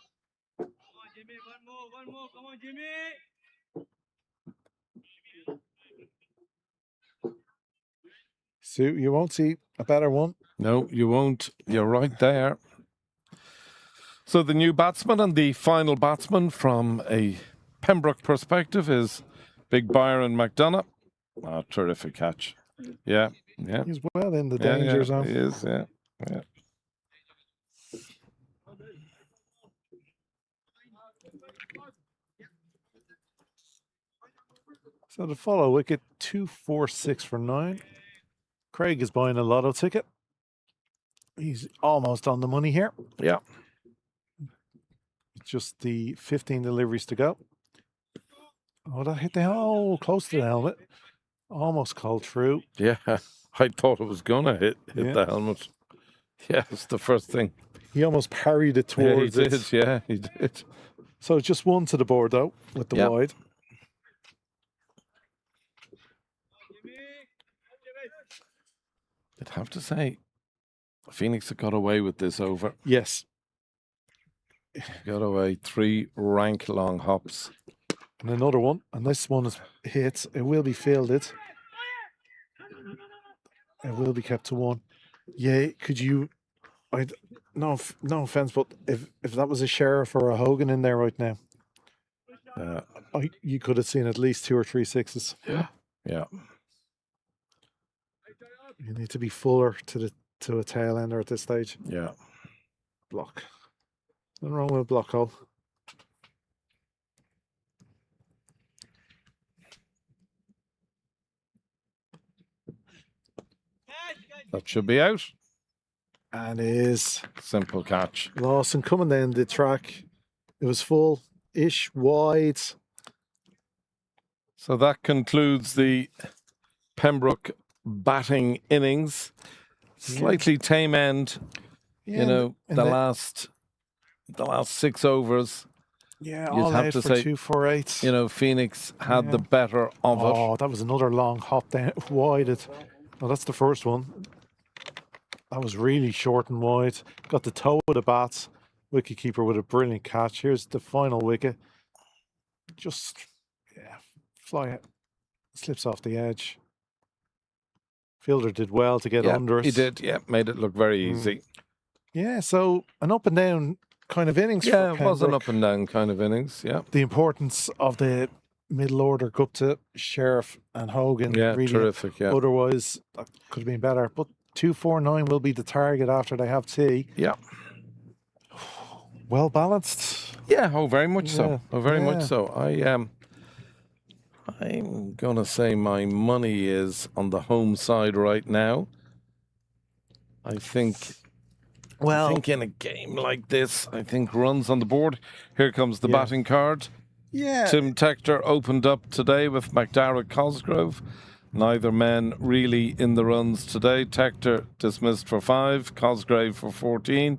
So you won't see a better one. No, you won't. You're right there. So the new batsman and the final batsman from a Pembroke perspective is Big Byron McDonough. Oh, terrific catch. Yeah, yeah. He's well in the Yeah, danger yeah, zone. he is, yeah, yeah. So to follow wicket 246 for 9. Craig is buying a lotto ticket. He's almost on the money here. Yeah. Just the 15 deliveries to go. Oh, that hit the close to the helmet. Almost called through. Yeah, I thought it was gonna hit Yeah. the helmet. Yeah, it's the first thing. He almost parried it Yeah, he towards did. it. Yeah, he did. So it's just 1 to the board though with the Yep. wide. I'd have to say, Phoenix have got away with this over. Yes. Got away 3 rank long hops. And another one. And this one is hit. It will be fielded. It will be kept to 1. Yeah, could you... no offense, but if that was a Sheriff or a Hogan in there right now, you could have seen at least 2 or 3 sixes. Yeah. Yeah. You need to be fuller to a tail ender at this stage. Yeah. Block. Nothing wrong with a block hole. That should be out. And is Simple catch. Lawson coming down the track. It was full-ish, wide. So that concludes the Pembroke batting innings. slightly tame end. Yeah, You know, and the last 6 overs. Yeah, You'd all have out to for say, 248. you know, Phoenix had the Yeah. better of it. Oh, that was another long hop down wide. Well, that's the first one. That was really short and wide. Got the toe of the bats. Wicket keeper with a brilliant catch. Here's the final wicket. Just, yeah, fly it. Slips off the edge. Fielder did well to get Yeah, under it. he did. Yeah, made it look very easy. Yeah, so an up and down kind of innings Yeah, for it was an Pembroke. up and down kind of innings. Yeah. The importance of the middle order, Gupta, Sheriff, and Hogan. Yeah, really, terrific. Yeah. Otherwise, that could have been better. But 249 will be the target after they have tea. Yeah. Well balanced. Yeah, oh, very much Yeah, so. Oh, very much yeah. so. I'm gonna say my money is on the home side right now. I think in a game like this, I think runs on the board. Here comes the batting card. Yeah. Tim Tector opened up today with McDowell Cosgrove. Neither men really in the runs today. Tector dismissed for 5, Cosgrave for 14.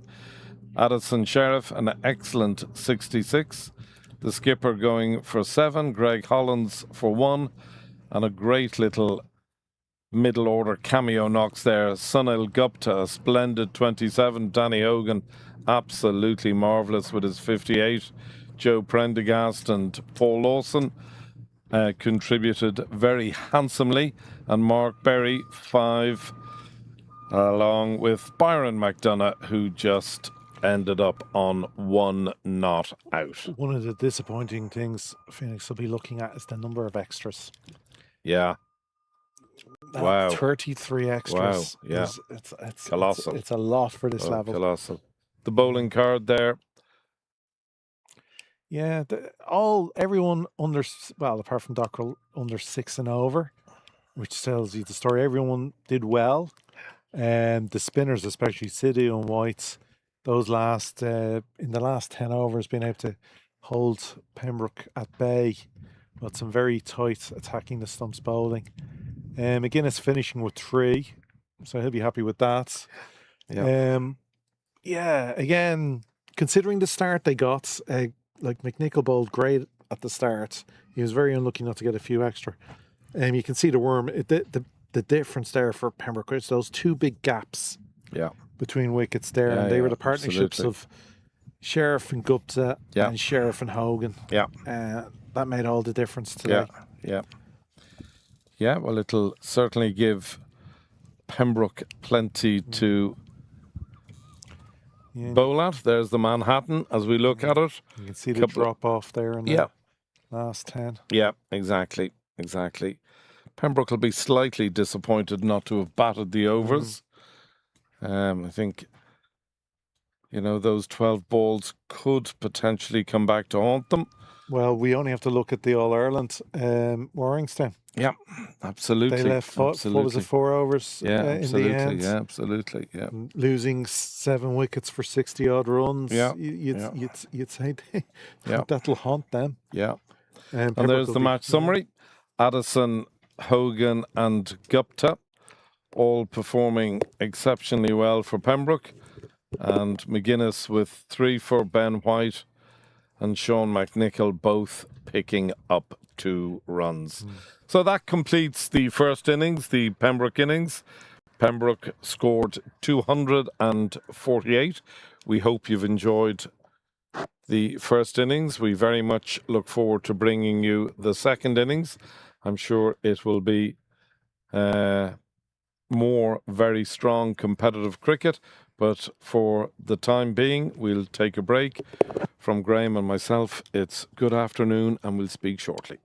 Addison Sheriff, an excellent 66. The skipper going for 7. Greg Hollins for 1. And a great little middle order cameo knocks there. Sunil Gupta, a splendid 27. Danny Hogan, absolutely marvellous with his 58. Joe Prendergast and Paul Lawson contributed very handsomely. And Mark Berry, 5, along with Byron McDonough, who just ended up on 1 not out. One of the disappointing things Phoenix will be looking at is the number of extras. Yeah. Wow. 33 extras. Wow. Yeah. It's colossal. It's a lot for this level. Colossal. The bowling card there. Yeah, everyone under, well, apart from Dockrell, under 6 and over, which tells you the story. Everyone did well. The spinners, especially Sidhu and Whites, those in the last 10 overs, been able to hold Pembroke at bay. But some very tight attacking the stumps bowling. McGuinness finishing with 3, so he'll be happy with that. Yeah. Again, considering the start they got, like McNichol bowled great at the start. He was very unlucky not to get a few extra. You can see the worm. The difference there for Pembroke is those 2 big gaps. Yeah. Between wickets there, and they were the partnerships of Sheriff and Gupta and Sheriff and Hogan. Yeah. That made all the difference today. Yeah, well, it'll certainly give Pembroke plenty to bowl at. There's the Manhattan as we look at it. You can see the drop off there in the last 10. Yeah, exactly. Pembroke will be slightly disappointed not to have batted the overs. I think, you know, those 12 balls could potentially come back to haunt them. Well, we only have to look at the All-Ireland Warringstown. Yeah, absolutely. They left, what was it, 4 overs in the end? Yeah, absolutely. Yeah. Losing 7 wickets for 60-odd runs. Yeah. You'd say that'll haunt them. Yeah. And there's the match summary. Addison, Hogan and Gupta all performing exceptionally well for Pembroke. And McGuinness with 3 for Ben White and Sean McNichol both picking up 2 runs. So that completes the first innings, the Pembroke innings. Pembroke scored 248. We hope you've enjoyed the first innings. We very much look forward to bringing you the second innings. I'm sure it will be more very strong competitive cricket. But for the time being, we'll take a break. From Graham and myself, it's good afternoon, and we'll speak shortly.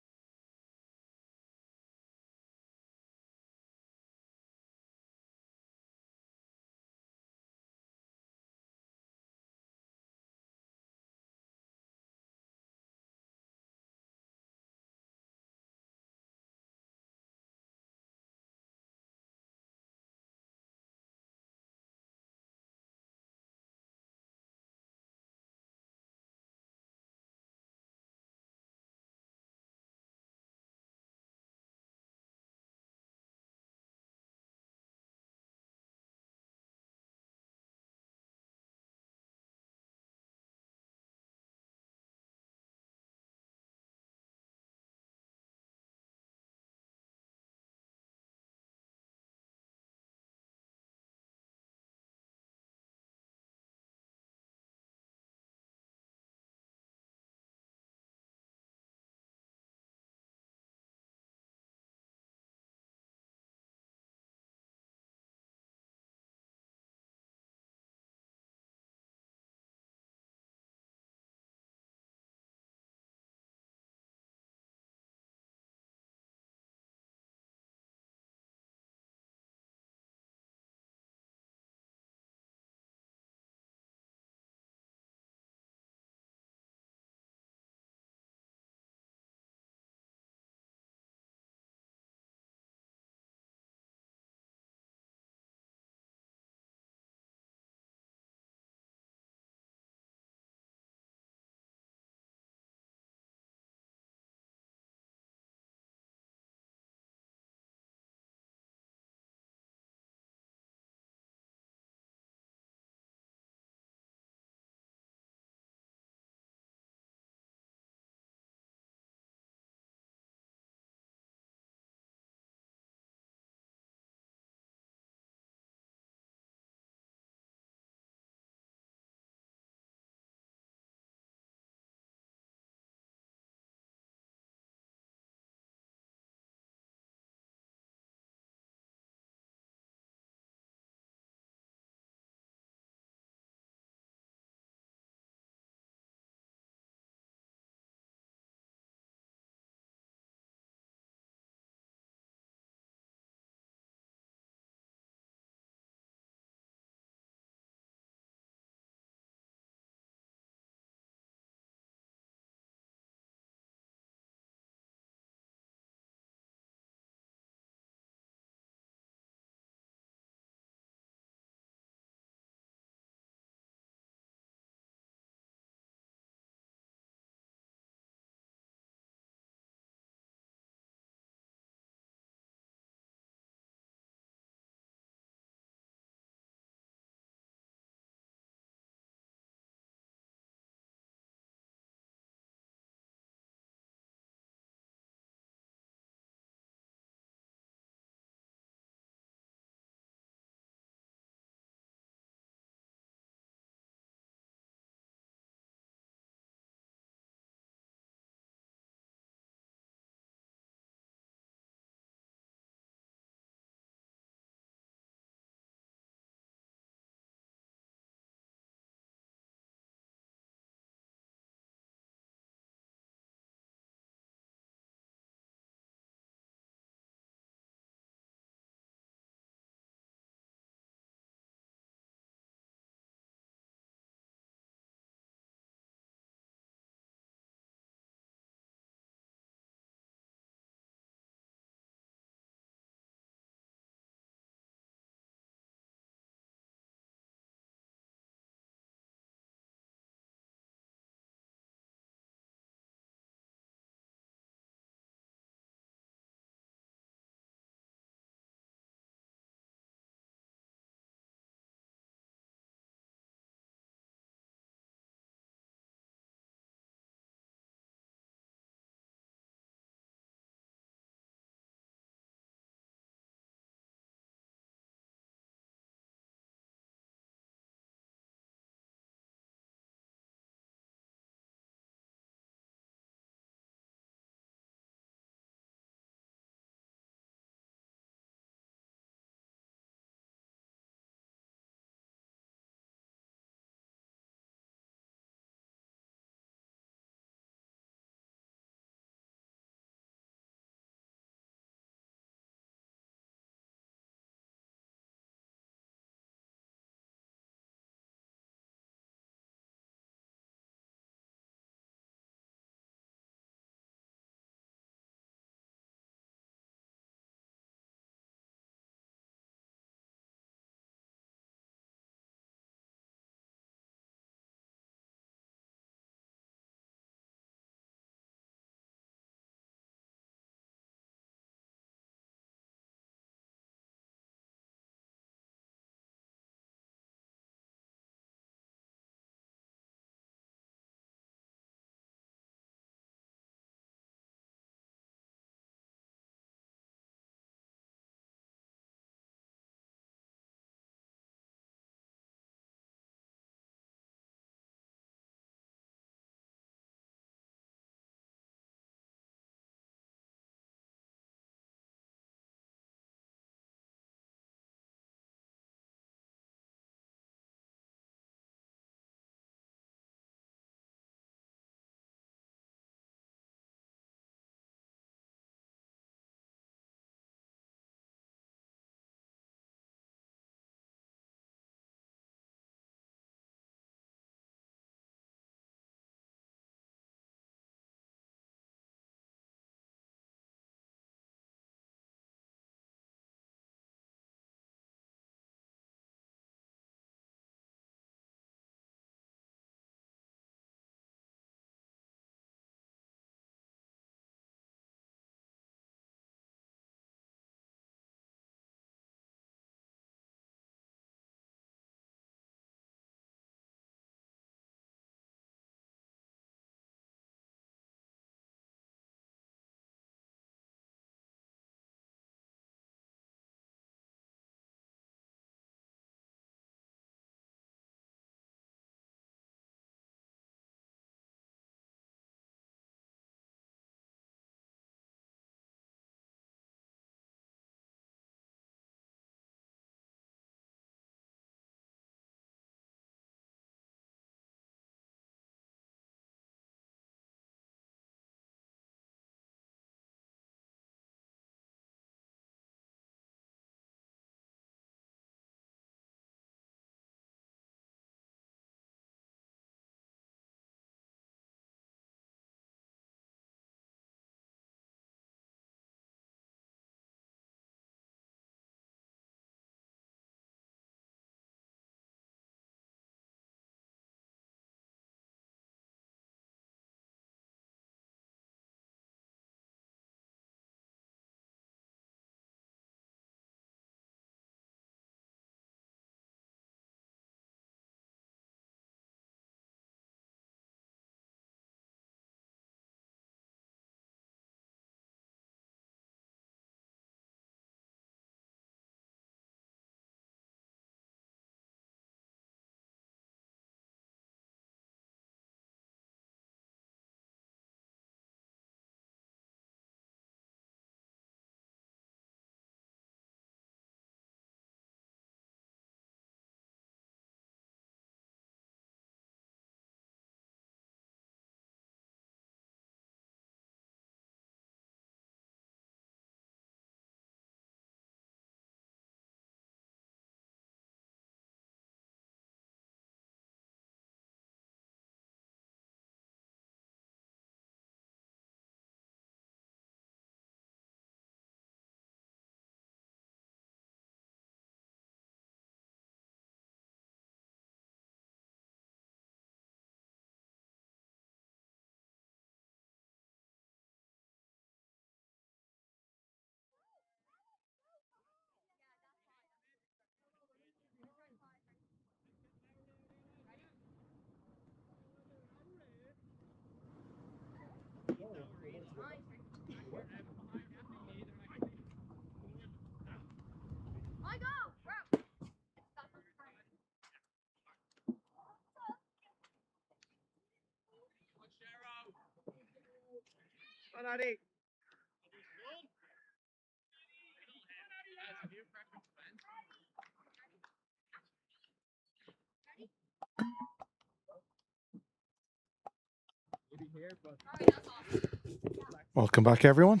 Welcome back, everyone.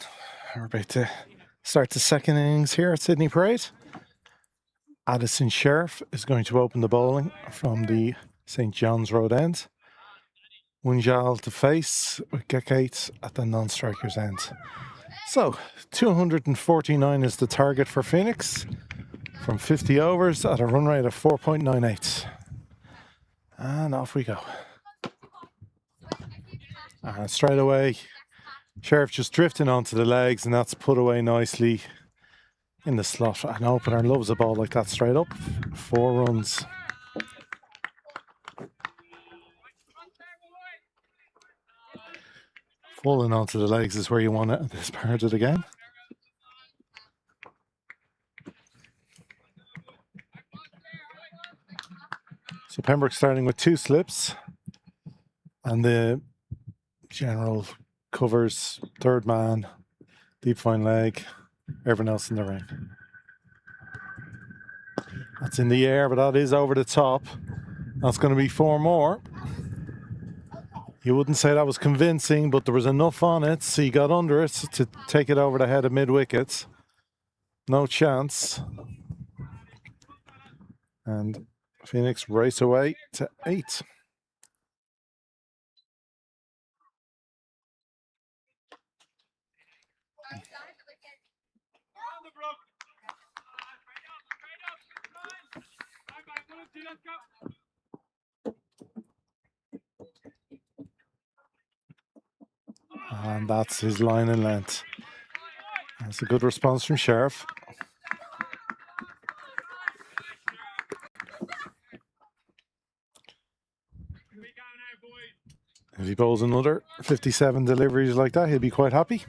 We're about to start the second innings here at Sydney Parade. Addison Sheriff is going to open the bowling from the St. John's Road end. Munjal to face with Gekate at the non-striker's end. So, 249 is the target for Phoenix from 50 overs at a run rate of 4.98. And off we go. And straight away, Sheriff just drifting onto the legs, and that's put away nicely in the slot. An opener loves a ball like that straight up. 4 runs. Falling onto the legs is where you want it at this part of the game. So Pembroke starting with 2 slips, and the general covers, third man, deep fine leg, everyone else in the ring. That's in the air, but that is over the top. That's going to be 4 more. You wouldn't say that was convincing, but there was enough on it, so he got under it to take it over the head of mid-wicket. No chance. And Phoenix race away to 8. And that's his line and length. That's a good response from Sheriff. If he bowls another 57 deliveries like that, he'll be quite happy.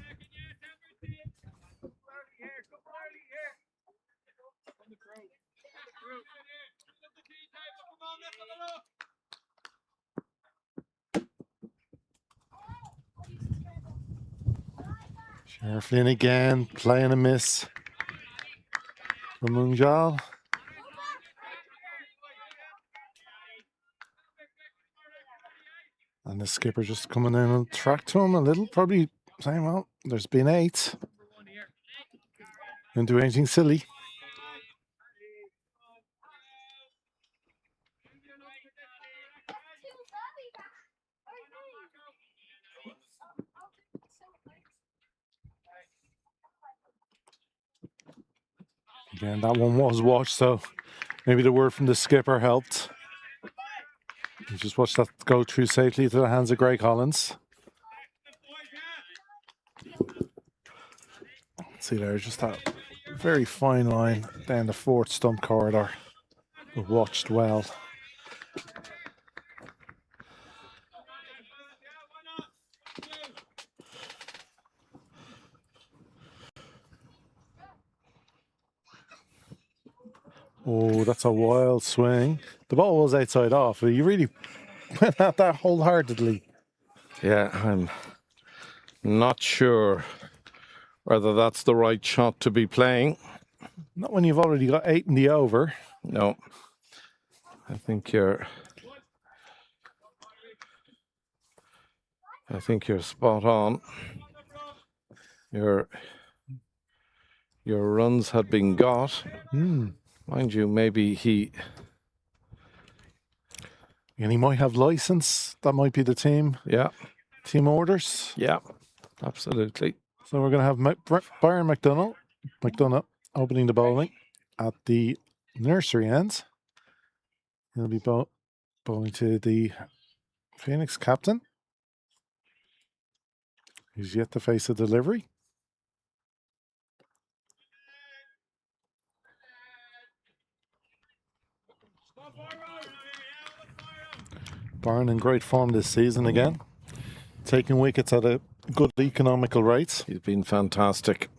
Sheriff in again, playing a miss from Munjal. And the skipper just coming in and track to him a little, probably saying, well, there's been 8. Don't do anything silly. Again, that one was watched, so maybe the word from the skipper helped. You just watch that go through safely to the hands of Greg Collins. See there, just that very fine line down the 4th stump corridor. Watched well. Oh, that's a wild swing. The ball was outside off, but you really went at that wholeheartedly. Yeah, I'm not sure whether that's the right shot to be playing. Not when you've already got 8 in the over. No, I think you're spot on. Your runs had been got. Mind you, maybe he might have license. That might be the team. Yeah. Team orders. Yeah, absolutely. So we're going to have Byron McDonough opening the bowling at the nursery end. He'll be bowling to the Phoenix captain. He's yet to face a delivery. Byron in great form this season again. Taking wickets at a good economical rates. He's been fantastic.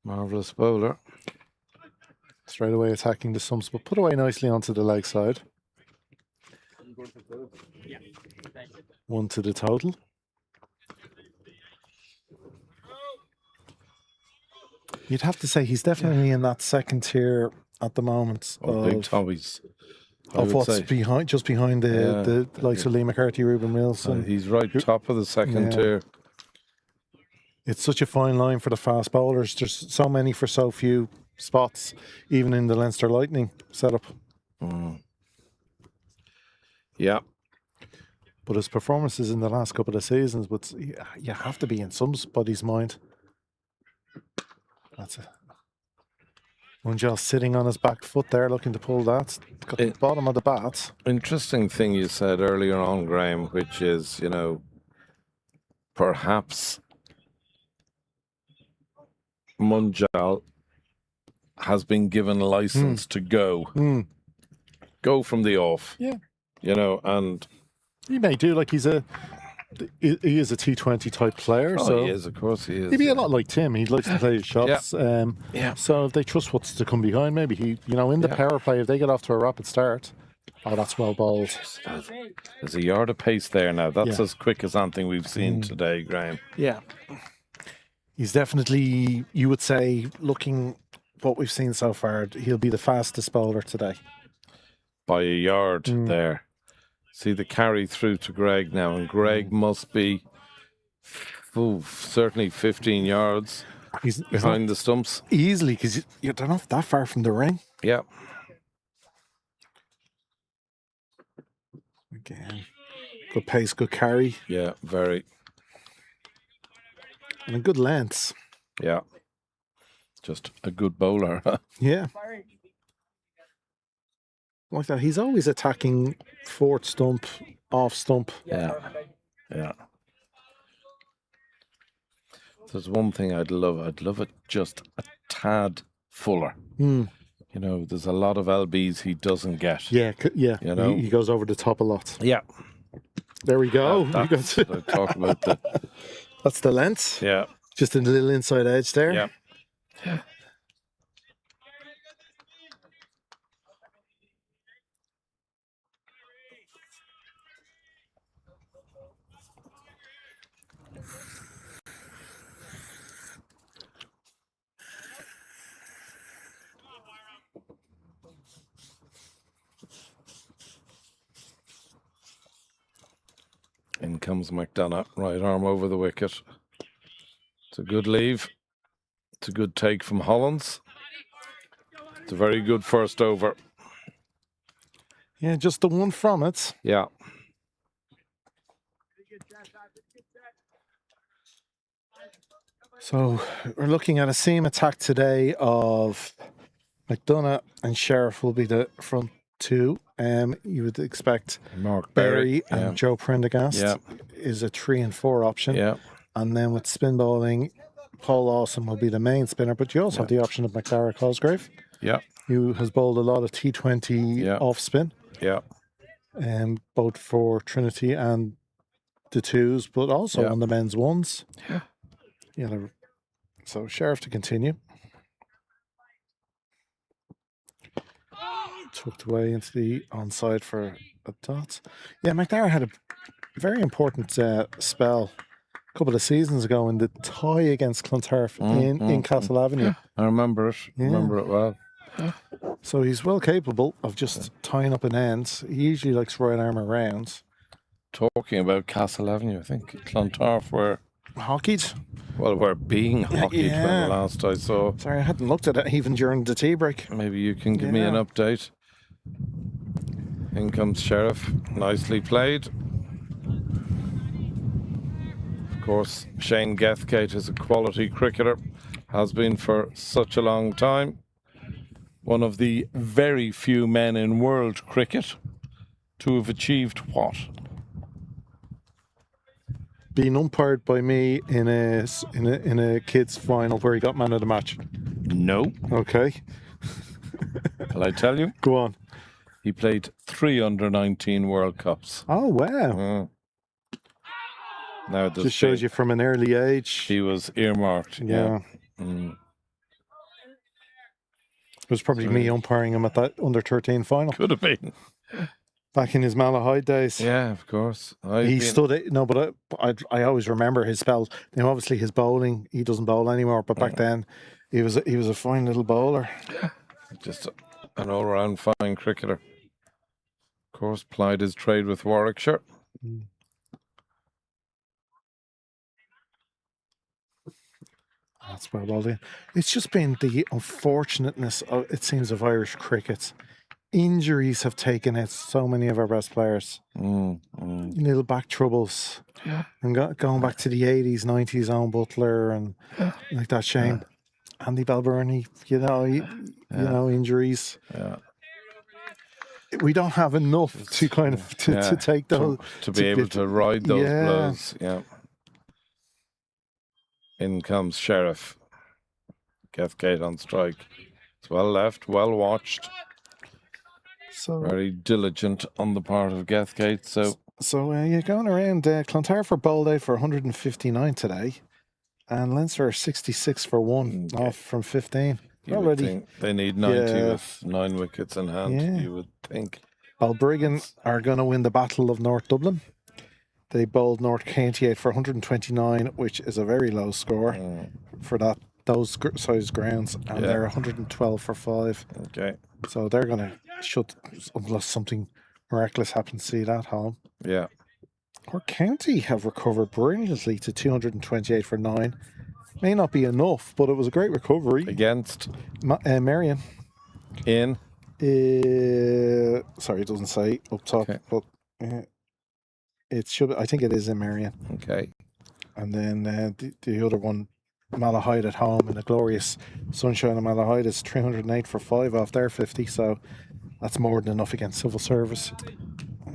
Marvellous bowler. Straight away attacking the stumps, but put away nicely onto the leg side. 1 to the total. You'd have to say he's definitely in that second tier at the moment Big Tommies. of what's behind, just behind the likes of Lee McCarthy, Ruben Wilson. He's right top of the second tier. It's such a fine line for the fast bowlers. There's so many for so few spots, even in the Leinster Lightning setup. Yeah. But his performances in the last couple of seasons, but you have to be in somebody's mind. That's it. Munjal sitting on his back foot there, looking to pull that. Got the bottom of the bat. Interesting thing you said earlier on, Graham, which is, you know, perhaps Munjal has been given license to go. Go from the off. Yeah. You know, and he may do, like he is a T20 type player. Oh, so he is, of course he is. He'd be a lot like Tim. He likes to play his shots. Yeah. So if they trust what's to come behind, maybe he, you know, in the power play, if they get off to a rapid start, oh, that's well bowled. There's a yard of pace there now. That's as quick as anything we've seen today, Graham. Yeah. He's definitely, you would say, looking what we've seen so far, he'll be the fastest bowler today. By a yard there. See the carry through to Greg now, and Greg must be certainly 15 yards he's behind the stumps. Easily, because you're not that far from the ring. Yeah. Again, good pace, good carry. Yeah, very. And a good length. Yeah. Just a good bowler. Yeah. Like that. He's always attacking fourth stump, off stump. Yeah. Yeah. There's one thing I'd love it just a tad fuller. You know, there's a lot of LBs he doesn't get. Yeah, yeah. You know, he goes over the top a lot. Yeah. There we go. That's what I talk about that's the length. Yeah. Just a little inside edge there. Yeah. Yeah. In comes McDonough, right arm over the wicket. It's a good leave. It's a good take from Hollins. It's a very good first over. Yeah, just the one from it. Yeah. So we're looking at a seam attack today of McDonough and Sheriff will be the front two. You would expect Mark Berry and Joe Prendergast is a 3 and 4 option. Yeah. And then with spin bowling, Paul Lawson will be the main spinner, but you also have the option of McDara Cosgrave. Yeah. Who has bowled a lot of T20 off spin. Yeah. Both for Trinity and the twos, but also on the men's ones. Yeah. So Sheriff to continue. Tucked away into the onside for a dot. Yeah, McDara had a very important spell a couple of seasons ago in the tie against Clontarf in Castle Avenue. I remember it. Yeah. Remember it well. So he's well capable of just tying up an end. He usually likes right arm around. Talking about Castle Avenue, I think Clontarf were hockeyed. Well, we're being hockeyed when the last I saw. Sorry, I hadn't looked at it even during the tea break. Maybe you can give me an update. In comes Sheriff. Nicely played. Of course, Shane Gethgate is a quality cricketer. Has been for such a long time. One of the very few men in world cricket to have achieved what? Being umpired by me in a kids final where he got man of the match. No. Okay. Will I tell you? Go on. He played 3 under-19 World Cups. Oh wow. Now there's Just shows been- you from an early age. He was earmarked. Yeah. Mm. It was probably me umpiring him at that under 13 final Could have been. back in his Malahide days. Yeah, of course. He stood it. No, but I always remember his spells. You know, obviously his bowling. He doesn't bowl anymore, but back then, he was a fine little bowler. Just an all-round fine cricketer. Of course, plied his trade with Warwickshire. That's well bowled. It's just been the unfortunateness, it seems, of Irish cricket. Injuries have taken out so many of our best players. Little back troubles. Yeah. And going back to the 80s, 90s, Owen Butler and like that, Shane. Andy Balburney, you know, injuries. Yeah. We don't have enough to kind of to take those to be able to ride those blows. Yeah. In comes Sheriff. Gethgate on strike. It's well left, well watched. So very diligent on the part of Gethgate. So you're going around. Clontarf for bowled out for 159 today, and Leinster are 66 for 1 off from 15. Already, they need 90 with 9 wickets in hand. You would think. Balbriggan are going to win the Battle of North Dublin. They bowled North County out for 129, which is a very low score for those size grounds, and they're 112 for 5. Okay. So they're going to shut, unless something miraculous happens, see that home. Yeah. Cork County have recovered brilliantly to 228 for 9. May not be enough, but it was a great recovery. Against? Marion. In? Sorry, it doesn't say up top, but it should. I think it is in Marion. Okay. And then the other one, Malahide at home in the glorious sunshine of Malahide, is 308 for 5 off their 50. So that's more than enough against civil service.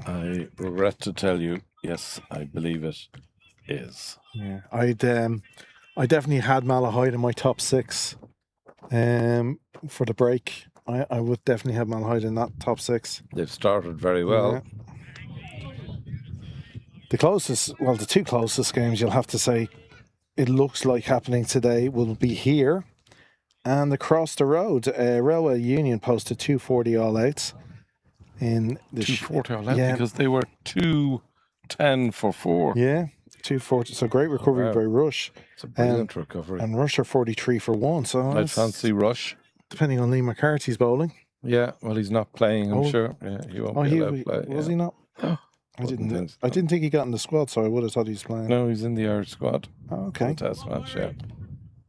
I regret to tell you, yes, I believe it is. Yeah, I definitely had Malahide in my top 6 for the break. I would definitely have Malahide in that top 6. They've started very well. Yeah. The 2 closest games, you'll have to say, it looks like happening today will be here and across the road. Railway Union posted 240 all outs in the 240 all out because they were 210 for 4. Yeah, 240. So great recovery by Rush. It's a brilliant recovery. And Rush are 43 for 1. So I'd fancy Rush. Depending on Lee McCarthy's bowling. Yeah, well, he's not playing, I'm sure. Yeah, he won't be allowed to play. Was he not? I didn't think he got in the squad, so I would have thought he was playing. No, he's in the Irish squad. Oh, okay. Test match, yeah.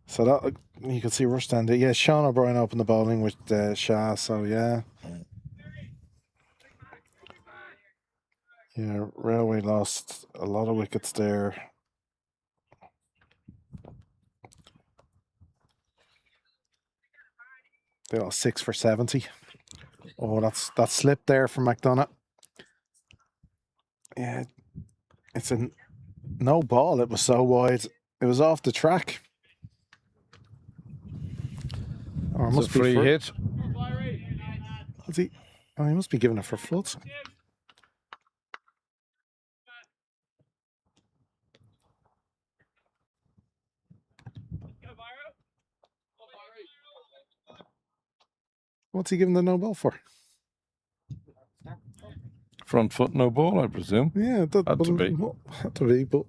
So that you can see Rush stand there. Yeah, Sean O'Brien opened the bowling with Shah, so yeah. Yeah, Railway lost a lot of wickets there. They lost 6 for 70. Oh, that slipped there from McDonough. Yeah, it's a no ball. It was so wide. It was off the track. Or it's a free hit. He must be giving it for foots. What's he giving the no ball for? Front foot, no ball, I presume. Yeah, had to be. Had to be, but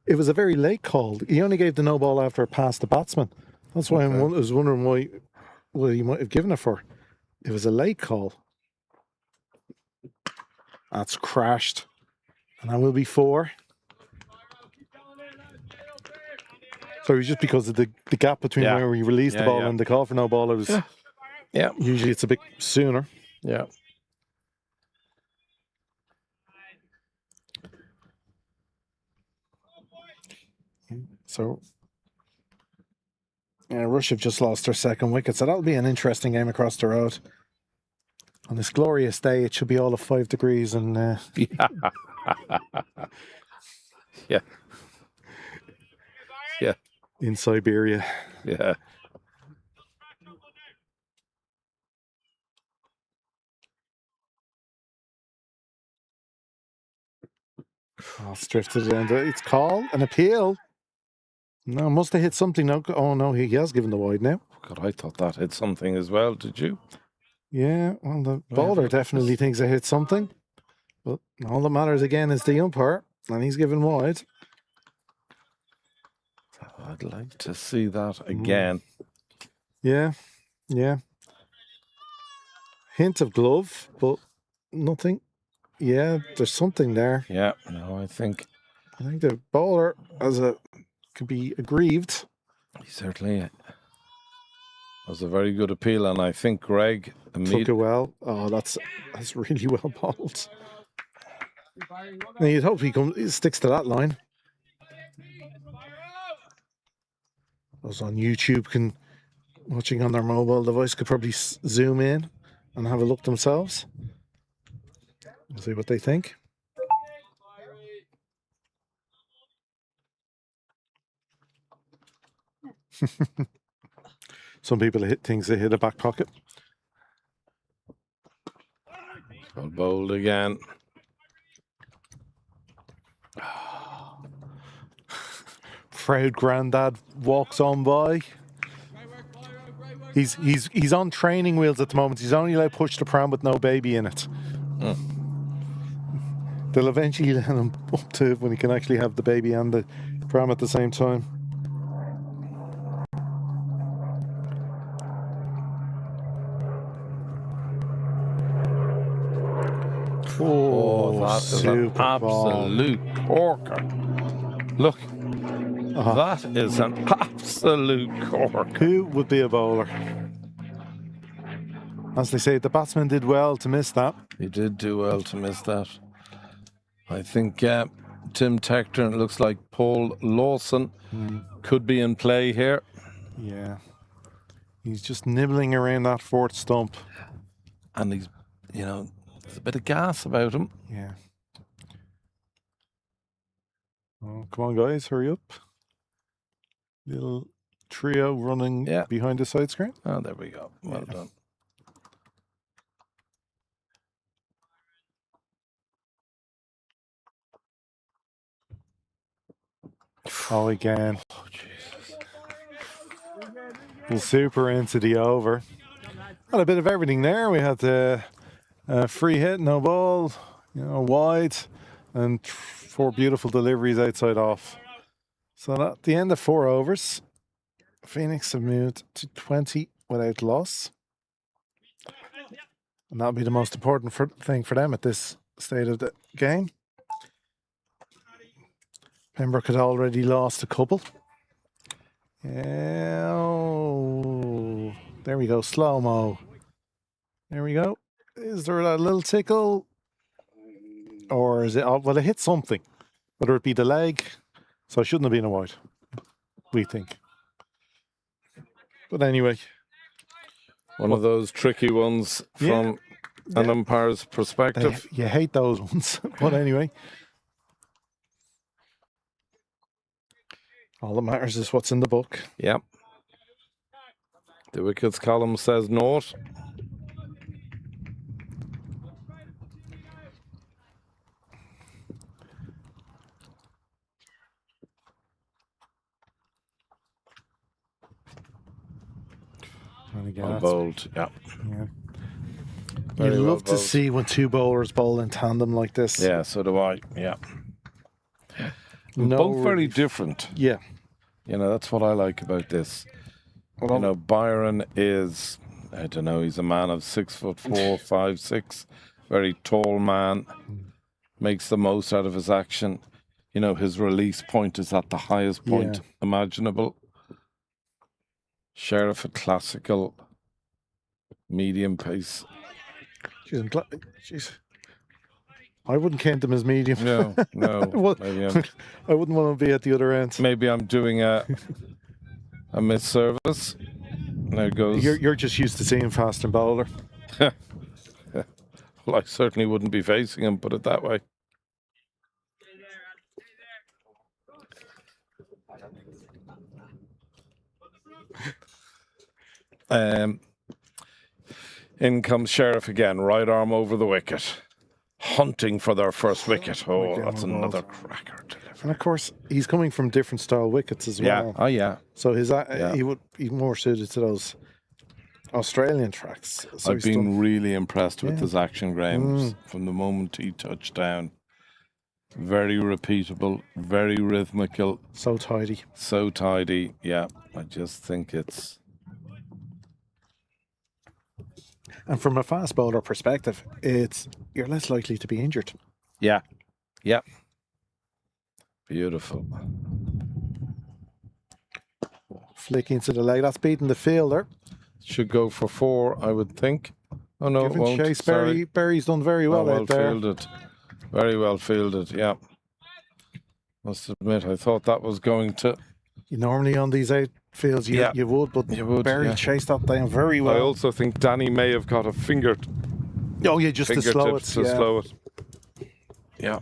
it was a very late call. He only gave the no ball after it passed the batsman. That's why I was wondering what he might have given it for. It was a late call. That's crashed. And that will be 4. So it was just because of the gap between where we released the ball and the call for no ball. It was usually it's a bit sooner. Yeah. So, Rush have just lost their 2nd wicket, so that'll be an interesting game across the road. On this glorious day, it should be all of 5 degrees and yeah, in Siberia. Yeah. Oh, it's drifted in. It's call, an appeal. No, must have hit something. No, oh no, he has given the wide now. God, I thought that hit something as well. Did you? Yeah, well, the have a bowler look at definitely this? thinks I hit something. But all that matters again is the umpire, and he's given wide. I'd like to see that again. Yeah, yeah. Hint of glove, but nothing. Yeah, there's something there. Yeah, no, I think I think the bowler could be aggrieved. he certainly was a very good appeal, and I think Greg Took it well. Oh, that's really well bowled. Now you'd hope he sticks to that line. Those on YouTube watching on their mobile device could probably zoom in and have a look themselves. We'll see what they think. Some people hit things they hit a back pocket. well bowled again. Proud granddad walks on by. He's on training wheels at the moment. He's only allowed to push the pram with no baby in it. They'll eventually let him up to when he can actually have the baby and the pram at the same time. Oh, that is an super absolute corker. Look, that is an absolute corker. Who would be a bowler? As they say, the batsman did well to miss that. He did do well to miss that. I think Tim Tector, and it looks like Paul Lawson could be in play here. Yeah. He's just nibbling around that fourth stump. And he's, there's a bit of gas about him. Yeah. Oh, come on, guys, hurry up. Little trio running behind the side screen. Oh, there we go. Well done. Oh, again. Oh, Jesus. Well, super into the over. Had a bit of everything there. We had the free hit, no ball, wide, and 4 beautiful deliveries outside off. So at the end of 4 overs, Phoenix have moved to 20 without loss. And that'll be the most important thing for them at this stage of the game. Pembroke had already lost a couple. Oh, there we go, slow-mo. There we go. Is there a little tickle? Or is it, well, it hit something. Whether it be the leg, so it shouldn't have been a wide, we think. But anyway. One of those tricky ones from an umpire's perspective. You hate those ones. But anyway. All that matters is what's in the book. Yep. The wickets column says naught. Well bowled, yeah. You love to see when 2 bowlers bowl in tandem like this. Yeah, so do I, yeah. Both very different. Yeah. That's what I like about this. Well, Byron is, I don't know, he's a man of 6'4", 5'6", very tall man, makes the most out of his action. His release point is at the highest point imaginable. Sheriff, a classical medium pace. Jeez. I wouldn't count him as medium. No. Maybe I wouldn't want to be at the other end. Maybe I'm doing a miss service. There goes. You're just used to seeing fast and bowler. Well, I certainly wouldn't be facing him, put it that way. In comes Sheriff again, right arm over the wicket. hunting for their first wicket. Oh, Again, that's well bowled. another cracker delivery. And of course, he's coming from different style wickets as Yeah. well. Oh, yeah. So Yeah. he would be more suited to those Australian tracks. So I've he's been done- really impressed with Yeah. his action, Graham, from the moment he touched down. Very repeatable, very rhythmical, so tidy. so tidy. Yeah, I just think it's... And from a fast bowler perspective, you're less likely to be injured. Yeah, yeah. Beautiful. Flick into the leg. That's beating the fielder. Should go for 4, I would think. Oh, no, Giving it won't. chase. Sorry. Barry's done very well well out there. fielded. Very well fielded, yeah. Must admit, I thought that was going to... Normally on these outfields, you would, but You would, Barry yeah. chased that down very well. I also think Danny may have got a fingertip Oh, yeah, just to slow it. to Yeah. slow it. Yeah.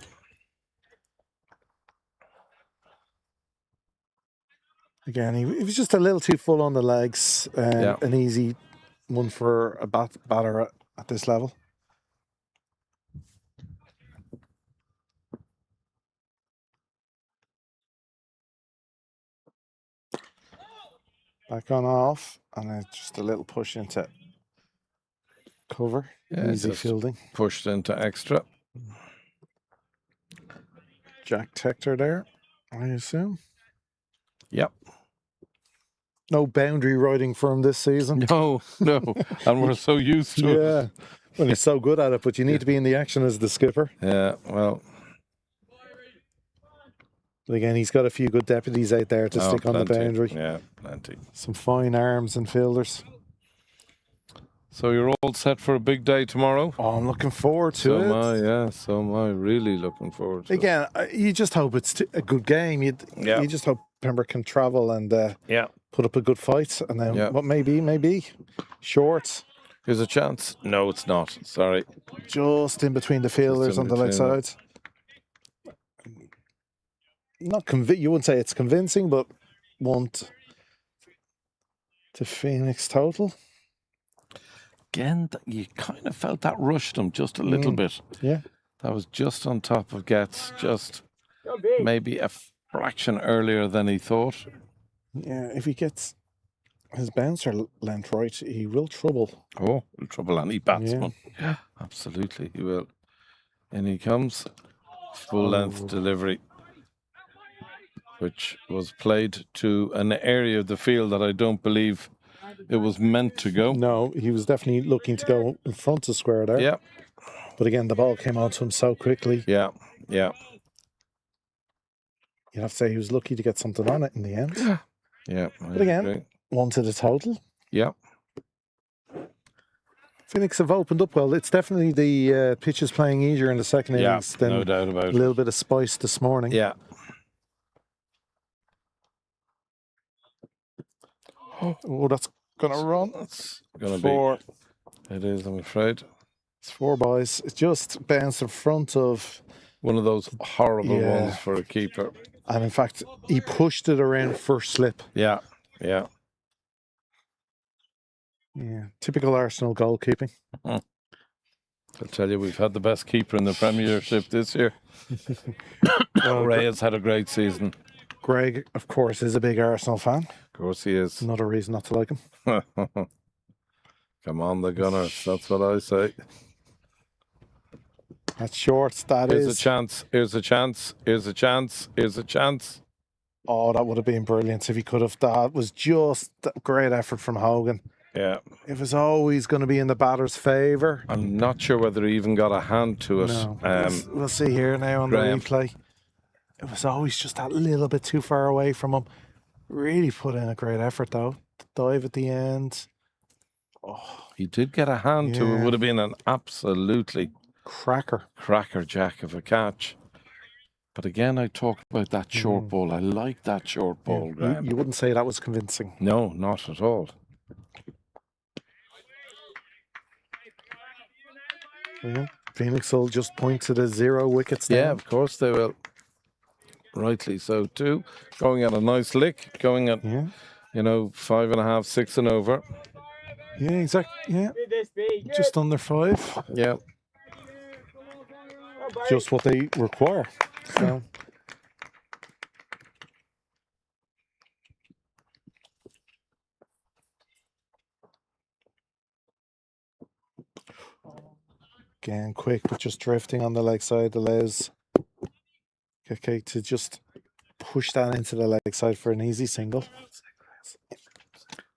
Again, he was just a little too full on the legs. Yeah. An easy one for a batter at this level. Back on off, and then just a little push into cover. Yeah, Easy just fielding. pushed into extra. Jack Tector there, I assume. Yep. No boundary riding for him this season. No, no. And we're so used to it. Yeah. Well, he's so good at it, but you need to be in the action as the skipper. Yeah, well, But again, he's got a few good deputies out there to stick on the plenty. boundary. Yeah, plenty. Some fine arms and fielders. So you're all set for a big day tomorrow? Oh, I'm looking forward to So it. am I, yeah. So am I. Really looking forward to it. Again, you just hope it's a good game. You just hope Pembroke can travel and Yeah. put up a good fight. And then Yeah. what may be shorts Here's a chance. No, it's not. Sorry. just in between the fielders in on the leg between. sides. Not you wouldn't say it's convincing, but want to Phoenix total. Again, you kind of felt that rushed him just a little bit. Yeah. That was just on top of Getz, just maybe a fraction earlier than he thought. Yeah, if he gets his bouncer length right, he will trouble. Oh, will trouble any batsman. Yeah, absolutely, he will. In he comes. Full length delivery, which was played to an area of the field that I don't believe it was meant to go. No, he was definitely looking to go in front of square there. Yeah, But again, the ball came onto him so quickly. yeah, yeah. You'd have to say he was lucky to get something on it in the end. Yeah. But again, wanted a total. Yeah. Phoenix have opened up well. It's definitely the pitches playing easier in the second Yeah, innings than no doubt about a it. little bit of spice this morning. Yeah. Oh, that's going to run. That's going to Four. be. It is, I'm afraid. It's 4 boys. It just bounced in front of, One of those horrible Yeah. ones for a keeper. and in fact, he pushed it around first slip. Yeah, yeah. Yeah, typical Arsenal goalkeeping. I'll tell you, we've had the best keeper in the Premiership this year. Ray has had a great season. Greg, of course, is a big Arsenal fan. Of course he is. Another reason not to like him. Come on, the Gunners. That's what I say. That's shorts. Here's a chance. Here's a chance. Here's a chance. Here's a chance. Oh, that would have been brilliant if he could have. That was just a great effort from Hogan. Yeah. It was always going to be in the batter's favour. I'm not sure whether he even got a hand to it. No. We'll see here now on Graham. the replay. It was always just that little bit too far away from him. Really put in a great effort though. The dive at the end. Oh, He did get a hand to it. Yeah. Would have been an absolutely cracker. crackerjack of a catch. But again, I talk about that short ball. I like that short ball, You, Graham. you wouldn't say that was convincing. No, not at all. Yeah. Phoenix will just point to the 0 wickets now. Yeah, of course they will. Rightly so too. Going at a nice lick. Going at, Yeah. 5.5, 6 and over. Yeah, exactly. Yeah. Just under 5. Yeah. just what they require. So. Again, quick, but just drifting on the leg side allows KK to just push that into the leg side for an easy single.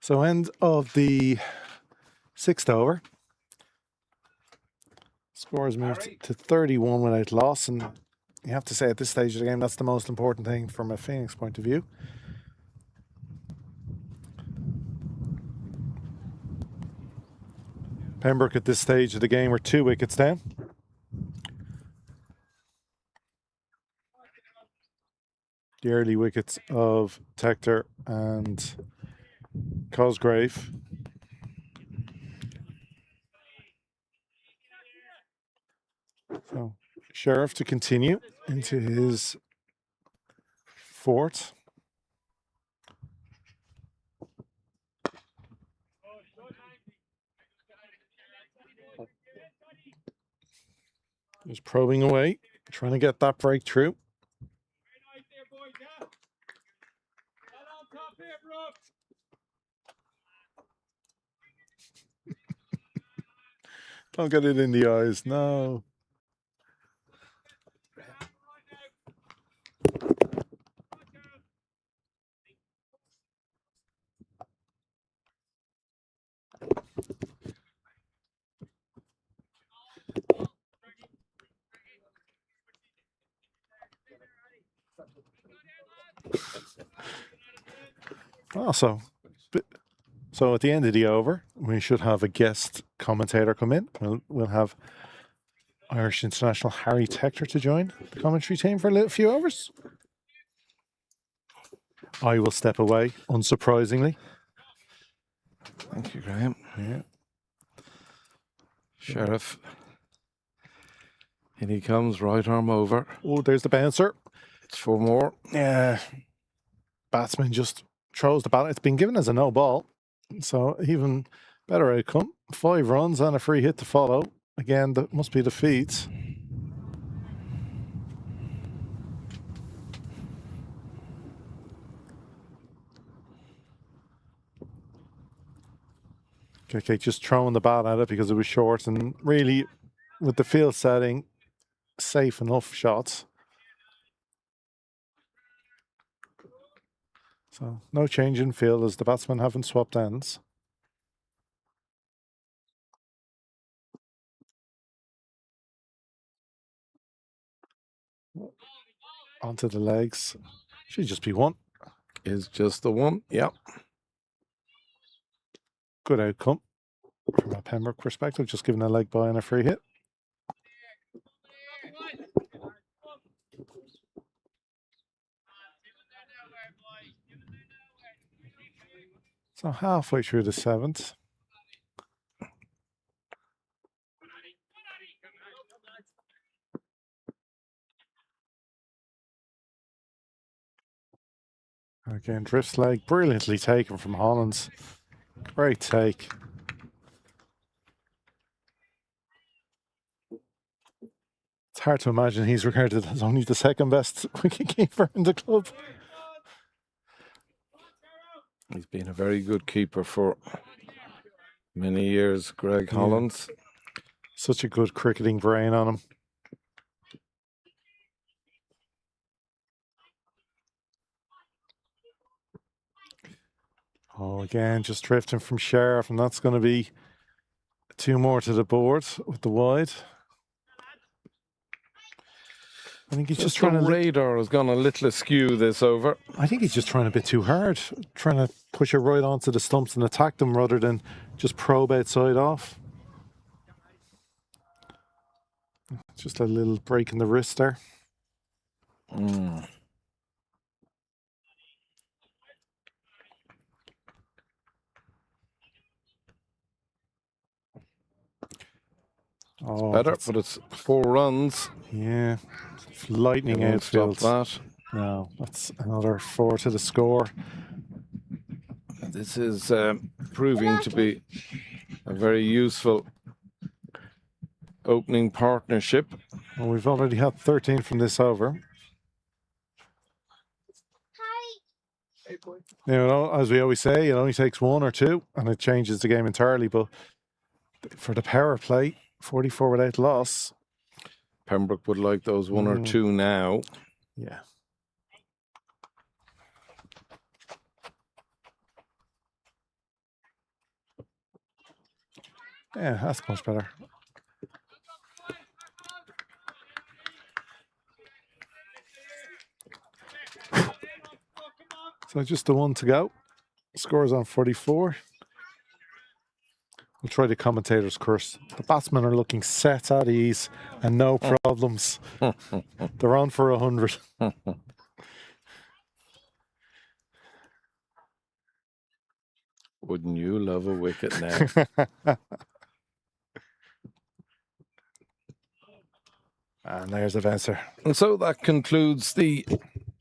So end of the 6th over. Score has moved to 31 without loss, and you have to say at this stage of the game that's the most important thing from a Phoenix point of view. Pembroke at this stage of the game were 2 wickets down. The early wickets of Tector and Cosgrave. So Sheriff to continue into his 4th. Just probing away, trying to get that breakthrough. Don't get it in the eyes, no. Also, so at the end of the over, we should have a guest commentator come in. We'll have Irish international Harry Tector to join the commentary team for a few hours. I will step away, unsurprisingly. Thank you, Graham. Yeah. Sheriff. In he comes, right arm over. Oh, there's the bouncer. It's 4 more. Yeah. Batsman just throws the bat. It's been given as a no ball. So even better outcome. 5 runs and a free hit to follow. Again, that must be the feeds. Okay, just throwing the bat at it because it was short, and really with the field setting, safe enough shots. So no change in field as the batsmen haven't swapped ends. Onto the legs. Should just be 1. Is just the 1. Yep. Good outcome from a Pembroke perspective, just giving a leg by and a free hit. So halfway through the 7th. Again, drift leg, brilliantly taken from Hollands. Great take. It's hard to imagine he's regarded as only the 2nd best wicketkeeper in the club. He's been a very good keeper for many years, Greg Hollands. Such a good cricketing brain on him. Oh, again, just drifting from Sheriff, and that's going to be 2 more to the board with the wide. I think he's just trying to. Radar has gone a little askew this over. I think he's just trying a bit too hard, trying to push it right onto the stumps and attack them rather than just probe outside off. Just a little break in the wrist there. Oh, better, but it's 4 runs. Yeah, it's lightning outfield. That. No, that's another 4 to the score. This is proving to be a very useful opening partnership. Well, we've already had 13 from this over. You know, as we always say, it only takes one or two and it changes the game entirely. But for the power play, 44 without loss. Pembroke would like those one or two now. Yeah. Yeah, that's much better. So just the one to go. Scores on 44. We'll try the commentator's curse. The batsmen are looking set at ease and no problems. They're on for 100. Wouldn't you love a wicket now? And there's the answer. And so that concludes the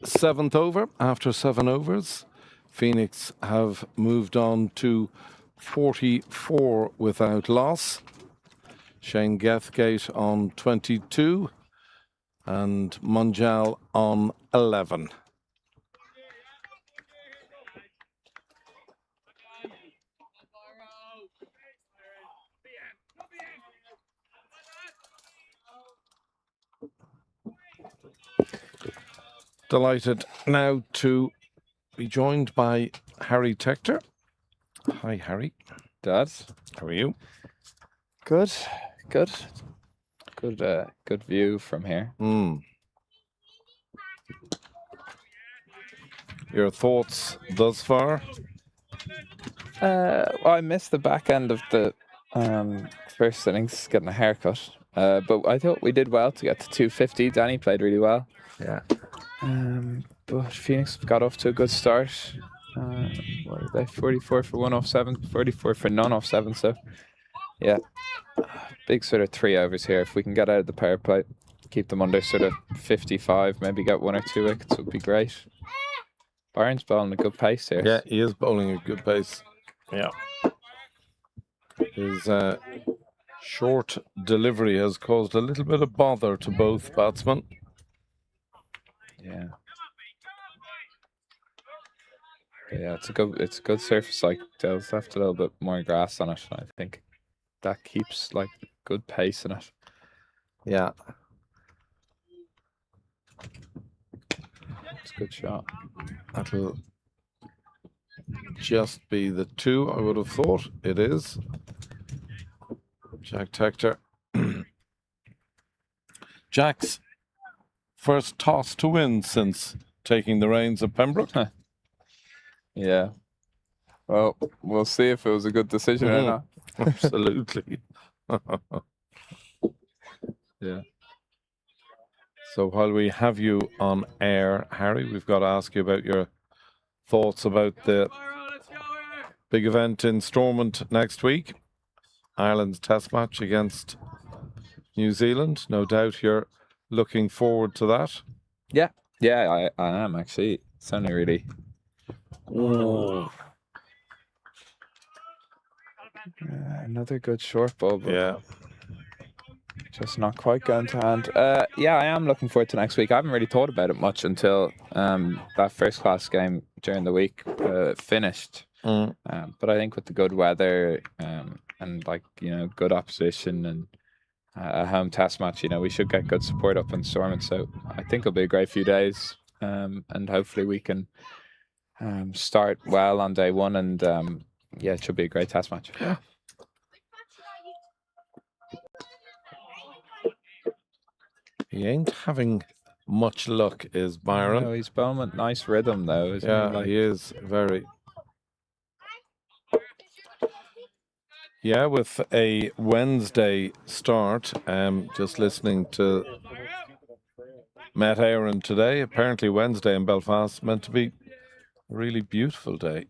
7th over. After 7 overs, Phoenix have moved on to 44 without loss. Shane Gethgate on 22 and Munjal on 11. Delighted now to be joined by Harry Tector. Hi, Harry. Dad, How are you? good. Good view from here. Your thoughts thus far? Well, I missed the back end of the first innings, getting a haircut. But I thought we did well to get to 250. Danny played really well. Yeah. But Phoenix got off to a good start. What are they? 44 for 1 off 7, 44 for none off 7. So, yeah, big sort of 3 overs here. If we can get out of the power play, keep them under sort of 55, maybe get 1 or 2 wickets would be great. Byron's bowling a good pace here. Yeah, he is bowling a good pace. Yeah. His short delivery has caused a little bit of bother to both batsmen. Yeah. Yeah, it's a good surface. Like they've left a little bit more grass on it. I think that keeps like good pace in it. Yeah. It's a good shot. That'll just be the 2, I would have thought. It is. Jack Tector. Jack's first toss to win since taking the reins of Pembroke. Yeah. Well, we'll see if it was a good decision or not. Absolutely. Yeah. So while we have you on air, Harry, we've got to ask you about your thoughts about the big event in Stormont next week. Ireland's test match against New Zealand. No doubt you're looking forward to that. Yeah, I am actually. It's only really. Another good short ball, but Yeah. just not quite going to hand. Yeah, I am looking forward to next week. I haven't really thought about it much until that first class game during the week finished. But I think with the good weather and like good opposition and a home test match, we should get good support up in Stormont. So I think it'll be a great few days, and hopefully we can start well on day one. And yeah, it should be a great test match. Yeah. He ain't having much luck, is Byron. No, he's bowling nice rhythm though, isn't Yeah, he? Like, he is very. Yeah, with a Wednesday start, just listening to Matt Aaron today, apparently Wednesday in Belfast meant to be a really beautiful day.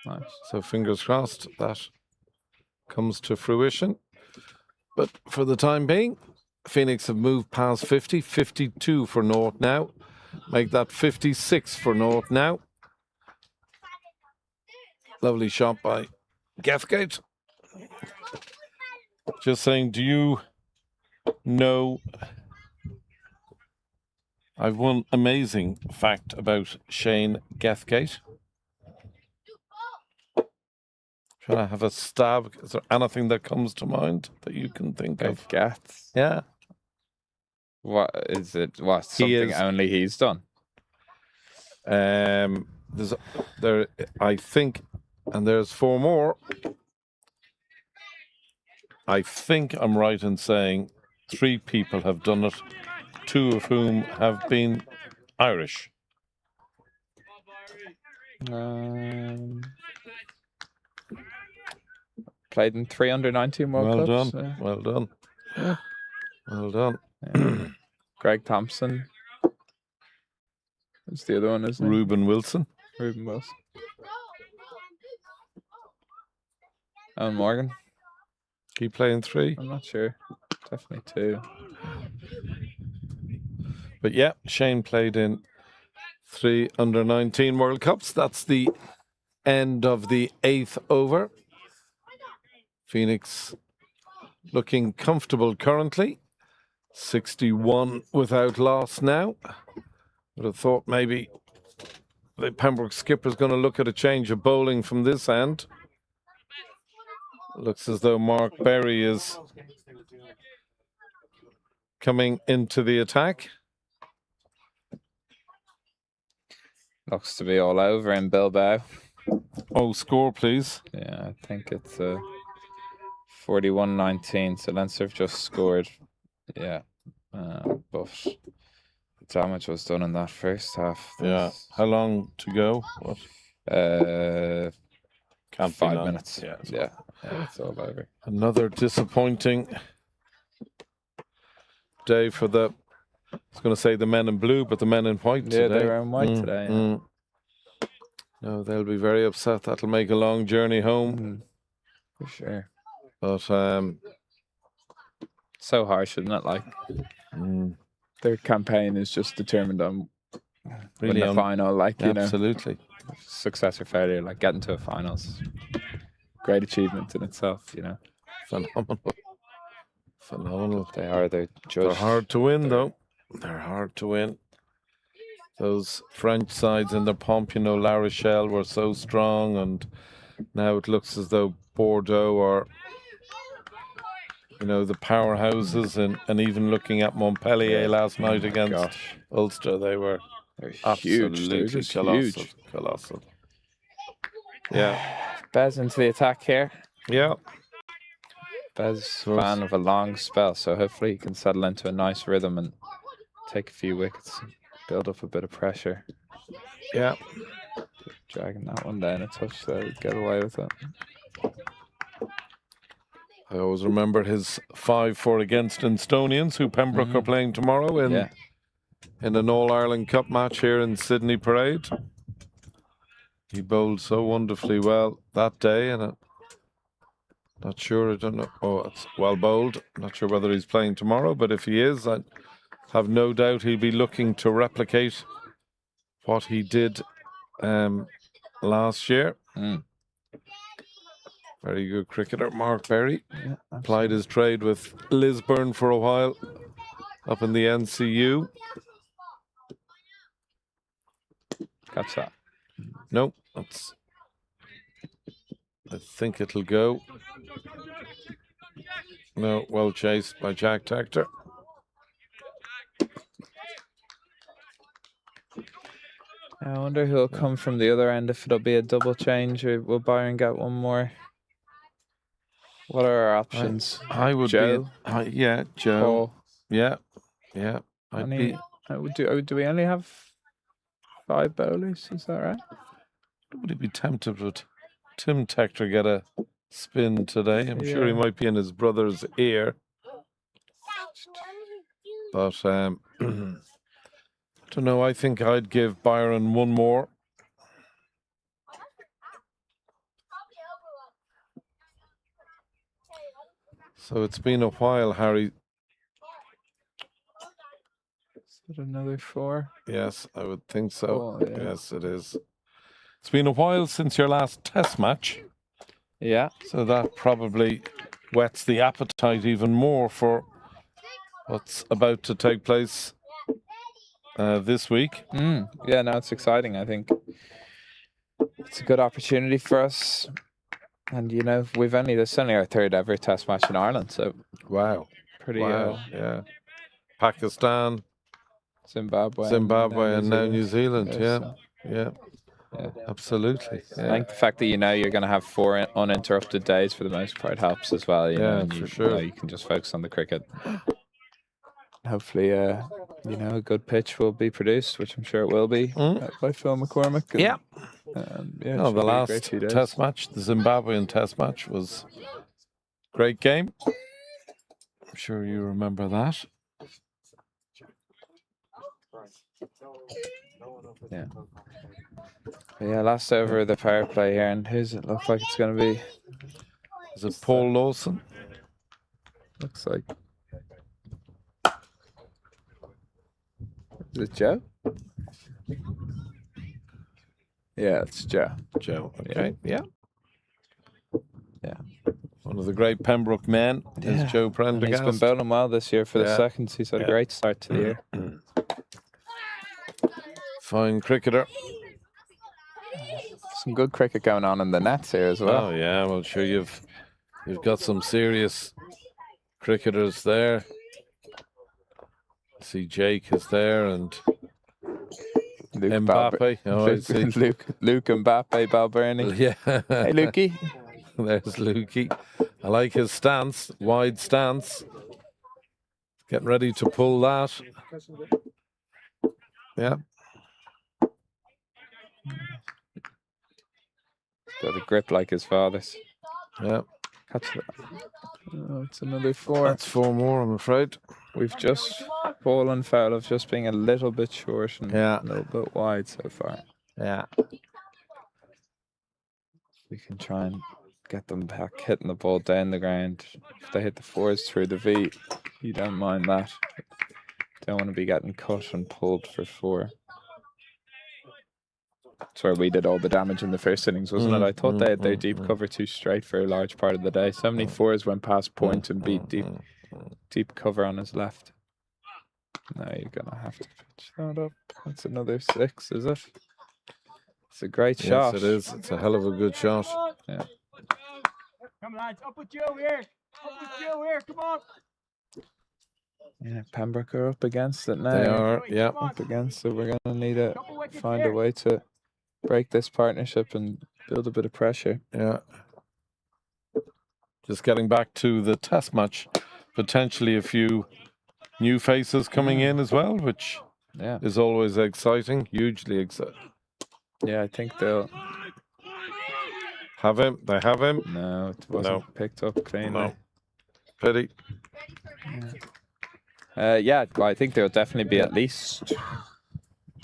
nice. So fingers crossed that comes to fruition. But for the time being, Phoenix have moved past 50, 52 for North now. Make that 56 for North now. Lovely shot by Gethgate. Just saying, do you know I've one amazing fact about Shane Gethgate. Trying to have a stab. Is there anything that comes to mind that you can think of? Gats. Yeah. What is it? What, He something is- only he's done? There, I think, and there's 4 more. I think I'm right in saying 3 people have done it, 2 of whom have been Irish. Played in 3 under-19 World Well Cups. done. Well done. Well done. Yeah. Greg Thompson. That's the other one, isn't it? Reuben Wilson. Reuben Wilson. Owen Morgan. He playing 3. I'm not sure. Definitely 2. But yeah, Shane played in 3 under-19 World Cups. That's the end of the 8th over. Phoenix looking comfortable currently. 61 without loss now. Would have thought maybe the Pembroke skipper's going to look at a change of bowling from this end. Looks as though Mark Berry is coming into the attack. Looks to be all over in Bilbao. Oh, score, please. Yeah, I think it's 41-19. So Leinster have just scored. Yeah. But the damage was done in that first half. Yeah. How long to go? What? Can't be 5 long. minutes. Yeah. Yeah, it's all over. Another disappointing day for the, I was going to say the men in blue, but the men in white Yeah, today. they were in white today. Yeah. No, they'll be very upset. That'll make a long journey home. For sure. But So harsh, isn't it? Like their campaign is just determined on Really winning a on- final, like you know, absolutely. success or failure, like getting to a finals. Great achievement in itself, you know. Phenomenal. Phenomenal. They are. They're They're judged. hard to win, though. They're hard to win. Those French sides in their pomp, you know, La Rochelle were so strong, and now it looks as though Bordeaux are, you know, the powerhouses, and even looking at Montpellier last night against Ulster, they were They're huge. absolutely They're just colossal. huge. Colossal. Yeah. Bez into the attack here. Yeah. Bez, fan of a long spell, so hopefully he can settle into a nice rhythm and take a few wickets, build up a bit of pressure. Yeah. Dragging that one down a touch, so get away with it. I always remember his 5-4 against Instonians, who Pembroke are playing tomorrow in an All-Ireland Cup match here in Sydney Parade. He bowled so wonderfully well that day, and not sure, I don't know. Oh, it's well bowled. Not sure whether he's playing tomorrow, but if he is, I have no doubt he'll be looking to replicate what he did last year. Very good cricketer, Mark Berry. Yeah, applied his trade with Lisburn for a while up in the NCU. Catch that. Nope, that's. I think it'll go. No, well chased by Jack Tector. I wonder who'll come from the other end, if it'll be a double change or will Byron get one more? What are our options? I would Joe? be. Yeah, Joe. Paul? Yeah, yeah. I'd be. Do we only have 5 bowlers? Is that right? Would he be tempted with Tim Tector get a spin today? I'm sure he might be in his brother's ear. But I don't know. I think I'd give Byron one more. So it's been a while, Harry. Is that another 4? Yes, I would think so. Oh, yeah. Yes, it is. It's been a while since your last test match. Yeah. So that probably whets the appetite even more for what's about to take place this week. Yeah, no, it's exciting. I think it's a good opportunity for us. And, you know, this is only our 3rd ever Test match in Ireland. So, Wow. pretty, Yeah. Pakistan, Zimbabwe, and now New Zealand. Yeah, Yeah. Absolutely. I think the fact that you're going to have 4 uninterrupted days for the most part helps as well. You know, and for sure. You can just focus on the cricket. Hopefully, you know, a good pitch will be produced, which I'm sure it will be by Phil McCormick. And, Yeah. Yeah. No, the last Test match, the Zimbabwean Test match, was a great game. I'm sure you remember that. Yeah. Yeah, last over of the power play here, and who's it look like it's going to be? Is it Paul Lawson? Looks like. Is it Joe? Yeah, it's Joe. Joe, okay, yeah. One of the great Pembroke men is Joe Prendergast. He's been bowling well this year for the seconds. He's had a great start to the year. Fine cricketer. Some good cricket going on in the nets here as well. Oh yeah, well sure you've got some serious cricketers there. See Jake is there and Luke Mbappe. Oh, I see. Luke Mbappe Balburney. Yeah. Hey Lukey. There's Lukey. I like his stance, wide stance. Getting ready to pull that. Yeah. Got a grip like his father's. Yeah. Catch that. Oh, it's another 4. That's 4 more, I'm afraid. We've just ball and foul of just being a little bit short and a little bit wide so far. Yeah. We can try and get them back hitting the ball down the ground. If they hit the 4s through the V, you don't mind that. Don't want to be getting cut and pulled for 4. That's where we did all the damage in the first innings, wasn't it? I thought they had their deep cover too straight for a large part of the day. So many 4s went past point and beat deep cover on his left. Now you're gonna have to pitch that up. That's another 6, is it? It's a great shot. Yes, it is. It's a hell of a good shot. Yeah. Come lads, up with Joe here. Up with Joe here. Come on. Yeah, Pembroke are up against it now. They are, yeah. Up against it. We're gonna need to find a way to break this partnership and build a bit of pressure. Yeah. Just getting back to the Test match, potentially a few new faces coming in as well, which is always exciting, hugely exciting. Yeah, I think they'll have him. They have him. No, it wasn't picked up cleanly. No. Pity. Yeah, well, I think there'll definitely be at least.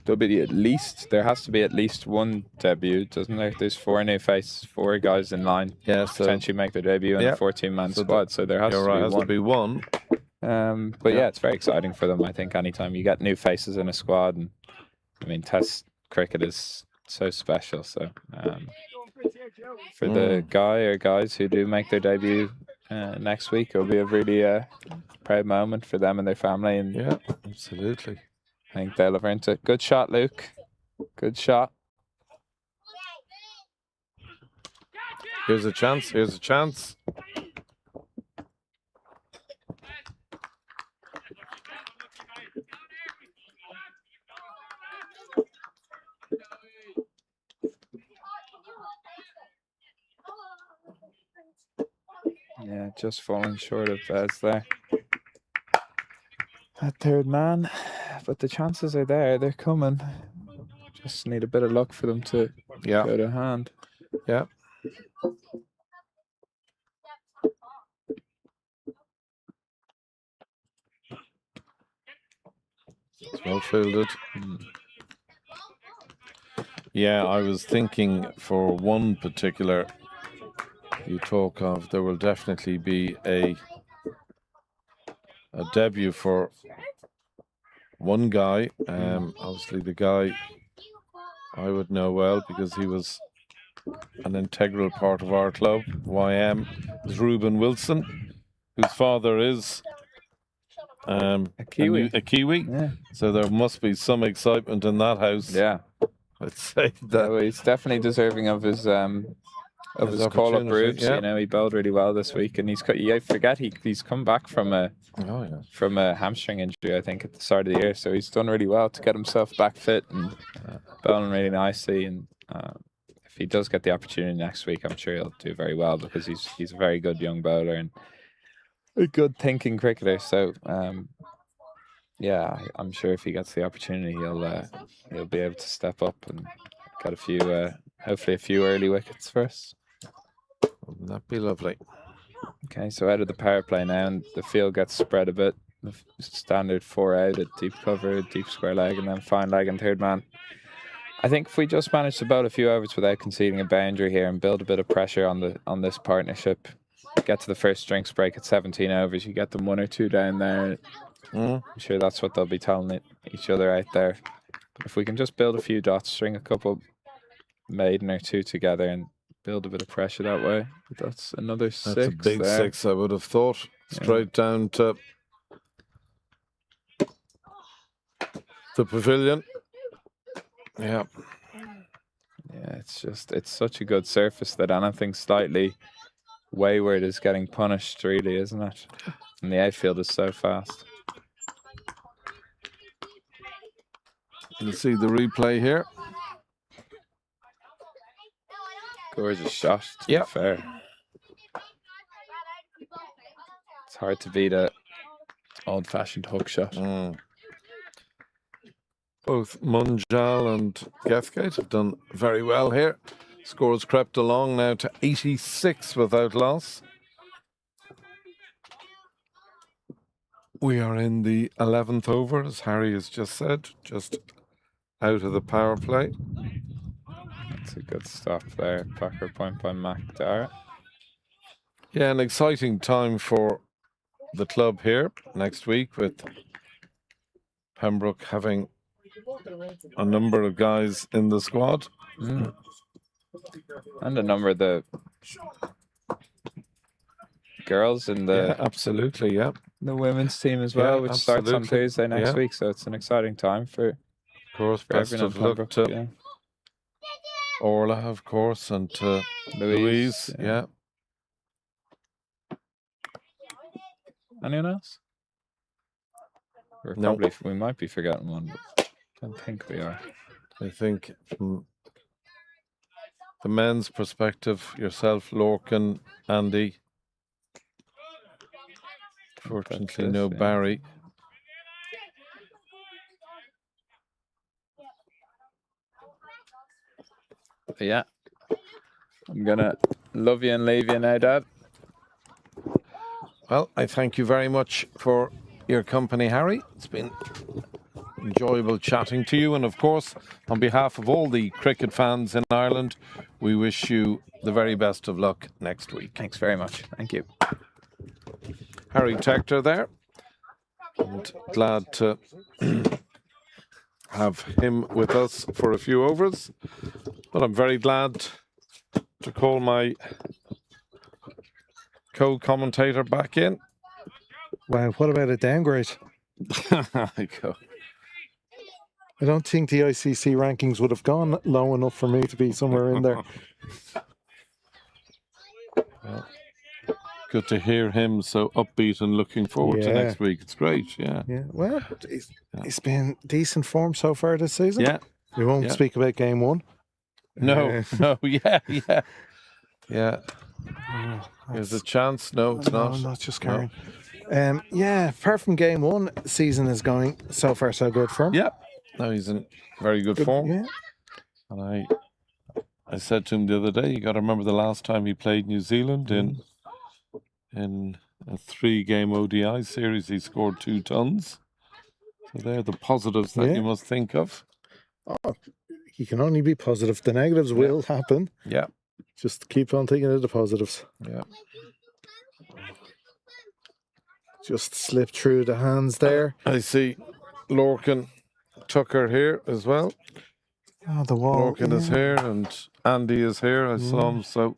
There has to be at least 1 debut, doesn't there? There's 4 new faces, 4 guys in line. Yeah, so potentially make their debut in a 14-man squad. So there has to be one. But yeah, it's very exciting for them. I think anytime you get new faces in a squad, and I mean, Test cricket is so special. So for the guy or guys who do make their debut next week, it'll be a really proud moment for them and their family. And yeah, absolutely. I think they'll have earned it. Good shot, Luke. Good shot. Here's a chance. Here's a chance. Yeah, just falling short of Bez there. That 3rd man, but the chances are there. They're coming. Just need a bit of luck for them to go to hand. Yeah. It's well fielded. Yeah, I was thinking for one particular you talk of, there will definitely be a debut for one guy. Obviously the guy I would know well because he was an integral part of our club, YM, is Reuben Wilson, whose father is A Kiwi. A Kiwi. Yeah. So there must be some excitement in that house. Yeah. I'd say that. So he's definitely deserving of his call-up opportunity, routes. yeah. You know, he bowled really well this week, and I forget he's come back from a hamstring injury, I think, at the start of the year. So he's done really well to get himself back fit and bowling really nicely. And if he does get the opportunity next week, I'm sure he'll do very well because he's a very good young bowler and a good thinking cricketer. So yeah, I'm sure if he gets the opportunity, he'll be able to step up and get a few, hopefully a few early wickets for us. Wouldn't that be lovely? Okay, so out of the power play now, and the field gets spread a bit. The standard 4 out at deep cover, deep square leg, and then fine leg and third man. I think if we just manage to bowl a few overs without conceding a boundary here and build a bit of pressure on this partnership, get to the first drinks break at 17 overs, you get them 1 or 2 down there. I'm sure that's what they'll be telling each other out there. But if we can just build a few dots, string a couple maiden or 2 together and build a bit of pressure that way. That's another 6. That's a big there. 6, I would have thought. Straight down to the pavilion. Yeah. Yeah, it's such a good surface that anything slightly wayward is getting punished, really, isn't it? And the outfield is so fast. You see the replay here. Gorgeous shot, to be fair. It's hard to beat a old-fashioned hook shot. Both Munjal and Gathgate have done very well here. Scores crept along now to 86 without loss. We are in the 11th over, as Harry has just said, just out of the power play. That's a good stop there. Backer point by McDara. Yeah, an exciting time for the club here next week, with Pembroke having a number of guys in the squad. And a number of the girls in the absolutely, the women's team as well, which starts on absolutely. Tuesday next week. So it's an exciting time for, of course, for best everyone of in luck Pembroke, to Orla, of course, and to Louise. Yeah. Anyone else? No. We might be forgetting one, but I don't think we are. I think from the men's perspective, yourself, Lorcan, Andy. Fortunately, no Barry. Yeah. I'm gonna love you and leave you now, Dad. Well, I thank you very much for your company, Harry. It's been enjoyable chatting to you. And of course, on behalf of all the cricket fans in Ireland, we wish you the very best of luck next week. Thanks very much. Thank you. Harry Tector there. And glad to have him with us for a few overs. But I'm very glad to call my co-commentator back in. Wow, what about a downgrade? I go. I don't think the ICC rankings would have gone low enough for me to be somewhere in there. Well, good to hear him so upbeat and looking forward to next week. It's great, yeah. Well, it's been decent form so far this season. Yeah. We won't speak about game 1. No, yeah. There's a chance. No, it's not. No, not just carrying. Apart from game 1, season is going so far so good for him. Yeah. No, he's in very good form. Yeah. And I said to him the other day, you got to remember the last time he played New Zealand in a 3-game ODI series, he scored 2 tons. So they're the positives that you must think of. Oh, you can only be positive. The negatives will happen. Yeah. Just keep on thinking of the positives. Yeah. Just slip through the hands there. I see Lorcan Tucker here as well. Oh, the wall. Lorcan is here and Andy is here. I saw him. So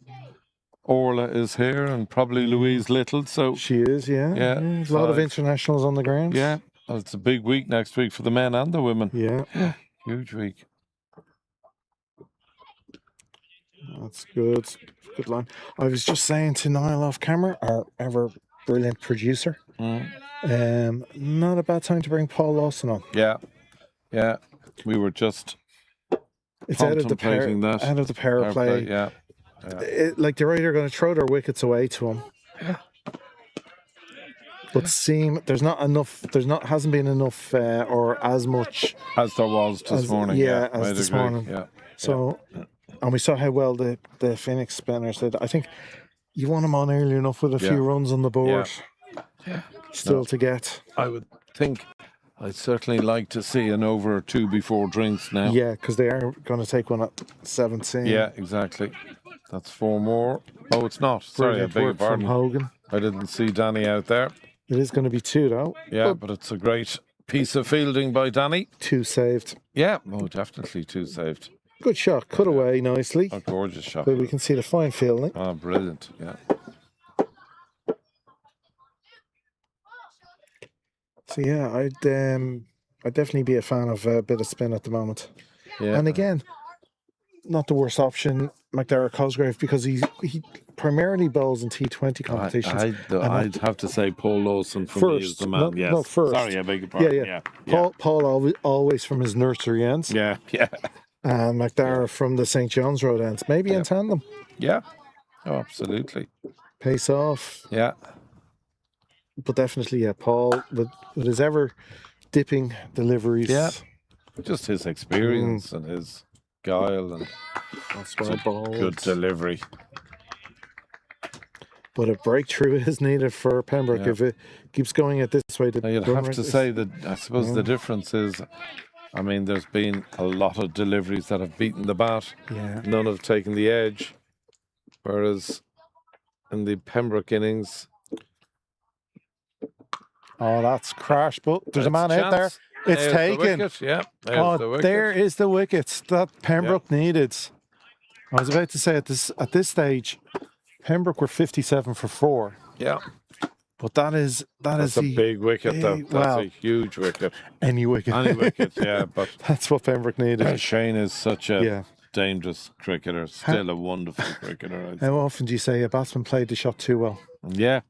Orla is here, and probably Louise Little. So She is, yeah. Yeah, A lot of 5. internationals on the ground. yeah, well, it's a big week next week for the men and the women. Yeah, Huge week. that's good. Good line. I was just saying to Niall off camera, our ever brilliant producer, not a bad time to bring Paul Lawson on. Yeah, yeah. We were just It's out of the power, contemplating that. out of the power play. Yeah. Like they're either going to throw their wickets away to him, but hasn't been enough or as much As there was this morning. yeah, as I'd this agree. morning. Yeah. So, and we saw how well the Phoenix spinners did. I think you want him on early enough with a few runs on the board. Still to get. I would think I'd certainly like to see an over or 2 before drinks now. Yeah, because they are going to take one at 17. Yeah, exactly. That's 4 more. Oh, it's not. Sorry, I Brilliant beg your work from pardon. Hogan. I didn't see Danny out there. It is going to be 2 though. Yeah, but it's a great piece of fielding by Danny. 2 saved. Yeah, oh, definitely 2 saved. Good shot, cut away nicely. A gorgeous shot. But we can see the fine fielding. Oh, brilliant. Yeah. So yeah, I'd definitely be a fan of a bit of spin at the moment. Yeah. And again, not the worst option, McDara Cosgrave, because he primarily bowls in T20 competitions. I'd have to say Paul Lawson for me is the man. Yes. No, first. Sorry, I beg your pardon. Yeah. Paul always from his nursery ends. Yeah. And McDara from the St. John's Road ends. Maybe in tandem. Yeah. Oh, absolutely. Pace off. Yeah. But definitely, Paul, with his ever dipping deliveries. Yeah. Just his experience and his guile and that's good delivery. But a breakthrough is needed for Pembroke if it keeps going at this way. Now you'd have to say that I suppose the difference is, I mean, there's been a lot of deliveries that have beaten the bat. Yeah. None have taken the edge. Whereas in the Pembroke innings, oh, that's crashed, but there's a man out there. It's taken. There is the wicket that Pembroke needed. I was about to say at this stage, Pembroke were 57 for 4. Yeah. But that's a big wicket, though. That's a huge wicket. Any wicket. Any wicket, yeah. But that's what Pembroke needed. Shane is such a dangerous cricketer, still a wonderful cricketer. How often do you say a batsman played the shot too well? Yeah.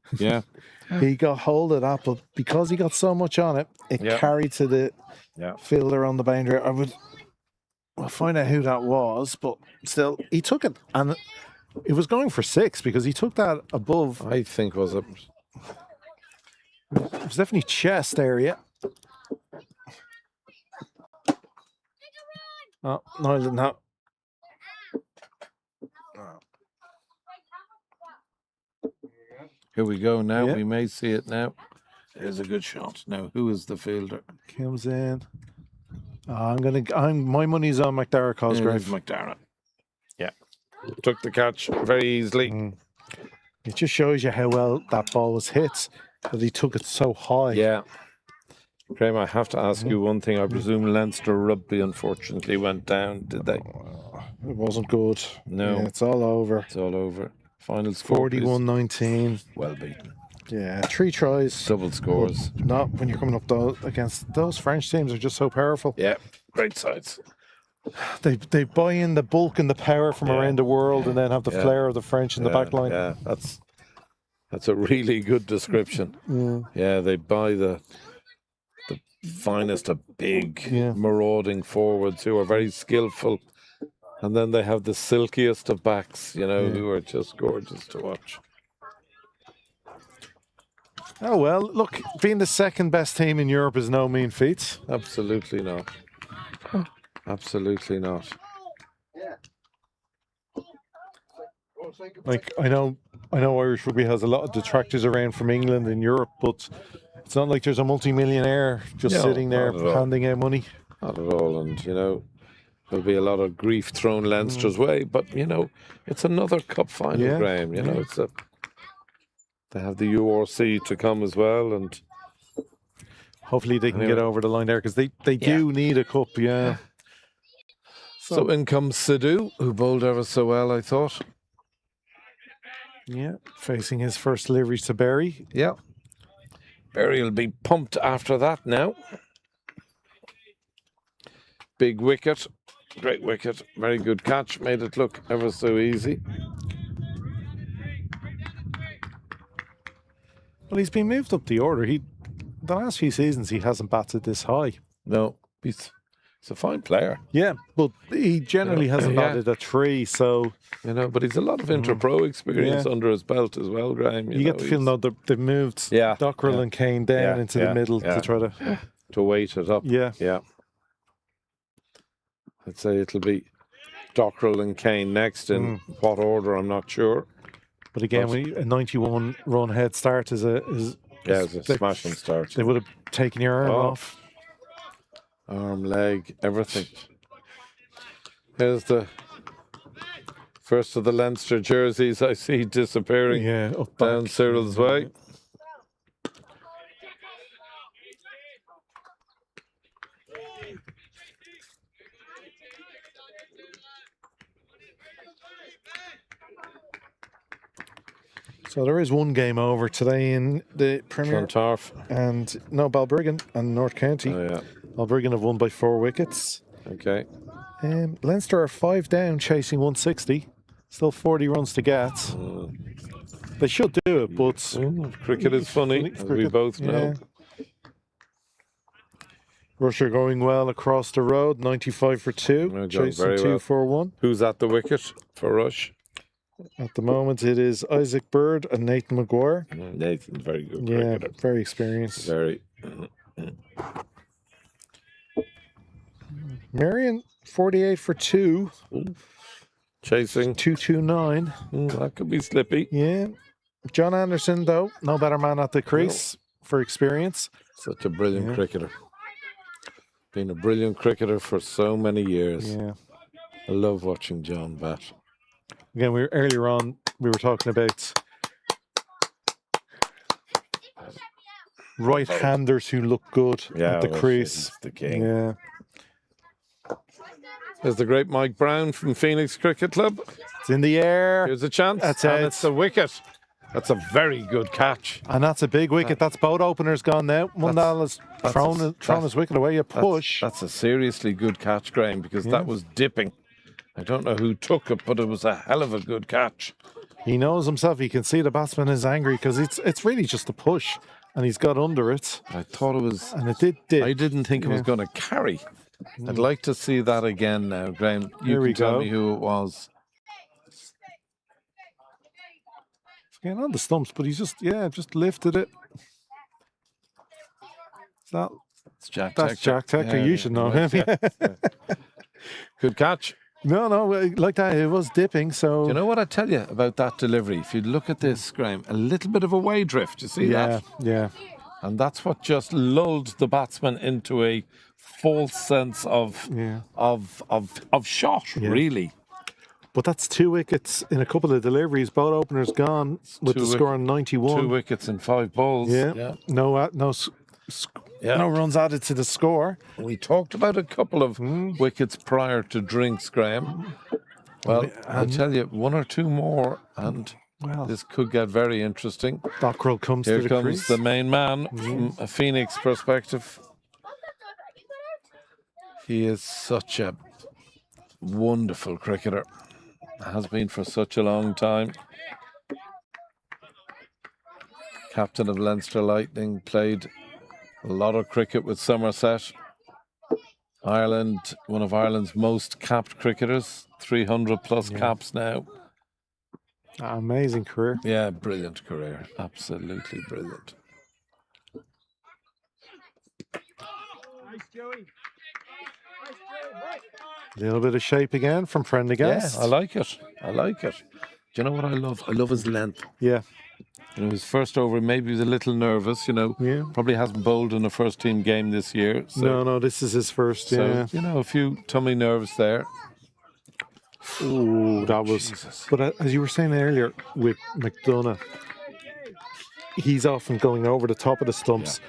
He got hold of that, but because he got so much on it, it carried to the fielder on the boundary. I'll find out who that was, but still, he took it, and it was going for 6 because he took that above. I think was it. It was definitely chest area. Oh, no. Here we go now. We may see it now. There's a good shot. Now, who is the fielder? Comes in. My money's on McDara Cosgrave. McDara. Yeah. Took the catch very easily. It just shows you how well that ball was hit, that he took it so high. Yeah. Graham, I have to ask you one thing. I presume Leinster Rugby unfortunately went down, did they? It wasn't good. No. Yeah, it's all over. It's all over. Final score 41-19. Well beaten. Yeah, 3 tries. Double scores. Not when you're coming up against those French teams are just so powerful. Yeah, great sides. They buy in the bulk and the power from around the world and then have the flair of the French in the back line. Yeah, that's a really good description. Yeah, they buy the finest of big marauding forwards who are very skillful. And then they have the silkiest of backs, who are just gorgeous to watch. Oh, well, look, being the second best team in Europe is no mean feat. Absolutely not. Absolutely not. Like, I know Irish rugby has a lot of detractors around from England and Europe, but it's not like there's a multi-millionaire just sitting there handing out money. Not at all, and, there'll be a lot of grief thrown Leinster's way, but it's another cup final, Graham. They have the URC to come as well, and hopefully they can get over the line there because they do need a cup. Yeah. So in comes Sidhu, who bowled ever so well, I thought. Yeah, facing his first deliveries to Berry. Yeah. Barry will be pumped after that now. Big wicket. Great wicket. Very good catch. Made it look ever so easy. Well, he's been moved up the order. The last few seasons, he hasn't batted this high. No, he's a fine player. Yeah, but he generally hasn't yeah. batted a 3, so... You know, but he's a lot of inter-pro experience Yeah. under his belt as well, Graham. You get the feeling, though, they've moved Yeah, Dockrell yeah. and Kane down into the middle to try to weight it up. Yeah. Yeah. I'd say it'll be Dockrell and Kane next. In what order, I'm not sure. But again, a 91 run head start is it's a smashing start. They would have taken your arm off. Arm, leg, everything. Here's the first of the Leinster jerseys I see disappearing up down back. Cyril's way. So there is one game over today in the Premier. Clontarf. And no, Balbriggan and North County. Oh, yeah. Balbriggan have won by 4 wickets. Okay. Leinster are 5 down, chasing 160. Still 40 runs to get. They should do it, but... cricket is funny, as we both know. Russia going well across the road, 95 for 2, chasing very 2 well. for 1. Who's at the wicket for Rush? At the moment, it is Isaac Bird and Nathan Maguire. Nathan, very good Yeah, cricketer. very experienced. Very. Marion, 48 for 2. Chasing. 229. That could be slippy. Yeah. John Anderson, though, no better man at the crease for experience. Such a brilliant cricketer. Been a brilliant cricketer for so many years. Yeah. I love watching John bat. Again, earlier on, we were talking about right-handers who look good at the crease. He's the king. Yeah. There's the great Mike Brown from Phoenix Cricket Club. It's in the air. Here's a chance. That's and it. it's a wicket. That's a very good catch. And that's a big wicket. That's both openers gone now. Mundal has thrown his wicket away. A push. That's a seriously good catch, Graham, because that was dipping. I don't know who took it, but it was a hell of a good catch. He knows himself. He can see the batsman is angry because it's really just a push, and he's got under it. I thought it was... And it did dip. I didn't think it was going to carry. I'd like to see that again now, Graham. You can tell me who it was. It's getting on the stumps, but he's just lifted it. It's Jack That's Tector. Jack Tector. You should know him. Good catch. No, like that. It was dipping, so... Do you know what I tell you about that delivery? If you look at this, Graham, a little bit of a way drift. You see that? Yeah. And that's what just lulled the batsman into a false sense of shot, really. But that's 2 wickets in a couple of deliveries. Both openers gone with the score on 91. 2 wickets in 5 balls. Yeah. No runs added to the score. We talked about a couple of wickets prior to drinks, Graham. Well, I'll tell you, 1 or 2 more, and this could get very interesting. Dockrell comes Here to the comes crease. the main man from a Phoenix perspective. He is such a wonderful cricketer. Has been for such a long time. Captain of Leinster Lightning, played a lot of cricket with Somerset. Ireland, one of Ireland's most capped cricketers, 300 plus caps now. Amazing career. Yeah, brilliant career. Absolutely brilliant. Nice, Joey. A little bit of shape again from Prendergast. Yeah, I like it. I like it. Do you know what I love? I love his length. Yeah. You know, his first over, maybe he was a little nervous, you know. Yeah. Probably hasn't bowled in a first team game this year. So, No, this is his first, so, you know, a few tummy nerves there. Ooh, that was... Jesus. But as you were saying earlier with McDonough, he's often going over the top of the stumps.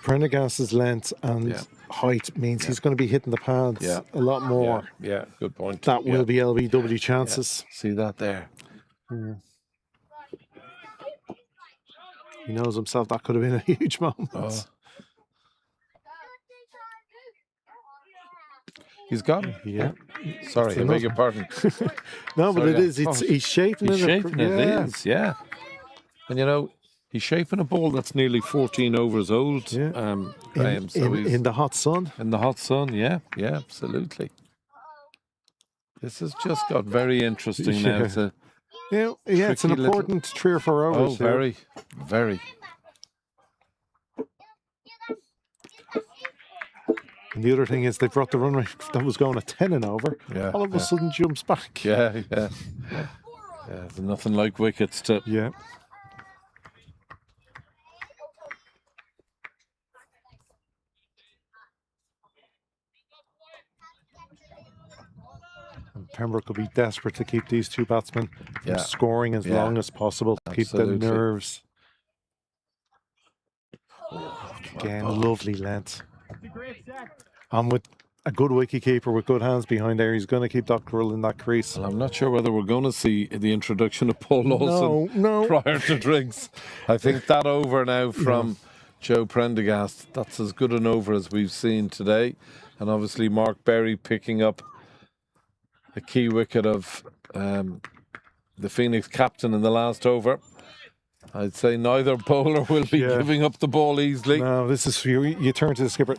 Prendergast's length and height means he's going to be hitting the pads a lot more. Yeah, good point. That will be LBW chances. See that there? He knows himself that could have been a huge moment. Oh. He's gone. Yeah. Sorry, I beg your pardon. No, but Sorry, it is. oh, He's shaping He's it. shaping it, Yeah. it is, yeah. And you know, he's shaping a ball that's nearly 14 overs old, Yeah. Graham. So he's In the hot sun. in the hot sun, yeah, absolutely. This has just got very interesting now. It's a Yeah, it's an tricky little- important 3 or 4 oh, overs. here. very, very. And the other thing is they brought the run rate that was going at 10 and over. Yeah, All of a sudden jumps back. Yeah. There's nothing like wickets to. Yeah. And Pembroke will be desperate to keep these two batsmen from scoring as long as possible. Keep the Absolutely. nerves. Again, lovely length. And with a good wicketkeeper with good hands behind there, he's going to keep Dockrell in that crease. Well, I'm not sure whether we're going to see the introduction of Paul Lawson No. prior to drinks. I think that over now from Joe Prendergast. That's as good an over as we've seen today. And obviously Mark Berry picking up a key wicket of the Phoenix captain in the last over. I'd say neither bowler will be giving up the ball easily. No, this is you turn to the skipper.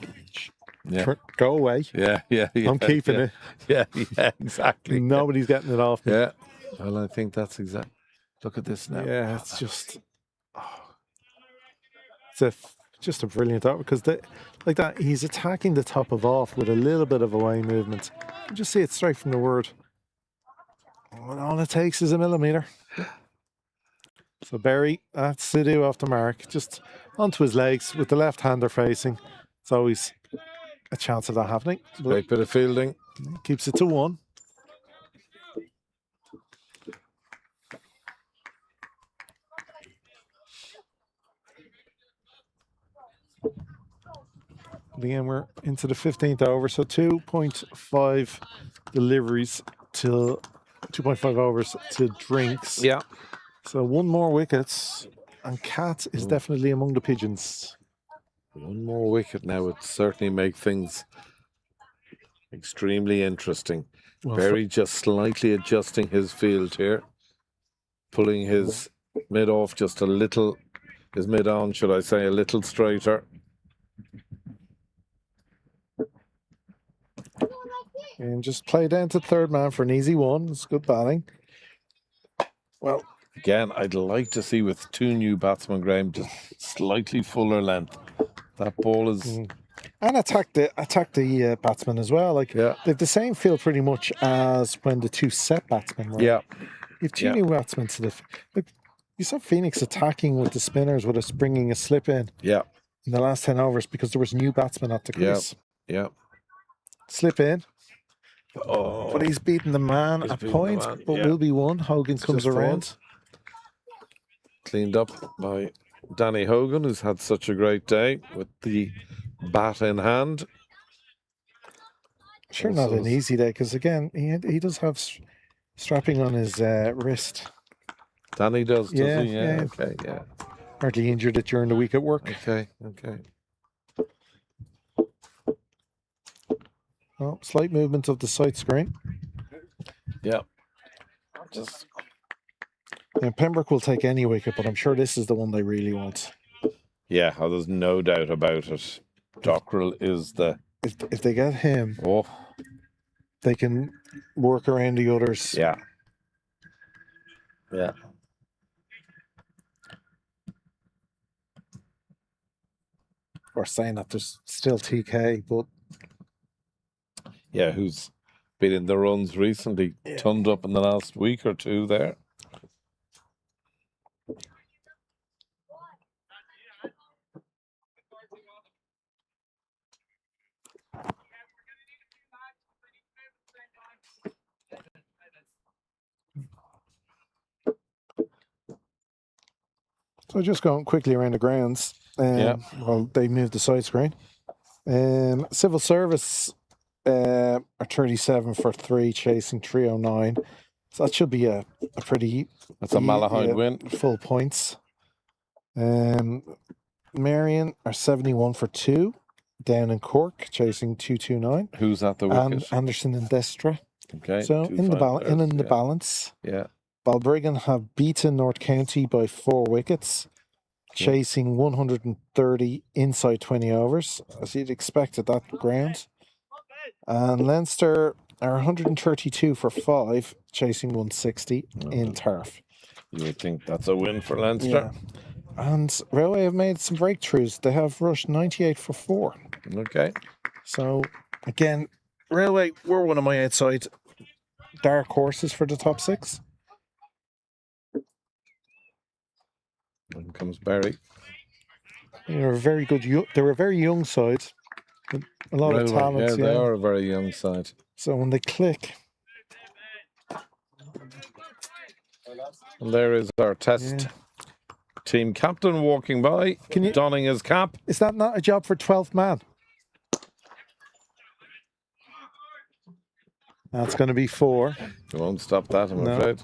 Go away. Yeah. I'm keeping it. Yeah, exactly. Nobody's getting it off me. Yeah. Well, I think that's exact. Look at this now. Yeah, it's just just a brilliant thought because like that he's attacking the top of off with a little bit of away movement. You just see it straight from the word. And all it takes is a millimetre. So Berry, that's to do off the mark, just onto his legs with the left hander facing. It's always a chance of that happening. Great bit of fielding. Keeps it to 1. Again, we're into the 15th over, so 2.5 deliveries till 2.5 overs to drinks. Yeah. So 1 more wickets, and Cat is definitely among the pigeons. 1 more wicket now would certainly make things extremely interesting. Well, Berry just slightly adjusting his field here, pulling his mid off just a little, his mid on, should I say, a little straighter. And just play down to third man for an easy 1. It's good batting. Well, again, I'd like to see with 2 new batsmen, Graham, just slightly fuller length. That ball is and attack the batsman as well. Like they've the same feel pretty much as when the 2 set batsmen were. Yeah. You've 2 new batsmen to you saw Phoenix attacking with the spinners with us bringing a slip in. Yeah. In the last 10 overs because there was new batsmen at the crease. Yeah. Slip in. Oh, but he's beaten the man at points, but will be 1. Hogan comes around. Cleaned up by Danny Hogan, who's had such a great day with the bat in hand. Sure, not an easy day because again, he does have strapping on his wrist. Danny does he? Yeah. Okay, yeah. Hardly injured it during the week at work. Okay. Oh, slight movement of the sight screen. Yeah. And Pembroke will take any wicket, but I'm sure this is the one they really want. Yeah, there's no doubt about it. Dockrell is the... If they get him, they can work around the others. Yeah. We're saying that there's still TK, but... Yeah, who's been in the runs recently, turned up in the last week or 2 there. So just going quickly around the grounds. Well, they moved the side screen. Civil Service are 37 for 3, chasing 309. So that should be a pretty... That's a Malahide win. Full points. Marion are 71 for 2 down in Cork, chasing 229. Who's at the And wicket? Anderson and Destra. Okay. So two in the fine players, the yeah. balance. Yeah. Balbriggan have beaten North County by 4 wickets, chasing 130 inside 20 overs, as you'd expect at that ground. And Leinster are 132 for 5, chasing 160 in turf. You would think that's a win for Leinster. Yeah. And Railway have made some breakthroughs. They have rushed 98 for 4. Okay. So, again, Railway were one of my outside dark horses for the top 6. In comes Barry. They were a very good. They were a very young side, with a lot of talent. Yeah, they are a very young side. So when they click, and there is our test team captain walking by, donning his cap. Is that not a job for 12th man? That's going to be 4. You won't stop that, I'm afraid.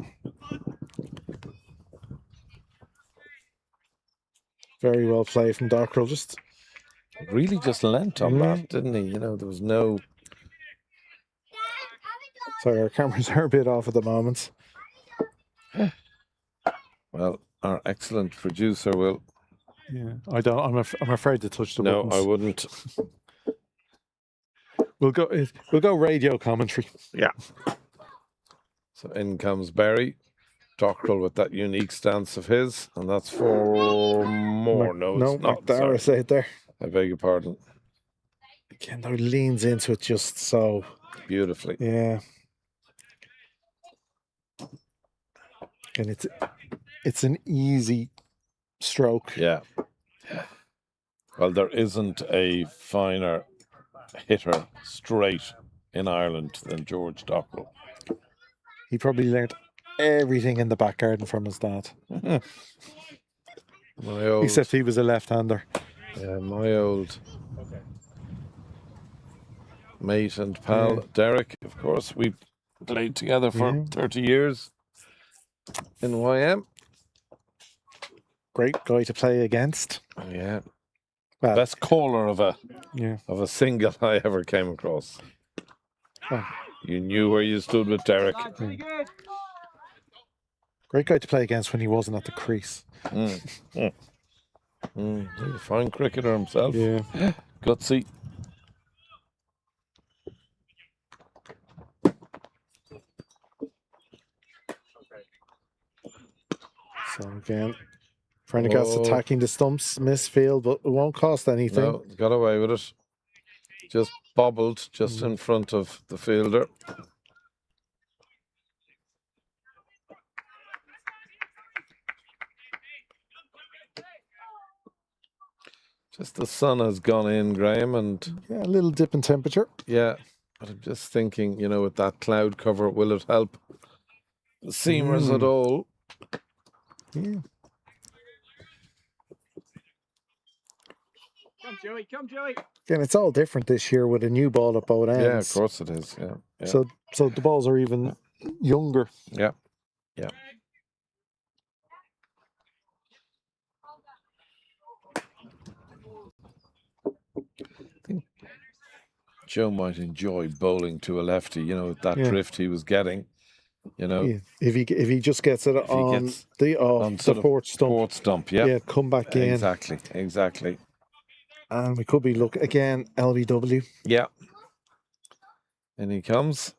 Very well played from Dockrell. Just really just lent on that, didn't he? You know, there was no. Sorry, our cameras are a bit off at the moment. Well, our excellent producer will. Yeah, I don't. I'm afraid to touch the buttons. No, I wouldn't. We'll go radio commentary. Yeah. So in comes Barry. Dockrell with that unique stance of his, and that's for more. No, it's not. McDowell's out there. I beg your pardon. Again, though, leans into it just so beautifully. Yeah. And it's an easy stroke. Yeah. Well, there isn't a finer hitter straight in Ireland than George Dockrell. He probably learnt everything in the back garden from his dad. Except he was a left-hander. Yeah, my old mate and pal, Derek, of course, we played together for 30 years in YM. Great guy to play against. Oh, yeah. Well, best caller of a single I ever came across. Oh. You knew where you stood with Derek. Great guy to play against when he wasn't at the crease. He's a fine cricketer himself. Yeah. Gutsy. So again, Prendergast's attacking the stumps, misfield, but it won't cost anything. No, got away with it. Just bobbled just in front of the fielder. Just the sun has gone in, Graham, and a little dip in temperature. Yeah, but I'm just thinking, you know, with that cloud cover, will it help the seamers at all? Yeah. Come, Joey. Come, Joey. Again, it's all different this year with a new ball at both ends. Yeah, of course it is. Yeah. So the balls are even younger. Yeah. Yeah. I think Joe might enjoy bowling to a lefty, you know, that drift he was getting. You know, if he just gets it on the port stump. Port stump, yeah. Yeah, come back in. Exactly. And we could be looking again, LBW. Yeah. And he comes.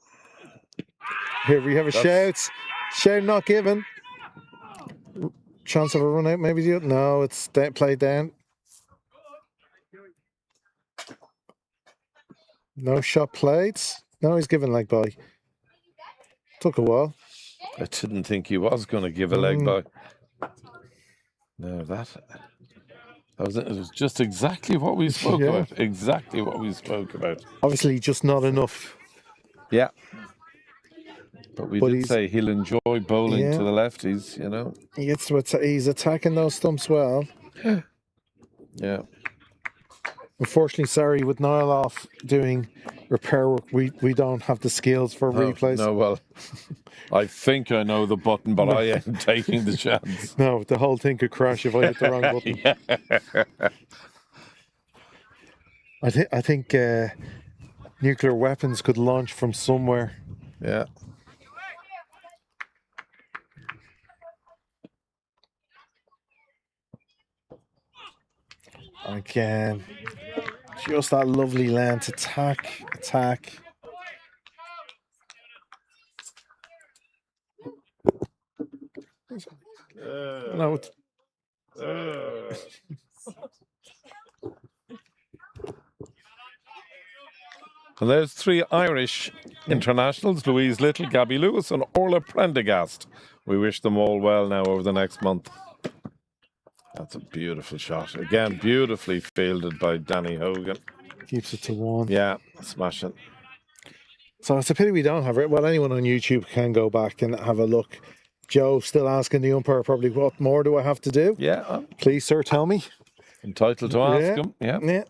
Here we have a shout. Shout not given. Chance of a run out, maybe. No, it's played down. No shot played. No, he's given leg by. Took a while. I didn't think he was going to give a leg by. No, it was just exactly what we spoke about. Exactly what we spoke about. Obviously, just not enough. Yeah. But we did say he'll enjoy bowling to the lefties, you know. He's attacking those stumps well. Yeah. Unfortunately, sorry, with Niall off doing repair work, we don't have the skills for replays. No, well, I think I know the button, but I ain't taking the chance. No, the whole thing could crash if I hit the wrong button. Yeah. I think nuclear weapons could launch from somewhere. Yeah. Again, just that lovely length. Attack. No, And there's 3 Irish internationals, Louise Little, Gabby Lewis and Orla Prendergast. We wish them all well now over the next month. That's a beautiful shot. Again, beautifully fielded by Danny Hogan. keeps it to 1. Yeah, smashing. So it's a pity we don't have it. Well, anyone on YouTube can go back and have a look. Joe still asking the umpire probably, what more do I have to do? Yeah. Please, sir, tell me. Entitled to ask him. Yeah.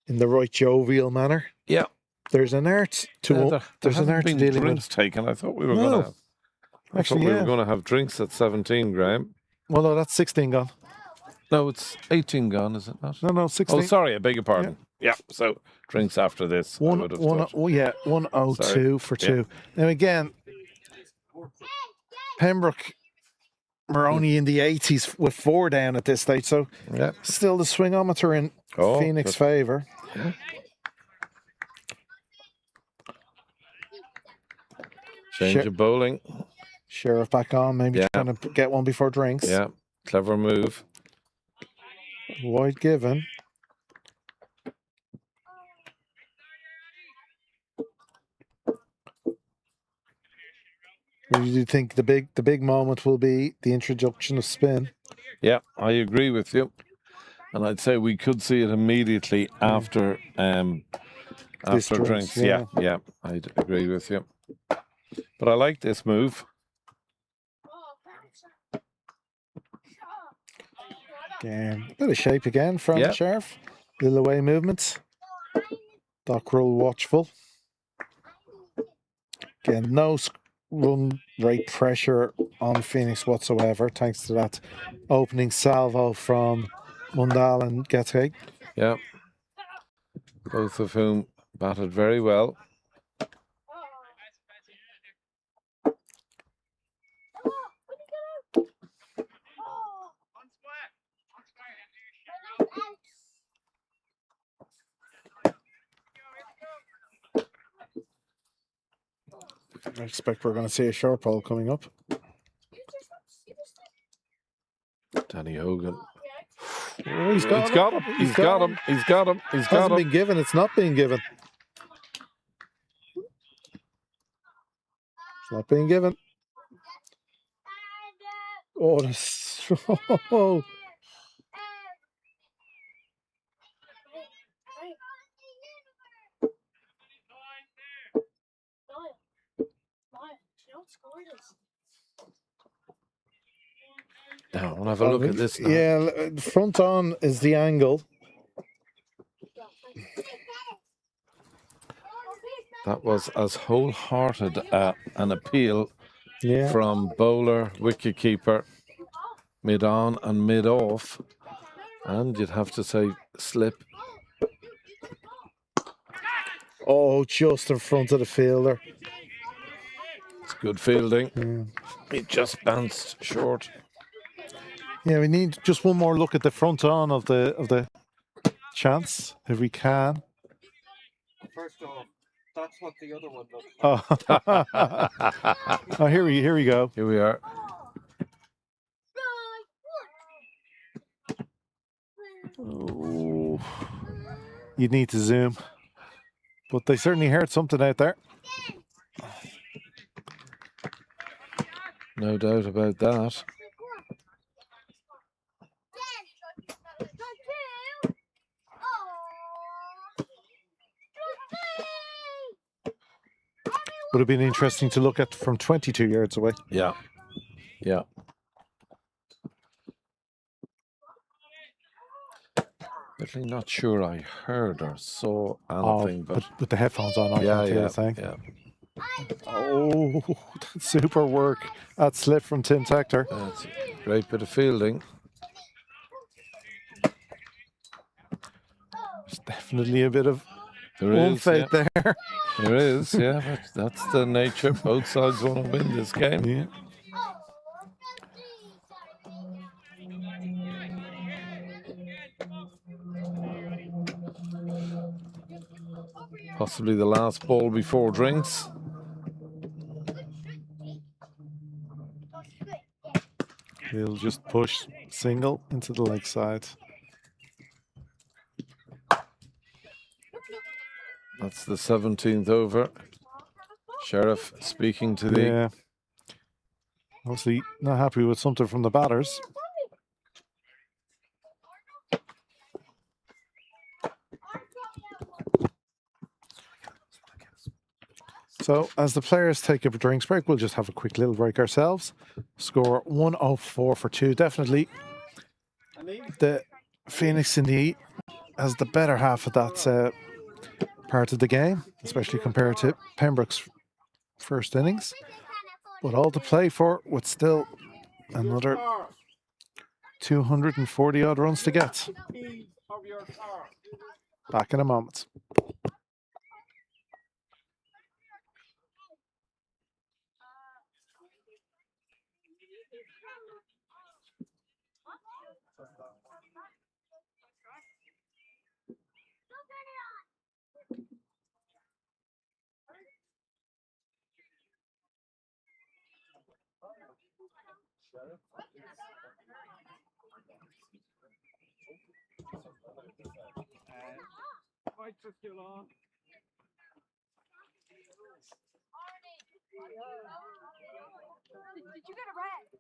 In the right jovial manner. Yeah. There's an art to there's an art to dealing drinks with. taken. I thought we were going to have. Actually, we were going to have drinks at 17, Graham. Well, no, that's 16 gone. No, it's 18 gone, is it not? No, 16. Oh, sorry, I beg your pardon. Yeah, so drinks after this. 102 for 2. Now again, Pembroke were only in the 80s with 4 down at this stage, so still the swingometer in Phoenix favour. Yeah. Change of bowling. Sheriff back on, maybe trying to get one before drinks. Yeah, clever move. Wide given. Do you think the big moment will be the introduction of spin? Yeah, I agree with you. And I'd say we could see it immediately after drinks. Yeah, I'd agree with you. But I like this move. Again, bit of shape again from the Sheriff. Little away movements. Dock roll watchful. Again, no run rate pressure on Phoenix whatsoever, thanks to that opening salvo from Mundal and Getke. Yeah. Both of whom batted very well. I expect we're going to see a short ball coming up. Danny Hogan. Oh, he's got him. He's got him. It hasn't been given. It's not being given. It's not being given. Oh, this. Oh. Now, I want to have a look at this now. Yeah, front on is the angle. That was as wholehearted an appeal Yeah. from bowler, wicketkeeper, mid-on and mid-off. And you'd have to say slip. Oh, just in front of the fielder. It's good fielding. It just bounced short. Yeah, we need just one more look at the front on of the chance, if we can. First off, that's what the other one looks Oh, here we go. Here we are. Oh, you'd need to zoom, but they certainly heard something out there. No doubt about that. Would have been interesting to look at from 22 yards away. Yeah. They're Certainly not sure I heard or saw Oh, anything, but with the headphones on, I yeah, can't hear yeah, a thing. yeah. Oh, super work. That slip from Tim Tector. That's a great bit of fielding. There's definitely a bit of There is, yeah. out there. There is, yeah. But that's the nature. Both sides want to win this game. Yeah. Possibly the last ball before drinks. He'll just push single into the leg side. That's the 17th over. Sheriff speaking to the... Yeah. Obviously not happy with something from the batters. So as the players take a drinks break, we'll just have a quick little break ourselves. Score 104 for 2. Definitely the Phoenix in the has the better half of that part of the game, especially compared to Pembroke's first innings. But all to play for with still another 240 odd runs to get. Back in a moment. Fights are still on. Did you get a red?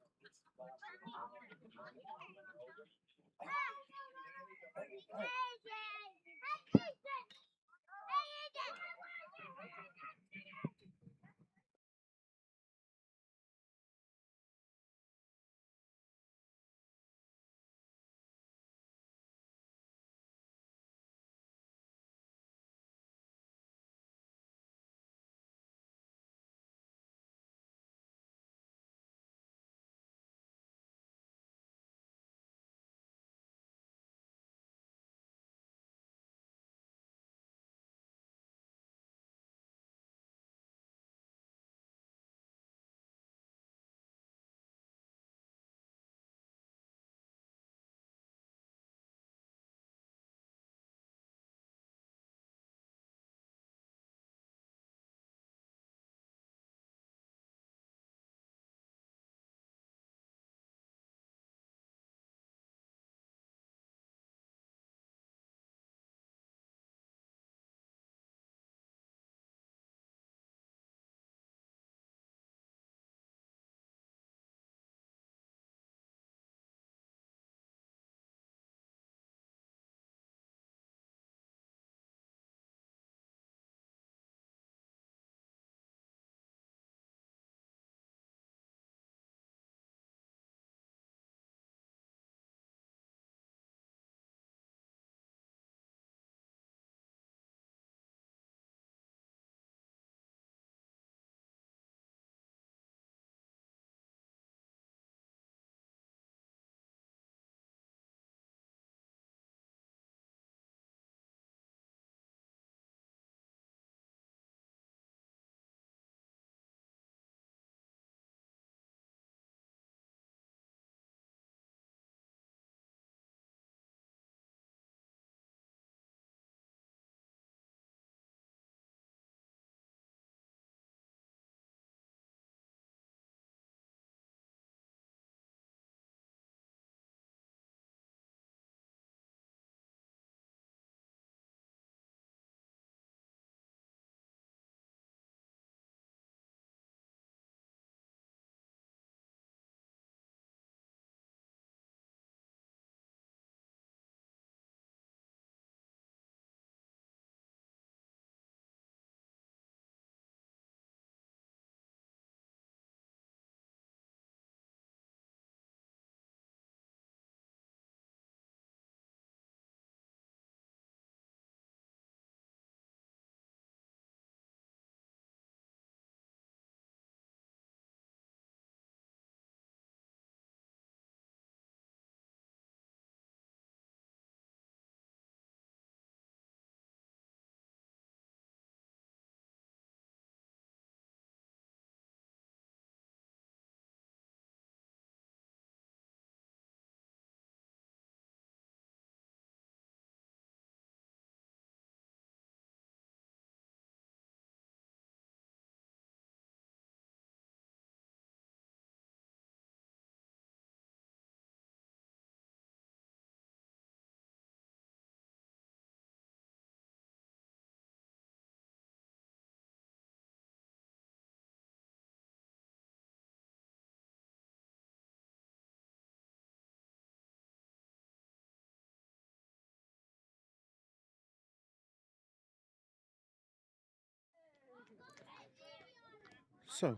So,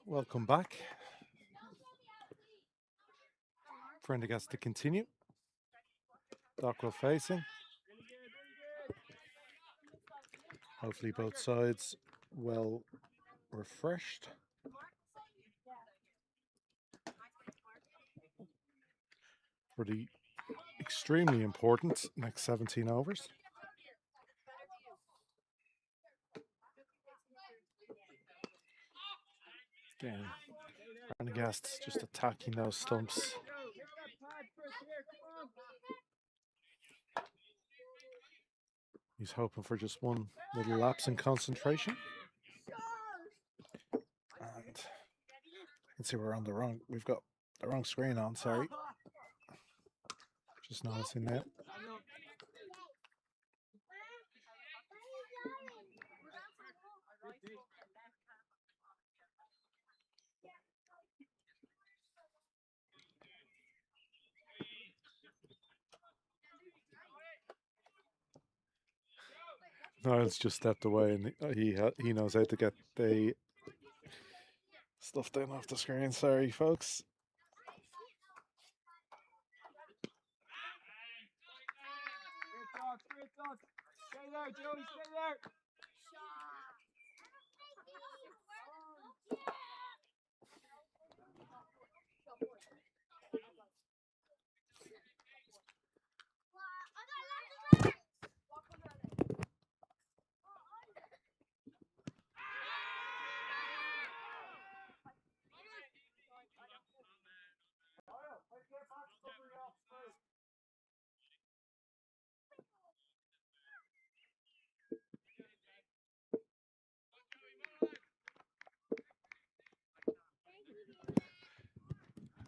welcome back. Prendergast to continue. Dockwell facing. Hopefully both sides well refreshed. For the extremely important next 17 overs. Again, Prendergast just attacking those stumps. He's hoping for just one little lapse in concentration. And let's see, we've got the wrong screen on, sorry. Just noticing that. Niles just stepped away, and he knows how to get the stuff down off the screen. Sorry, folks. Stay there, Joey, stay there.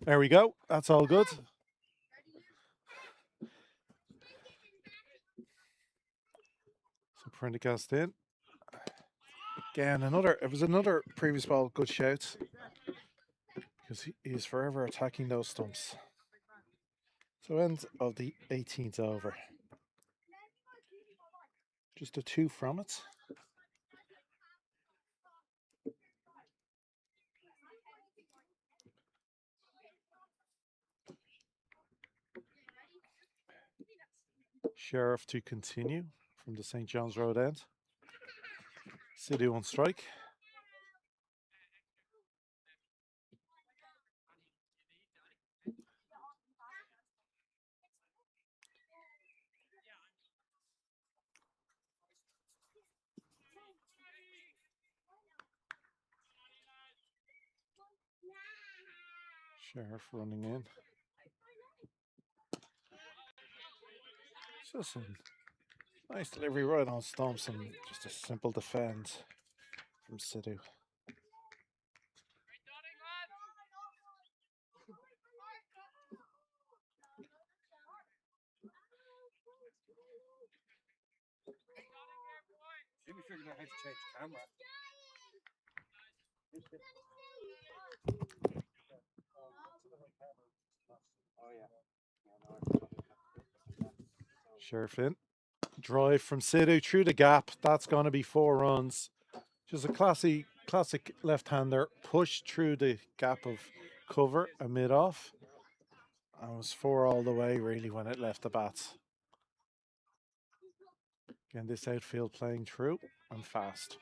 There we go. That's all good. So Prendergast in. Again, it was another previous ball good shout. Because he is forever attacking those stumps. So end of the 18th over. Just a 2 from it. Sheriff to continue from the St. John's Road end. City on strike. Sheriff running in. Just a nice delivery right on stumps and just a simple defend from Sidhu. Jimmy figured out how to change the camera. Oh yeah. Sheriff in. Drive from Sidhu through the gap. That's going to be 4 runs. Just a classic left-hander push through the gap of cover and mid-off. And it was 4 all the way really when it left the bats. Again, this outfield playing through and fast.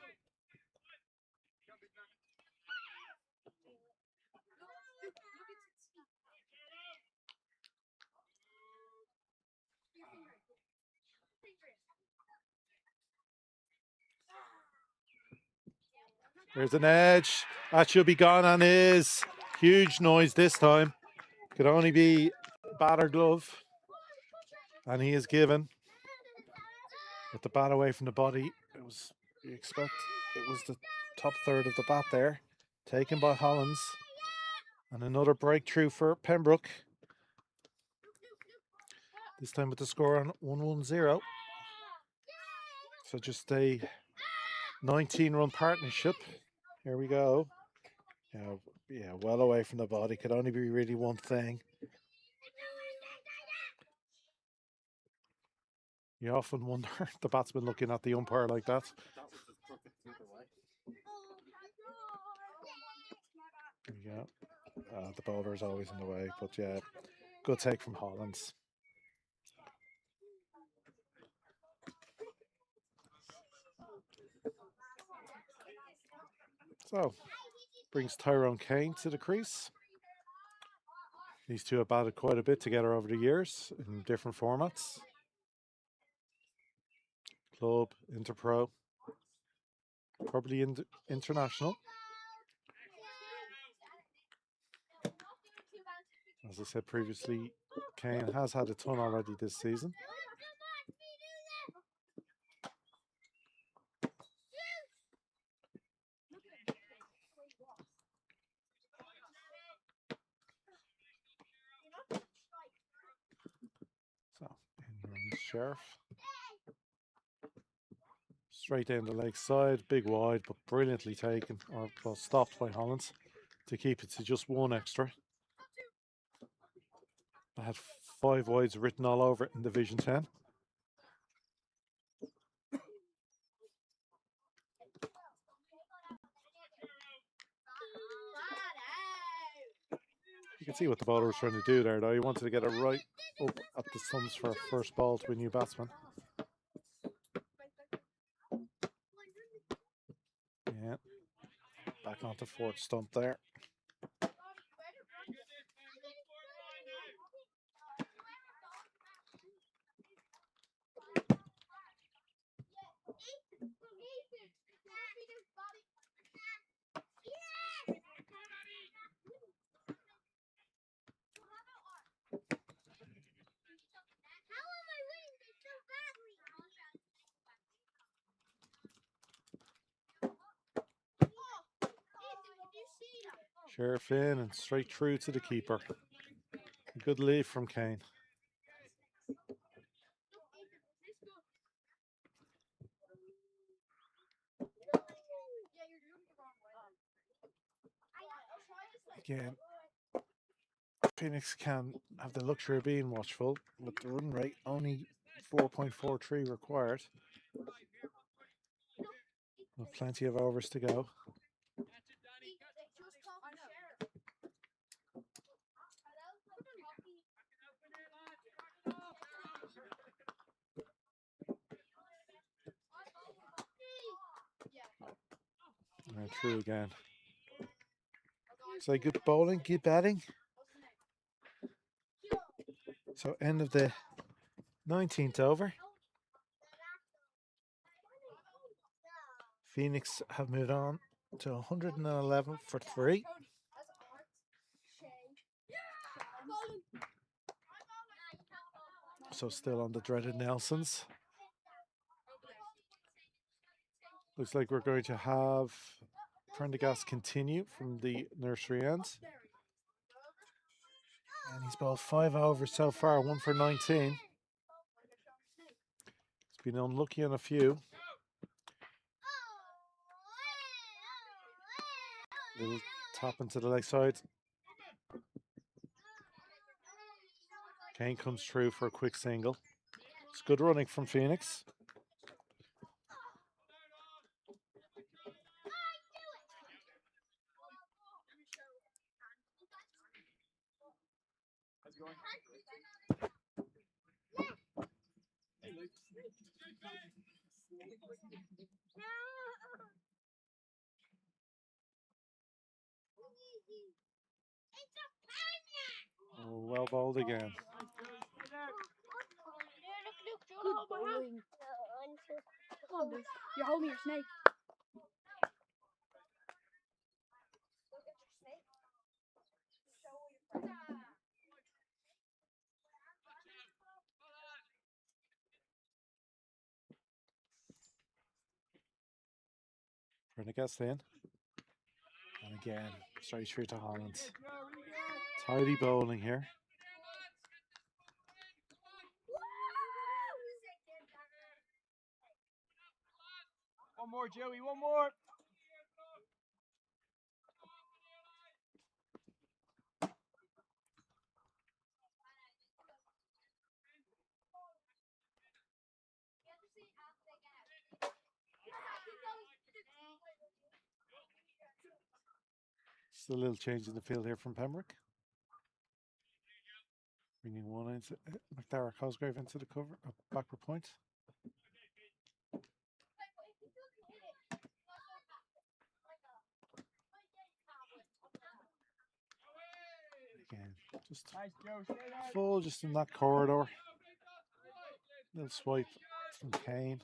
There's an edge. That should be gone and is. Huge noise this time. Could only be batter glove. And he is given. With the bat away from the body, it was the top third of the bat there. Taken by Hollins. And another breakthrough for Pembroke. This time with the score on 1-1-0. So just a 19-run partnership. Here we go. Yeah, well away from the body. Could only be really one thing. You often wonder the batsman looking at the umpire like that. you go. The bowler is always in the way, but yeah, good take from Hollands. So, brings Tyrone Kane to the crease. These two have batted quite a bit together over the years in different formats. Club, Interpro, probably international. As I said previously, Kane has had a ton already this season. So, in runs Sheriff. Straight down the leg side, big wide, but brilliantly taken, or well, stopped by Hollands to keep it to just one extra. I had 5 wides written all over it in Division 10. You can see what the bowler was trying to do there, though. He wanted to get it right up at the stumps for a first ball to a new batsman. Yeah. Back onto fourth stump there. Sheriff in and straight through to the keeper. A good lead from Kane. Again, Phoenix can have the luxury of being watchful with the run rate only 4.43 required. With plenty of overs to go. And through again. So good bowling, good batting. So end of the 19th over. Phoenix have moved on to 111 for 3. So still on the dreaded Nelsons. Looks like we're going to have Prendergast continue from the nursery end. And he's bowled 5 overs so far, 1 for 19. He's been unlucky on a few. Little tap into the leg side. Kane comes through for a quick single. It's good running from Phoenix. Oh, well bowled again. Good bowling. Come on, dude. You're holding your snake. Prendergast in. And again, straight through to Hollands. Tidy bowling here. One more, Joey, one more. Just a little change in the field here from Pembroke. Bringing one into McDara Cosgrave into the cover, backward point. Again, just Nice, Joe. Stay there. full, just in that corridor. Little swipe from Kane.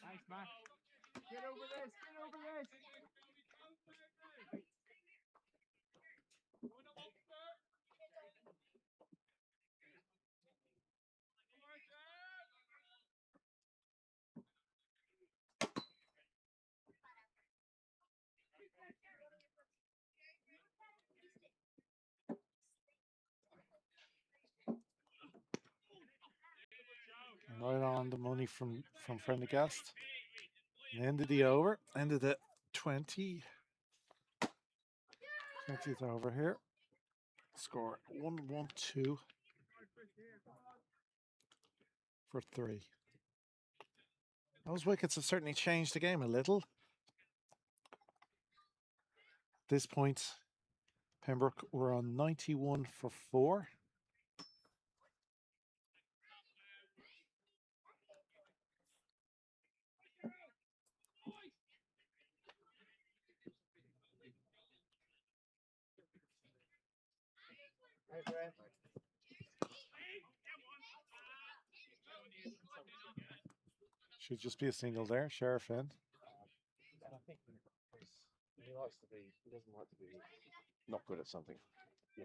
Nice, Max. Get over this. Get over this. Right on the money from Prendergast. And ended the over. Ended at 20th over here. Score 1-1-2 for 3. Those wickets have certainly changed the game a little. At this point, Pembroke were on 91 for 4. Should just be a single there, Sheriff in. I think he likes to be. He doesn't like to be not good at something. Yeah.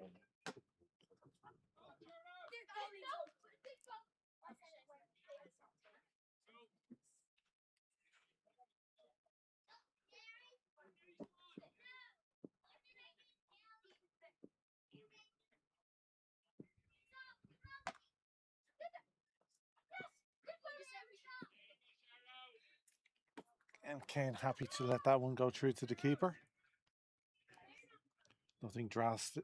And Kane happy to let that one go through to the keeper. Nothing drastic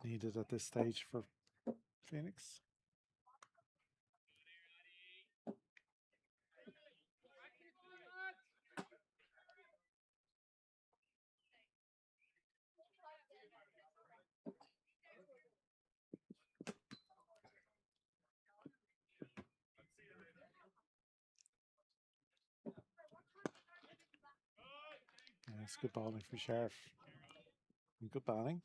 needed at this stage for Phoenix. Nice, good bowling from Sheriff. And good batting.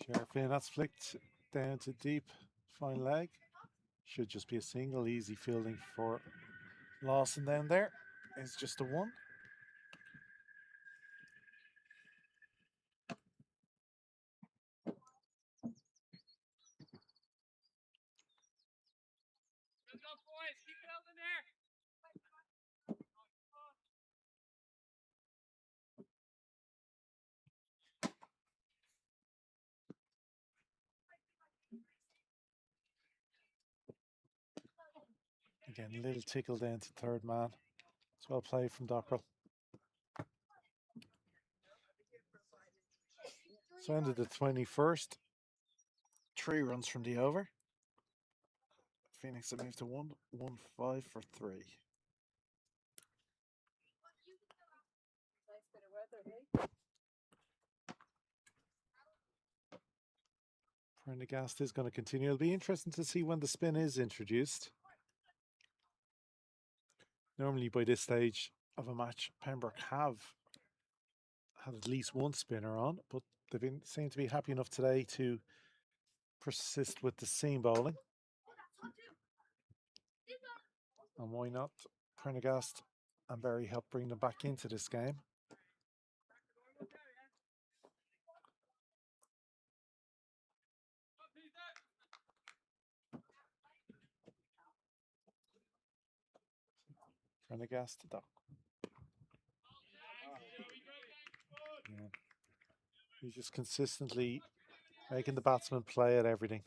Sheriff in, that's flicked down to deep, fine leg. Should just be a single, easy fielding for Lawson down there. It's just a 1. Again, a little tickle down to third man. It's well played from Dockrell. So ended the 21st. 3 runs from the over. Phoenix have moved to 1-1-5 for 3. Prendergast is going to continue. It'll be interesting to see when the spin is introduced. Normally by this stage of a match, Pembroke have had at least one spinner on, but they seem to be happy enough today to persist with the seam bowling. And why not? Prendergast and Berry help bring them back into this game. Prendergast, though. Yeah. He's just consistently making the batsman play at everything.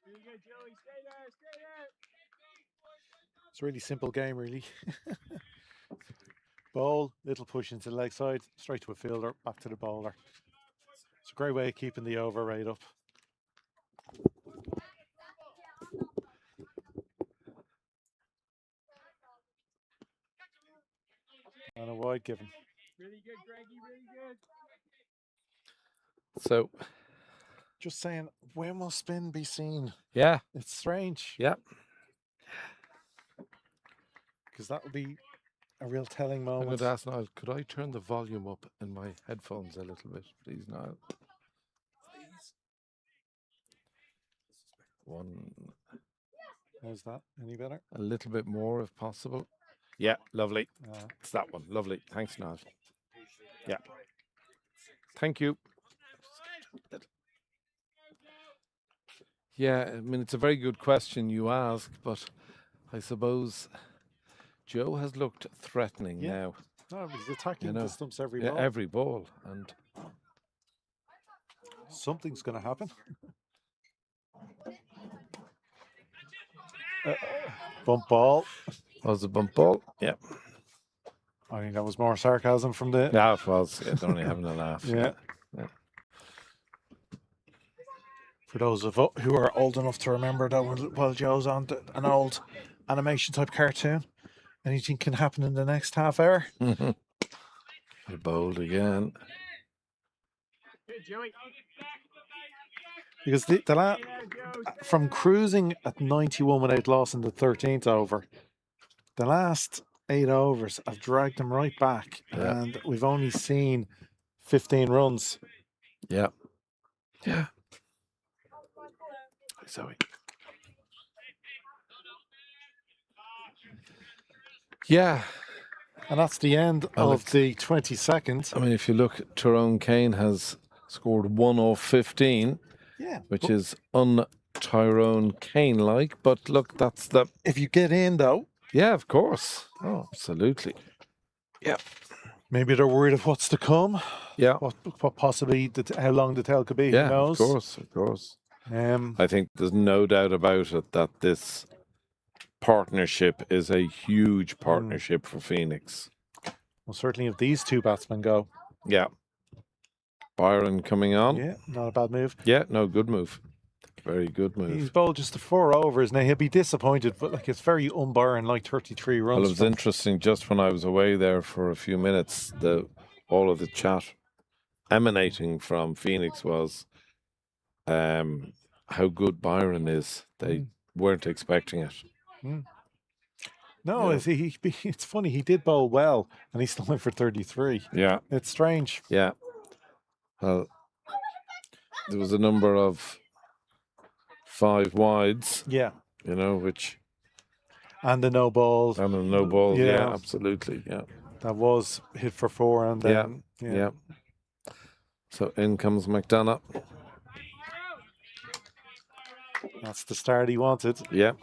Really good, Joey. Stay there, stay there. It's a really simple game, really. Bowl, little push into the leg side, straight to a fielder, back to the bowler. It's a great way of keeping the over rate up. And a wide given. Really good, Greggy, really good. So, just saying, when will spin be seen? Yeah. It's strange. Yeah. Because that would be a real telling I'm moment. going to ask Niall, could I turn the volume up in my headphones a little bit, please, Niall? Please. One. How's that? Any better? A little bit more, if possible. Yeah, lovely. It's that one. Lovely. Thanks, Niall. Yeah. Thank you. Yeah, I mean, it's a very good question you ask, but I suppose Joe has looked threatening now. No, he's attacking the stumps every ball. Every ball. And something's going to happen. Bump ball. Was a bump ball? Yeah. I think that was more sarcasm from the... Yeah, it was. Yeah, they're only having a laugh. Yeah. Yeah. For those of us who are old enough to remember that while Joe's on an old animation type cartoon, anything can happen in the next half hour. He bowled again. Good, Joey. Because from cruising at 91 without loss in the 13th over, the last 8 overs have dragged them right back, and we've only seen 15 runs. Yeah. Yeah. Sorry. Yeah. And that's the end of the 22nd. I mean, if you look, Tyrone Kane has scored 1 off 15, which is un-Tyrone Kane-like. But look, that's the... If you get in, though... Yeah, of course. Oh, absolutely. Yeah. Maybe they're worried of what's to come. Yeah. What possibly, how long the tail could be, yeah, who knows? Of course, of course. I think there's no doubt about it that this partnership is a huge partnership for Phoenix. Well, certainly if these two batsmen go. Yeah. Byron coming on. Yeah, not a bad move. Yeah, no, good move. Very good move. He's bowled just the 4 overs. Now, he'll be disappointed, but like it's very un-Byron, like 33 runs. Well, it was interesting just when I was away there for a few minutes, all of the chat emanating from Phoenix was how good Byron is. They weren't expecting it. No, it's funny. He did bowl well, and he still went for 33. Yeah. It's strange. Yeah. Well, there was a number of 5 wides. Yeah. You know, which... And the no balls. And the no balls, yeah, absolutely, yeah. That was hit for 4 and then... Yeah. So in comes McDonough. That's the start he wanted. Yeah.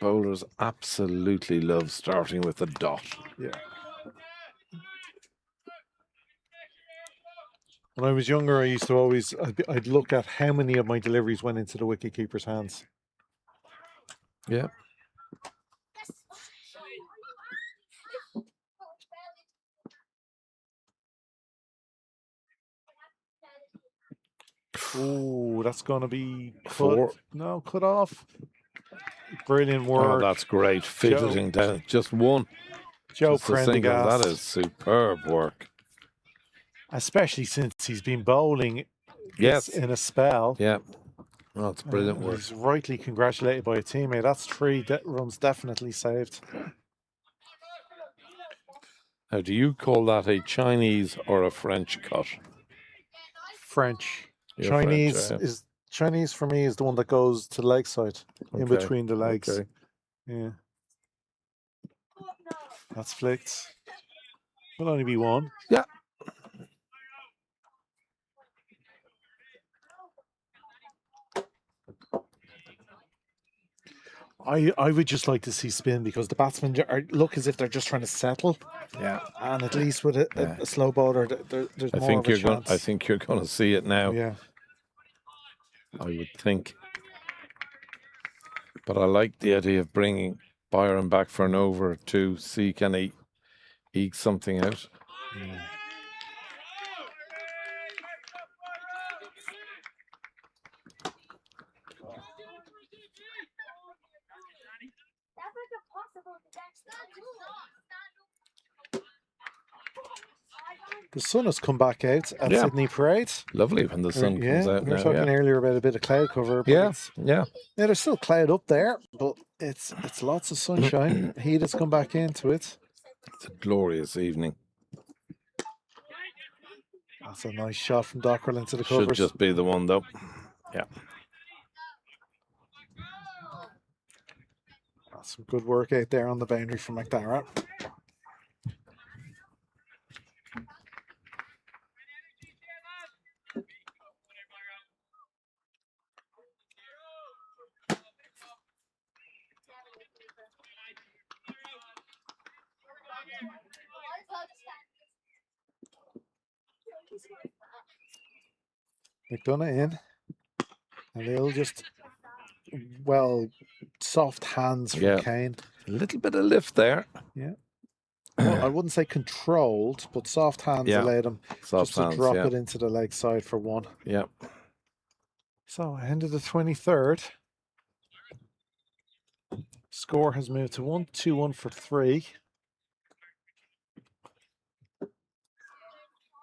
Bowlers absolutely love starting with a dot. Yeah. When I was younger, I used to always, I'd look at how many of my deliveries went into the wicketkeeper's hands. Yeah. Ooh, that's going to be cut. 4. No, cut off. Brilliant Oh, work. that's great. Fiddling down. Just one. Joe Just a single. Prendergast. That is superb work. Especially since he's been bowling Yes. in a spell. Yeah. Oh, it's brilliant work. He's rightly congratulated by a teammate. That's 3 runs definitely saved. Now, do you call that a Chinese or a French cut? French. You're Chinese French, yeah. is Chinese for me is the one that goes to leg side, in Okay, between the legs. okay. Yeah. That's flicked. Will only be 1. Yeah. I would just like to see spin because the batsmen look as if they're just trying to settle. Yeah. And at least with a slow bowler, there's more of a chance. I think you're going to see it now. Yeah. I would think. But I like the idea of bringing Byron back for an over to see can he eke something out. Yeah. The sun has come back out at Sydney Parade. Lovely when the sun comes out we were now. talking earlier about a bit of cloud cover. But Yeah. There's still cloud up there, but it's lots of sunshine. Heat has come back into it. It's a glorious evening. That's a nice shot from Dockrell into the covers. Should just be the one though. Yeah. That's some good work out there on the boundary from McDara. McDonough in. And they'll just, soft hands from Kane. A little bit of lift there. Yeah. Well, I wouldn't say controlled, but soft hands allowed him just to drop it into the leg side for 1. Yeah. So, end of the 23rd. Score has moved to 1-2-1 for 3.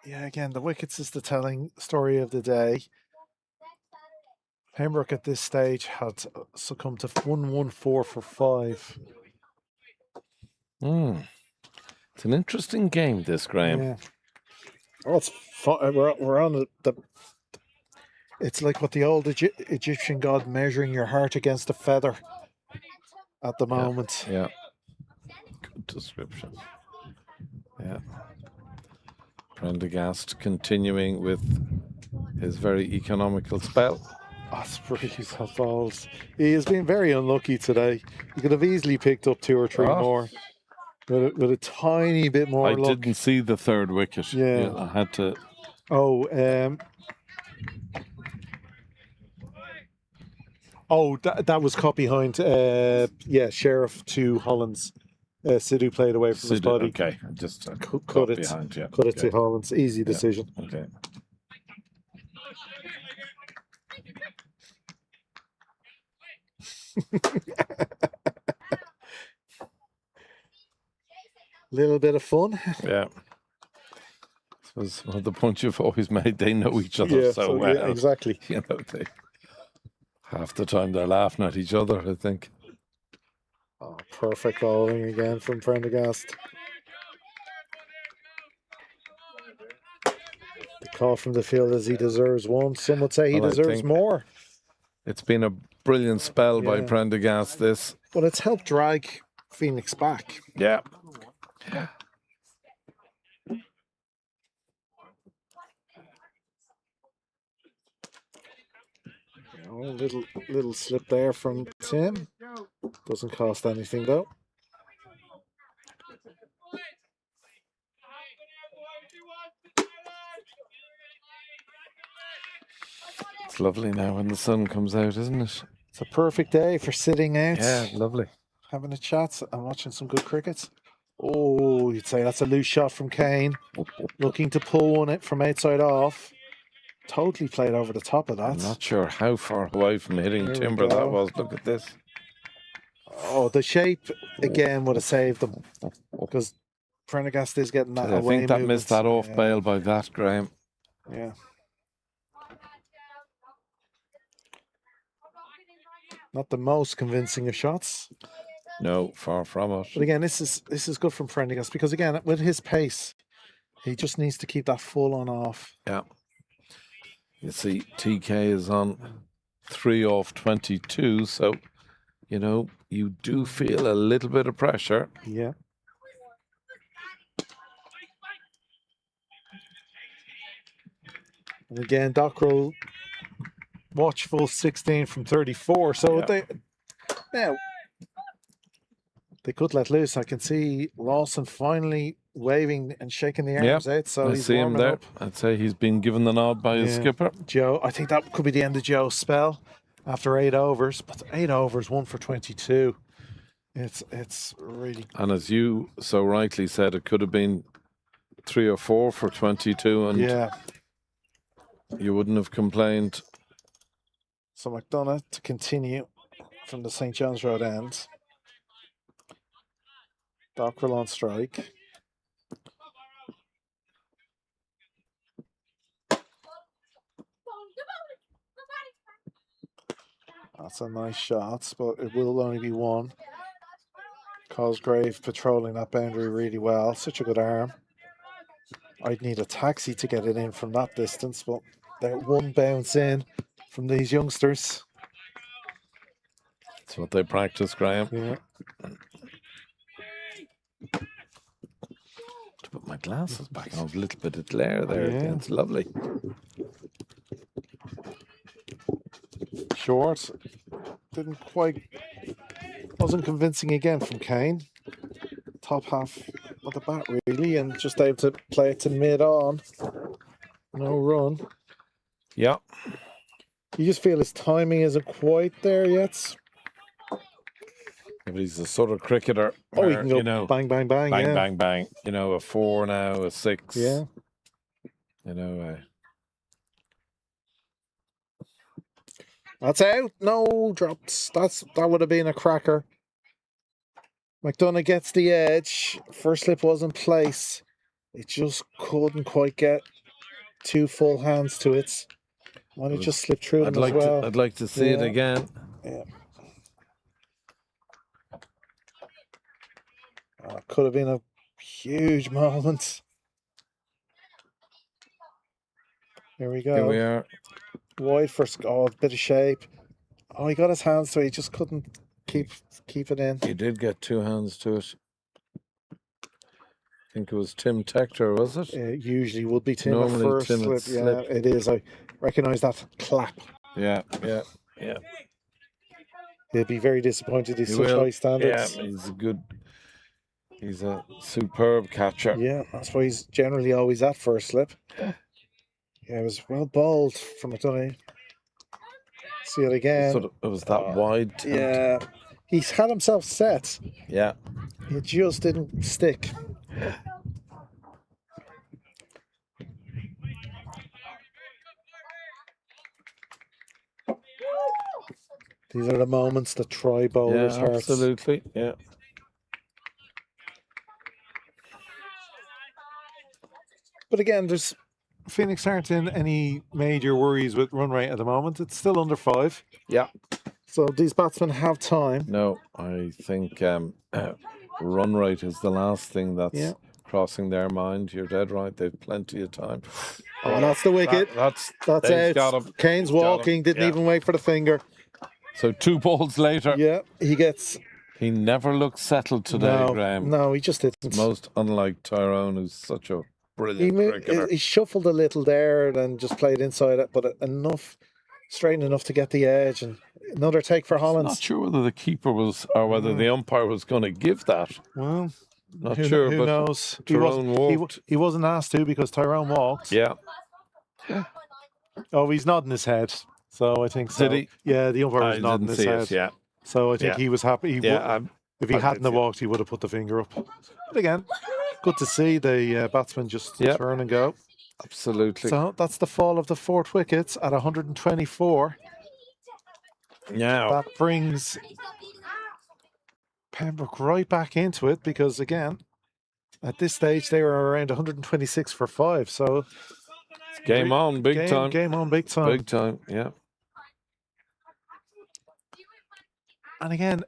Yeah, again, the wickets is the telling story of the day. Pembroke at this stage had succumbed to 1-1-4 for 5. It's an interesting game, this, Graham. Yeah. Oh, it's fun. We're on the. It's like what the old Egyptian god measuring your heart against a feather at the moment. Yeah. Good description. Yeah. Prendergast continuing with his very economical spell. Osprey's balls. He has been very unlucky today. He could have easily picked up 2 or 3 more. With a tiny bit more luck. I didn't see the 3rd wicket. Yeah. I had to. That was caught behind. Sheriff to Hollands. Sidhu played away from his body. Okay, just cut it behind. Yeah. Cut it to Hollands. Easy decision. Okay. Little bit of fun. Yeah. This was the point you've always made. They know each other so well. Yeah, exactly. You know, half the time they're laughing at each other, I think. Oh, perfect bowling again from Prendergast. The call from the field is he deserves 1. Some would say he deserves more. It's been a brilliant spell by Prendergast, this. But it's helped drag Phoenix back. Yeah. Little slip there from Tim. Doesn't cost anything though. It's lovely now when the sun comes out, isn't it? It's a perfect day for sitting out. Yeah, lovely. Having a chat and watching some good cricket. Oh, you'd say that's a loose shot from Kane. Looking to pull one from outside off. totally played over the top of that. I'm not sure how far away from hitting Here we timber that go. was. Look at this. Oh, the shape again would have saved them because Prendergast is getting that I away think that missed that off bail by that, Graham. Yeah. Not the most convincing of shots. No, far from it. But again, this is good from Prendergast because again, with his pace, he just needs to keep that full on off. Yeah. You see, TK is on 3 off 22, so you know you do feel a little bit of pressure. Yeah. And again, Dockrell watchful 16 from 34. So they could let loose. I can see Lawson finally waving and shaking the arms out. So I he's see him warming there. up. I'd say he's been given the nod by his skipper. Joe, I think that could be the end of Joe's spell after 8 overs. But 8 overs, 1 for 22. It's really. And as you so rightly said, it could have been 3 or 4 for 22, and you wouldn't have complained. So McDonough to continue from the St. John's Road end. Dockrell on strike. That's a nice shot, but it will only be 1. Cosgrave patrolling that boundary really well. Such a good arm. I'd need a taxi to get it in from that distance, but they're 1 bounce in from these youngsters. That's what they practice, Graham. Yeah. To put my glasses back on, a little bit of glare there. Again. It's lovely. Short. Wasn't convincing again from Kane. Top half of the bat really, and just able to play it to mid on. No run. Yeah. You just feel his timing isn't quite there yet. But he's a sort of cricketer. Oh, he where, can go bang, bang, bang. Bang, bang, bang. You know, a 4 now, a 6. Yeah. You know, that's out. No drops. That would have been a cracker. McDonough gets the edge. First slip was in place. It just couldn't quite get 2 full hands to it. Might have just slipped through them as well. I'd like to see it again. Yeah. Could have been a huge moment. Here we go. Here we are. Wide for a bit of shape. Oh, he got his hands to it. He just couldn't keep it in. He did get 2 hands to it. I think it was Tim Tector, was it? It usually would be Tim Normally at first Tim slip. would Yeah, slip. it is. I recognise that clap. Yeah. He'll be very disappointed. He's He such will. high standards. Yeah, he's a superb catcher. Yeah, that's why he's generally always at first slip. Yeah, it was well bowled from McDonough. See it again. It was that wide. Yeah, he's had himself set. Yeah. It just didn't stick. These are the moments that try bowlers' hearts. Absolutely. Yeah. But again, Phoenix aren't in any major worries with run rate at the moment. It's still under 5. Yeah. So these batsmen have time. No, I think run rate is the last thing that's crossing their mind. You're dead right. They've plenty of time. Oh, that's the wicket. That's out. got him. Kane's walking. Didn't even wait for the finger. So 2 balls later. Yeah, he gets. He never looked settled today, Graham. No, he just didn't. Most unlike Tyrone, who's such a brilliant cricketer. He shuffled a little there and just played inside it, but straight enough to get the edge. And another take for Hollands. Not sure whether the keeper was or whether the umpire was going to give that. Well, not who sure. Who but knows? Tyrone walked. He wasn't asked to because Tyrone walked. Yeah. Oh, he's nodding his head. So I think so. Did he? Yeah, the umpire was nodding his head. Yeah. So I think he was happy. If he hadn't have walked, he would have put the finger up. But again, good to see the batsman just turn and go. absolutely. So that's the fall of the 4th wickets at 124. Now, That brings Pembroke right back into it because, again, at this stage they were around 126 for 5. So game on, big time. Game on, big time. Big time, yeah. And again,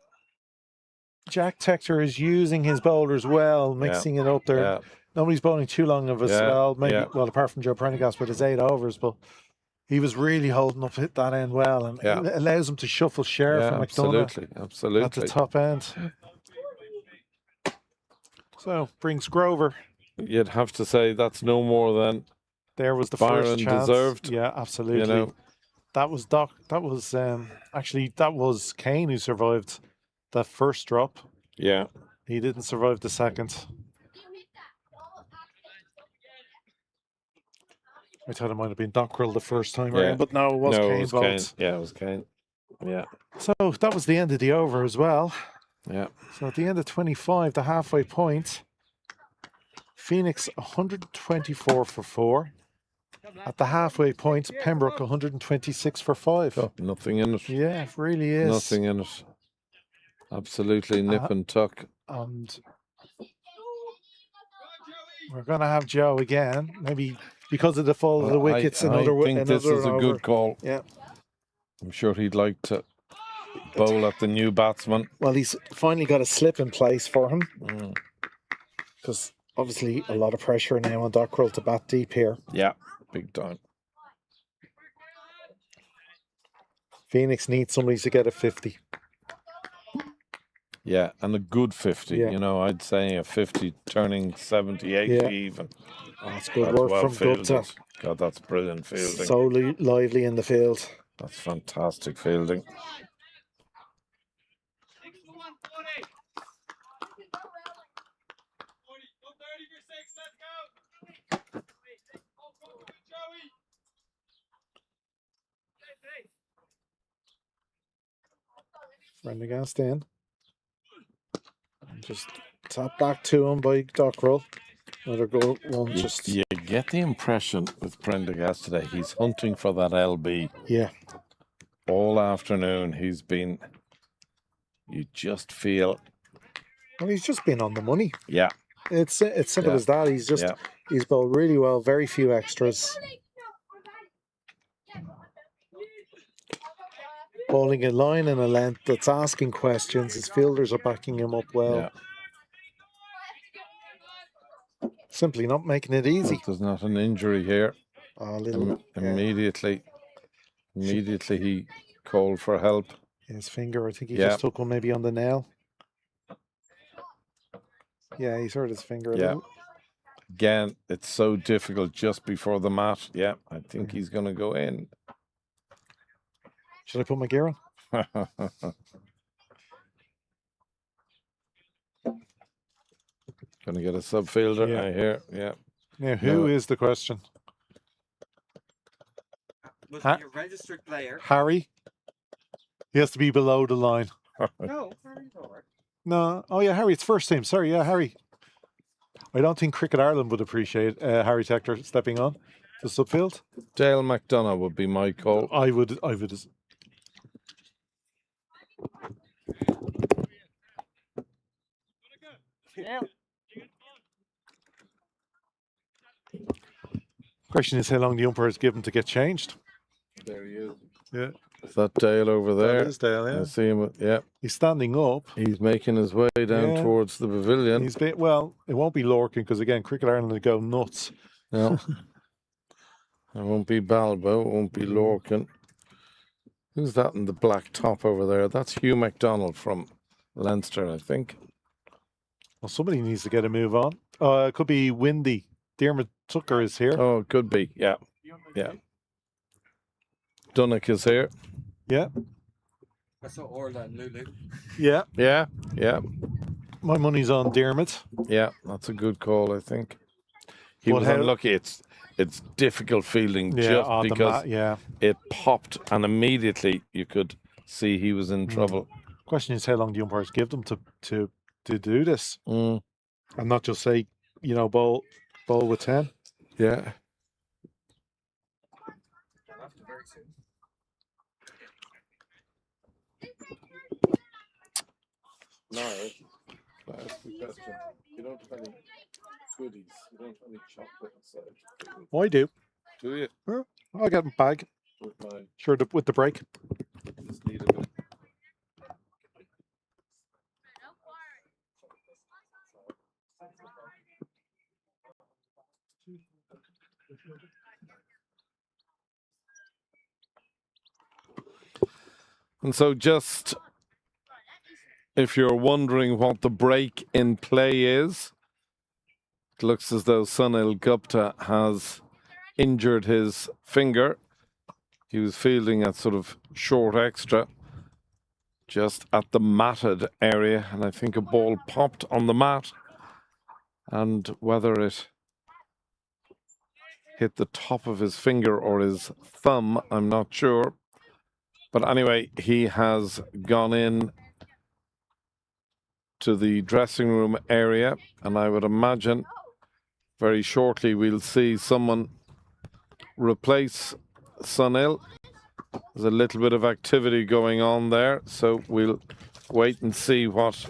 Jack Tector is using his bowlers well, mixing it up there. Yeah. Nobody's bowling too long of a spell, maybe, well, apart from Joe Prendergast with his 8 overs, but he was really holding up at that end well, and it allows him to shuffle share from McDonough absolutely. at the top end. So, brings Grover. You'd have to say that's no more than there was the Byron first chance. deserved. Yeah, absolutely. You know. That was actually that was Kane who survived that first drop. Yeah. He didn't survive the second. I thought it might have been Dockrell the first time around, but no, it was Kane. It was Kane. Yeah, it was Kane. Yeah. So that was the end of the over as well. Yeah. So at the end of 25, the halfway point, Phoenix 124 for 4. At the halfway point, Pembroke 126 for 5. Oh, nothing in it. Yeah, it really is. Nothing in it. Absolutely nip and tuck. And we're going to have Joe again, maybe because of the fall of the wickets. I think this is a good call. Yeah. I'm sure he'd like to bowl at the new batsman. Well, he's finally got a slip in place for him. Because obviously a lot of pressure now on Dockrell to bat deep here. Yeah, big time. Phoenix needs somebody to get a 50. Yeah, and a good 50. Yeah. You know, I'd say a 50 turning 70, 80 even. Oh, that's good work from Gupta. God, that's brilliant fielding. So lively in the field. That's fantastic fielding. Prendergast in. Just tap back to him by Dockrell. Another goal. You get the impression with Prendergast today, he's hunting for that LB. Yeah. All afternoon he's been, you just feel. Well, he's just been on the money. Yeah. It's simple as that. He's just, he's bowled really well, very few extras. Bowling a line and a length that's asking questions. His fielders are backing him up well. Yeah. Simply not making it easy. There's not an injury here. Immediately he called for help. His finger, I think he just took one maybe on the nail. Yeah, he's hurt his finger a little. Again, it's so difficult just before the mat. Yeah, I think he's going to go in. Should I put my gear on? Going to get a subfielder, I hear. Yeah. Now, who is the question? Was it your registered player? Harry. He has to be below the line. No, Harry's all right. No. Oh, yeah, Harry. It's first team. Sorry, yeah, Harry. I don't think Cricket Ireland would appreciate Harry Tector stepping on the subfield. Dale McDonough would be my call. I would. Question is how long the umpire is given to get changed. There he is. Yeah. Is that Dale over there? That is Dale, yeah. I see him. Yeah. He's standing up. He's making his way down towards the pavilion. Well, it won't be Lorcan because, again, Cricket Ireland will go nuts. No. It won't be Balbo. It won't be Lorcan. Who's that in the black top over there? That's Hugh MacDonald from Leinster, I think. Well, somebody needs to get a move on. It could be Windy. Diarmuid Tucker is here. Oh, it could be. Yeah. Yeah. Dunnock is here. Yeah. I saw Orla and Lulu. Yeah. Yeah. Yeah. My money's on Diarmuid. Yeah, that's a good call, I think. He was unlucky. It's difficult fielding just because it popped and immediately you could see he was in trouble. Question is how long the umpires give them to do this. And not just say, bowl with 10. Yeah. Niall, can I ask you a question? You don't have any goodies. You don't have any chocolate inside. Oh, I do. Do you? Huh? I got a bag. With my Sure, with the break. just need a bit. And so just if you're wondering what the break in play is, it looks as though Sunil Gupta has injured his finger. He was fielding at sort of short extra, just at the matted area, and I think a ball popped on the mat, and whether it hit the top of his finger or his thumb, I'm not sure. But anyway, he has gone in to the dressing room area, and I would imagine very shortly we'll see someone replace Sunil. There's a little bit of activity going on there, so we'll wait and see what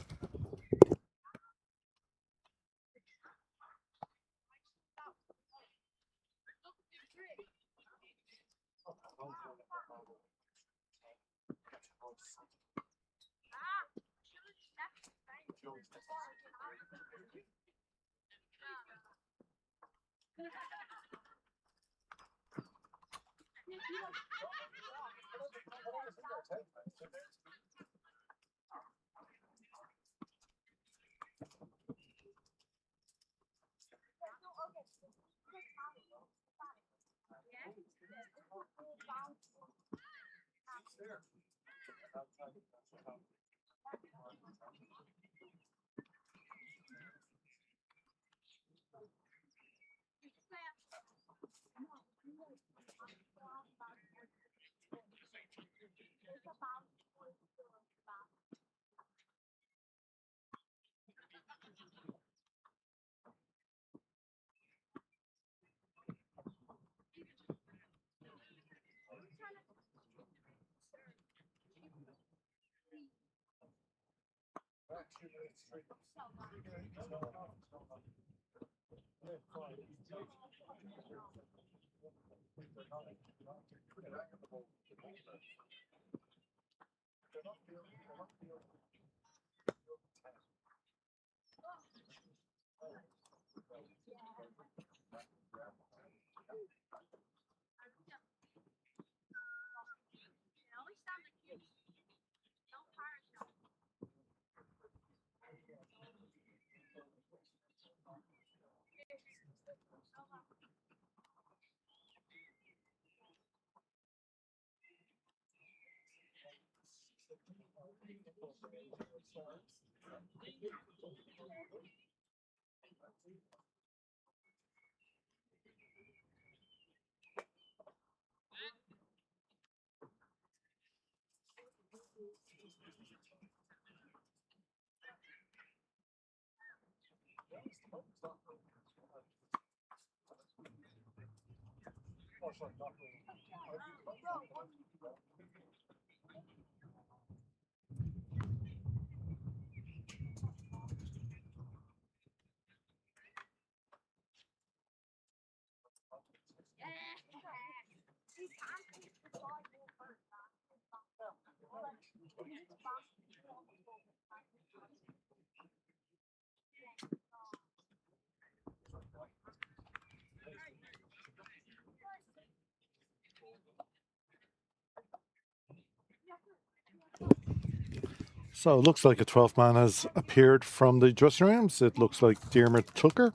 So it looks like a 12th man has appeared from the dressing rooms. It looks like Diarmuid Tucker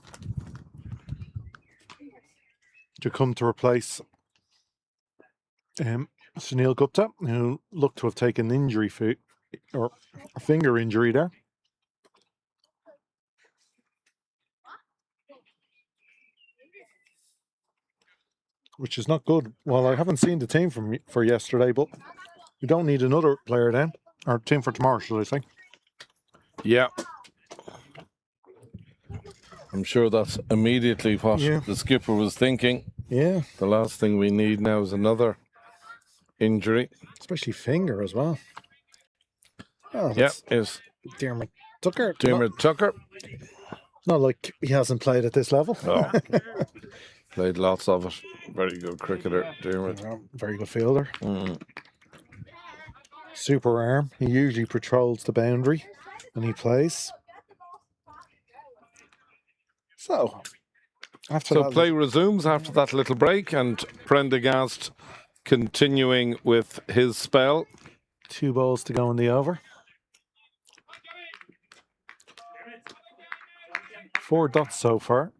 to come to replace Sunil Gupta, who looked to have taken injury or a finger injury there. Which is not good. Well, I haven't seen the team for yesterday, but we don't need another player then. Or team for tomorrow, should I say. Yeah. I'm sure that's immediately what the skipper was thinking. Yeah. The last thing we need now is another injury. Especially finger as well. Oh, Yeah, it Dermot Tucker. Dermot Tucker. Not like he hasn't played at this level. Oh. Played lots of it. Very good cricketer, Dermot. Very good fielder. Mm. Super arm. He usually patrols the boundary when he plays. So, So play resumes after that little break, and Prendergast continuing with his spell. 2 balls to go in the over. 4 dots so far.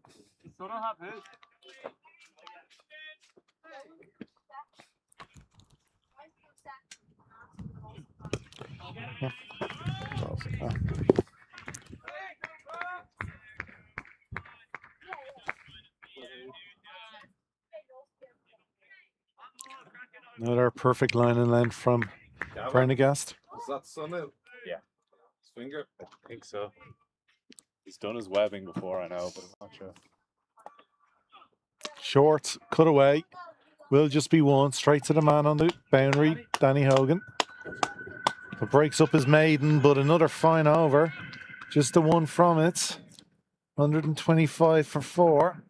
Another perfect line and length from Prendergast. Is that sun out? Yeah. His finger? I think so. He's done his webbing before, I know, but I'm not sure. Short, cut away. Will just be one. Straight to the man on the boundary, Danny Hogan. It breaks up his maiden, but another fine over. Just the one from it. 125 for 4.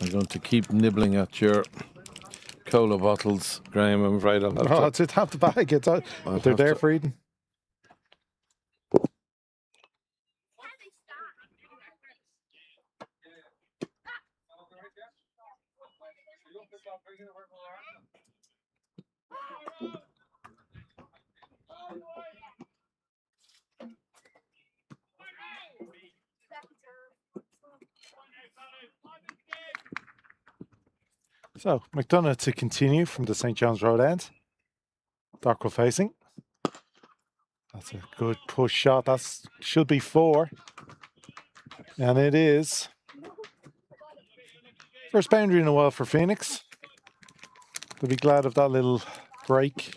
I'm going to keep nibbling at your cola bottles, Graham. I'm afraid I'll have to. It's half the bag. It's out. They're there for eating. So, McDonough to continue from the St. John's Road end. Dockrell facing. That's a good push shot. That should be 4. And it is. First boundary in a while for Phoenix. They'll be glad of that little break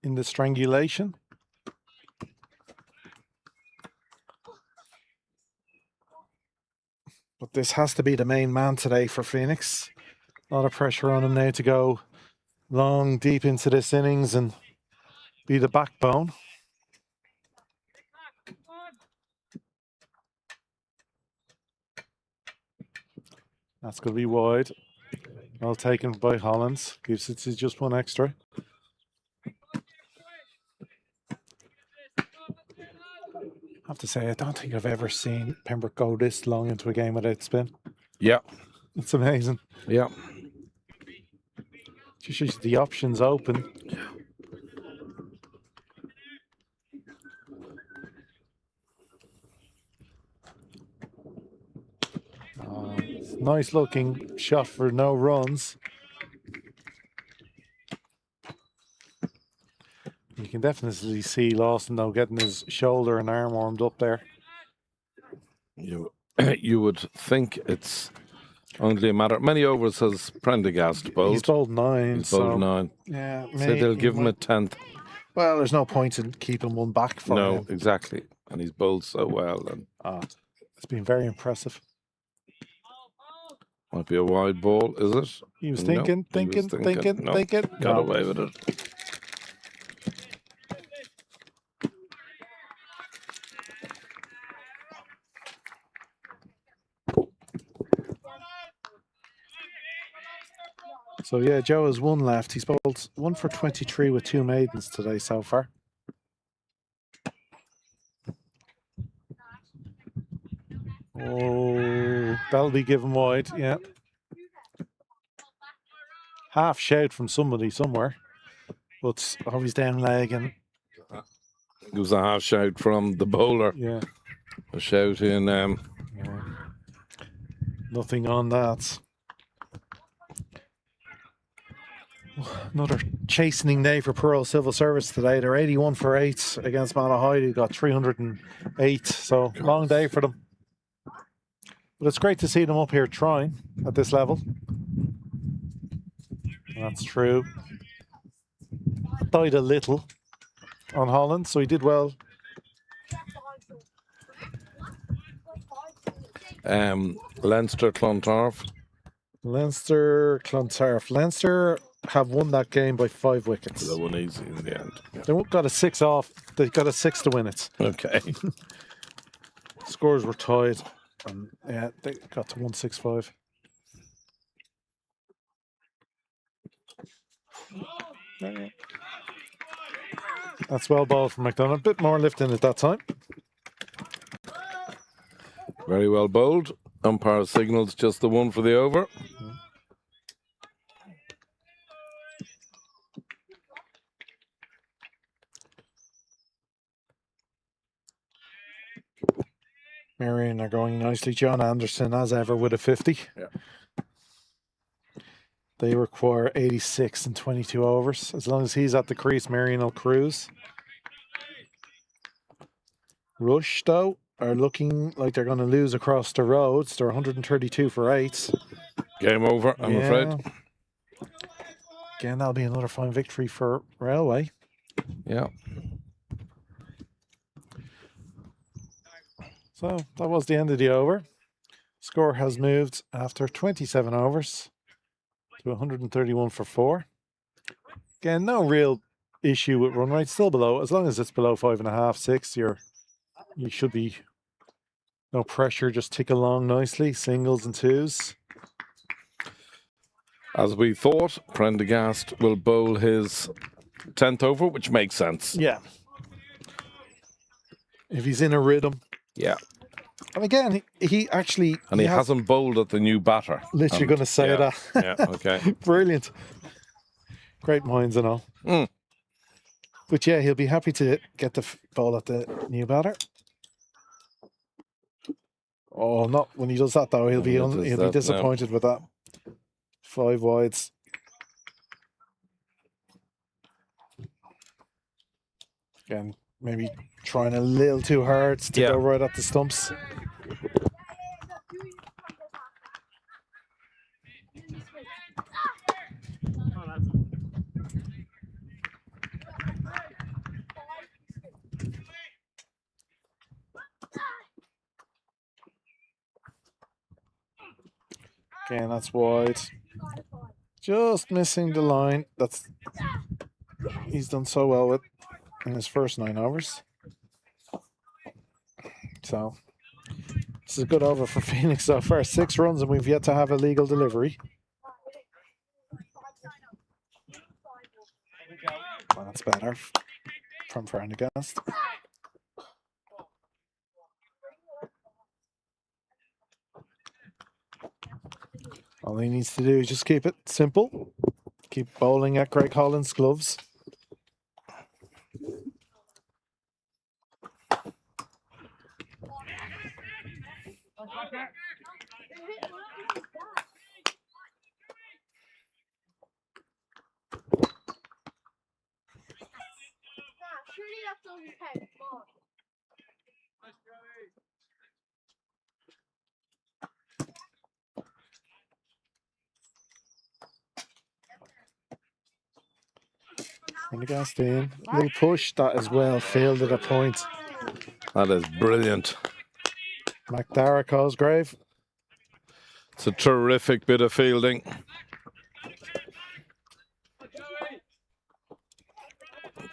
in the strangulation. But this has to be the main man today for Phoenix. A lot of pressure on him now to go long, deep into this innings and be the backbone. That's going to be wide. Well taken by Hollands. Gives it to just one extra. I have to say, I don't think I've ever seen Pembroke go this long into a game without spin. Yeah. It's amazing. Yeah. Just the options open. Nice looking shot for no runs. You can definitely see Lawson though getting his shoulder and arm warmed up there. You would think it's only a matter. Many overs has Prendergast bowled. He's bowled 9. He's bowled 9. Yeah, so they'll give him a 10th. Well, there's no point in keeping one back for him. No, exactly. And he's bowled so well. And it's been very impressive. Might be a wide ball, is it? He was thinking. Got away with it. So yeah, Joe has 1 left. He's bowled 1 for 23 with 2 maidens today so far. Oh, that'll be given wide, yeah. Half shout from somebody somewhere, but always down leg and it was a half shout from the bowler. Yeah, a shout in. Nothing on that. Another chastening day for Pearl Civil Service today. They're 81 for 8 against Malahide, who got 308. So long day for them. But it's great to see them up here trying at this level. That's true. Died a little on Holland, so he did well. Leinster Clontarf. Leinster Clontarf. Leinster have won that game by 5 wickets. They won easy in the end. They got a 6 off. They got a 6 to win it. Okay. Scores were tied. And yeah, they got to 165. That's well bowled from McDonald. A bit more lift in at that time. Very well bowled. Umpire signals just the one for the over. Marion are going nicely. John Anderson, as ever, with a 50. Yeah. They require 86 in 22 overs. As long as he's at the crease, Marion will cruise. Rush, though, are looking like they're going to lose across the roads. They're 132 for 8. Game over, I'm afraid. Again, that'll be another fine victory for Railway. Yeah. So that was the end of the over. Score has moved after 27 overs to 131 for 4. Again, no real issue with run rate. Still below, as long as it's below 5.5, 6, you should be no pressure. Just tick along nicely. Singles and twos. As we thought, Prendergast will bowl his 10th over, which makes sense. Yeah. If he's in a rhythm. Yeah. And again, he actually... And he hasn't bowled at the new batter. Literally going to say that. Yeah, okay. Brilliant. Great minds and all. Mm. But yeah, he'll be happy to get the ball at the new batter. Oh, not when he does that though. He'll be disappointed with that. 5 wides. Again, maybe trying a little too hard to go right at the stumps. Again, that's wide. Just missing the line. He's done so well with in his first 9 overs. So this is a good over for Phoenix so far. 6 runs and we've yet to have a legal delivery. Well, that's better from Prendergast. All he needs to do is just keep it simple. Keep bowling at Greg Holland's gloves. Prendergast in. Little push, that as well, fielded a point. That is brilliant. McDara Cosgrave. It's a terrific bit of fielding.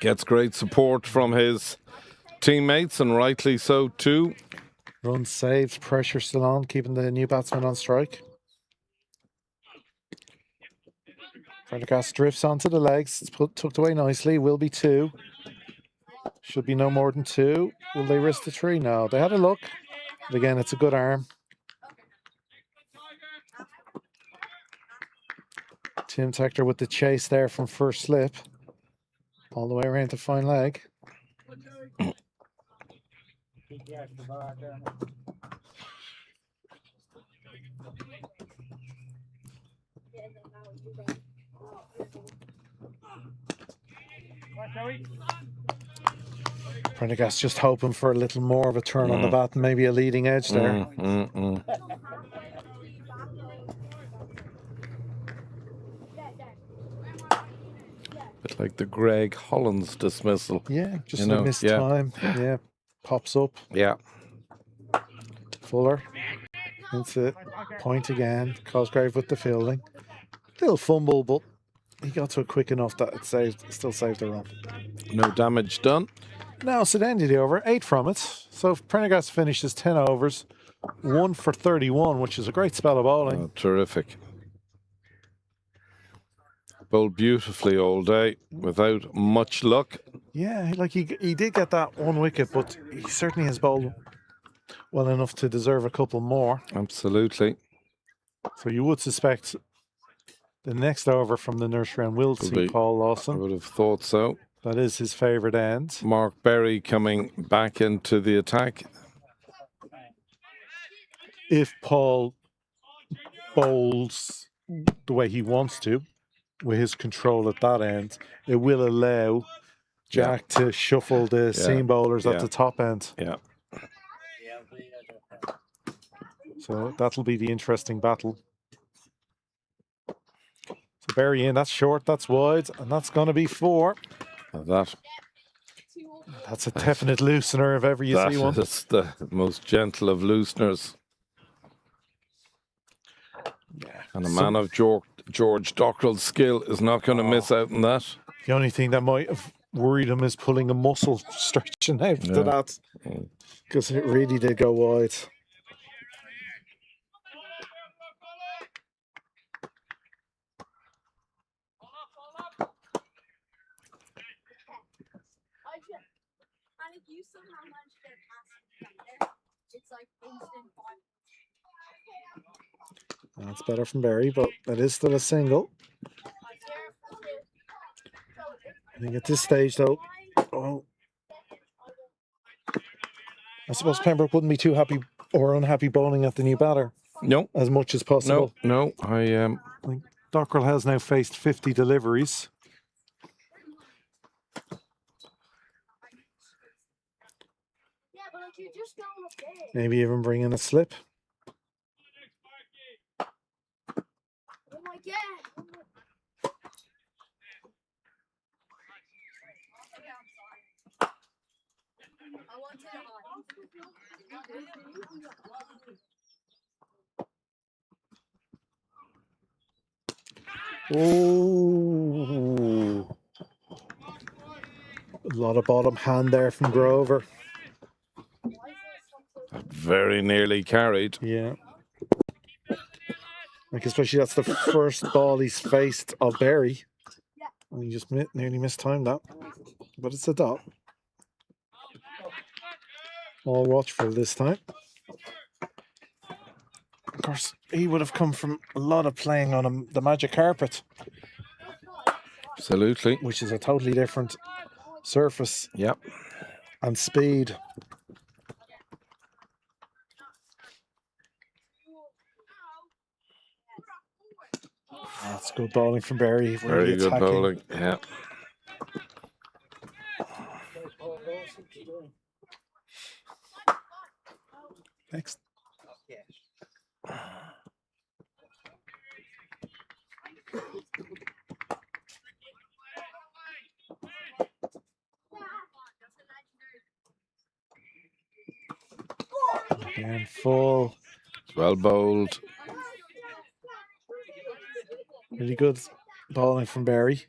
Gets great support from his teammates, and rightly so too. Run saved, pressure still on, keeping the new batsman on strike. Prendergast drifts onto the legs. It's tucked away nicely. Will be 2. Should be no more than 2. Will they risk the 3? No. They had a look. But again, it's a good arm. Tim Tector with the chase there from first slip. All the way around to fine leg. Prendergast just hoping for a little more of a turn on the bat and maybe a leading edge there. Bit like the Greg Holland's dismissal. Yeah, just a missed time. Yeah, pops up. Yeah. Fuller. It's a point again. Cosgrave with the fielding. Little fumble, but he got to it quick enough that it still saved the run. No damage done. Now, so it ended the over, 8 from it. So Prendergast finishes 10 overs, 1 for 31, which is a great spell of bowling. Oh, terrific. Bowled beautifully all day without much luck. Yeah, like he did get that 1 wicket, but he certainly has bowled well enough to deserve a couple more. Absolutely. So you would suspect the next over from the nursery round will see Paul I Lawson. would have thought so. That is his favourite end. Mark Berry coming back into the attack. If Paul bowls the way he wants to, with his control at that end, it will allow Jack to shuffle the seam bowlers at the top end. Yeah. So that'll be the interesting battle. So Berry in, that's short, that's wide, and that's going to be 4. That's a definite loosener if ever you see one. That's the most gentle of looseners. Yeah. And a man of George Dockrell's skill is not going to miss out on that. The only thing that might have worried him is pulling a muscle stretching out to that, because it really did go wide. That's better from Berry, but that is still a single. I think at this stage, though, I suppose Pembroke wouldn't be too happy or unhappy bowling at the new batter. No. As much as possible. No. I think Dockrell has now faced 50 deliveries. Maybe even bring in a slip. Oh, a lot of bottom hand there from Grover. very nearly carried. Yeah. Like, especially that's the first ball he's faced of Berry. And he just nearly mistimed that. But it's a dot. All watchful this time. Of course, he would have come from a lot of playing on the magic carpet. Absolutely. Which is a totally different surface. Yep. And speed. That's good bowling from Berry. Very good bowling, yeah. Next. Again, full. Well bowled. Really good bowling from Berry.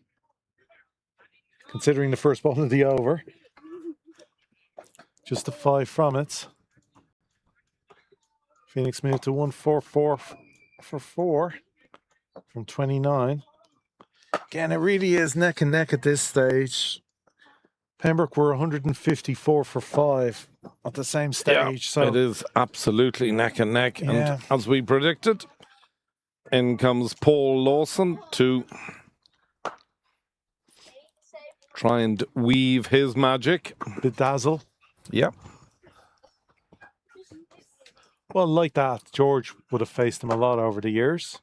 Considering the first ball of the over. Just a 5 from it. Phoenix moved to 144 for 4 from 29. Again, it really is neck and neck at this stage. Pembroke were 154 for 5 at the same stage. Yeah, so it is absolutely neck and neck. Yeah. And as we predicted, in comes Paul Lawson to try and weave his magic. Bedazzle. Yep. Well, like that, George would have faced him a lot over the years.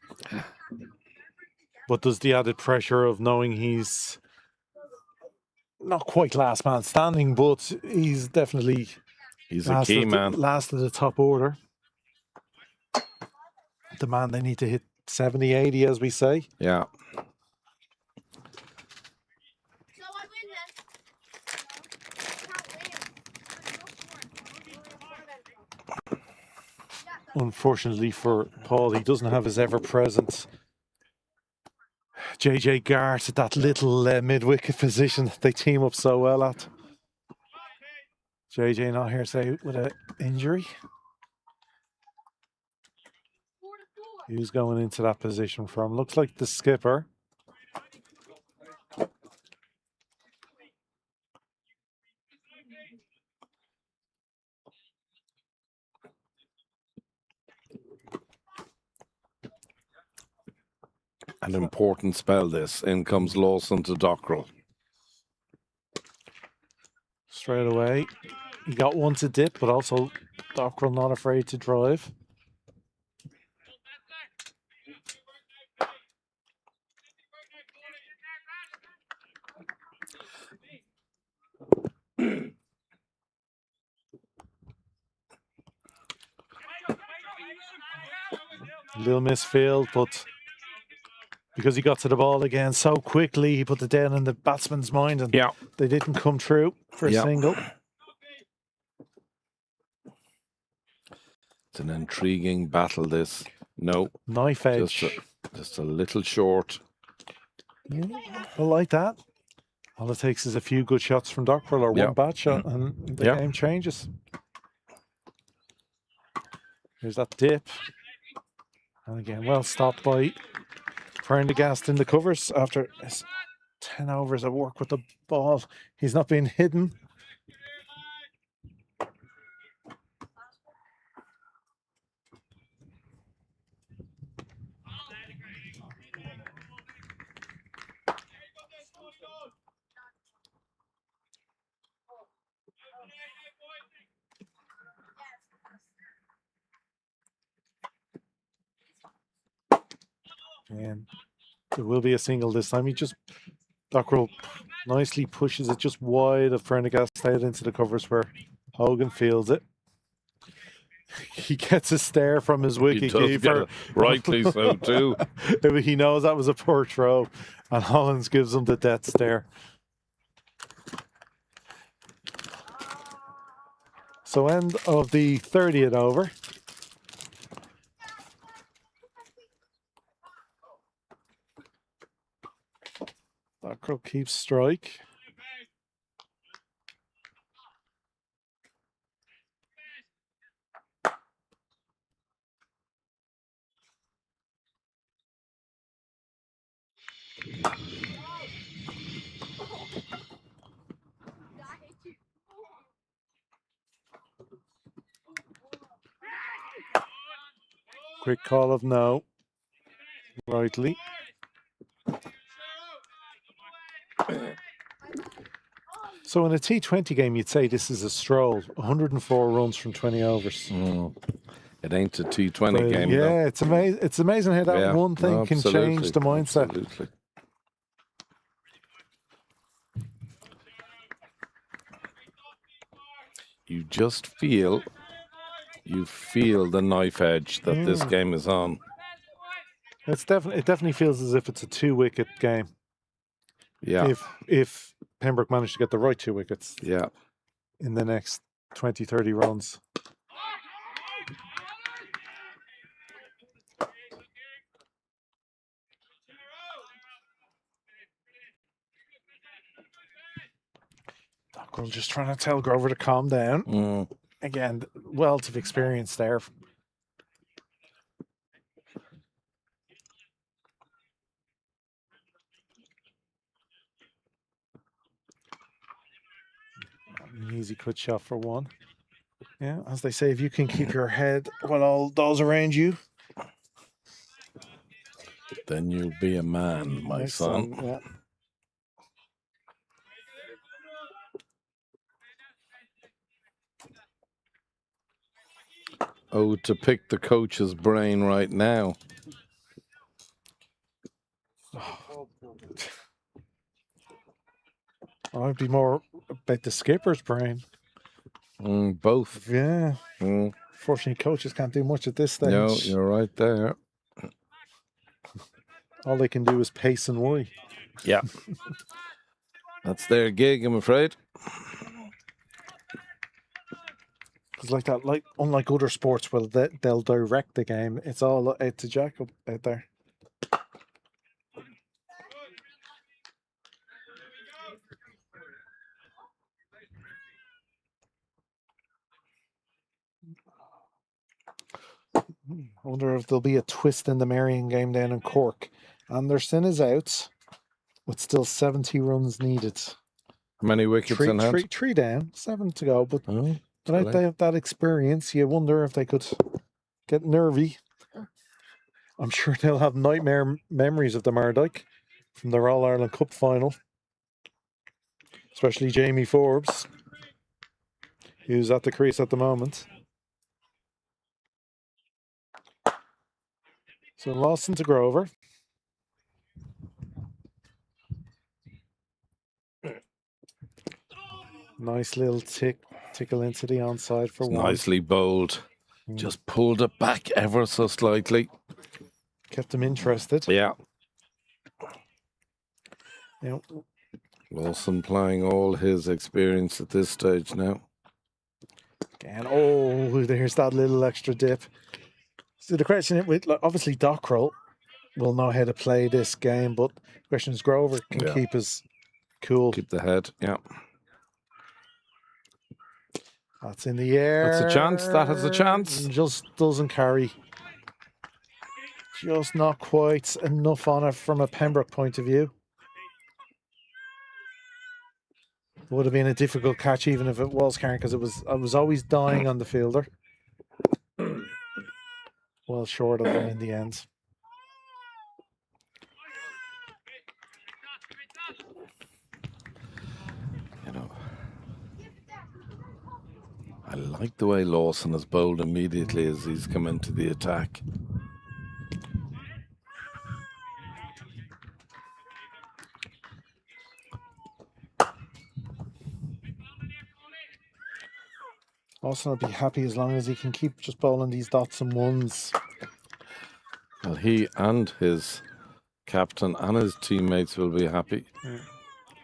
But there's the added pressure of knowing he's not quite last man standing, but he's definitely a key man. Last of the top order. The man they need to hit 70, 80, as we say. Yeah. unfortunately for Paul, he doesn't have his ever-present JJ Gart at that little mid-wicket position that they team up so well at. JJ not here, say, with an injury. Who's going into that position from? Looks like the skipper. An important spell this. In comes Lawson to Dockrell. Straight away. He got one to dip, but also Dockrell not afraid to drive. Little misfield, but because he got to the ball again so quickly, he put it down in the batsman's mind, and they didn't come through for a single. It's an intriguing battle, this. No. Knife edge. Just a little short. Yeah, I like that. All it takes is a few good shots from Dockrell or one bad shot, and the game changes. Here's that dip. And again, well stopped by Prendergast in the covers after his 10 overs of work with the ball. He's not been hidden. And there will be a single this time. Dockrell nicely pushes it just wide of Prendergast out into the covers where Hogan fields it. He gets a stare from his wicket keeper. Rightly so too. He knows that was a poor throw, and Hollins gives him the death stare. So end of the 30th over. Dockrell keeps strike. Quick call of no. Rightly. So in a T20 game, you'd say this is a stroll. 104 runs from 20 overs. It ain't a T20 game. Yeah, though. it's amazing. It's amazing how that one thing can change the mindset. Absolutely. You just feel, the knife edge that this game is on. It definitely feels as if it's a 2-wicket game. Yeah. If Pembroke managed to get the right 2 wickets. Yeah. In the next 20, 30 runs. Dockrell just trying to tell Grover to calm down. Again, wealth of experience there. An easy cut shot for one. Yeah, as they say, if you can keep your head while all those around you, then you'll be a man, my son. Yeah. Oh, to pick the coach's brain right now. I'd be more about the skipper's brain. Both. Yeah. Fortunately, coaches can't do much at this stage. No, you're right there. All they can do is pace and worry. Yeah. That's their gig, I'm afraid. Because like that, like unlike other sports where they'll direct the game, it's all out to Jack out there. I wonder if there'll be a twist in the Marion game down in Cork. Anderson is out with still 70 runs needed. How many wickets in hand? Three down, 7 to go. But Oh, without they have that experience, you wonder if they could get nervy. I'm sure they'll have nightmare memories of the Mardyke from their All-Ireland Cup final. Especially Jamie Forbes, who's at the crease at the moment. So Lawson to Grover. Nice little tickle into the onside for one. Nicely bowled. Just pulled it back ever so slightly. Kept him interested. Yeah. You know, Lawson playing all his experience at this stage now. again, oh, there's that little extra dip. So the question, obviously Dockrell will know how to play this game, but the question is Grover can keep his cool. Keep the head, yeah. That's in the air. That's a chance. That has a chance. Just doesn't carry. Just not quite enough on it from a Pembroke point of view. It would have been a difficult catch even if it was carrying, because I was always dying on the fielder. Well short of them in the end. You know, I like the way Lawson has bowled immediately as he's come into the attack. Lawson will be happy as long as he can keep just bowling these dots and ones. Well, he and his captain and his teammates will be happy.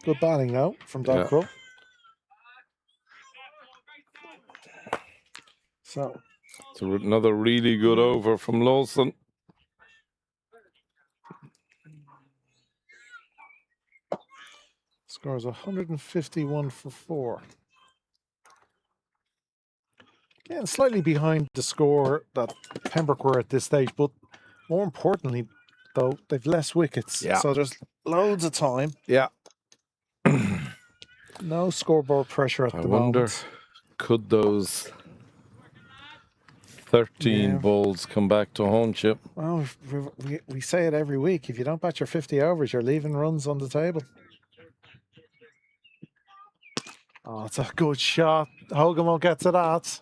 Good batting now from Dockrell. So it's another really good over from Lawson. Scores 151 for 4. Again, slightly behind the score that Pembroke were at this stage, but more importantly, though, they've less wickets. Yeah. So there's loads of time. Yeah. No scoreboard pressure at the moment. I wonder, could those 13 balls come back to haunt you? Well, we say it every week. If you don't bat your 50 overs, you're leaving runs on the table. Oh, it's a good shot. Hogan won't get to that.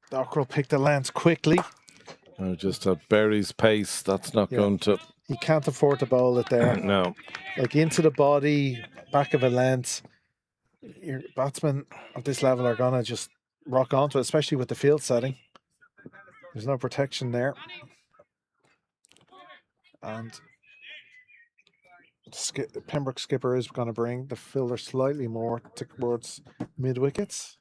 Dockrell picked the length quickly. Oh, just at Berry's pace, that's not going to... He can't afford to bowl it there. No. Like into the body, back of a length. Your batsmen at this level are going to just rock onto it, especially with the field setting. There's no protection there. And Pembroke skipper is going to bring the fielder slightly more towards mid-wickets.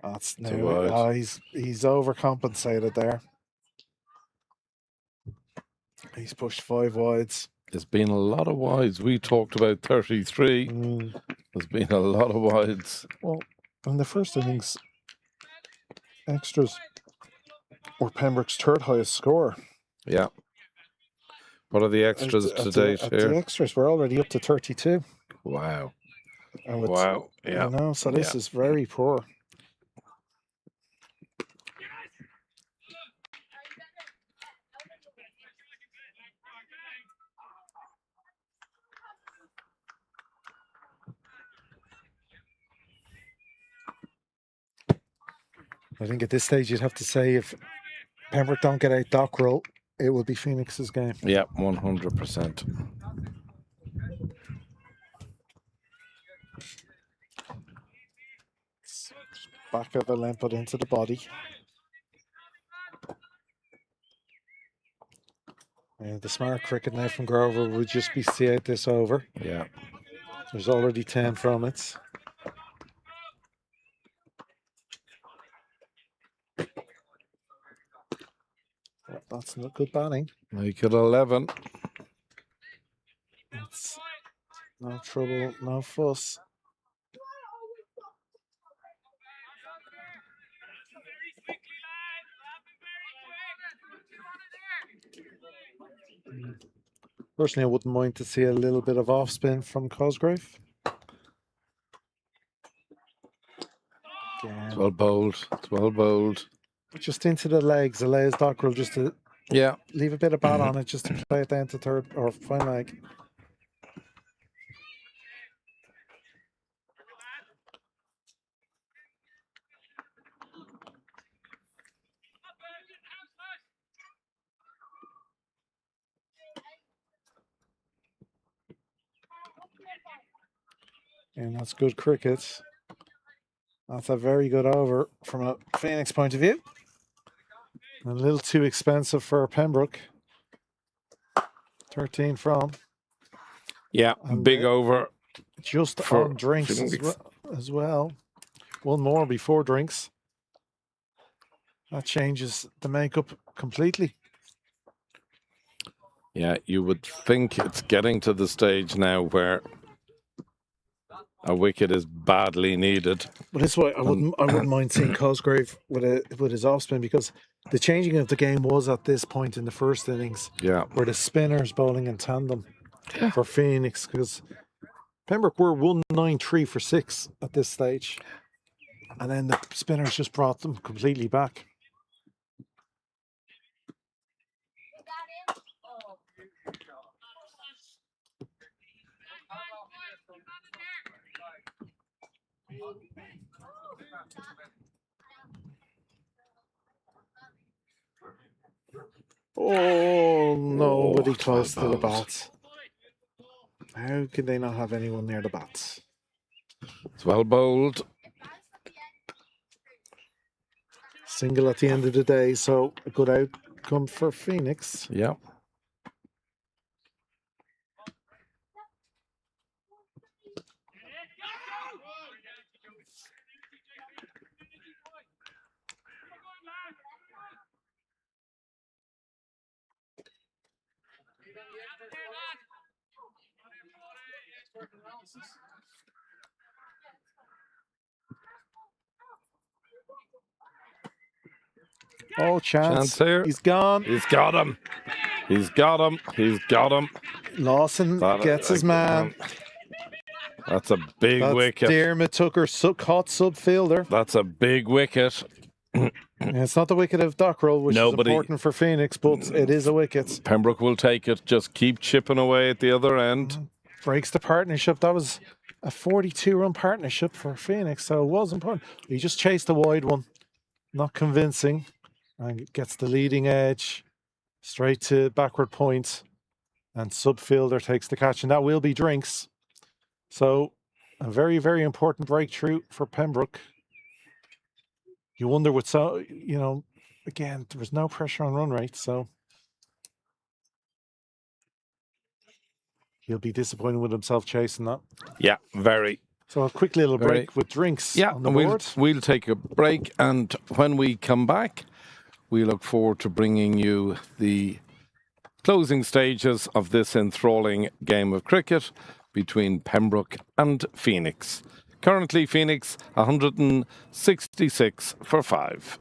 That's now, he's overcompensated there. He's pushed 5 wides. There's been a lot of wides. We talked about 33. There's been a lot of wides. Well, in the first innings, extras were Pembroke's 3rd highest score. Yeah. What are the extras to date here? The extras were already up to 32. Wow. Wow. Yeah. You know, so this is very poor. I think at this stage you'd have to say if Pembroke don't get out Dockrell, it will be Phoenix's game. Yeah, 100%. Back of a limp, but into the body. And the smart cricket now from Grover would just be see out this over. Yeah. There's already 10 from it. That's not good batting. Make it 11. It's no trouble, no fuss. Personally, I wouldn't mind to see a little bit of off spin from Cosgrave. It's well bowled. It's well bowled. Just into the legs allows Dockrell just to leave a bit of bat on it, just to play it down to third or fine leg. And that's good cricket. That's a very good over from a Phoenix point of view. A little too expensive for Pembroke. 13 from. Yeah, And big over. Just for on drinks as well. One more before drinks. That changes the makeup completely. Yeah, you would think it's getting to the stage now where a wicket is badly needed. But that's why I wouldn't mind seeing Cosgrave with his off spin, because the changing of the game was at this point in the first innings. Yeah. Where the spinners bowling in tandem for Phoenix, because Pembroke were 193 for 6 at this stage. And then the spinners just brought them completely back. Oh, nobody close to the bats. How could they not have anyone near the bats? It's well bowled. Single at the end of the day, so a good outcome for Phoenix. Yeah. Oh, chance here. He's gone. He's got him. He's got him. He's got him. Lawson gets his man. That's a big wicket. Dermot Tucker caught subfielder. That's a big wicket. It's not the wicket of Dockrell, which is important for Phoenix, but it is a wicket. Pembroke will take it. Just keep chipping away at the other end. Breaks the partnership. That was a 42-run partnership for Phoenix, so it was important. He just chased the wide one. Not convincing. And gets the leading edge straight to backward point. And subfielder takes the catch, and that will be drinks. So a very, very important breakthrough for Pembroke. You wonder what, again, there was no pressure on run rate, so he'll be disappointed with himself chasing that. Yeah, very. So a quick little break with drinks on the board. We'll take a break, and when we come back, we look forward to bringing you the closing stages of this enthralling game of cricket between Pembroke and Phoenix. Currently, Phoenix 166 for 5.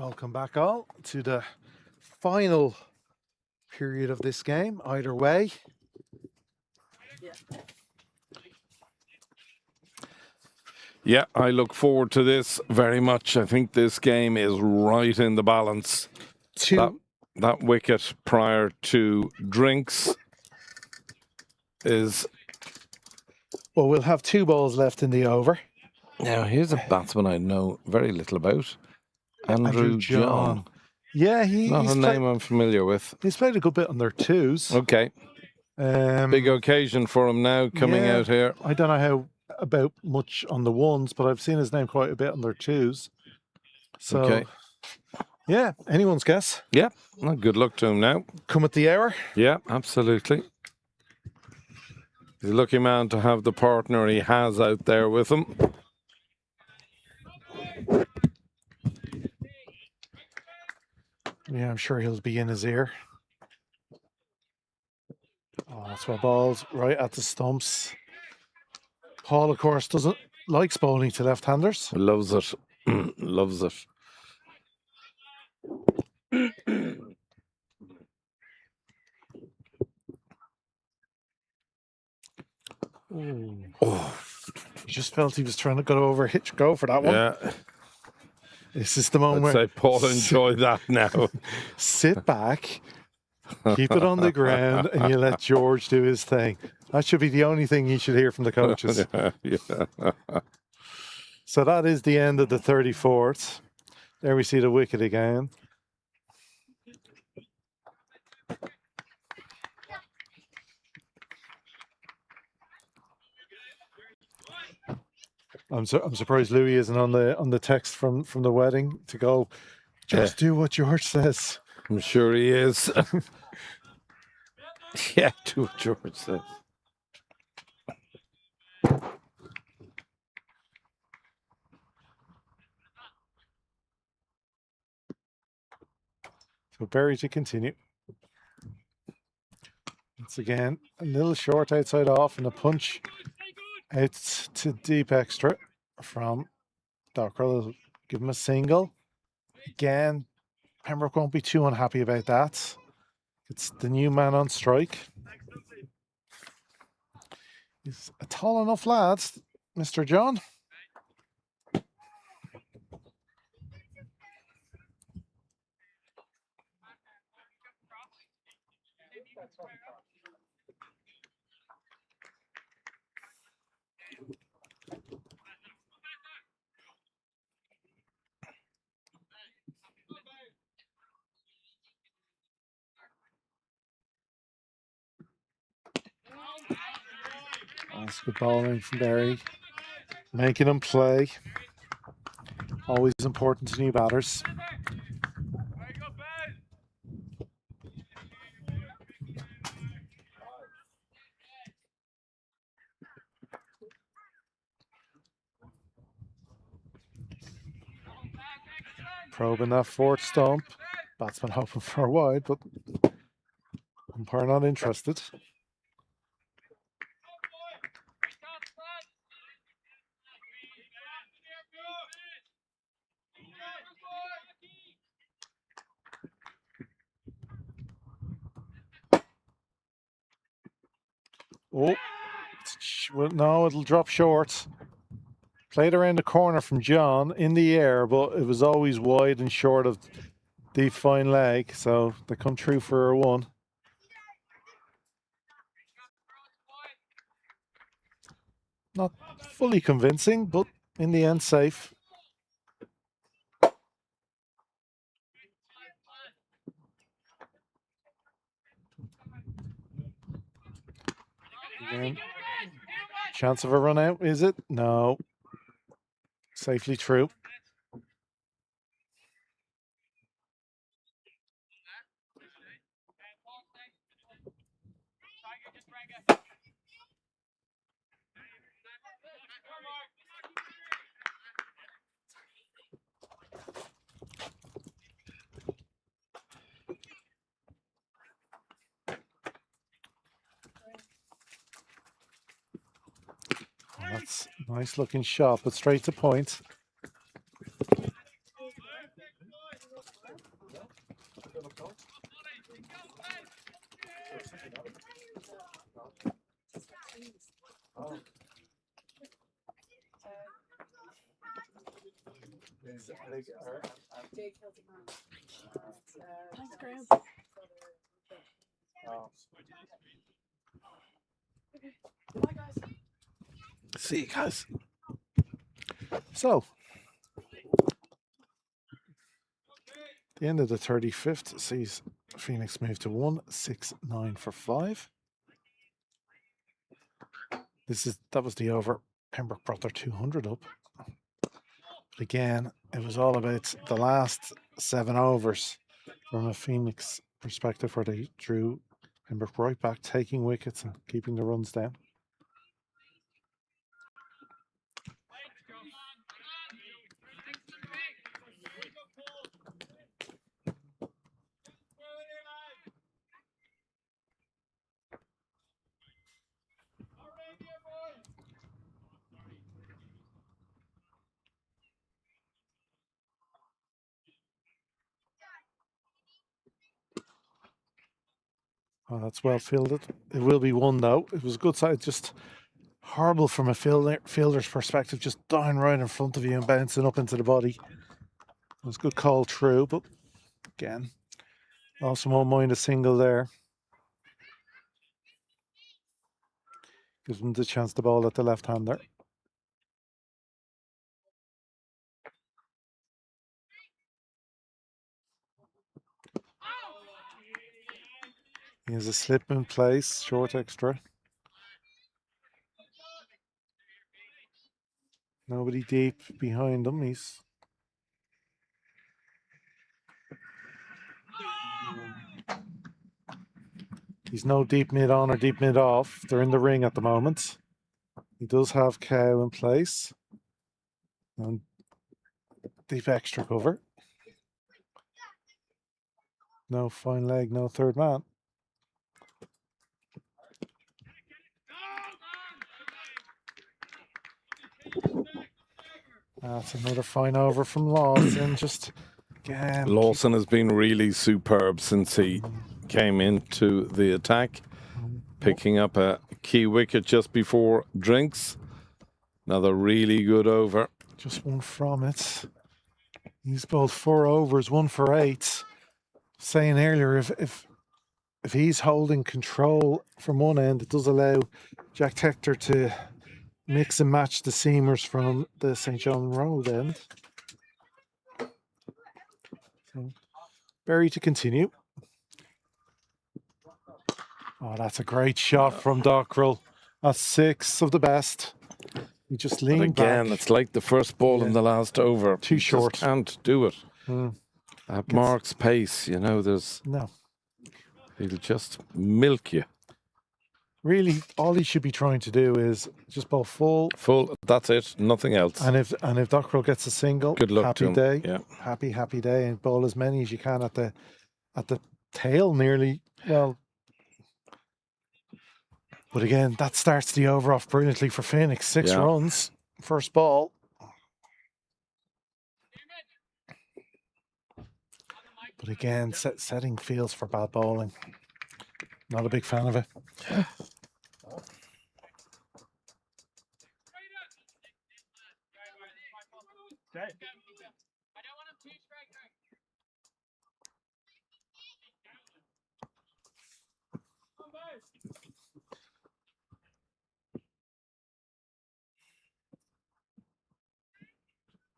Welcome back all to the final period of this game, either way. Yeah, I look forward to this very much. I think this game is right in the balance. That wicket prior to drinks is... Well, we'll have 2 balls left in the over. Now, here's a batsman I know very little about. Andrew John. Yeah, Not a name I'm familiar with. He's played a good bit on their 2s. Okay. Big occasion for him now coming out here. I don't know how about much on the 1s, but I've seen his name quite a bit on their 2s. So, Okay. Yeah, anyone's guess. Yeah, well, good luck to him now. Come at the hour. Yeah, absolutely. He's a lucky man to have the partner he has out there with him. Yeah, I'm sure he'll be in his ear. Oh, that's what balls right at the stumps. Paul, of course, doesn't like bowling to left-handers. Loves it. Loves it. Oh, he just felt he was trying to go for that one. Yeah. This is the moment. I'd say Paul enjoy that now. Sit back, keep it on the ground, and you let George do his thing. That should be the only thing you should hear from the coaches. Yeah. So that is the end of the 34th. There we see the wicket again. I'm surprised Louis isn't on the text from the wedding to go. Just do what George says. I'm sure he is. Yeah, do what George says. So Berry to continue. Once again, a little short outside off and a punch out to deep extra from Dockrell. Give him a single. Again, Pembroke won't be too unhappy about that. It's the new man on strike. He's a tall enough lad, Mr. John. That's good bowling from Barry. Making him play. Always important to new batters. Probing that 4th stump. Batsman hoping for a wide, but umpire not interested. Oh, well, no, it'll drop short. Played around the corner from John in the air, but it was always wide and short of deep fine leg, so they come through for a 1. Not fully convincing, but in the end safe. Again. Chance of a run out, is it? No. Safely through. That's a nice looking shot, but straight to point. Thanks, Graham. Bye, guys. See you guys. So, the end of the 35th sees Phoenix move to 1-6-9 for 5. That was the over. Pembroke brought their 200 up. But again, it was all about the last 7 overs from a Phoenix perspective, where they drew Pembroke right back, taking wickets and keeping the runs down. Oh, that's well fielded. It will be one, though. It was a good side, just horrible from a fielder's perspective, just dying right in front of you and bouncing up into the body. It was a good call through, but again, also won't mind a single there. Gives them the chance to bowl at the left-hander. He has a slip in place, short extra. Nobody deep behind him. He's no deep mid on or deep mid off. They're in the ring at the moment. He does have cow in place. And deep extra cover. No fine leg, no third man. That's another fine over from Lawson. Just again, Lawson has been really superb since he came into the attack, picking up a key wicket just before drinks. Another really good over. just one from it. He's bowled 4 overs, 1 for 8. Saying earlier, if he's holding control from one end, it does allow Jack Tector to mix and match the seamers from the St. John Road end. So, Berry to continue. Oh, that's a great shot from Dockrell. That's 6 of the best. He just leaned again, back. it's like the first ball in the last over. Too You short. just can't do it. At Mark's pace, you know, No. He'll just milk you. Really, all he should be trying to do is just bowl full. Full, that's it, nothing else. And if Dockrell gets a single, Good luck happy to him. day. Yeah. Happy day, and bowl as many as you can at the tail nearly. Well, but again, that starts the over off brilliantly for Phoenix. 6 runs, first ball. But again, setting fields for bad bowling. Not a big fan of it.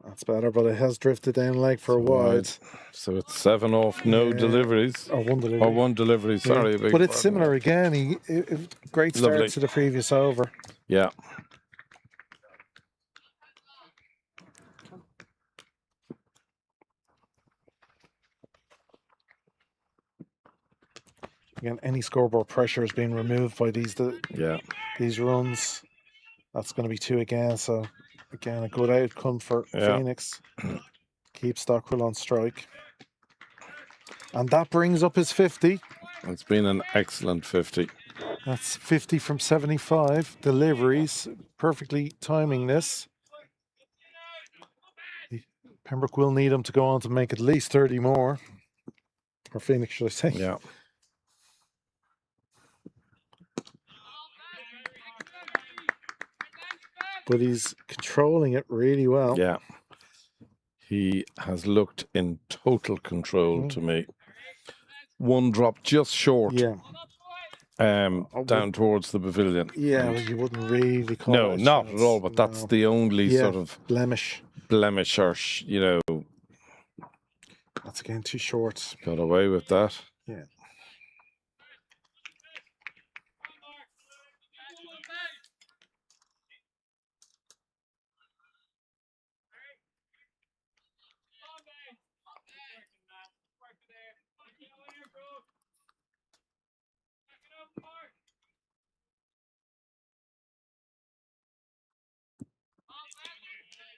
That's better, but it has drifted down leg for a wide. So it's 7 off, no deliveries. Or 1 delivery. Or 1 delivery, sorry. But it's similar again. Great start Lovely. to the previous over. Yeah. Again, any scoreboard pressure has been removed by these runs. That's going to be 2 again. So again, a good outcome for Phoenix. Keeps Dockrell on strike. And that brings up his 50. It's been an excellent 50. That's 50 from 75 deliveries. Perfectly timing this. Pembroke will need him to go on to make at least 30 more. Or Phoenix, should I say. Yeah. But he's controlling it really well. Yeah. He has looked in total control to me. One drop just short. Yeah. Down towards the pavilion. Yeah, And well, you wouldn't really call no, it a not chance. at all. But that's No. the only Yeah, sort of blemish. or That's again too short. got away with that. Yeah.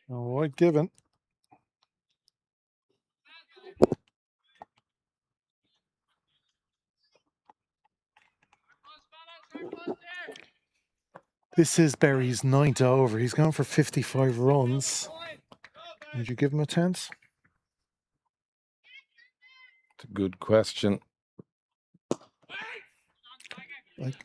All right, given. This is Berry's 9th over. He's gone for 55 runs. Would you give him a 10th? It's a good question. Like,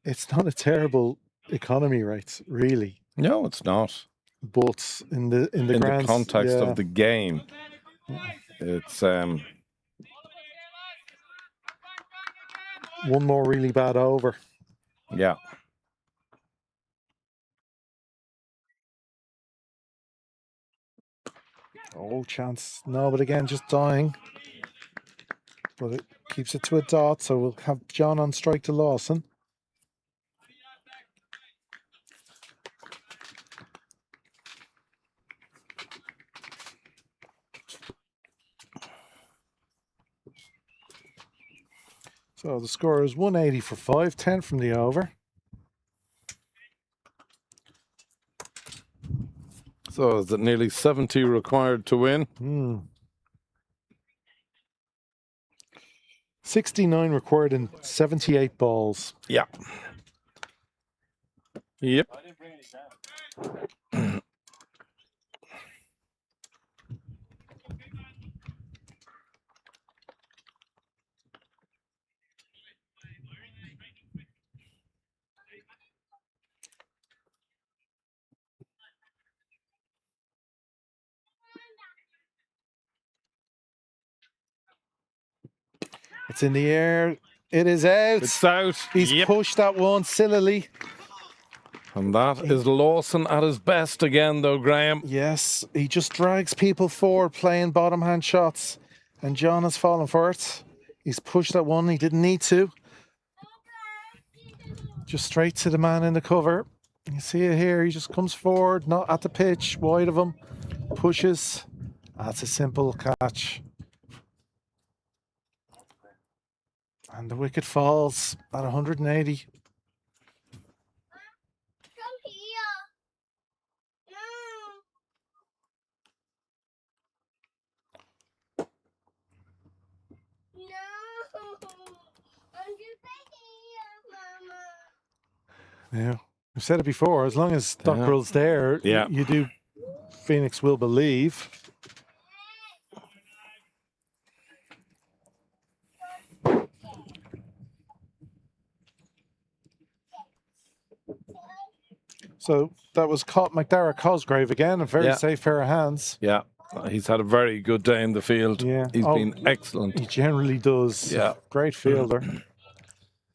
it's not a terrible economy rate, really. No, it's not. But in the the context of the game, it's one more really bad over. Yeah. Oh, chance. No, but again, just dying. But it keeps it to a dot, so we'll have John on strike to Lawson. So the score is 180 for 5, 10 from the over. So is it nearly 70 required to win? 69 required in 78 balls. Yeah. Yep. It's in the air. It is out. It's out. He's pushed that one sillily. And that is Lawson at his best again, though, Graham. Yes, he just drags people forward playing bottom hand shots. And John has fallen for it. He's pushed that one. He didn't need to. Just straight to the man in the cover. You see it here. He just comes forward, not at the pitch, wide of him. Pushes. That's a simple catch. And the wicket falls at 180. Yeah, I've said it before. As long as Dockrell's there, you do. Phoenix will believe. So that was McDara Cosgrave again, a very safe pair of hands. Yeah, he's had a very good day in the field. Yeah, he's been excellent. He generally does. Yeah, great fielder.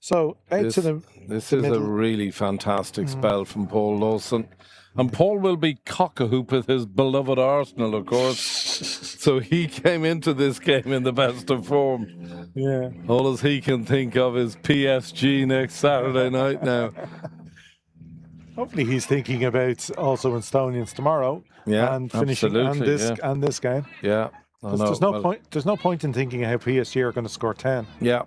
So this is a really fantastic spell from Paul Lawson. And Paul will be cock-a-hoop with his beloved Arsenal, of course. So he came into this game in the best of form. Yeah. All as he can think of is PSG next Saturday night now. Hopefully he's thinking about also Instonians tomorrow. Yeah, and finishing and this game. Yeah. There's no point in thinking how PSG are going to score 10. Yeah.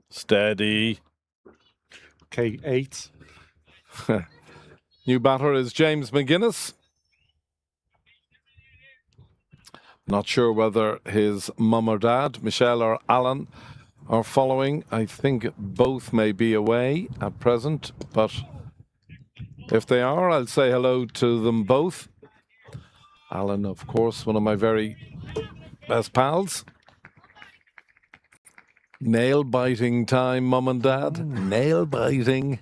Steady. Okay, 8. New batter is James McGuinness. Not sure whether his mum or dad, Michelle or Alan, are following. I think both may be away at present, but if they are, I'll say hello to them both. Alan, of course, one of my very best pals. Nail biting time, mum and dad. Nail biting.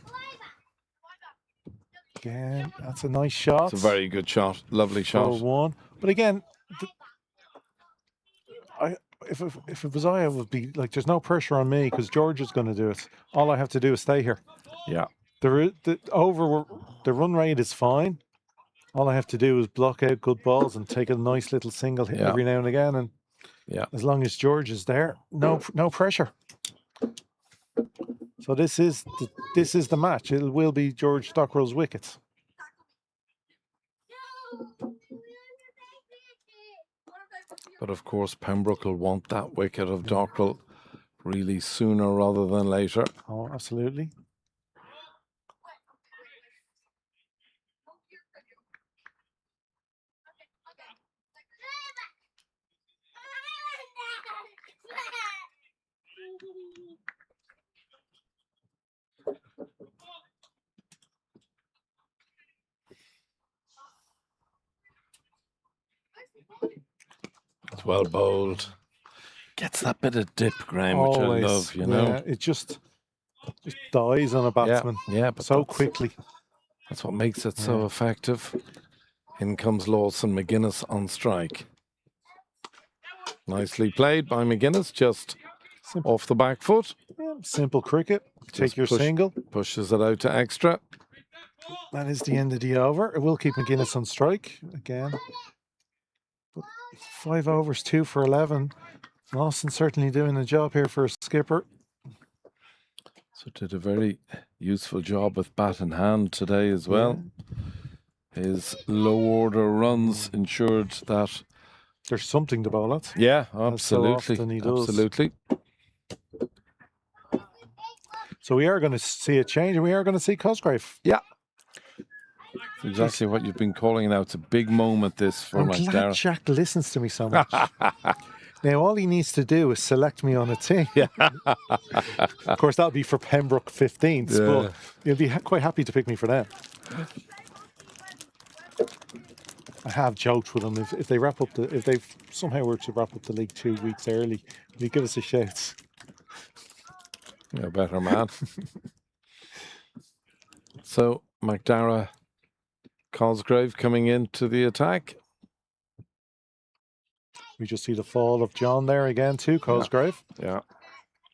Again, that's a nice shot. It's a very good shot. Lovely shot. 4-1. But again, if it was I would be like, there's no pressure on me because George is going to do it. All I have to do is stay here. Yeah. The run rate is fine. All I have to do is block out good balls and take a nice little single hit every now and again. And as long as George is there, no pressure. So this is the match. It will be George Dockrell's wickets. But of course, Pembroke will want that wicket of Dockrell really sooner rather than later. Oh, absolutely. It's well bowled. Gets that bit of dip, Graham, which I love, you know. Yeah, it just dies on a batsman but so quickly. That's what makes it so effective. In comes Lawson, McGuinness on strike. Nicely played by McGuinness, just off the back foot. Yeah, simple cricket. Take your single. Pushes it out to extra. That is the end of the over. It will keep McGuinness on strike again. But 5 overs, 2 for 11. Lawson certainly doing the job here for a skipper. So did a very useful job with bat in hand today as well. His low order runs ensured that there's something to bowl at. Yeah, absolutely. So often he does. Absolutely. So we are going to see a change, and we are going to see Cosgrave. Yeah. It's exactly what you've been calling now. It's a big moment, this, for I'm glad Jack listens to me so much. Now, all he needs to do is select me on a team. Yeah. Of course, that'll be for Pembroke 15th, but he'll be quite happy to pick me for that. I have joked with him if they wrap up if they somehow were to wrap up the league 2 weeks early, will he give us a shout? You're a better man. So McDara, Cosgrave coming into the attack. We just see the fall of John there again too, Cosgrave. Yeah.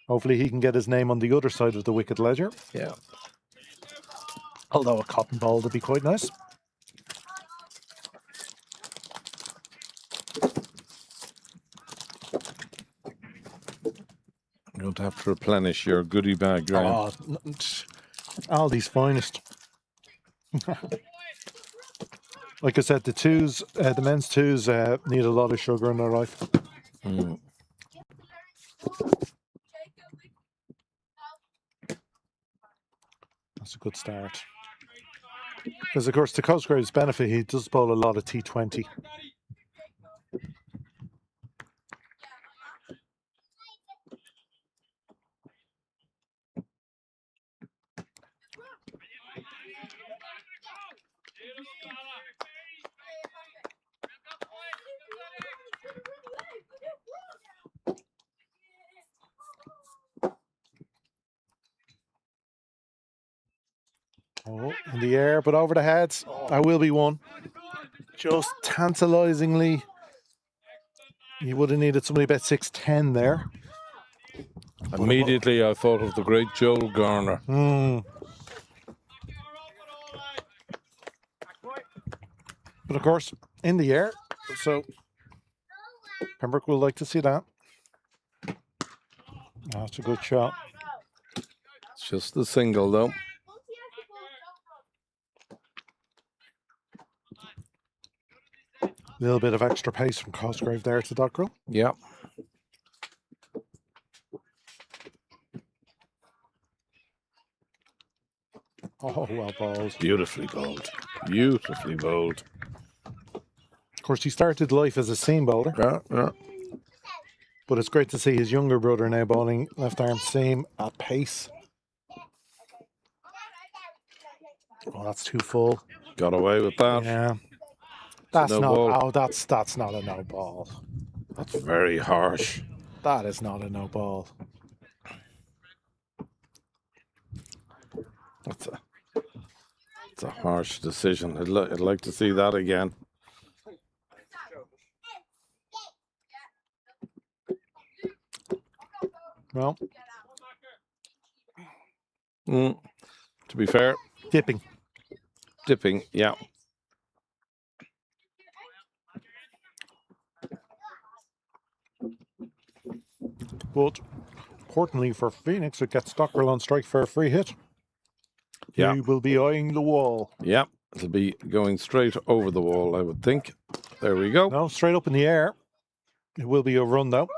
Hopefully he can get his name on the other side of the wicket ledger. Yeah. Although a cotton ball would be quite nice. You don't have to replenish your goodie bag, Graham. Oh, Aldi's finest. Like I said, the men's twos need a lot of sugar in their life. That's a good start. Because, of course, to Cosgrave's benefit, he does bowl a lot of T20. Oh, in the air, but over the heads. That will be one. Just tantalisingly. You would have needed somebody about 6'10" there. Immediately I thought of the great Joel Garner. But of course, in the air. So Pembroke will like to see that. That's a good shot. It's just the single, though. A little bit of extra pace from Cosgrave there to Dockrell. Yeah. Oh, well bowled. Beautifully bowled. Beautifully bowled. Of course, he started life as a seam bowler. Yeah. But it's great to see his younger brother now bowling left arm seam at pace. Oh, that's too full. Got away with that. Yeah. That's no not. ball. Oh, that's not a no ball. That's very harsh. That is not a no ball. It's a harsh decision. I'd like to see that again. Well, To be fair, dipping. Yeah. But importantly for Phoenix, it gets Dockrell on strike for a free hit. Yeah. He will be eyeing the wall. Yeah, it'll be going straight over the wall, I would think. There we go. No, straight up in the air. It will be a run though.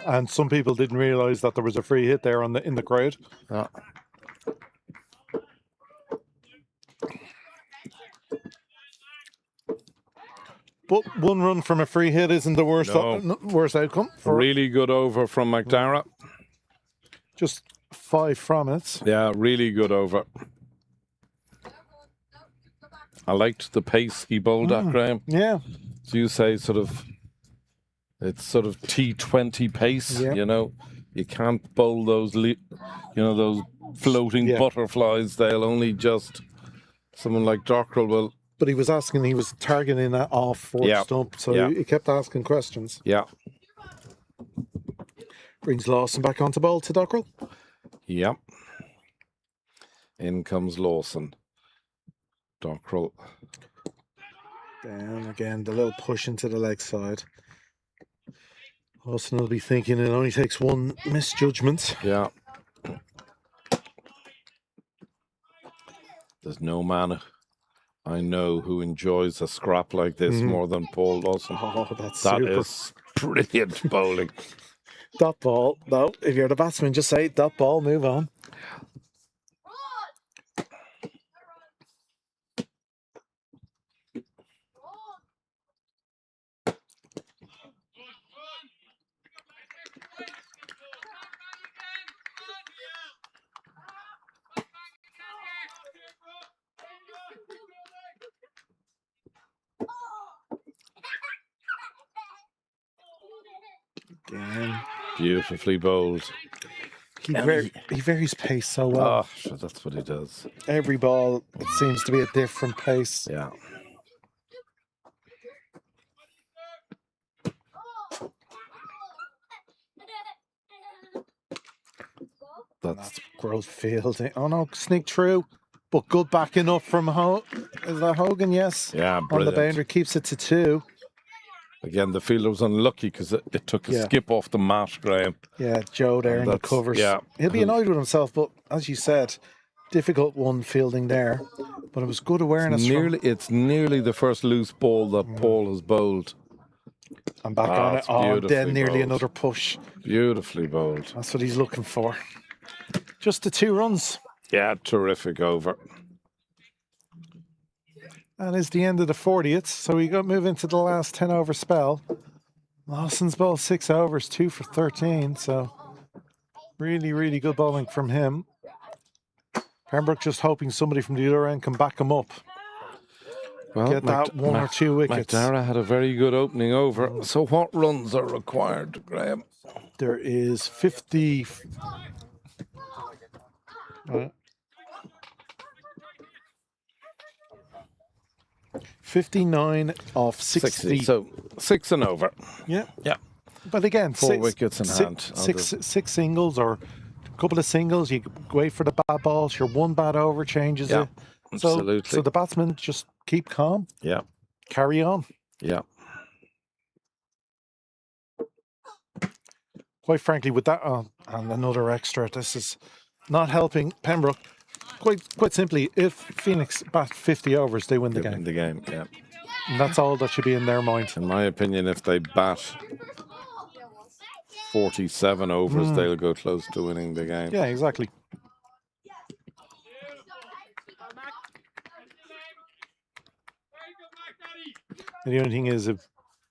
And some people didn't realise that there was a free hit there in the crowd. Yeah. But one run from a free hit isn't the worst worst outcome. Really good over from McDara. Just 5 from it. Yeah, really good over. I liked the pace he bowled at, Graham. Yeah. So you say it's sort of T20 pace, you know. You can't bowl those, those floating butterflies. They'll only just, someone like Dockrell will. But he was targeting that off fourth stump, so he kept asking questions. Yeah. Brings Lawson back onto bowl to Dockrell. Yep. In comes Lawson. Dockrell. Down again, the little push into the leg side. Lawson will be thinking it only takes one misjudgment. Yeah. There's no man I know who enjoys a scrap like this more than Paul Lawson. Oh, that super. Is brilliant bowling. Dot ball, though. If you're the batsman, just say dot ball, move on. Again. Beautifully bowled. He varies pace so well. Oh, sure, that's what he does. Every ball, it seems to be a different pace. Yeah. That's growth fielding. Oh no, sneak through. But good backing up from is that Hogan? Yes. Yeah, brilliant. On the boundary, keeps it to 2. Again, the fielder was unlucky because it took a skip off the mat, Graham. Yeah, Joe there in the covers. Yeah. He'll be annoyed with himself, but as you said, difficult one fielding there. But it was good awareness. It's nearly the first loose ball that Paul has bowled. I'm back on it. Oh, then nearly another push. Beautifully bowled. That's what he's looking for. Just the 2 runs. Yeah, terrific over. That is the end of the 40th, so we got move into the last 10 over spell. Lawson's bowled 6 overs, 2 for 13, so really, really good bowling from him. Pembroke just hoping somebody from the other end can back him up. Well, get that 1 or 2 wickets. McDara had a very good opening over. So what runs are required, Graham? There is 50... 59 off 60. So 6 and over. Yeah. Yeah. But again, 4 wickets in hand. Six singles or a couple of singles. You wait for the bad balls. Your 1 bad over changes it. Absolutely. So the batsmen just keep calm. Yeah. Carry on. Yeah. Quite frankly, with that and another extra, this is not helping Pembroke. Quite simply, if Phoenix bat 50 overs, they win the game. Win the game, yeah. And that's all that should be in their mind. In my opinion, if they bat 47 overs, they'll go close to winning the game. Yeah, exactly. And the only thing is, if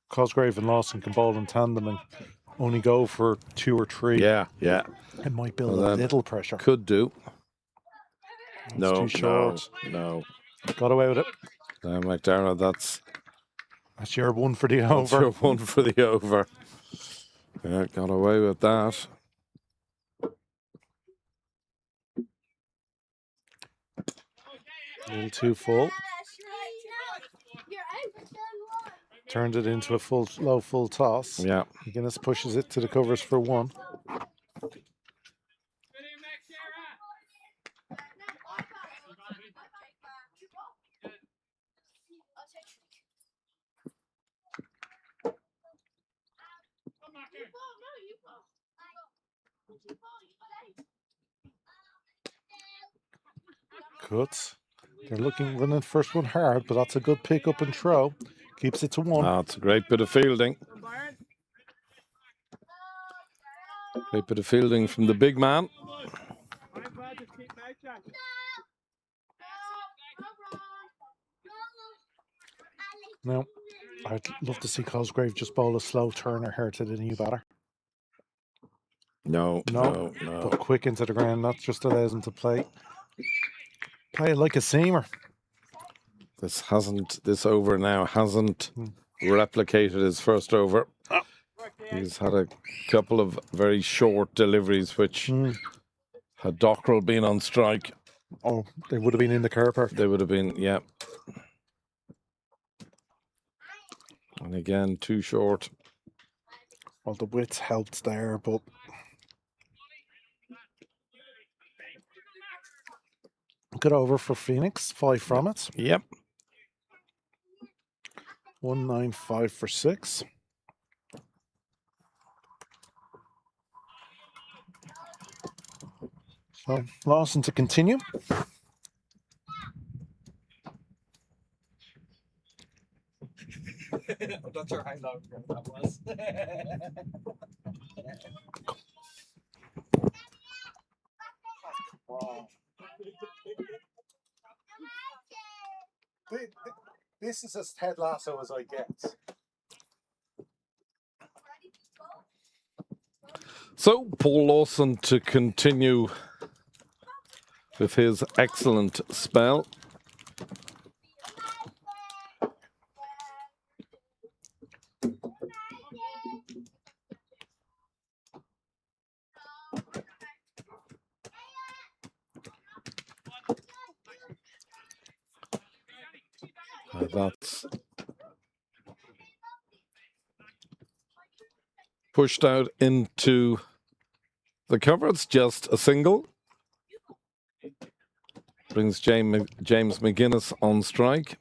Cosgrave and Lawson can bowl in tandem and only go for 2 or 3, it might build a little pressure. Could do. Too short. No. Got away with it. McDara, that's your 1 for the over. That's your 1 for the over. Yeah, got away with that. In too full. Turned it into a low full toss. Yeah. McGuinness pushes it to the covers for 1. Cuts. They're running the first one hard, but that's a good pick up and throw. Keeps it to 1. It's a great bit of fielding. Great bit of fielding from the big man. Now, I'd love to see Cosgrave just bowl a slow turner here to the new batter. No. But quick into the ground. That just allows him to play it like a seamer. This over now hasn't replicated his first over. He's had a couple of very short deliveries, which had Dockrell been on strike. Oh, they would have been in the car park. They would have been, yeah. And again, too short. Well, the width helped there, but good over for Phoenix. 5 from it. Yep. 195 for 6. So Lawson to continue. I'm not sure how long that was. Wow. This is as Ted Lasso as I get. So Paul Lawson to continue with his excellent spell. That's pushed out into the cover. It's just a single. Brings James McGuinness on strike.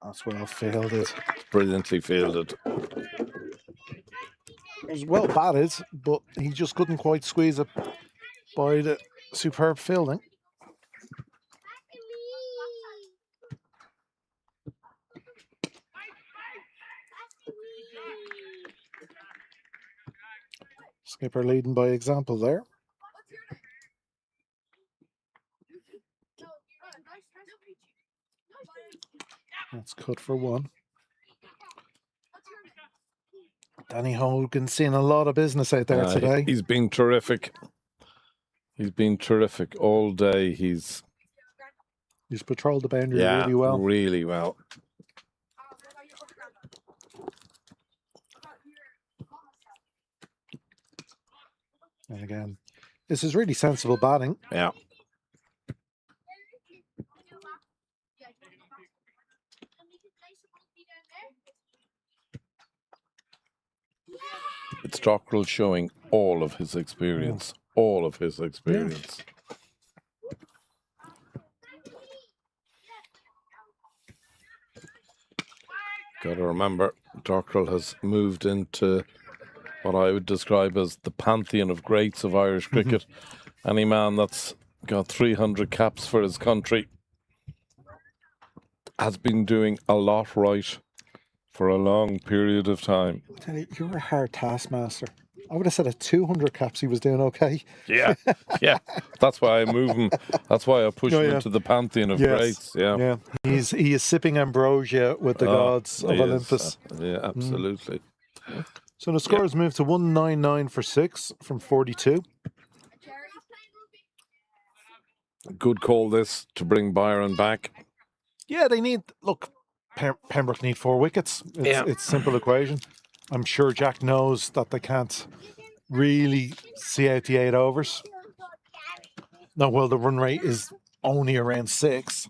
That's well fielded. Brilliantly fielded. It was well batted, but he just couldn't quite squeeze it by the superb fielding. Skipper leading by example there. That's cut for 1. Danny Hogan seeing a lot of business out there today. He's been terrific. He's been terrific all day. He's patrolled the boundary really well. Really well. And again, this is really sensible batting. Yeah. It's Dockrell showing all of his experience. All of his experience. Got to remember, Dockrell has moved into what I would describe as the pantheon of greats of Irish cricket. Any man that's got 300 caps for his country has been doing a lot right for a long period of time. I tell you, you're a hard taskmaster. I would have said at 200 caps he was doing okay. Yeah, yeah. That's why I move him. That's why I push him into the pantheon of greats. Yeah, He is sipping ambrosia with the gods of Olympus. Yeah, absolutely. So the scores moved to 199 for 6 from 42. Good call this to bring Byron back. Yeah, they need, look, Pembroke need 4 wickets. It's a simple equation. I'm sure Jack knows that they can't really see out the 8 overs. No, well, the run rate is only around 6.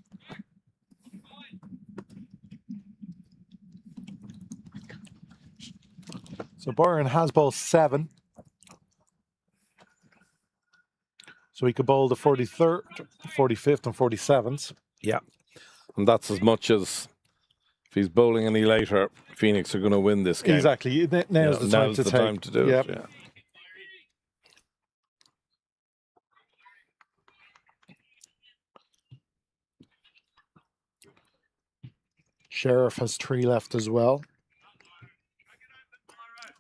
So Byron has bowled 7. So he could bowl the 43rd, 45th, and 47th. Yeah. And that's as much as if he's bowling any later, Phoenix are going to win this game. Exactly. Now's the time to take. Time to do Yep. it. Yeah. Sheriff has 3 left as well.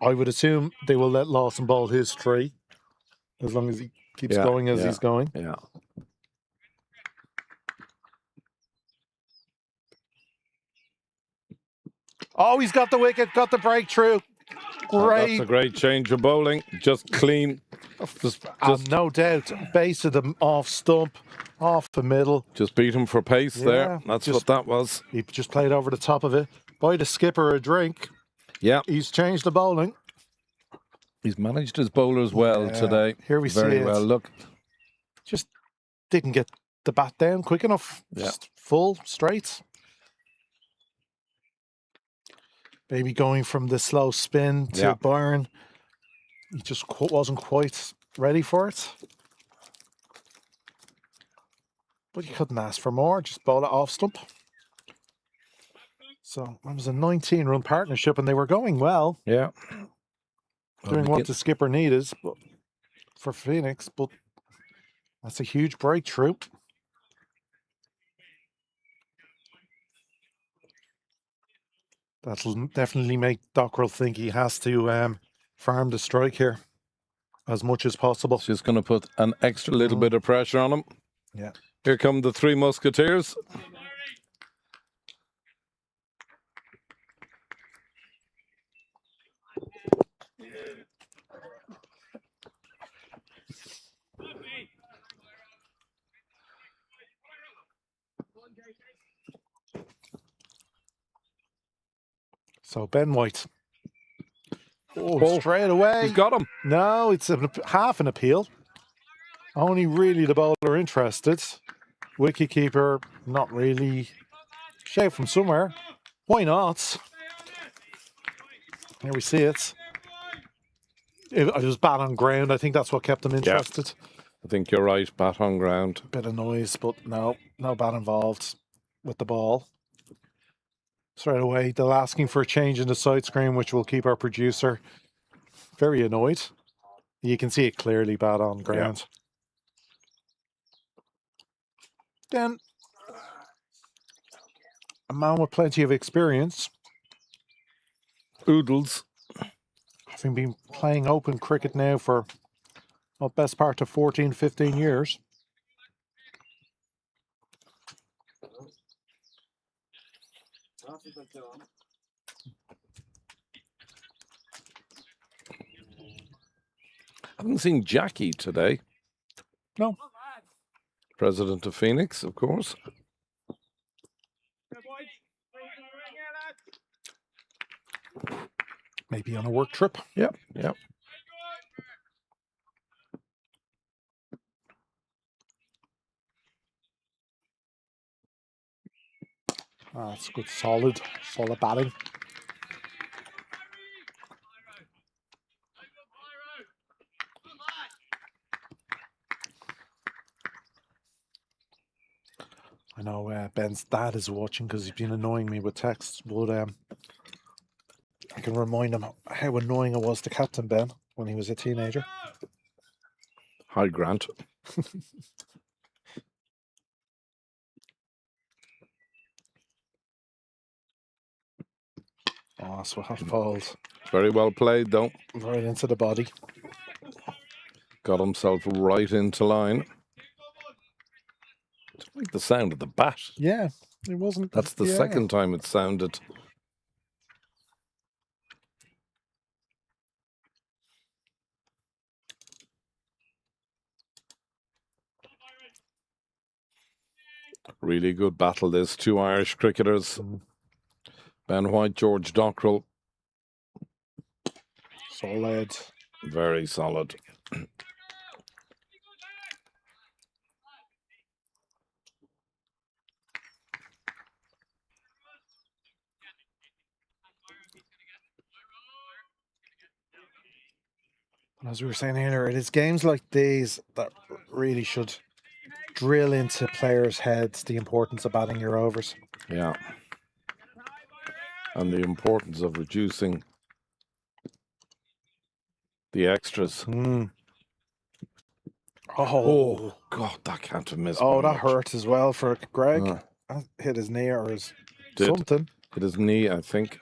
I would assume they will let Lawson bowl his 3 as long as he keeps going as he's going. Yeah. Oh, he's got the wicket, got the breakthrough. Great. That's a great change of bowling. Just clean. Just no doubt. Base of the off stump, off the middle. Just beat him for pace there. That's what that was. He just played over the top of it. Buy the skipper a drink. Yeah. He's changed the bowling. He's managed his bowlers well today. Here we see Very it. well. Look. Just didn't get the bat down quick enough. Just full, straight. Maybe going from the slow spin to Byron. He just wasn't quite ready for it. But you couldn't ask for more. Just bowl it off stump. So it was a 19-run partnership and they were going well. Yeah. Doing what the skipper needed for Phoenix. But that's a huge breakthrough. That'll definitely make Dockrell think he has to farm the strike here as much as possible. She's going to put an extra little bit of pressure on him. Yeah. Here come the 3 Musketeers. So Ben White. Oh, straight away. He's got him. No, it's half an appeal. Only really the bowler interested. Wicketkeeper, not really. Shave from somewhere. Why not? Here we see it. It was bat on ground. I think that's what kept them interested. I think you're right. Bat on ground. Bit of noise, but no bat involved with the ball. Straight away, they're asking for a change in the side screen, which will keep our producer very annoyed. You can see it clearly, bat on ground. Then, a man with plenty of experience. Oodles. Having been playing open cricket now for best part of 14, 15 years. I haven't seen Jackie today. No. President of Phoenix, of course. Maybe on a work trip. Yep, yep. That's good, solid batting. I know Ben's dad is watching because he's been annoying me with texts, but I can remind him how annoying it was to captain Ben when he was a teenager. Hi, Grant. Oh, that's what falls. Very well played, though. Right into the body. Got himself right into line. I like the sound of the bat. Yeah, it wasn't. That's the second time it sounded. Really good battle, this. 2 Irish cricketers. Ben White, George Dockrell. Solid. Very solid. As we were saying earlier, it is games like these that really should drill into players' heads the importance of batting your overs. Yeah. And the importance of reducing the extras. Oh, God, that can't have missed. Oh, by that much. hurt as well for Greg. That hit his knee or his something. Hit his knee, I think.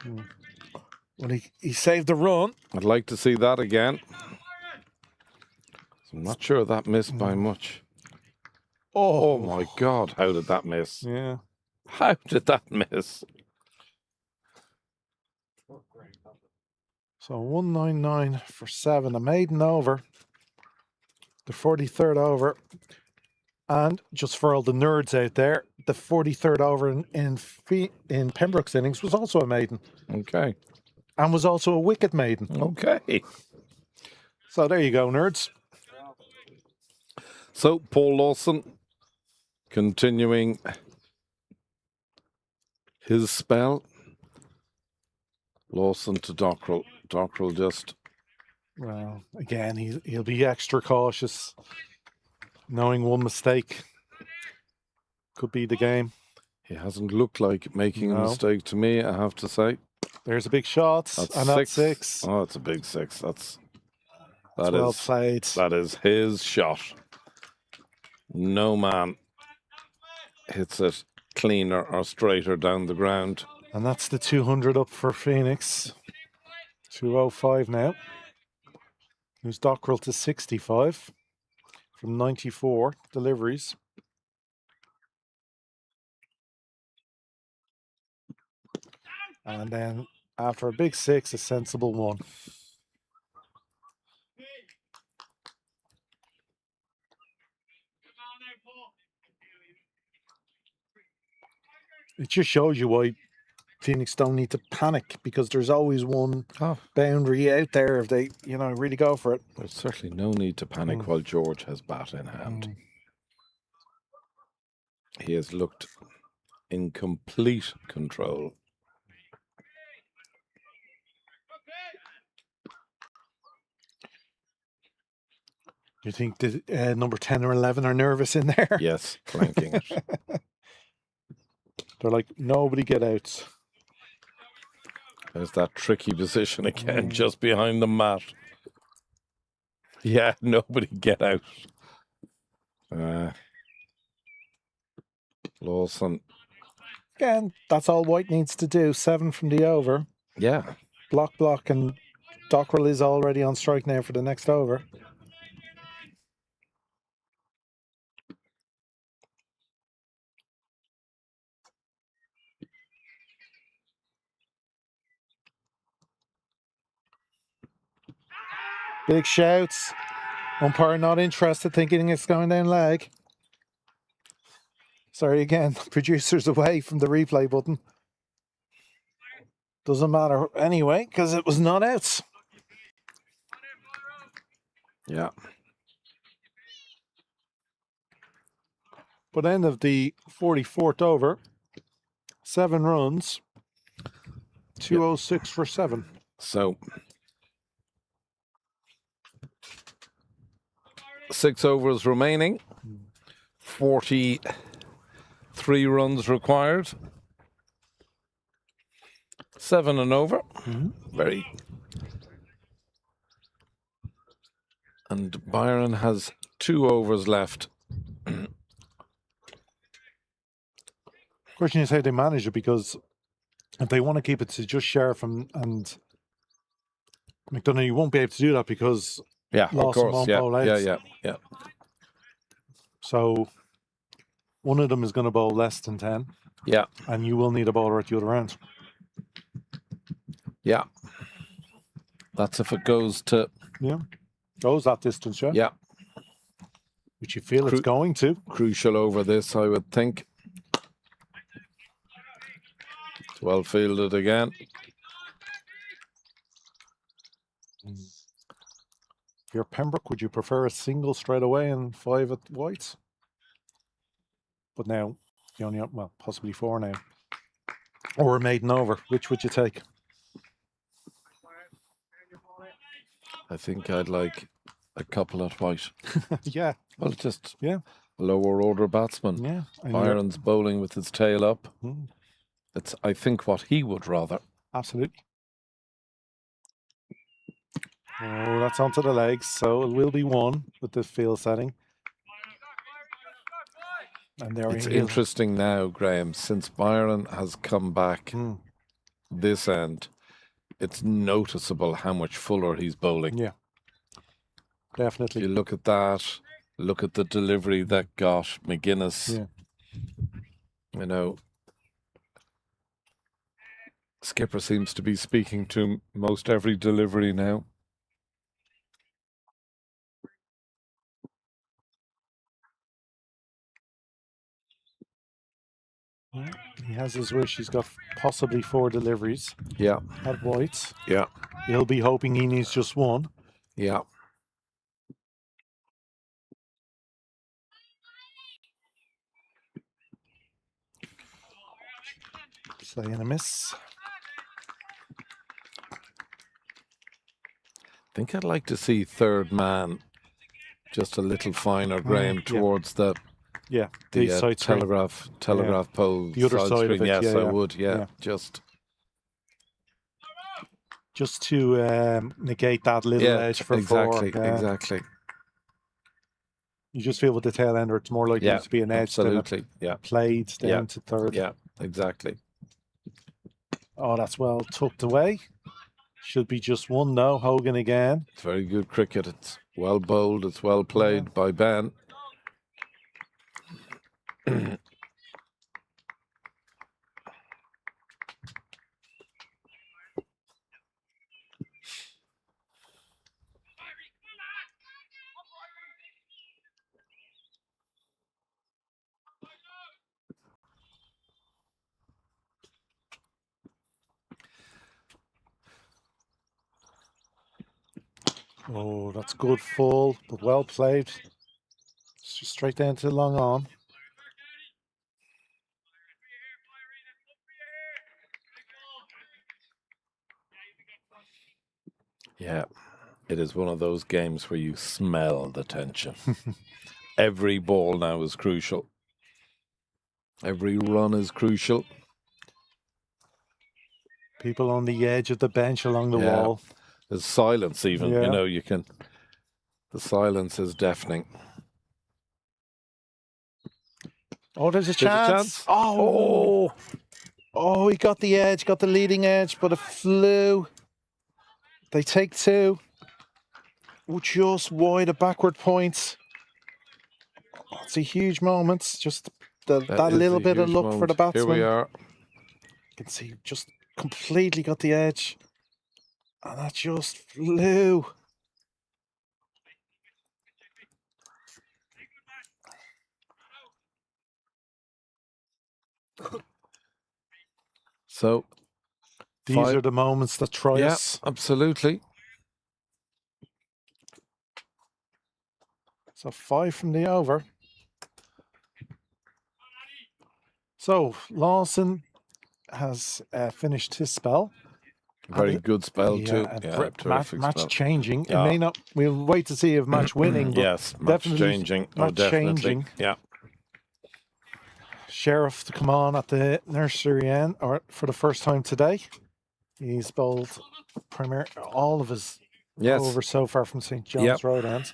Well, he saved the run. I'd like to see that again. I'm not sure that missed by much. Oh my God, how did that miss? Yeah. How did that miss? So 199 for 7. A maiden over. The 43rd over. And just for all the nerds out there, the 43rd over in Pembroke's innings was also a maiden. Okay. And was also a wicket maiden. Okay. So there you go, nerds. So Paul Lawson continuing his spell. Lawson to Dockrell. Dockrell just... Well, again, he'll be extra cautious, knowing one mistake could be the game. He hasn't looked like making a No. mistake to me, I have to say. There's a big shot, that's 6. Oh, it's a big 6. That's well played. That is his shot. No man hits it cleaner or straighter down the ground. And that's the 200 up for Phoenix. 205 now. Who's Dockrell to 65 from 94 deliveries. And then after a big 6, a sensible 1. It just shows you why Phoenix don't need to panic, because there's always one boundary out there if they, really go for it. There's certainly no need to panic while George has bat in hand. He has looked in complete control. You think that number 10 or 11 are nervous in there? Yes, flanking it. They're like, nobody get out. There's that tricky position again, just behind the mat. Yeah, nobody get out. Lawson. Again, that's all White needs to do. 7 from the over. Yeah. Block, and Dockrell is already on strike now for the next over. Big shouts. Umpire not interested, thinking it's going down leg. Sorry again, producer's away from the replay button. Doesn't matter anyway, because it was not out. Yeah. But end of the 44th over, 7 runs, 206 for 7. So 6 overs remaining, 43 runs required, 7 and over. Very. And Byron has 2 overs left. Question is how they manage it, because if they want to keep it to just Sheriff and McDonough, you won't be able to do that because of Lawson course, won't bowl out. yeah. So one of them is going to bowl less than 10. Yeah. And you will need a bowler at the other end. Yeah. That's if it goes to... Yeah. Goes that distance, yeah? Yeah. Which you feel it's going to. Crucial over this, I would think. It's well fielded again. If you're Pembroke, would you prefer a single straight away and 5 at whites? But now you only have, well, possibly 4 now. Or a maiden over. Which would you take? I think I'd like a couple at white. Yeah. Well, just Yeah. lower order batsman. Yeah. And Byron's bowling with his tail up. Mm, It's, I think, what he would rather. absolutely. Oh, that's onto the legs. So it will be 1 with the field setting. And there It's he is. interesting now, Graham, since Byron has come back this end, it's noticeable how much fuller he's bowling. Yeah. Definitely. You look at that, look at the delivery that got McGuinness. Yeah. You know, Skipper seems to be speaking to most every delivery now. Yeah, he has his wish. He's got possibly 4 deliveries. Yeah. At whites. Yeah. He'll be hoping he needs just 1. Yeah. Playing a miss. I think I'd like to see third man just a little finer, Graham, towards the side screen. telegraph pole. The other side of it. Yes, yeah, I would. Yeah. Just to negate that little edge for 4. Exactly. You just feel with the tail ender, it's more likely to be an edge than a played down to third. Yeah, exactly. Oh, that's well tucked away. Should be just 1 though. Hogan again. It's very good cricket. It's well bowled. It's well played by Ben. Oh, that's good full, but well played. Just straight down to the long on. Yeah, it is one of those games where you smell the tension. Every ball now is crucial. Every run is crucial. People on the edge of the bench along the wall. There's silence even, you know, the silence is deafening. Oh, there's a chance. Oh, he got the edge, got the leading edge, but it flew. They take 2. Just wide of backward points. It's a huge moment. Just that little bit of luck for the batsman. Here we are. You can see just completely got the edge. And that just flew. So these are the moments that try us. Yeah, absolutely. So 5 from the over. So Lawson has finished his spell. Very good spell too. Yeah, terrific match spell. changing. It may not. We'll wait to see if match winning. But yes, match changing. Match changing. Yeah. Sheriff to come on at the nursery end, or for the first time today. He's bowled all of his over so far from St. John's Road end.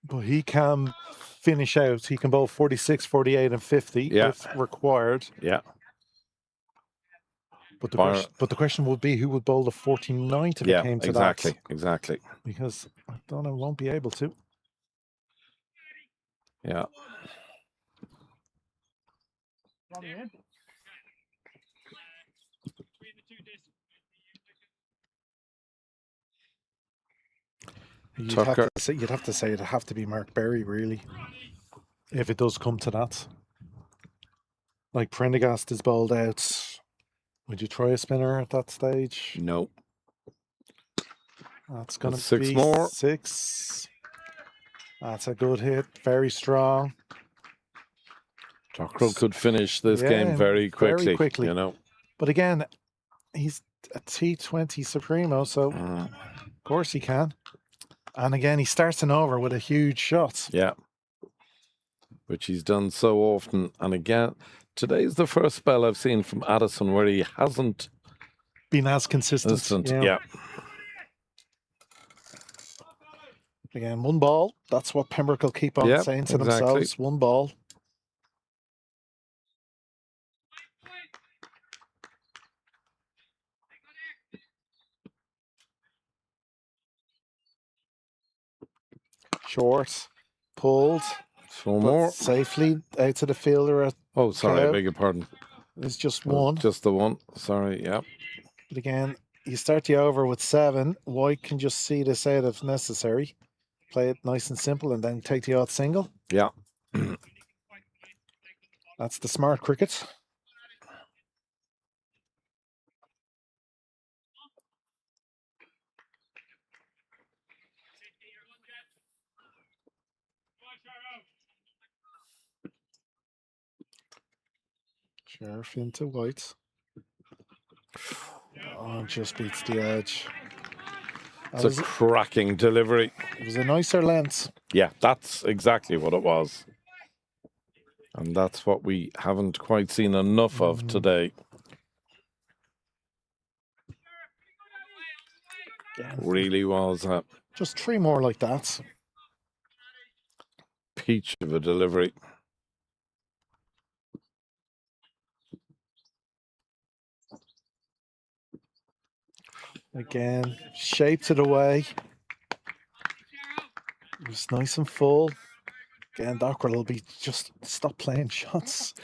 But he can finish out. He can bowl 46, 48 and 50 if required. Yeah. But the question would be, who would bowl the 49th if it came to that? Exactly. Because I don't know, won't be able to. Yeah. You'd have to say it'd have to be Mark Berry, really, if it does come to that. Like Prendergast is bowled out. Would you try a spinner at that stage? No. That's going That's to 6 be more. 6. That's a good hit. Very strong. Tector could finish this game Yeah, very quickly. very quickly. You know. But again, he's a T20 Supremo, so of course he can. And again, he starts an over with a huge shot. Yeah. Which he's done so often. And again, today's the first spell I've seen from Addison where he hasn't been as consistent. Yeah. Again, 1 ball. That's what Pembroke will keep on saying to themselves. 1 ball. Short, pulled. 4 more. Safely out to the fielder. Oh, sorry, I beg your pardon. It's just 1. Just the 1. Sorry, yeah. But again, you start the over with 7. White can just see this out if necessary. Play it nice and simple and then take the odd single. Yeah. That's the smart cricket. Sheriff into White. Oh, just beats the edge. It's a cracking delivery. It was a nicer length. Yeah, that's exactly what it was. And that's what we haven't quite seen enough of today. Again. Really was a just 3 more like that. Peach of a delivery. Again, shaped it away. It was nice and full. Again, Tector will be just stop playing shots.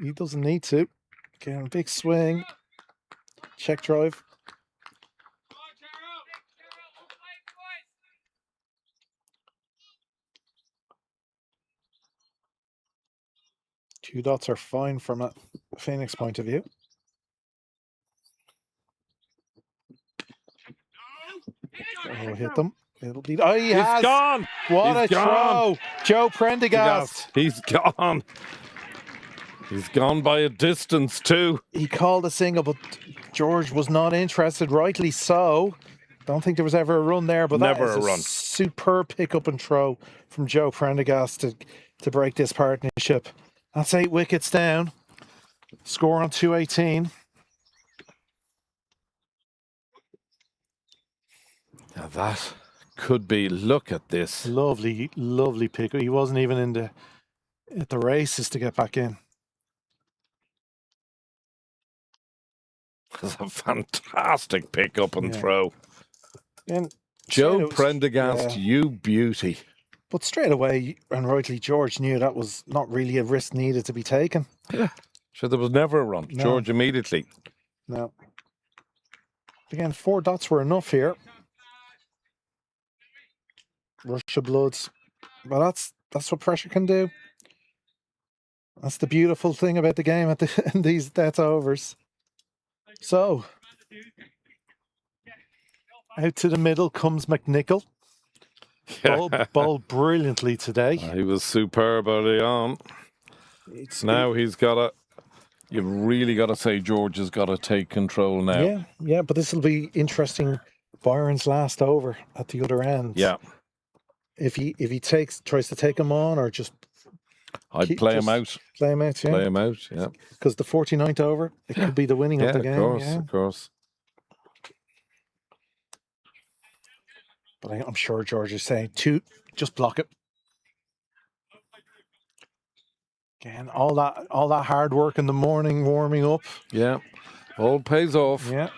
He doesn't need to. Again, big swing. Check drive. Two dots are fine from a Phoenix point of view. Oh, hit them. It'll be. Oh, he has. Gone. What He's a gone. throw. Joe Prendergast. He's gone. He's gone by a distance too. He called a single, but George was not interested, rightly so. Don't think there was ever a run there, but never that is a run. Superb pick up and throw from Joe Prendergast to break this partnership. That's 8 wickets down. Score on 218. Now that could be. Look at this. Lovely, lovely pick. He wasn't even at the races to get back in. It's a fantastic pick up and throw. And Joe Prendergast, you beauty. But straight away, and rightly, George knew that was not really a risk needed to be taken. Yeah. So there was never a run. No. George immediately. No. Again, 4 dots were enough here. Rush of bloods. But that's what pressure can do. That's the beautiful thing about the game in these death overs. So, out to the middle comes McNichol. Bowled brilliantly today. He was superb early on. Now he's got to. You've really got to say George has got to take control now. Yeah, but this will be interesting. Byron's last over at the other end. Yeah. If he tries to take him on or just I'd play him out. Play him out, yeah. Play him out, yeah. Because the 49th over, it could be the winning of the game. Of course. But I'm sure George is saying, just block it. Again, all that hard work in the morning, warming up. Yeah, all pays off. Yeah.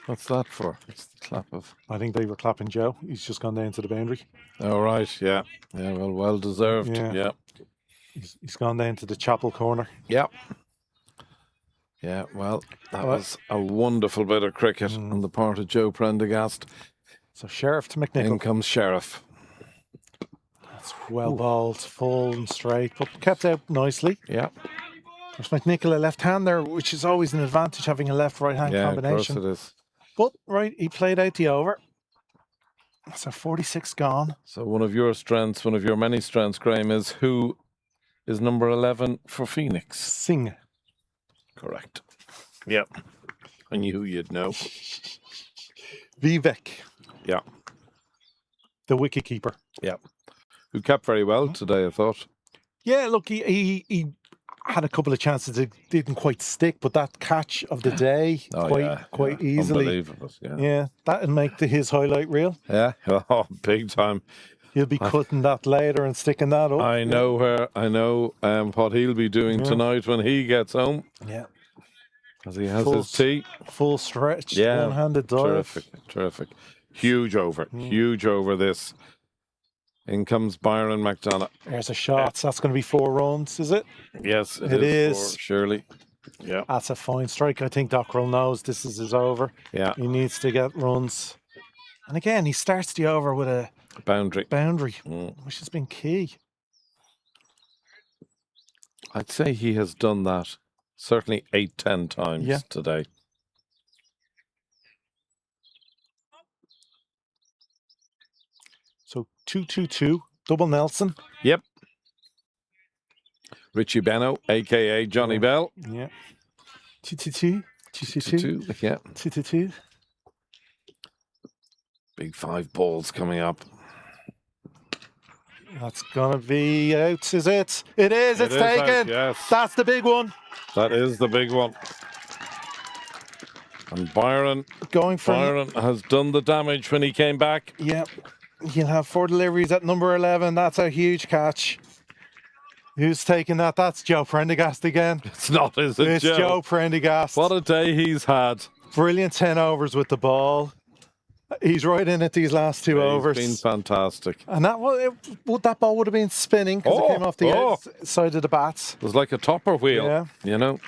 What's that for? It's the clap of. I think they were clapping Joe. He's just gone down to the boundary. All right, yeah. Well deserved. Yeah. He's gone down to the chapel corner. Yeah. Yeah, well, that was a wonderful bit of cricket on the part of Joe Prendergast. So Sheriff to McNichol. In comes Sheriff. That's well bowled, full and straight, but kept out nicely. Yeah. There's McNicola left-hander, which is always an advantage having a left-right-hand Yeah, combination. of course it is. But, right, he played out the over. So 46 gone. So one of your strengths, one of your many strengths, Graham, is who is number 11 for Phoenix? Singh. Correct. Yep. I knew you'd know. Vivek. Yeah. The wicket keeper. Yeah. Who kept very well today, I thought. Yeah, look, he had a couple of chances that didn't quite stick, but that catch of the day quite easily. Unbelievable. Yeah. Yeah, that'll make his highlight reel. Yeah. Oh, big time. He'll be cutting that later and sticking that up. I know what he'll be doing tonight when he gets home. Yeah. As he has his tea. Full stretch. Yeah. One-handed dive. Terrific. Huge over this. In comes Byron McDonough. There's a shot. That's going to be 4 runs, is it? Yes, it is. Surely. Yeah. That's a fine strike. I think Dockrell knows this is his over. Yeah. He needs to get runs. And again, he starts the over with a boundary, which has been key. I'd say he has done that certainly 8-10 times today. So 2-2-2, double Nelson. Yep. Richie Beno, a.k.a. Johnny Bell. Yeah. 2-2-2. 2-2-2. Yeah. 2-2-2. Big 5 balls coming up. That's going to be out, is it? It is. It's taken. Out, yes. That's the big one. That is the big one. And Byron has done the damage when he came back. Yep. He'll have 4 deliveries at number 11. That's a huge catch. Who's taking that? That's Joe Prendergast again. It's not, is it, It's Joe Prendergast. What a day he's had. Brilliant 10 overs with the ball. He's right in at these last 2 overs. He's been fantastic. And that ball would have been spinning because it came off the outside of the bats. It was like a topper wheel, you know.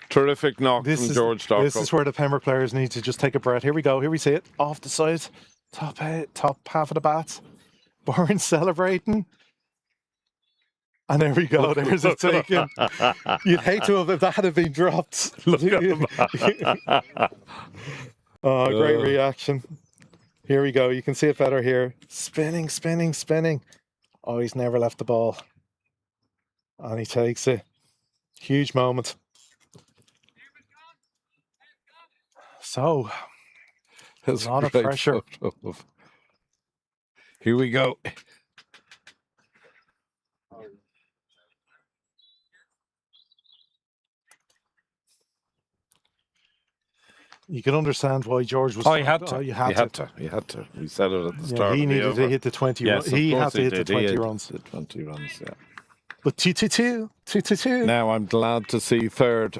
Terrific knock from George Dockrell. This is where the Pembroke players need to just take a breath. Here we go. Here we see it. Off the side. Top half of the bats. Byron celebrating. And there we go. There's it taken. You'd hate to have if that had been dropped. Look at him. Oh, great reaction. Here we go. You can see it better here. Spinning, spinning, spinning. Oh, he's never left the ball. And he takes it. Huge moment. So, a lot of pressure. Here we go. You can understand why George was. Oh, he had to. Oh, you had to. He had to. We said it at the start. He of needed the to hit the 20 yes, runs. He had to hit the 20 he runs. The 20 runs, yeah. But 2-2-2. Now I'm glad to see third.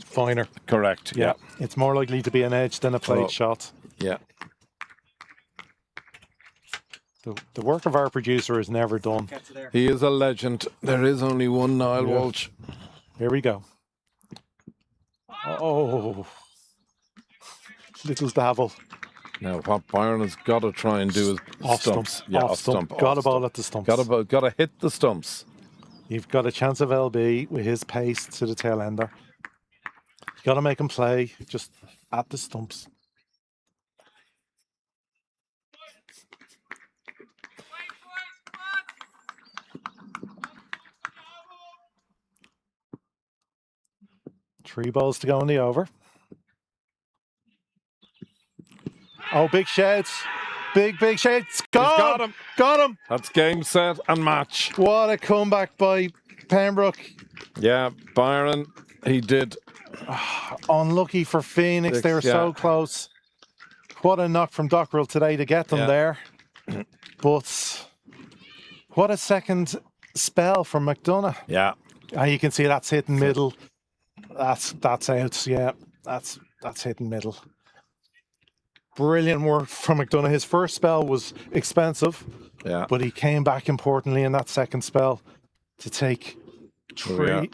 Finer. Correct. Yeah. It's more likely to be an edge than a played shot. Yeah. The work of our producer is never done. He is a legend. There is only one Niall Walsh. Here we go. Oh. Little dabble. Now, what Byron has got to try and do is off stumps. Yeah, off stump. Got a ball at the stumps. Got to hit the stumps. You've got a chance of LB with his pace to the tail ender. You got to make him play just at the stumps. Three balls to go in the over. Oh, big sheds. Big sheds. Got him. Got him. That's game, set, and match. What a comeback by Pembroke. Yeah, Byron, he did. Unlucky for Phoenix. They were so close. What a knock from Dockrell today to get them there. But what a second spell from McDonough. Yeah. You can see that's hitting middle. That's out. Yeah, that's hitting middle. Brilliant work from McDonough. His first spell was expensive, but he came back importantly in that second spell to take 3.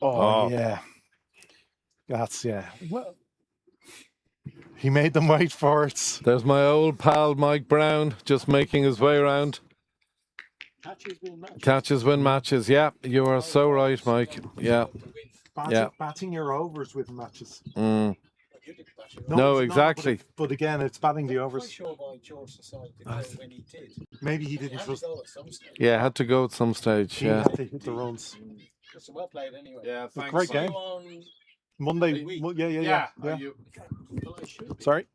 Oh, yeah. That's, well, he made them wait for it. There's my old pal Mike Brown just making his way around. Catches win matches. Yeah, you are so right, Mike. Yeah. Batting your overs with matches. Mm. No, No, it's not, exactly. but again, it's batting the overs. Maybe he didn't trust. Yeah, had to go at some stage. He Yeah. had to hit the runs. Well played anyway. Yeah, A thanks. great game. Monday. Yeah. Sorry.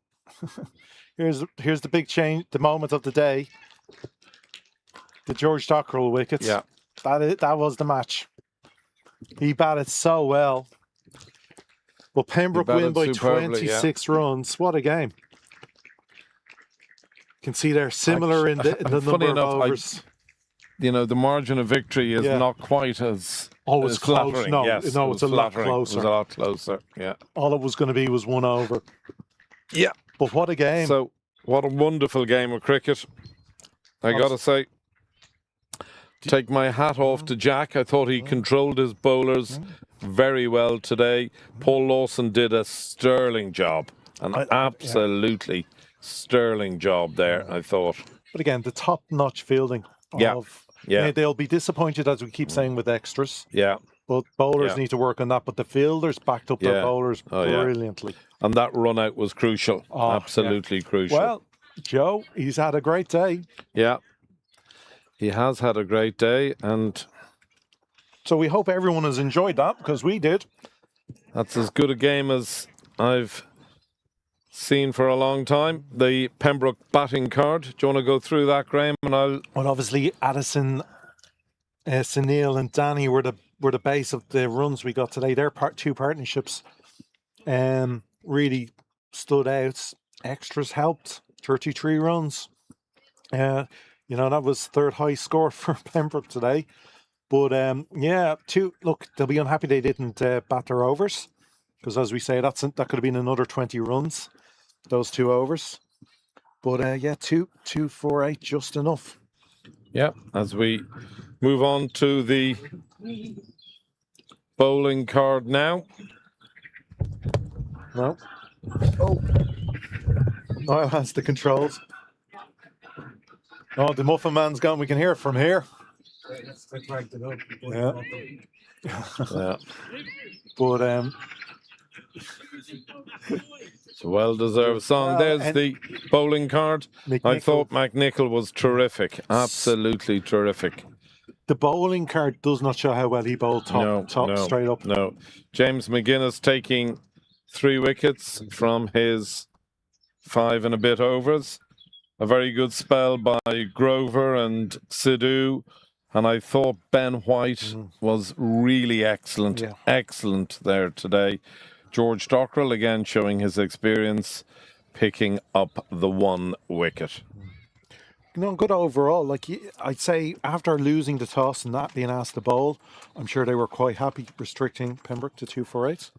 Here's the big change. The moment of the day. The George Dockrell wickets. Yeah. That was the match. He batted so well. But Pembroke win by superbly, 26 runs. What a game. You can see they're similar in the funny number enough, of overs. The margin of victory is not quite as It's close. flattering. No, Yes, no, it it's was a lot flattering. closer. It was a lot closer. Yeah. All it was going to be was 1 over. Yeah. But what a game. So, what a wonderful game of cricket. I got to say, take my hat off to Jack. I thought he controlled his bowlers very well today. Paul Lawson did a sterling job. An absolutely sterling job there, I thought. But again, the top-notch fielding of... Yeah. They'll be disappointed, as we keep saying, with extras. Yeah. But bowlers need to work on that. But the fielders backed up their bowlers brilliantly. And that run out was crucial. Absolutely crucial. Well, Joe, he's had a great day. Yeah. He has had a great day. And so we hope everyone has enjoyed that, because we did. That's as good a game as I've seen for a long time. The Pembroke batting card. Do you want to go through that, Graham? And Well, obviously, Addison, Sunil and Danny were the base of the runs we got today. Their two partnerships really stood out. Extras helped. 33 runs. That was third high score for Pembroke today. But they'll be unhappy they didn't bat their overs, because as we say, that could have been another 20 runs, those 2 overs. But 2 4 8, just enough. Yeah, as we move on to the bowling card now. No. Niall has the controls. Oh, the Muffin Man's gone. We can hear it from here. Yeah. But it's a well-deserved song. There's the bowling card. I thought McNichol was terrific. Absolutely terrific. The bowling card does not show how well he bowled top straight up. No. James McGuinness taking 3 wickets from his 5 and a bit overs. A very good spell by Grover and Sidhu. And I thought Ben White was really excellent. Excellent there today. George Dockrell, again, showing his experience, picking up the 1 wicket. Good overall. I'd say after losing the toss and not being asked to bowl, I'm sure they were quite happy restricting Pembroke to 2 4 8.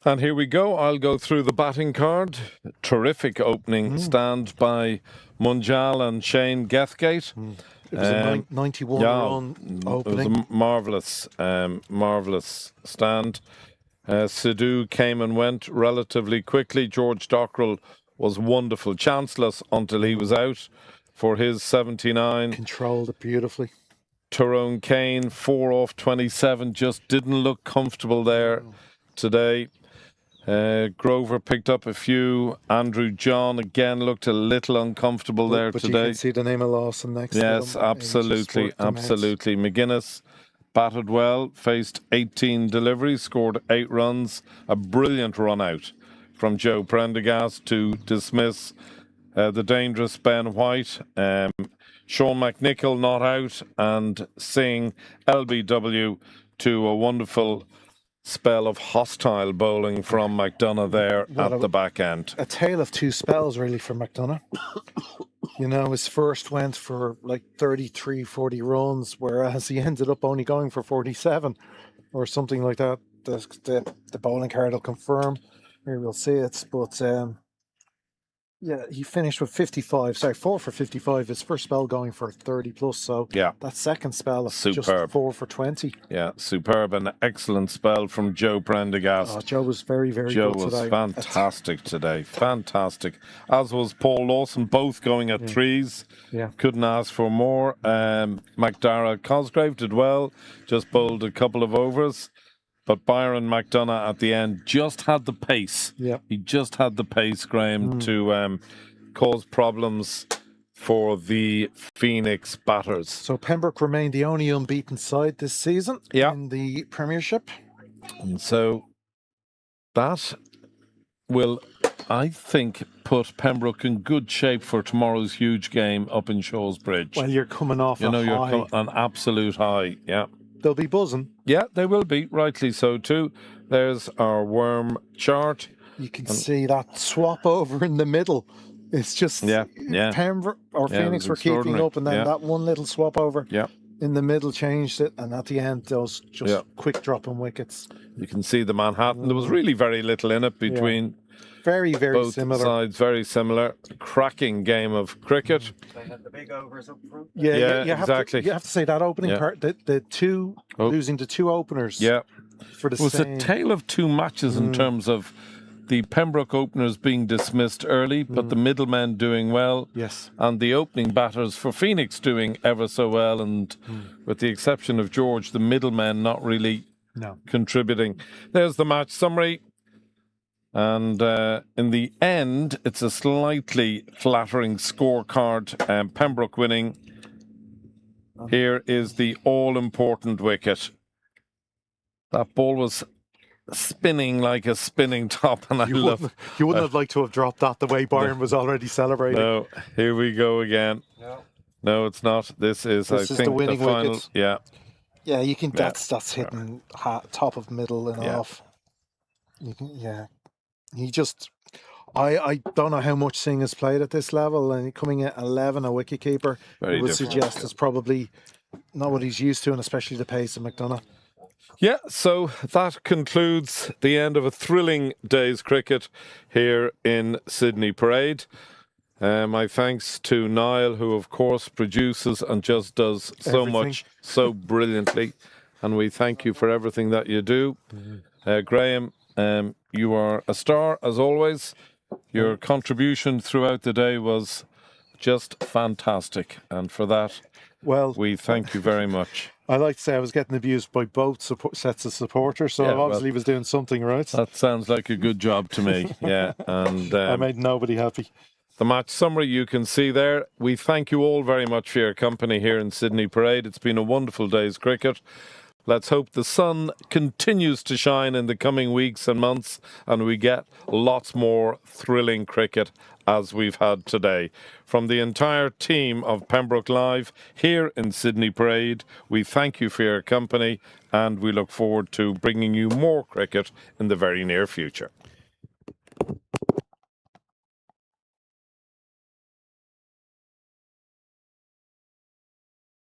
And here we go. I'll go through the batting card. Terrific opening stand by Munjal and Shane Gethgate. It was a 91 run opening. It was a marvellous stand. Sidhu came and went relatively quickly. George Dockrell was wonderful, chanceless until he was out for his 79. Controlled it beautifully. Tyrone Kane, 4 off 27, just didn't look comfortable there today. Grover picked up a few. Andrew John again looked a little uncomfortable there but today. You can see the name of Lawson next to Yes, them. absolutely. McGuinness batted well, faced 18 deliveries, scored 8 runs. A brilliant run out from Joe Prendergast to dismiss the dangerous Ben White. Sean McNichol not out, and Singh LBW to a wonderful spell of hostile bowling from McDonough there at the back end. A tale of 2 spells, really, for McDonough. His first went for 33, 40 runs, whereas he ended up only going for 47 or something like that. The bowling card will confirm. Here we'll see it. But Yeah, he finished with 55. Sorry, 4 for 55. His first spell going for 30 plus. So Yeah. that second spell of just Superb. 4 for 20. Yeah, superb and excellent spell from Joe Prendergast. Oh, Joe was very, very Joe good was today. fantastic today. Fantastic. As was Paul Lawson, both going at threes. Yeah. Couldn't ask for more. McDara Cosgrave did well, just bowled a couple of overs. But Byron McDonough at the end just had the pace. Yeah. He just had the pace, Graham, to cause problems for the Phoenix batters. So Pembroke remained the only unbeaten side this season in the Premiership. And so that will, I think, put Pembroke in good shape for tomorrow's huge game up in Shawsbridge. Well, you're coming off a high. You're an absolute high, yeah. They'll be buzzing. Yeah, they will be, rightly so too. There's our worm chart. You can see that swap over in the middle. It's just Pembroke or Phoenix were keeping up, and then that one little swap over in the middle changed it, and at the end those just quick dropping wickets. You can see the Manhattan. There was really very little in it between very both similar sides. Very similar. Cracking game of cricket. They had the big overs up front. Yeah, you exactly. You have to say that opening part, the two losing the two openers. Yeah, for the it was a tale of two matches in terms of the Pembroke openers being dismissed early, but the middlemen doing well. Yes. And the opening batters for Phoenix doing ever so well. And with the exception of George, the middlemen not really contributing. There's the match summary. And in the end, it's a slightly flattering scorecard. Pembroke winning. Here is the all-important wicket. That ball was spinning like a spinning top, and you wouldn't have liked to have dropped that the way Byron was already celebrating. No, here we go again. No, it's not. This is I think the winning final. wicket. Yeah, you can. That's hitting top of middle and off. You can, he just. I don't know how much Singh has played at this level, and coming at 11, a wicketkeeper, would suggest it's probably not what he's used to, and especially the pace of McDonough. Yeah, so that concludes the end of a thrilling day's cricket here in Sydney Parade. My thanks to Niall, who of course produces and just does so much, so brilliantly. And we thank you for everything that you do. Graham, you are a star as always. Your contribution throughout the day was just fantastic. And for that, we thank you very much. I like to say I was getting abused by both sets of supporters, so I obviously was doing something right. That sounds like a good job to me, and I made nobody happy. The match summary you can see there. We thank you all very much for your company here in Sydney Parade. It's been a wonderful day's cricket. Let's hope the sun continues to shine in the coming weeks and months, and we get lots more thrilling cricket as we've had today. From the entire team of Pembroke Live here in Sydney Parade, we thank you for your company, and we look forward to bringing you more cricket in the very near future.